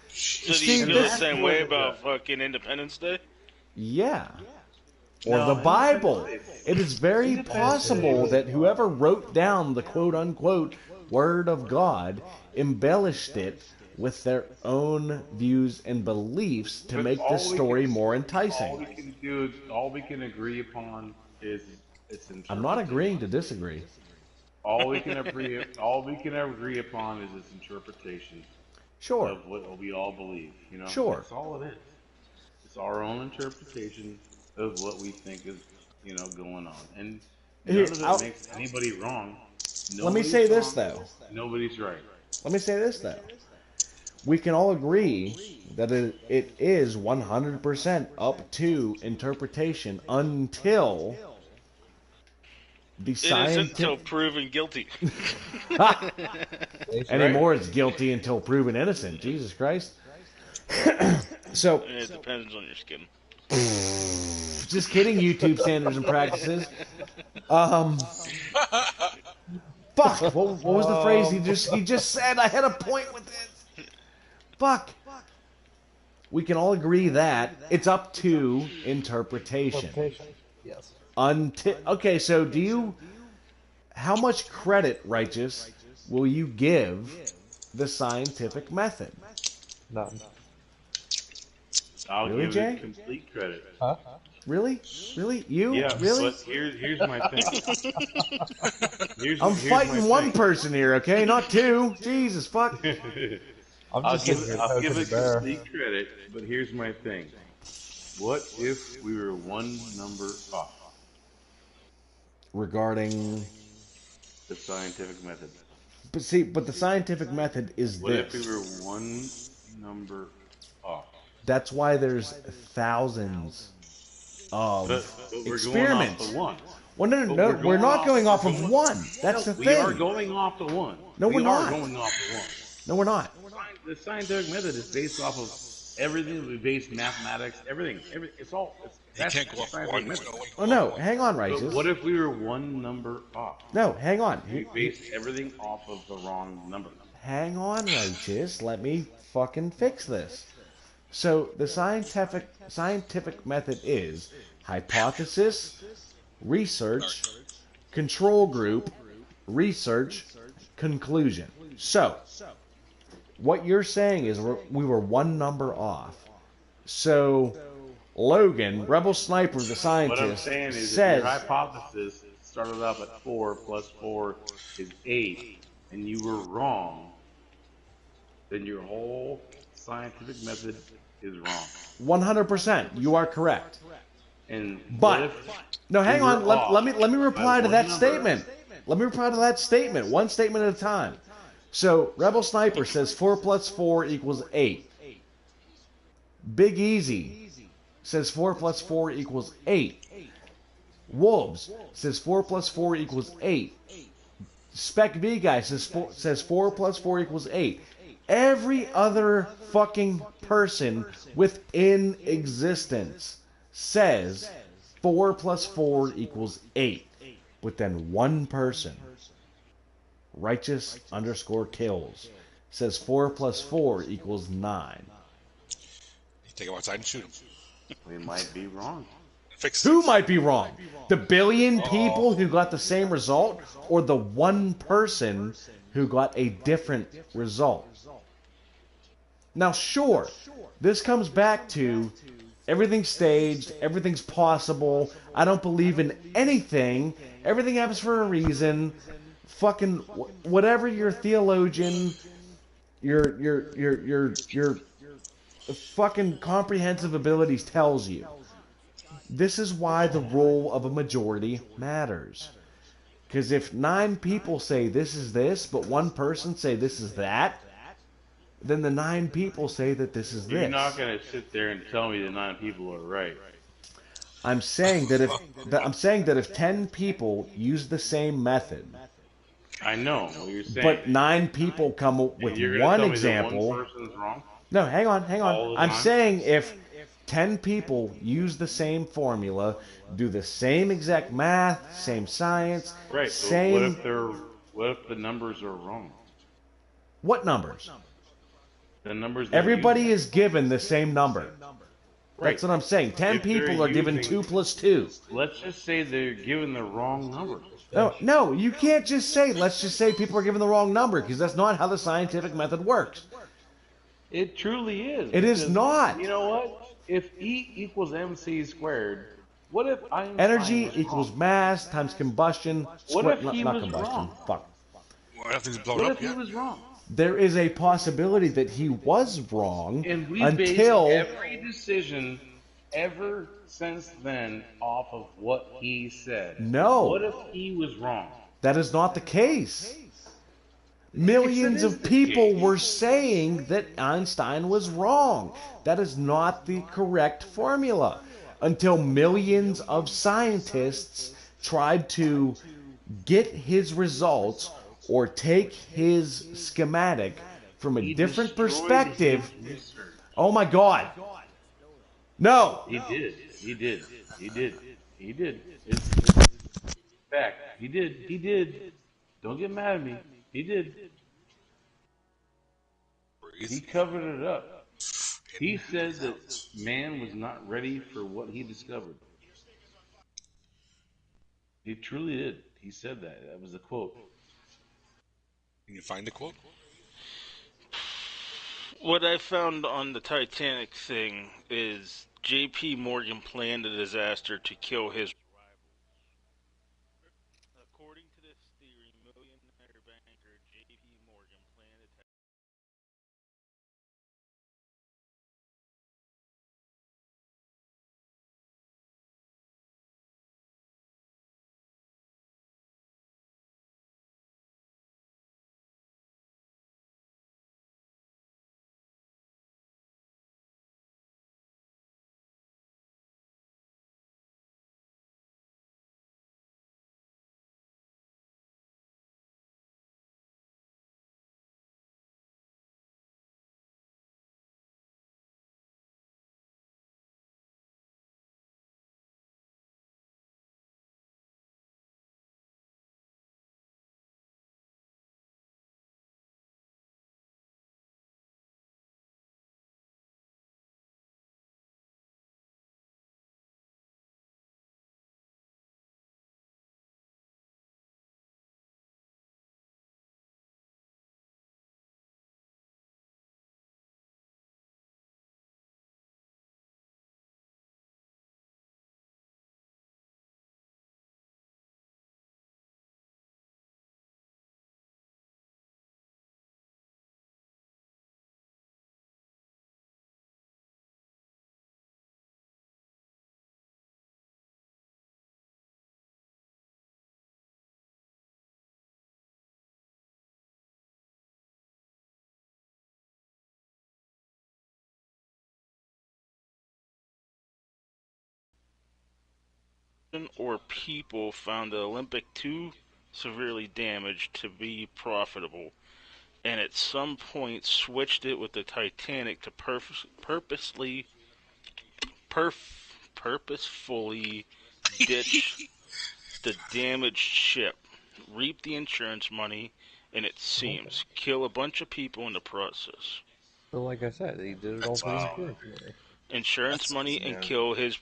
So do you feel the same way about fucking Independence Day? Yeah. Or the Bible. It is very possible that whoever wrote down the quote-unquote Word of God embellished it with their own views and beliefs to make the story more enticing. All we can agree upon is its interpretation. I'm not agreeing to disagree. All we can agree upon is its interpretation. Sure. Of what we all believe, you know. Sure. That's all it is. It's our own interpretation of what we think is, going on, and none of it makes anybody wrong. Let me say this though. Nobody's right. Let me say this though. We can all agree that it is 100% up to interpretation until the scientific... until proven guilty. Anymore, it's guilty until proven innocent. Jesus Christ. So it depends on your skin. Just kidding, YouTube standards and practices. Fuck. What was the phrase he just said? I had a point with this. Fuck. We can all agree that it's up to interpretation. Yes. Okay, so how much credit, Righteous, will you give the scientific method? None. I'll Really, give Jay? it complete credit. Huh? Really? Really? You? Yeah, Really? but here's my thing. I'm here's fighting my one thing. person here, okay? Not two. Jesus, fuck. I'll give it complete credit, but here's my thing. What if we were one number off? Regarding The scientific method. but the scientific method is What if this. we were one number off? That's why there's thousands of But we're experiments. going off the one. Well, no, But no, we're not going off of one. That's the We thing. are going off the one. No, we're we not. are going off the one. No, we're not. The scientific method is based off of everything. We base mathematics, everything. It's all. That's can't go the off scientific one. method. Oh no, hang on, But Righteous. what if we were one number off? No, hang on. We based everything off of the wrong number. Hang on, Righteous. Let me fucking fix this. So the scientific method is hypothesis, research, control group, research, conclusion. So what you're saying is we were one number off. So Logan, Rebel Sniper, the What I'm scientist, saying is, says if your hypothesis started up at 4 plus 4 is 8, and you were wrong, then your whole scientific method is wrong. 100%. You are correct. And But what if no, hang we on. were Let off me reply by to one that number? statement. Let me reply to that statement. One statement at a time. So Rebel Sniper says 4 plus 4 equals 8. Big Easy says 4 plus 4 equals 8. Wolves says 4 plus 4 equals 8. Spec V guy says 4 plus 4 equals 8. Every other fucking person within existence says 4 plus 4 equals 8. But then one person, Righteous _ kills, says 4 plus 4 equals 9. You take him outside and shoot him. We might be wrong. Who might be wrong? The billion people who got the same result, or the one person who got a different result? Now, sure, this comes back to everything's staged, everything's possible. I don't believe in anything. Everything happens for a reason. Fucking whatever your theologian, your fucking comprehensive abilities tells you. This is why the role of a majority matters. Because if 9 people say this is this, but one person say this is that, then the 9 people say that this is You're this. not going to sit there and tell me the 9 people are right. I'm saying that if 10 people use the same method, I know what you're saying. but 9 people come up with You're gonna one tell me that example. one person's wrong? No, hang on. All the I'm time? saying if 10 people use the same formula, do the same exact math, same science, Right. same... So what if the numbers are wrong? What numbers? The numbers. that Everybody you- is given the same number. Right. That's what I'm saying. 10 If they're people are given using- 2 plus 2. Let's just say they're given the wrong numbers. No, you can't just say, let's just say people are given the wrong number, because that's not how the scientific method works. It truly is. It is because not. You know what? If E equals mc squared, what if Einstein Energy was equals wrong? mass times combustion. What square- if not, he not was combustion. wrong? Fuck. Well, nothing's blown What up if he yet. was wrong? There is a possibility that he was wrong And we until... based every decision ever since then off of what he said. No. What if he was wrong? That is not the case. Millions of people were saying that Einstein was wrong. That is not the correct formula. Until millions of scientists tried to get his results or take his schematic from a He different destroyed perspective. his research. Oh my God. No. He did. He did. He did. He did. It's fact. He did. He did. Don't get mad at me. He did. He covered it up. He said that man was not ready for what he discovered. He truly did. He said that. That was a quote. Can you find the quote? What I found on the Titanic thing is J.P. Morgan planned a disaster to kill his rival. According to this theory, millionaire banker J.P. Morgan planned a or people found the Olympic too severely damaged to be profitable, and at some point switched it with the Titanic to purposefully ditch the damaged ship, reap the insurance money, and it seems kill a bunch of people in the process. So, like I said, he did it all for the insurance money. Insurance money and kill his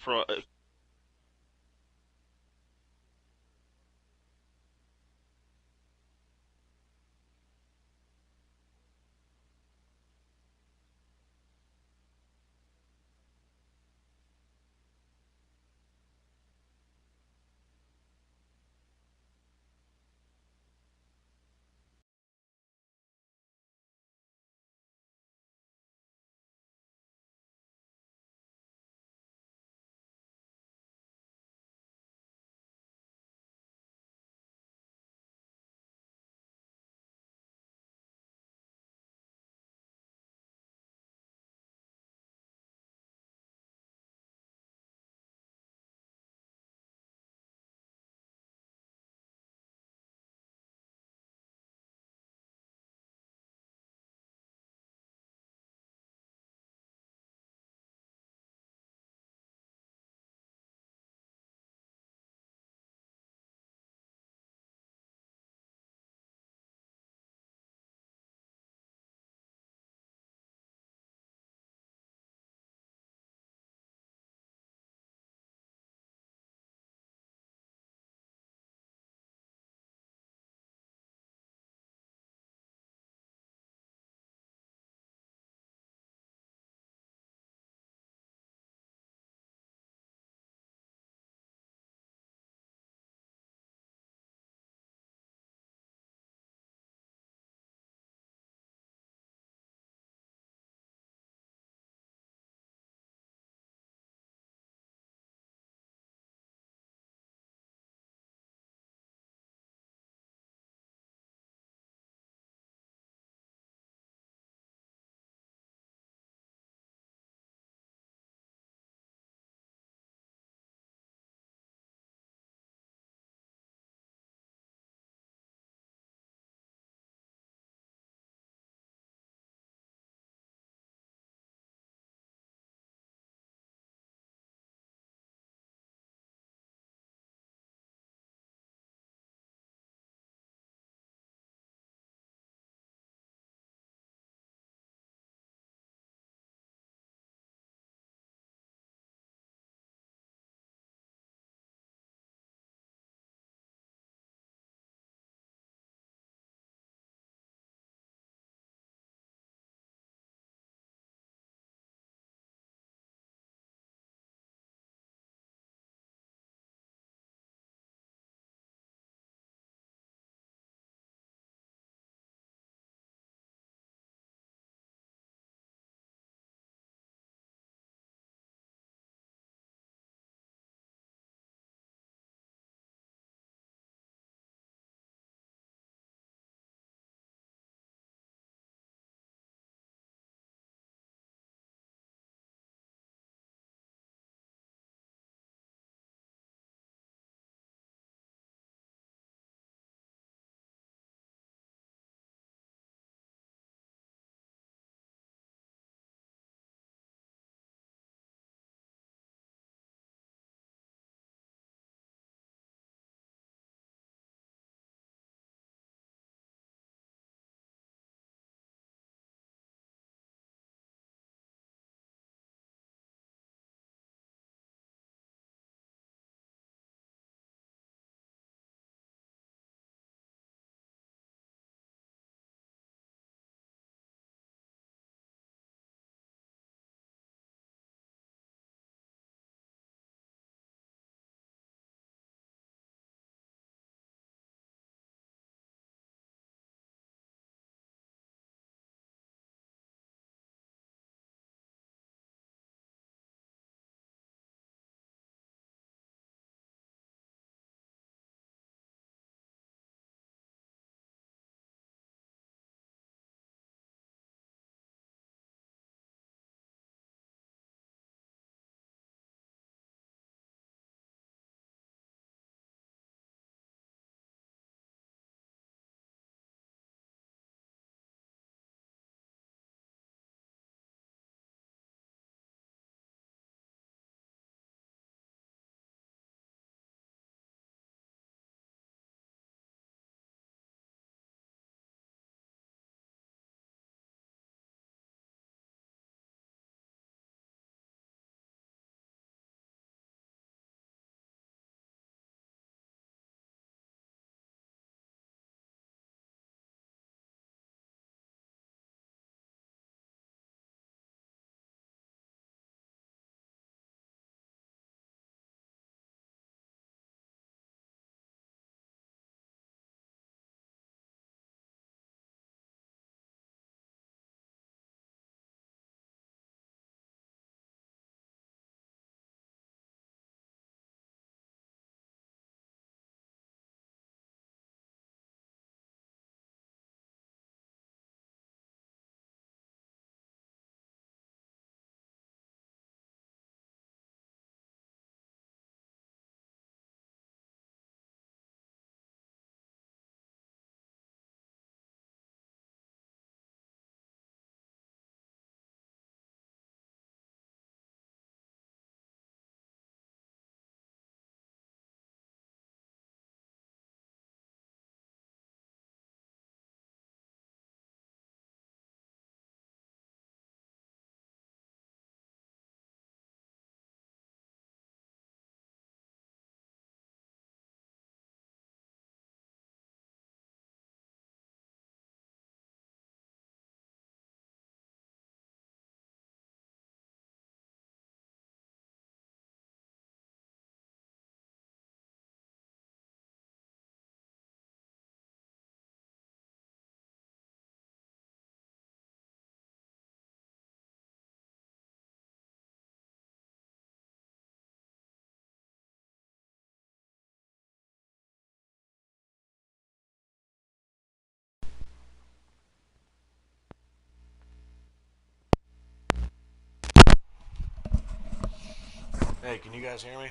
Hey, can you guys hear me?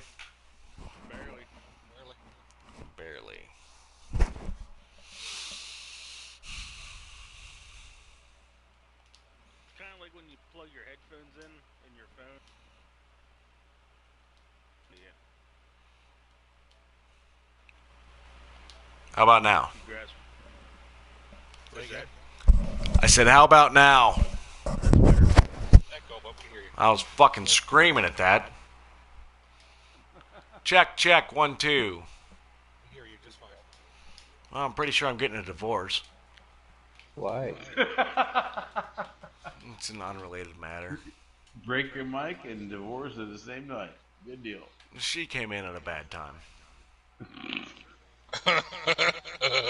Barely. Barely. It's kind of like when you plug your headphones in your phone. Yeah. How about now? You grasp. What's that? I said, how about now? Echo, but we hear you. I was fucking screaming at that. Check, check, 1, 2. We hear you just fine. Well, I'm pretty sure I'm getting a divorce. Why? It's an unrelated matter. Break your mic and divorce at the same night. Good deal. She came in at a bad time.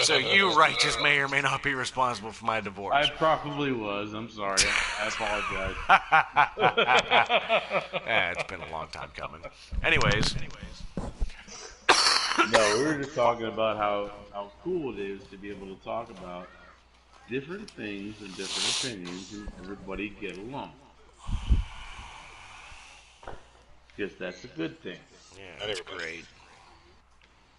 So you, righteous, may or may not be responsible for my divorce. I probably was. I'm sorry. I apologize. It's been a long time coming. Anyways. No, we were just talking about how cool it is to be able to talk about different things and different opinions and everybody get along. Because that's a good thing. Yeah, that's great.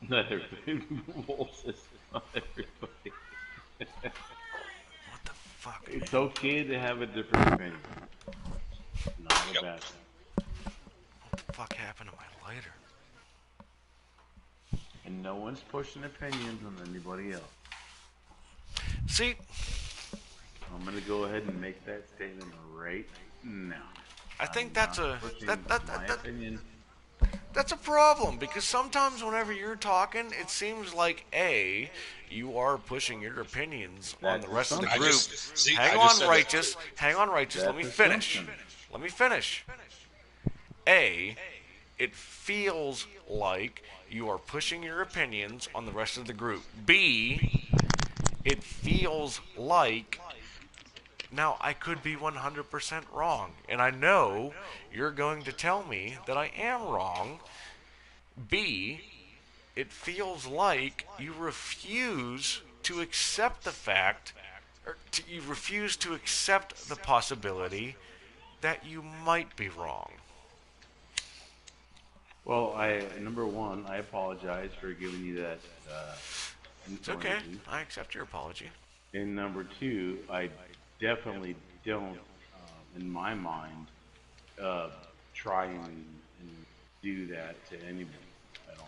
Not everybody. Wolf says not everybody. What the fuck? It's okay to have a different opinion. Not a bad thing. What the fuck happened to my lighter? And no one's pushing opinions on anybody else. See? I'm gonna go ahead and make that statement right now. I think that's a my opinion. That's a problem, because sometimes whenever you're talking, it seems like A, you are pushing your opinions on the rest of the group. Hang on, righteous. Let me finish. Let me finish. A, it feels like you are pushing your opinions on the rest of the group. B, it feels like... Now, I could be 100% wrong, and I know you're going to tell me that I am wrong. B, it feels like you refuse to accept the fact, you refuse to accept the possibility that you might be wrong. Well, number one, I apologize for giving you that. It's okay. I accept your apology. And number two, I definitely don't, in my mind, try and do that to anybody.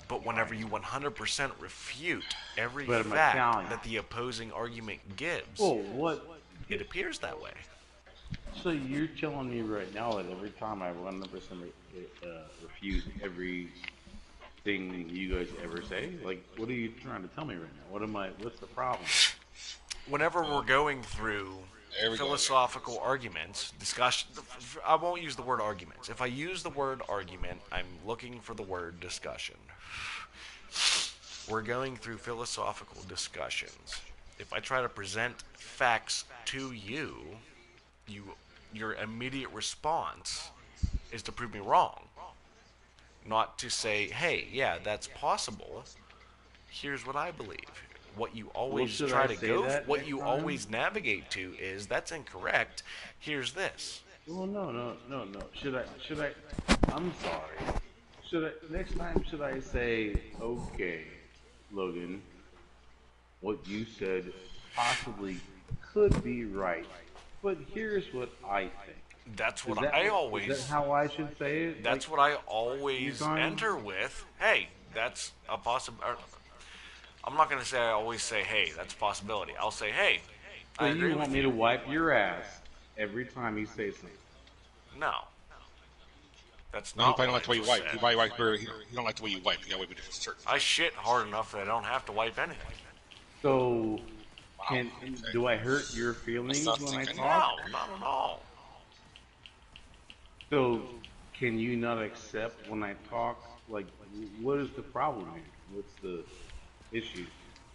But whenever you 100% refute every But I'm fact Italian. that the opposing argument gives, Well, what? It appears that way. So you're telling me right now that every time I 100% refuse everything you guys ever say? Like, what are you trying to tell me right now? What's the problem? Whenever we're going through philosophical arguments, discussion, I won't use the word arguments. If I use the word argument, I'm looking for the word discussion. We're going through philosophical discussions. If I try to present facts to you, your immediate response is to prove me wrong. Not to say, hey, yeah, that's possible. Here's what I believe. What you always Well, try should I to say go, that what next you time? always navigate to is, that's incorrect. Here's this. Well, no. Should I? I'm sorry. Next time, should I say, okay, Logan, what you said possibly could be right, but here's what I think. That's what Is I always... Is that how I should say it? That's Like, what I always you enter with. Hey, that's a possibility. I'm not going to say I always say, hey, that's a possibility. I'll say, hey, So I agree you want with me you. to wipe your ass every time you say something? No. That's No, not you probably don't what like the way I you just wipe. said. You don't like the way you wipe. You gotta wipe a different shirt. I shit hard enough that I don't have to wipe anything. So, do I hurt your feelings when I talk? No, not at all. So, can you not accept when I talk? Like, what is the problem here? What's the issue?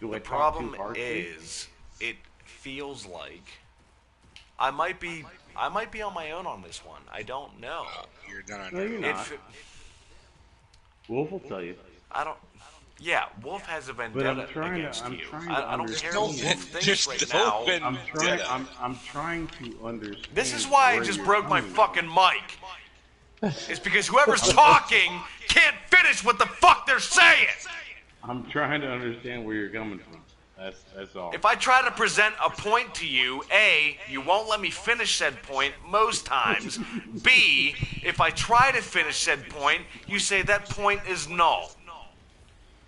Do I The talk problem too harshly? is, it feels like I might be on my own on this one. I don't know. You're not. No, you're not. Wolf will tell you. I don't. Yeah, Wolf has a vendetta against you. I don't care what Wolf thinks right now. I'm trying to understand. This is why I where just you're broke my coming fucking mic. is because whoever's talking can't finish what the fuck they're saying. I'm trying to understand where you're coming from. That's all. If I try to present a point to you, A, you won't let me finish said point most times. B, if I try to finish said point, you say that point is null.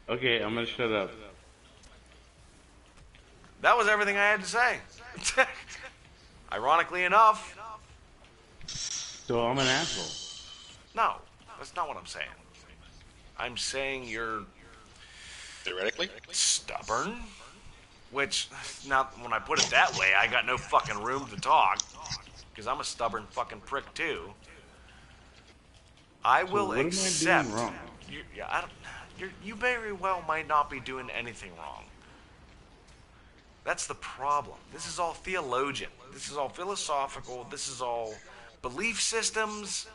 Okay, I'm gonna shut up. That was everything I had to say. Ironically enough. So I'm an asshole. No, that's not what I'm saying. I'm saying you're Theoretically? stubborn. Which, now, when I put it that way, I got no fucking room to talk. Because I'm a stubborn fucking prick, too. I will what am I accept. doing wrong? You very well might not be doing anything wrong. That's the problem. This is all theologian. This is all philosophical. This is all belief systems.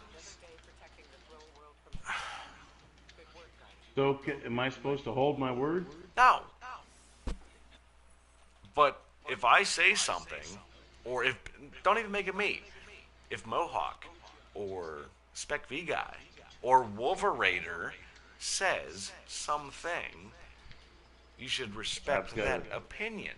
So am I supposed to hold my word? No. But if I say something, or if, don't even make it me, if Mohawk or Spec V Guy or Wolverator says something, you should respect that opinion.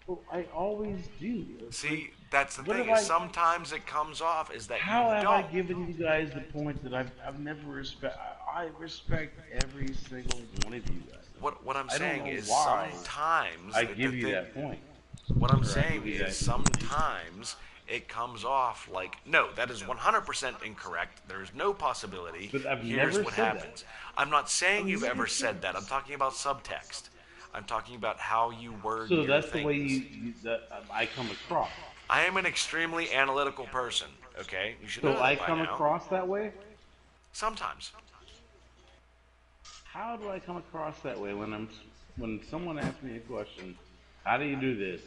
Well, I always do. See, that's the What thing, have is sometimes it comes off as that How you have don't. I given you guys the point that I've never respect? I respect every single one of you guys. What I'm I don't saying know is why sometimes I give you that point. What I'm Or I saying give you is that- sometimes it comes off like, no, that is 100% incorrect. There is no possibility. But I've Here's never what said that. happens. I'm not saying you've never ever said said that. I'm talking about subtext. I'm talking about how you word So your that's things. the way that I come across. I am an extremely analytical person, okay? You should know So that I by come now. across that way? Sometimes. How do I come across that way when someone asks me a question? How do you do this?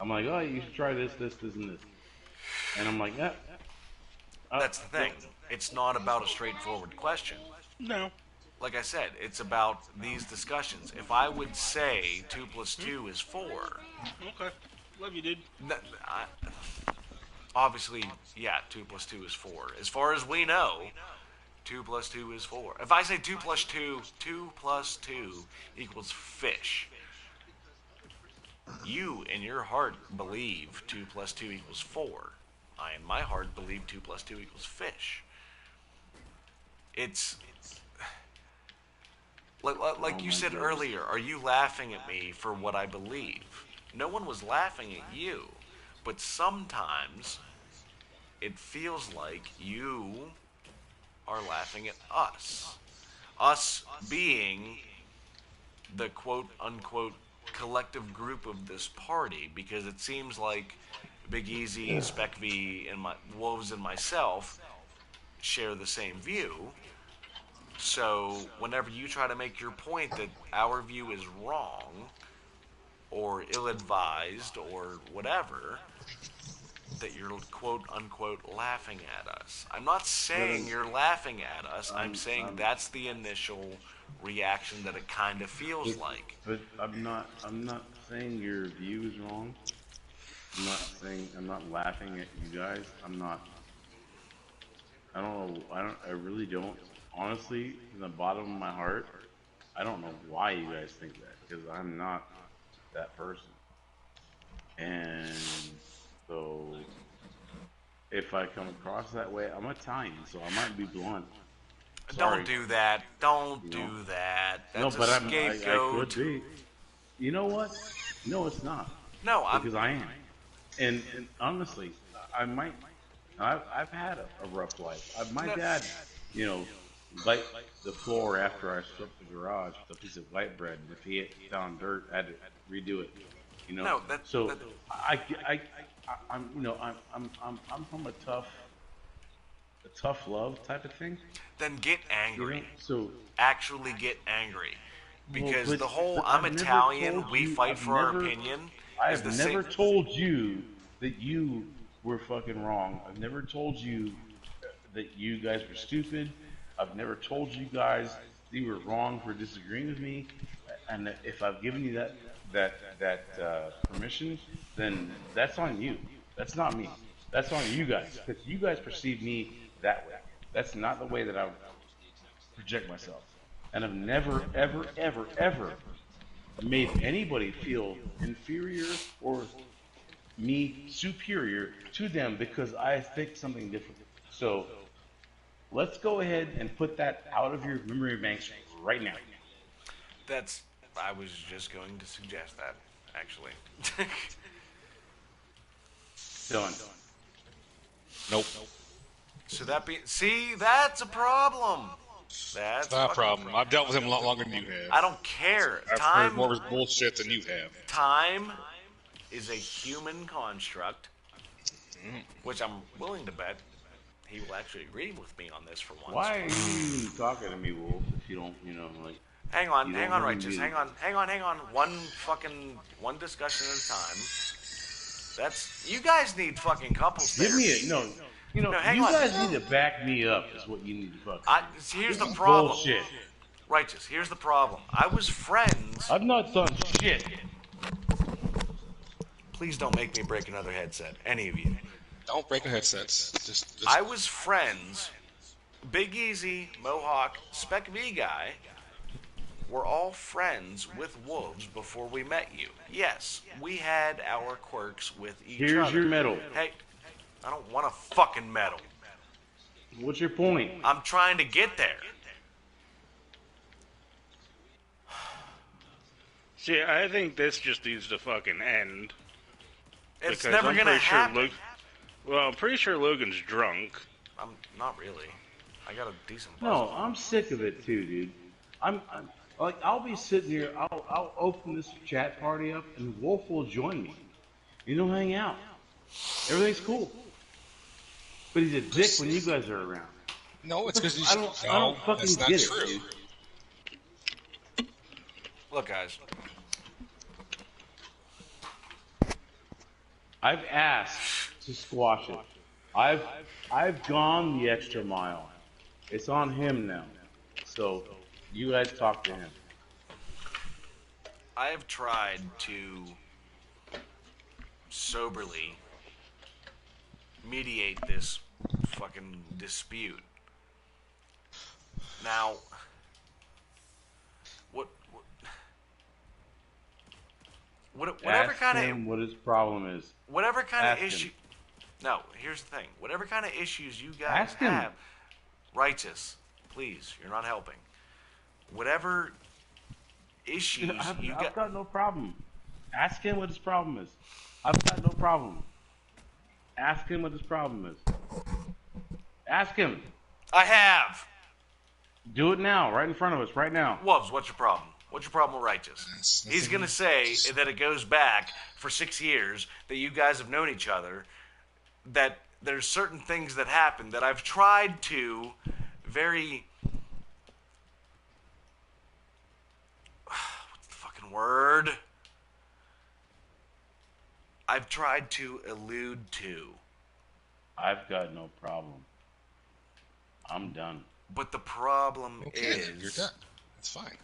I'm like, oh, you should try this, this, this, and this. And I'm like, yeah. That's the thing. It's not about a straightforward question. No. Like I said, it's about these discussions. If I would say 2 + 2 is 4, Okay. Love you, dude. obviously, yeah, 2 + 2 is 4. As far as we know, 2 + 2 is 4. If I say 2 + 2, 2 + 2 equals fish. You, in your heart, believe 2 + 2 equals 4. I, in my heart, believe 2 + 2 equals fish. It's like you said earlier. Are you laughing at me for what I believe? No one was laughing at you, but sometimes it feels like you are laughing at us. Us being the quote-unquote collective group of this party, because it seems like Big Easy, Spec V, and Wolves and myself share the same view. So whenever you try to make your point that our view is wrong or ill-advised or whatever, that you're quote-unquote laughing at us. I'm not saying you're laughing at us. I'm saying that's the initial reaction that it kind of feels like. But I'm not saying your view is wrong. I'm not laughing at you guys. I really don't. Honestly, in the bottom of my heart, I don't know why you guys think that, because I'm not that person. And so, if I come across that way, I'm Italian, so I might be blunt. Sorry. Don't do that. Don't do that. That's no, but a scapegoat. I could be. You know what? No, it's not. No, because I am. And honestly, I might. I've had a rough life. My dad, light the floor after I swept the garage with a piece of white bread, and if he found dirt, I had to redo it. No, I'm from a tough love type of thing. Then get angry. So actually get angry, because well, the whole I've I'm never Italian, told we you- fight I've for our never- opinion. I is have the never same. told you that you were fucking wrong. I've never told you that you guys were stupid. I've never told you guys that you were wrong for disagreeing with me. And that if I've given you that permission, then that's on you. That's not me. That's on you guys, because you guys perceive me that way. That's not the way that I project myself. And I've never, ever, ever, ever made anybody feel inferior or me superior to them because I think something different. So let's go ahead and put that out of your memory banks right now. I was just going to suggest that, actually. Done. Nope. So that's a problem. That's not a problem. I've dealt with him a lot longer than you have. I don't care. I've heard more of his bullshit than you have. Time is a human construct, which I'm willing to bet he will actually agree with me on this for once. Why are you talking to me, Wolf, if you don't, like... Hang on, Righteous. Hang on. One discussion at a time. You guys need fucking couples Give me therapy. you guys need to back me up is what you need to fucking do. Here's the problem. Bullshit. Righteous, here's the problem. I was friends. I've not done shit. Please don't make me break another headset. Any of you. Don't break the headsets. Just... I was friends. Big Easy, Mohawk, Spec V Guy were all friends with Wolves before we met you. Yes, we had our quirks with each other. Here's your medal. Hey, I don't want a fucking medal. What's your point? I'm trying to get there. See, I think this just needs to fucking end. It's never gonna happen. I'm pretty sure Logan's drunk. I'm not really. I got a decent. No, I'm sick of it too, dude. I'm like, I'll be sitting here. I'll open this chat party up, and Wolf will join me. Hang out. Everything's cool. But he's a dick when you guys are around. No, it's because he's... I don't fucking get it, dude. Look, guys. I've asked to squash it. I've gone the extra mile. It's on him now. So you guys talk to him. I have tried to soberly mediate this fucking dispute. Now, whatever kind of... Ask him what his problem is. Whatever kind of issue... No, here's the thing. Whatever kind of issues you guys have... Righteous, please, you're not helping. Whatever issues I've got no problem. Ask him what his problem is. I've got no problem. Ask him what his problem is. Ask him. I have. Do it now, right in front of us, right now. Wolves, what's your problem? What's your problem with Righteous? He's going to say that it goes back for 6 years, that you guys have known each other, that there's certain things that happen that I've tried to very... What's the fucking word? I've tried to allude to. I've got no problem. I'm done. But the problem is... You're done. That's fine.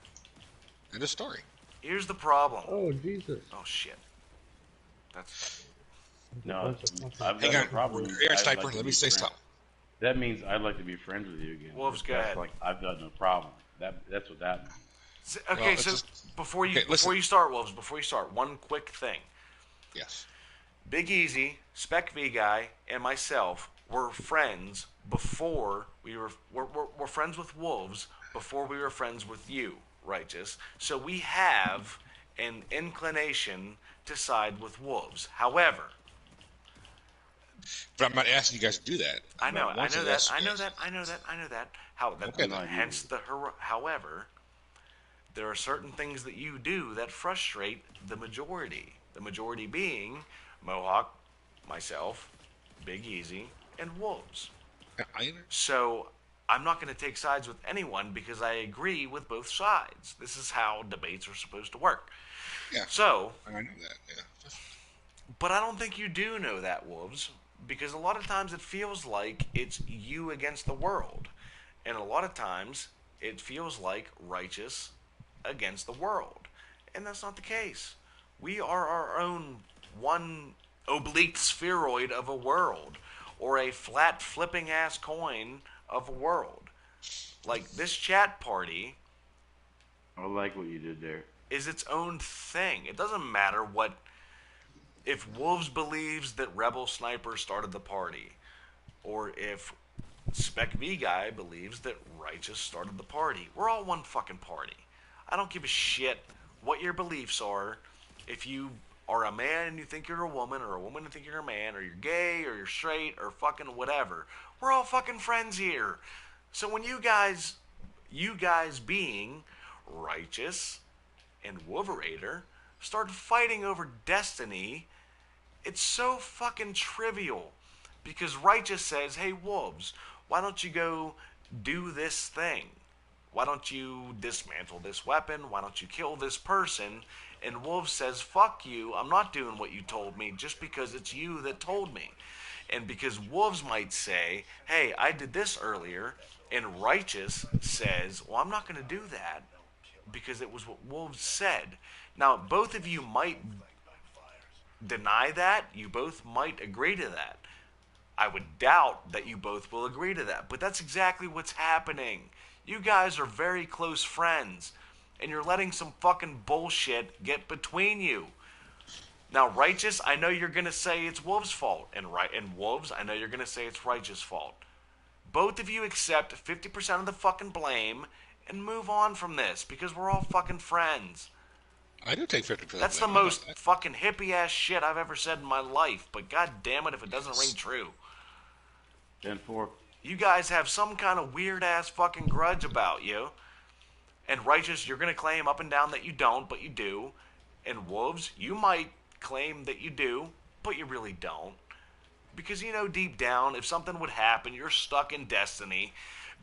End of story. Here's the problem. Oh, Jesus. Oh, shit. That's... No, I've got no problem. Aaron Sniper, let me say something. That means I'd like to be friends with you again. Wolves, go ahead. Like, I've got no problem. That's what that means. Okay, well, so before you start, Wolves, one quick thing. Yes. Big Easy, Spec V Guy, and myself were friends before we're friends with Wolves before we were friends with you, Righteous. So we have an inclination to side with Wolves. However, but I'm not asking you guys to do that. I know that. Hence the however, there are certain things that you do that frustrate the majority. The majority being Mohawk, myself, Big Easy, and Wolves. So I'm not going to take sides with anyone because I agree with both sides. This is how debates are supposed to work. Yeah. So I know that. Yeah. But I don't think you do know that, Wolves, because a lot of times it feels like it's you against the world, and a lot of times it feels like Righteous against the world, and that's not the case. We are our own one oblique spheroid of a world, or a flat flipping ass coin of a world. Like, this chat party I like what you did there. is its own thing. It doesn't matter what... If Wolves believes that Rebel Sniper started the party, or if Spec V Guy believes that Righteous started the party, we're all one fucking party. I don't give a shit what your beliefs are. If you are a man and you think you're a woman, or a woman and think you're a man, or you're gay, or you're straight, or fucking whatever, we're all fucking friends here. So when you guys being Righteous and Wolverator start fighting over Destiny, it's so fucking trivial. Because Righteous says, hey, Wolves, why don't you go do this thing? Why don't you dismantle this weapon? Why don't you kill this person? And Wolves says, fuck you, I'm not doing what you told me just because it's you that told me. And because Wolves might say, hey, I did this earlier, and Righteous says, well, I'm not going to do that because it was what Wolves said. Now, both of you might deny that. You both might agree to that. I would doubt that you both will agree to that. But that's exactly what's happening. You guys are very close friends. And you're letting some fucking bullshit get between you. Now, Righteous, I know you're going to say it's Wolves' fault. And Wolves, I know you're going to say it's Righteous' fault. Both of you accept 50% of the fucking blame and move on from this. Because we're all fucking friends. I do take 50%. That's the most fucking hippie-ass shit I've ever said in my life. But god damn it if it doesn't ring true. 10-4. You guys have some kind of weird-ass fucking grudge about you. And Righteous, you're going to claim up and down that you don't, but you do. And Wolves, you might claim that you do, but you really don't. Because you know deep down, if something would happen, you're stuck in Destiny.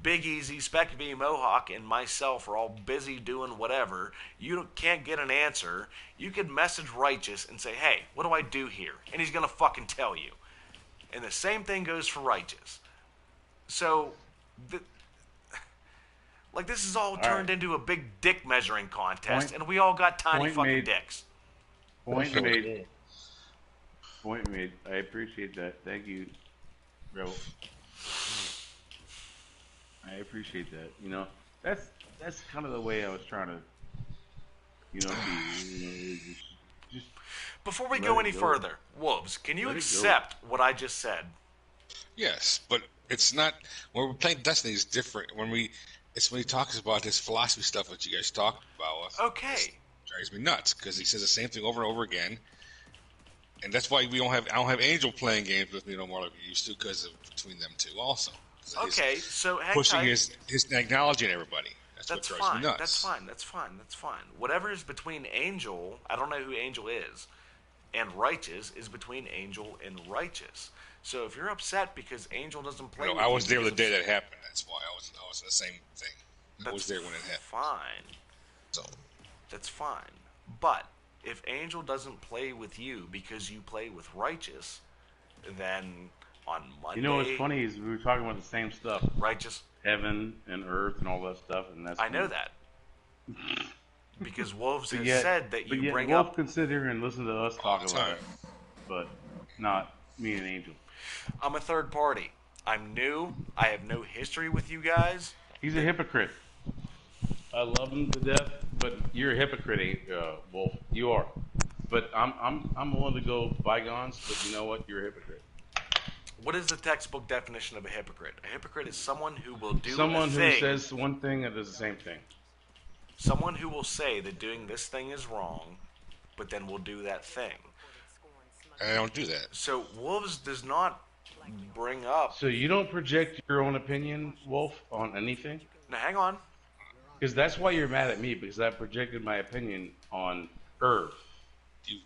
Big Easy, Spec V, Mohawk, and myself are all busy doing whatever. You can't get an answer. You could message Righteous and say, hey, what do I do here? And he's going to fucking tell you. And the same thing goes for Righteous. So, this is all turned into a big dick measuring contest, and we all got tiny fucking dicks. Point made. Point made. I appreciate that. Thank you, Rebel. I appreciate that. You know, that's kind of the way I was trying to, be. Just before we go any further, Wolves, can you accept what I just said? Yes, but it's not. When we're playing Destiny, it's different. It's when he talks about his philosophy stuff that you guys talked about. Okay. It drives me nuts because he says the same thing over and over again, and that's why I don't have Angel playing games with me no more like we used to because of between them two also. Okay, so pushing his acknowledging everybody. That's what drives fine. me nuts. That's fine. Whatever is between Angel, I don't know who Angel is, and Righteous is between Angel and Righteous. So if you're upset because Angel doesn't play, I was there the day that happened. That's why I was in the same thing. I was there when it happened. Fine. So that's fine. But if Angel doesn't play with you because you play with Righteous, then on Monday, you know what's funny is we were talking about the same stuff. Righteous, heaven and earth and all that stuff, and that's. I know that. Because Wolves has yet, said that you bring Wolf up. can sit here and listen to us talk about it, but not me and Angel. I'm a third party. I'm new. I have no history with you guys. He's a hypocrite. I love him to death, but you're a hypocrite, Wolf. You are. But I'm willing to go bygones. But you know what? You're a hypocrite. What is the textbook definition of a hypocrite? A hypocrite is someone who will do someone a thing. Who says one thing and does the same thing. Someone who will say that doing this thing is wrong, but then will do that thing. And I don't do that. So Wolves does not bring up. So you don't project your own opinion, Wolf, on anything? Now hang on. Because that's why you're mad at me, because I projected my opinion on Earth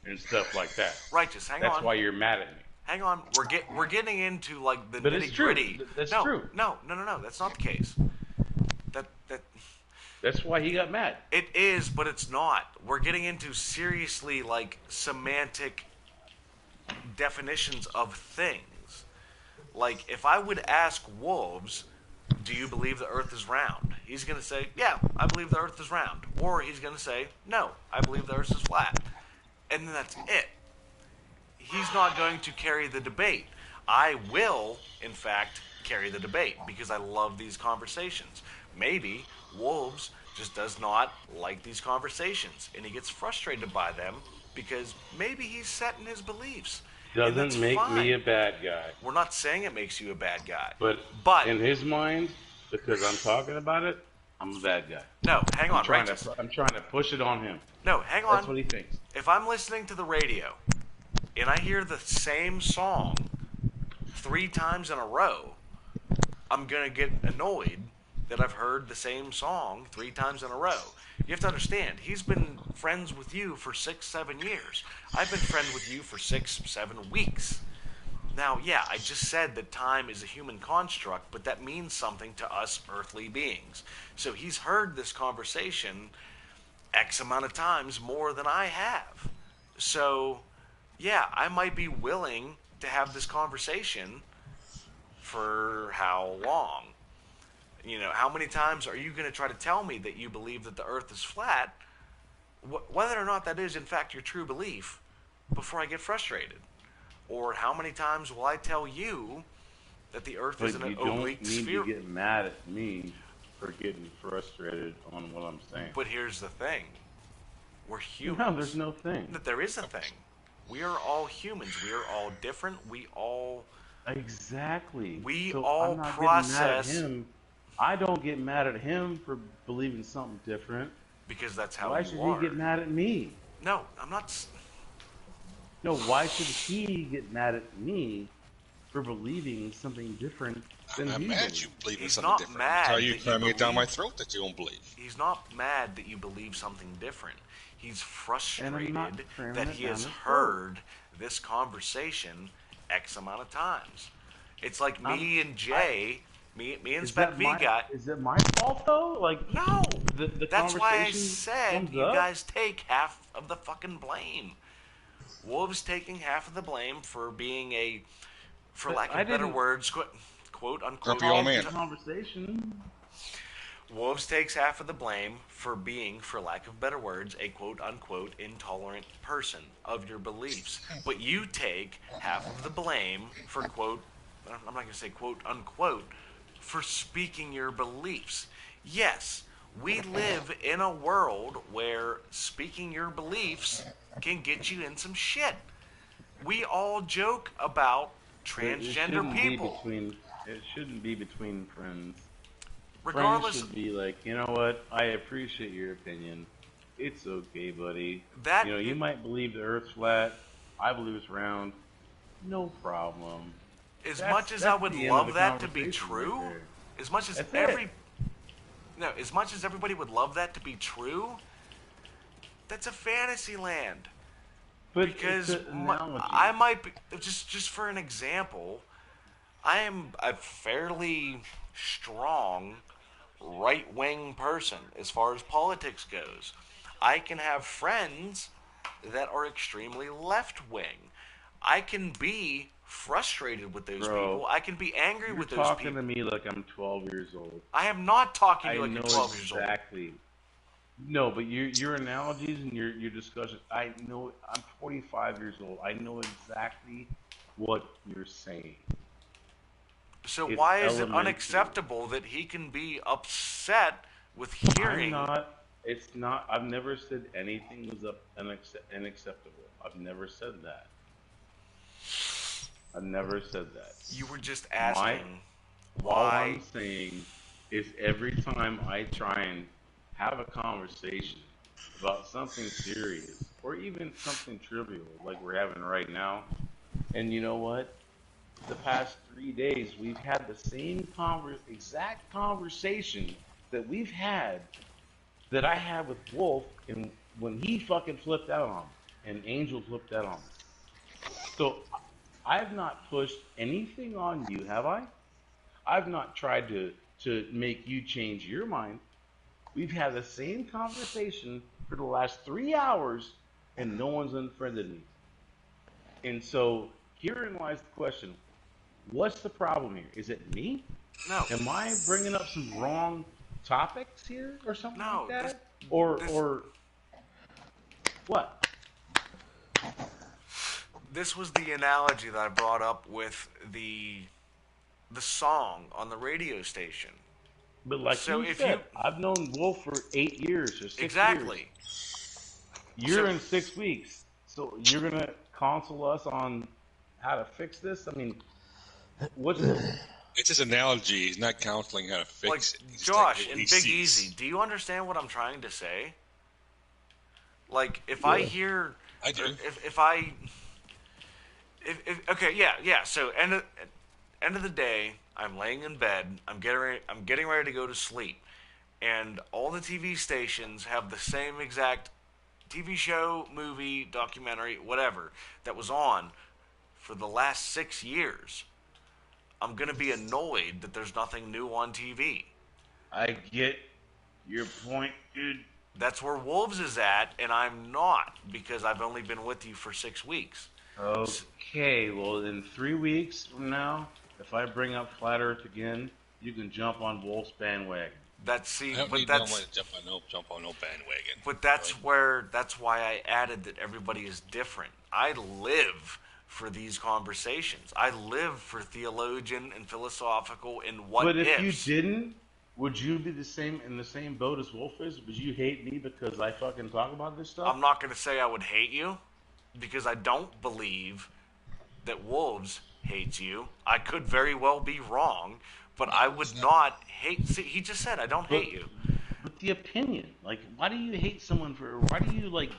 and stuff like that. Righteous, hang on. That's why you're mad at me. Hang on, we're getting into like the but nitty it's true. gritty. That's no, true. No, that's not the case. That's why he got mad. It is, but it's not. We're getting into seriously like semantic definitions of things. Like if I would ask Wolves, do you believe the Earth is round? He's going to say, yeah, I believe the Earth is round. Or he's going to say, no, I believe the Earth is flat. And then that's it. He's not going to carry the debate. I will, in fact, carry the debate because I love these conversations. Maybe Wolves just does not like these conversations and he gets frustrated by them because maybe he's set in his beliefs. And that's Doesn't make me a fine. bad guy. We're not saying it makes you a bad guy. But in his mind, because I'm talking about it, I'm a bad guy. No, hang on, Righteous. I'm trying to push it on him. No, hang on. That's what he thinks. If I'm listening to the radio and I hear the same song 3 times in a row, I'm going to get annoyed that I've heard the same song 3 times in a row. You have to understand, he's been friends with you for 6-7 years. I've been friends with you for 6-7 weeks. Now, yeah, I just said that time is a human construct, but that means something to us earthly beings. So he's heard this conversation X amount of times more than I have. So, yeah, I might be willing to have this conversation for how long? You know, how many times are you going to try to tell me that you believe that the earth is flat, whether or not that is in fact your true belief, before I get frustrated? Or how many times will I tell you that the earth is an oblique sphere? But you don't need to get mad at me for getting frustrated on what I'm saying. But here's the thing. We're humans. No, there's no thing. There is a thing. We are all humans. We are all different. We all... Exactly. We so all I'm not process... Getting mad at him. I don't get mad at him for believing something different. Because that's how Why you should are. he get mad at me? No, I'm not... No, why should he get mad at me for believing something different than I'm he mad believes? you believe in He's something not different. mad How you that you cramming it down my believe- throat that you don't believe? He's not mad that you believe something different. He's frustrated cramming that it he down has his heard this conversation X amount of times. It's like me and Jay, me and Is Spec that V my- got... Is it my fault though? Like No! the That's why I conversation said comes you up? guys take half of the fucking blame. Wolves taking half of the blame for being a, for But lack I of better didn't- words, quote unquote. Grumpy old man. Conversation. Wolves takes half of the blame for being, for lack of better words, a quote unquote intolerant person of your beliefs. But you take half of the blame for quote, I'm not going to say quote unquote, for speaking your beliefs. Yes, we live in a world where speaking your beliefs can get you in some shit. We all joke about transgender people. It shouldn't be between friends. Regardless, Friends should be like, you know what? I appreciate your opinion. It's okay, buddy. That- you know, you might believe the Earth's flat. I believe it's round. No problem. as That's- much as I that's would the end of love the that to be conversation true, right there. as much as That's as much as everybody would love that to be true, that's a fantasy land. But Because it's an analogy. I might be, just for an example, I am a fairly strong right-wing person as far as politics goes. I can have friends that are extremely left-wing. I can be frustrated with those Bro, people. I can be angry You're with those talking people. to me like I'm 12 years old. I am not talking to you I like know you're 12 years old. exactly. No, but your analogies and your discussions, I know. I'm 45 years old. I know exactly what you're saying. So It's why is it elementary. unacceptable that he can be upset with hearing? I'm not. It's not. I've never said anything was unacceptable. I've never said that. I've never said that. You were just asking All why. I'm saying is every time I try and have a conversation about something serious or even something trivial like we're having right now, and you know what? The past 3 days we've had the same exact conversation that we've had that I had with Wolf and when he fucking flipped out on me and Angel flipped out on me. So I've not pushed anything on you, have I? I've not tried to make you change your mind. We've had the same conversation for the last 3 hours, and no one's unfriended me. And so herein lies the question. What's the problem here? Is it me? No. Am I bringing up some wrong topics here or something No, like that? this- Or what? This was the analogy that I brought up with the the song on the radio station. But like So you if said, you I've known Wolf for 8 years or 6 exactly, years. You're So- in 6 weeks, so you're gonna console us on how to fix this? I mean, what's It's his analogy. He's not counseling how to fix like it. He's Josh telling and you Big what he sees. Easy, do you understand what I'm trying to say? Like if Yeah. I hear, I do. If I, if okay, yeah. So end of the day, I'm laying in bed. I'm getting ready to go to sleep, and all the TV stations have the same exact TV show, movie, documentary, whatever that was on for the last 6 years. I'm gonna be annoyed that there's nothing new on TV. I get your point, dude. That's where Wolves is at, and I'm not because I've only been with you for 6 weeks. Okay, well, in 3 weeks from now, if I bring up Flat Earth again, you can jump on Wolf's bandwagon. That's I don't need no one to jump on no bandwagon. But that's why I added that everybody is different. I live for these conversations. I live for theologian and philosophical and what But if ifs. you didn't, would you be in the same boat as Wolf is? Would you hate me because I fucking talk about this stuff? I'm not going to say I would hate you because I don't believe that Wolves hates you. I could very well be wrong, but I would not hate. See, he just said I don't hate you. But the opinion, like, why do you hate someone for? Why do you like?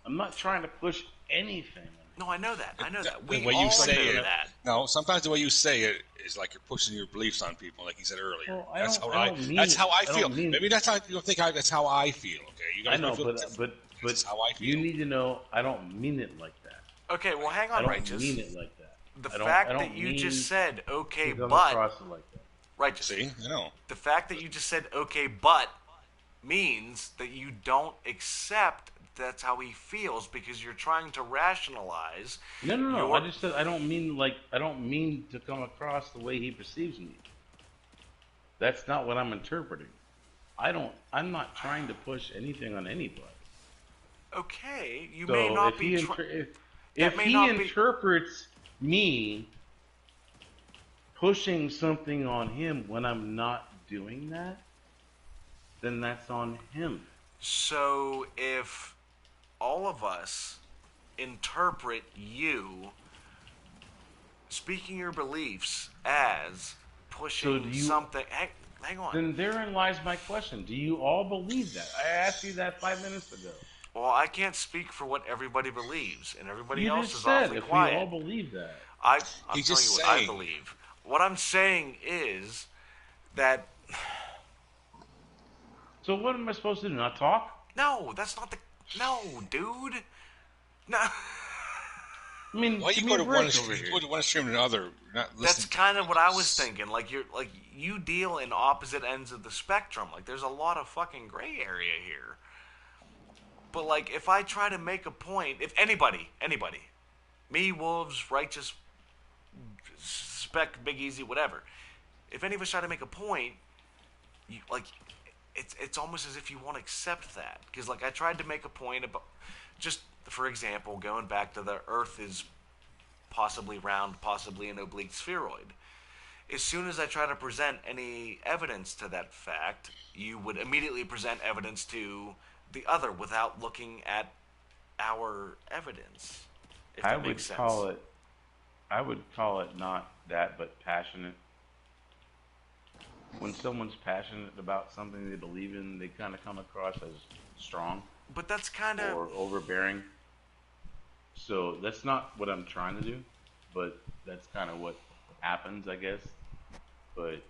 I'm not trying to push anything. No, I know that. I know that. The We way all you say know it, that. no. Sometimes the way you say it is like you're pushing your beliefs on people, like you said earlier. Well, That's don't how I feel. mean- Maybe that's how you don't think. That's how I feel. Okay, you guys I know, might feel but different. but That's how I feel. you need to know I don't mean it like that. Okay, well, hang I on, don't Righteous. mean it like that. The I don't- fact I don't that you mean just said okay, to come but across it like that. Righteous. See, I know. The fact that you just said okay, but means that you don't accept that's how he feels because you're trying to rationalize. No. your- I just said I don't mean to come across the way he perceives me. That's not what I'm interpreting. I'm not trying to push anything on anybody. Okay, you So may not if be. he, if may he not be- interprets me pushing something on him when I'm not doing that, then that's on him. So if all of us interpret you speaking your beliefs as pushing do you- something, hang on. Then therein lies my question. Do you all believe that? I asked you that 5 minutes ago. Well, I can't speak for what everybody believes, and everybody You else just is said awfully if quiet. we all believe that. I'm He's telling just you what I saying. believe. What I'm saying is that So what am I supposed to do? Not talk? no, that's not the no, dude. No, I mean, Why give you me go a to one break over here. extreme, one extreme to another? Not that's listening. kind of what I was thinking. Like you deal in opposite ends of the spectrum. Like there's a lot of fucking gray area here. But like if I try to make a point, if anybody, me, Wolves, Righteous, Spec, Big Easy, whatever, if any of us try to make a point, you like it's almost as if you want to accept that because like I tried to make a point about just for example going back to the Earth is possibly round, possibly an oblique spheroid. As soon as I try to present any evidence to that fact, you would immediately present evidence to the other without looking at our evidence. If that makes sense. I would call it not that, but passionate. When someone's passionate about something they believe in, they kind of come across as strong But that's kind of or overbearing. So that's not what I'm trying to do, but that's kind of what happens, I guess. But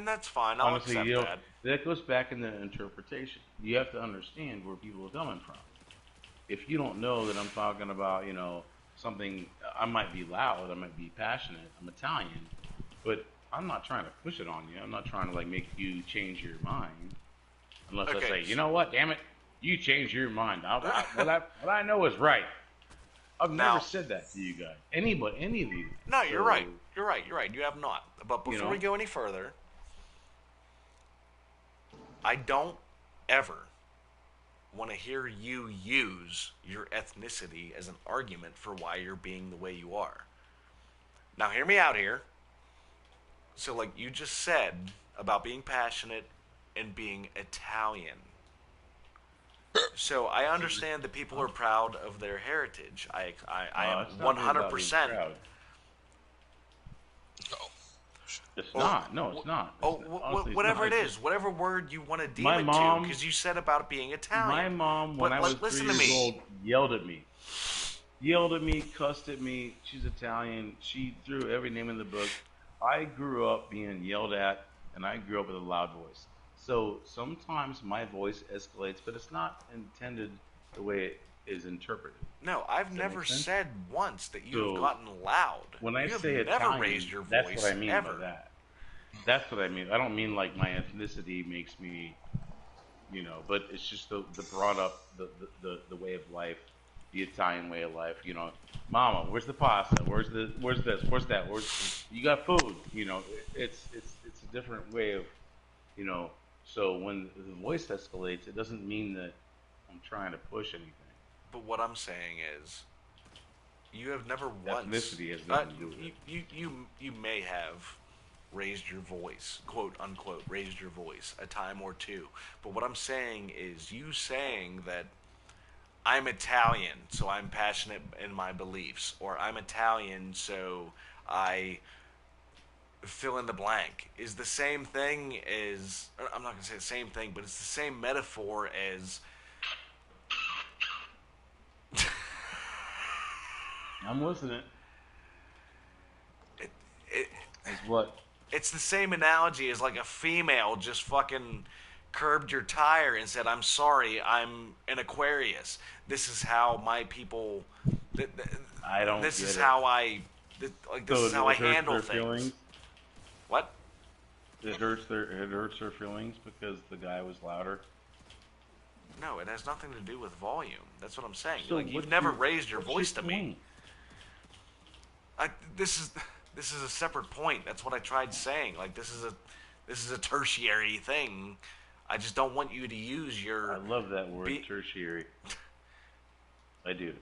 that's fine. I'll honestly, accept that. that goes back into interpretation. You have to understand where people are coming from. If you don't know that I'm talking about, something, I might be loud, I might be passionate, I'm Italian, but I'm not trying to push it on you. I'm not trying to make you change your mind. Unless I Okay. say, you know what, damn it, you changed your mind. What I know is right. I've Now- never said that to you guys. Any of you. No, you're So, right. You're right. You have not. But before You know? we go any further, I don't ever want to hear you use your ethnicity as an argument for why you're being the way you are. Now, hear me out here. So, like you just said about being passionate and being Italian. So I understand that people are proud of their heritage. I am It's not really about being 100%. proud. No. It's not. No, it's not. Honestly, it's Whatever not. it It's is, whatever word you want to deem My it mom- to, because you said about being Italian. My mom, when But I was listen 3 to years me. old, yelled at me. Yelled at me, cussed at me. She's Italian. She threw every name in the book. I grew up being yelled at, and I grew up with a loud voice. So sometimes my voice escalates, but it's not intended the way it is interpreted. No, I've Does that never make sense? said once that you have So, gotten loud. When I you have say never Italian, raised your that's voice what I mean ever. by that. That's what I mean. I don't mean like my ethnicity makes me, but it's just the brought up the way of life, the Italian way of life. Mama, where's the pasta? Where's this? Where's that? You got food? It's a different way of, So when the voice escalates, it doesn't mean that I'm trying to push anything. But what I'm saying is, you have never once. Ethnicity has nothing to do with it. You may have raised your voice, quote unquote, raised your voice a time or two. But what I'm saying is, you saying that I'm Italian, so I'm passionate in my beliefs, or I'm Italian, so I fill in the blank, is the same thing as, I'm not going to say the same thing, but it's the same metaphor as. I'm listening. As what? It's the same analogy as like a female just fucking curbed your tire and said, "I'm sorry, I'm an Aquarius. This is how my people. I don't. This get is it. how I. This is how I it hurts handle their things." Feelings? What? It hurts their feelings because the guy was louder. No, it has nothing to do with volume. That's what I'm saying. So Like, you've what's never your- raised your what's voice your to me. point? This is a separate point. That's what I tried saying. Like, this is a tertiary thing. I just don't want you to use your. I love that word, tertiary. I do.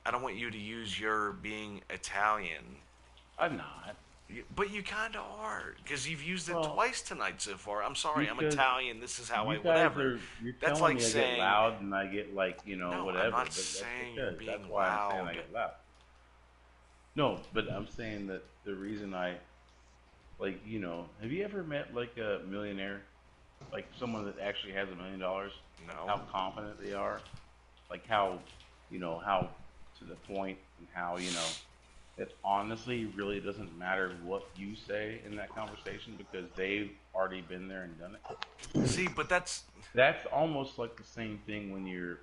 I don't want you to use your being Italian. I'm not. But you kind of are, because you've used it Well, twice tonight so far. I'm sorry, I'm because Italian. This is how I you guys whatever. You're That's telling like me I saying get loud and I get like No, whatever. I'm not but that's saying because being that's why I'm saying I loud. get loud. No, but I'm saying that the reason I have you ever met like a millionaire, like someone that actually has $1 million? No. How confident they are, like how to the point, and how it honestly really doesn't matter what you say in that conversation because they've already been there and done it. See, but that's almost like the same thing when you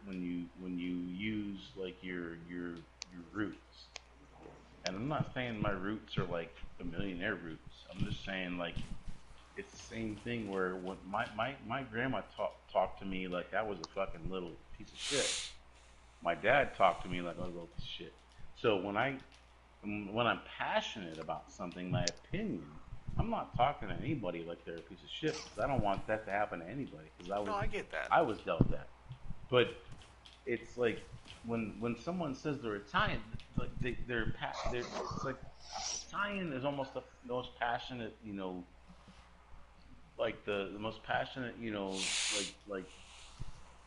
use like your roots. And I'm not saying my roots are like the millionaire roots. I'm just saying like it's the same thing where when my grandma talked to me like I was a fucking little piece of shit. My dad talked to me like I was a little piece of shit. So when I'm passionate about something, my opinion, I'm not talking to anybody like they're a piece of shit because I don't want that to happen to anybody. Because I get that. I was dealt that. But it's like when someone says they're Italian, like it's like Italian is almost the most passionate, like the most passionate, like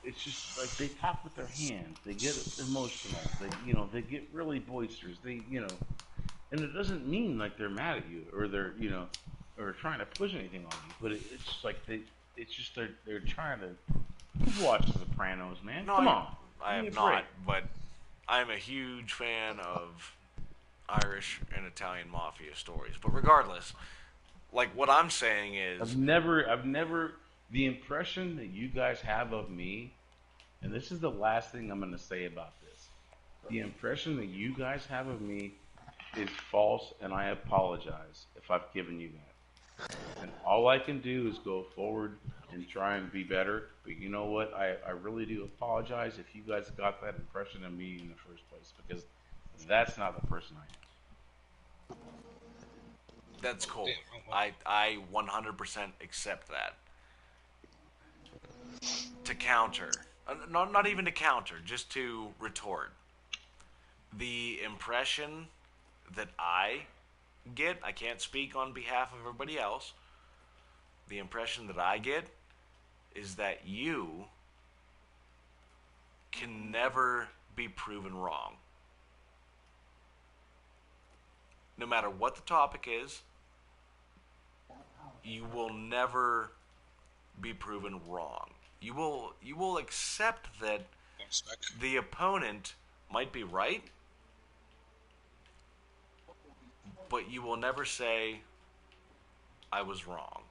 it's just like they talk with their hands, they get emotional, they get really boisterous, and it doesn't mean like they're mad at you or they're or trying to push anything on you, but it's just like they're trying to. You've watched The Sopranos, man. No, Come on. I Give me have a break. not, but I'm a huge fan of Irish and Italian mafia stories. But regardless, like what I'm saying is, I've never, the impression that you guys have of me, and this is the last thing I'm going to say about this. The impression that you guys have of me is false, and I apologize if I've given you that. And all I can do is go forward and try and be better. But you know what? I really do apologize if you guys got that impression of me in the first place, because that's not the person I am. that's cool. I 100% accept that. To counter, not even to counter, just to retort. The impression that I get, I can't speak on behalf of everybody else, the impression that I get is that you can never be proven wrong. No matter what the topic is, you will never be proven wrong. You will accept that the opponent might be right, but you will never say I was wrong.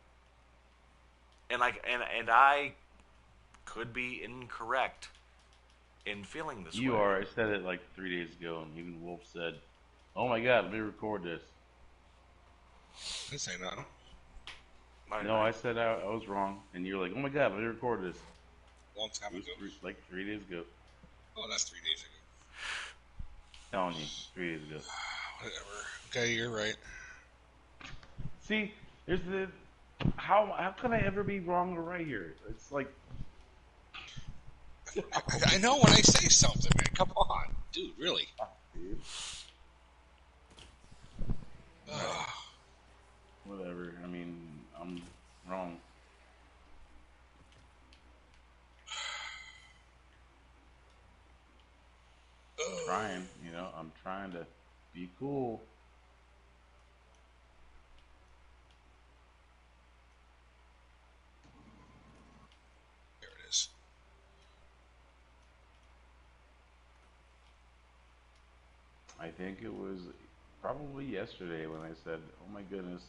And I could be incorrect in feeling this way. You are. I said it like 3 days ago, and even Wolf said, "Oh my God, let me record this." I didn't say nothing. No, I said I was wrong, and you're like, "Oh my God, let me record this." Long time ago. Like 3 days ago. Oh, that's 3 days ago. Telling you, 3 days ago. Whatever. Okay, you're right. See, there's the how can I ever be wrong or right here? It's like I know when I say something, man. Come on, dude. Really? Dude. Whatever. I mean, I'm wrong. Trying, I'm trying to be cool. There it is. I think it was probably yesterday when I said, "Oh my goodness,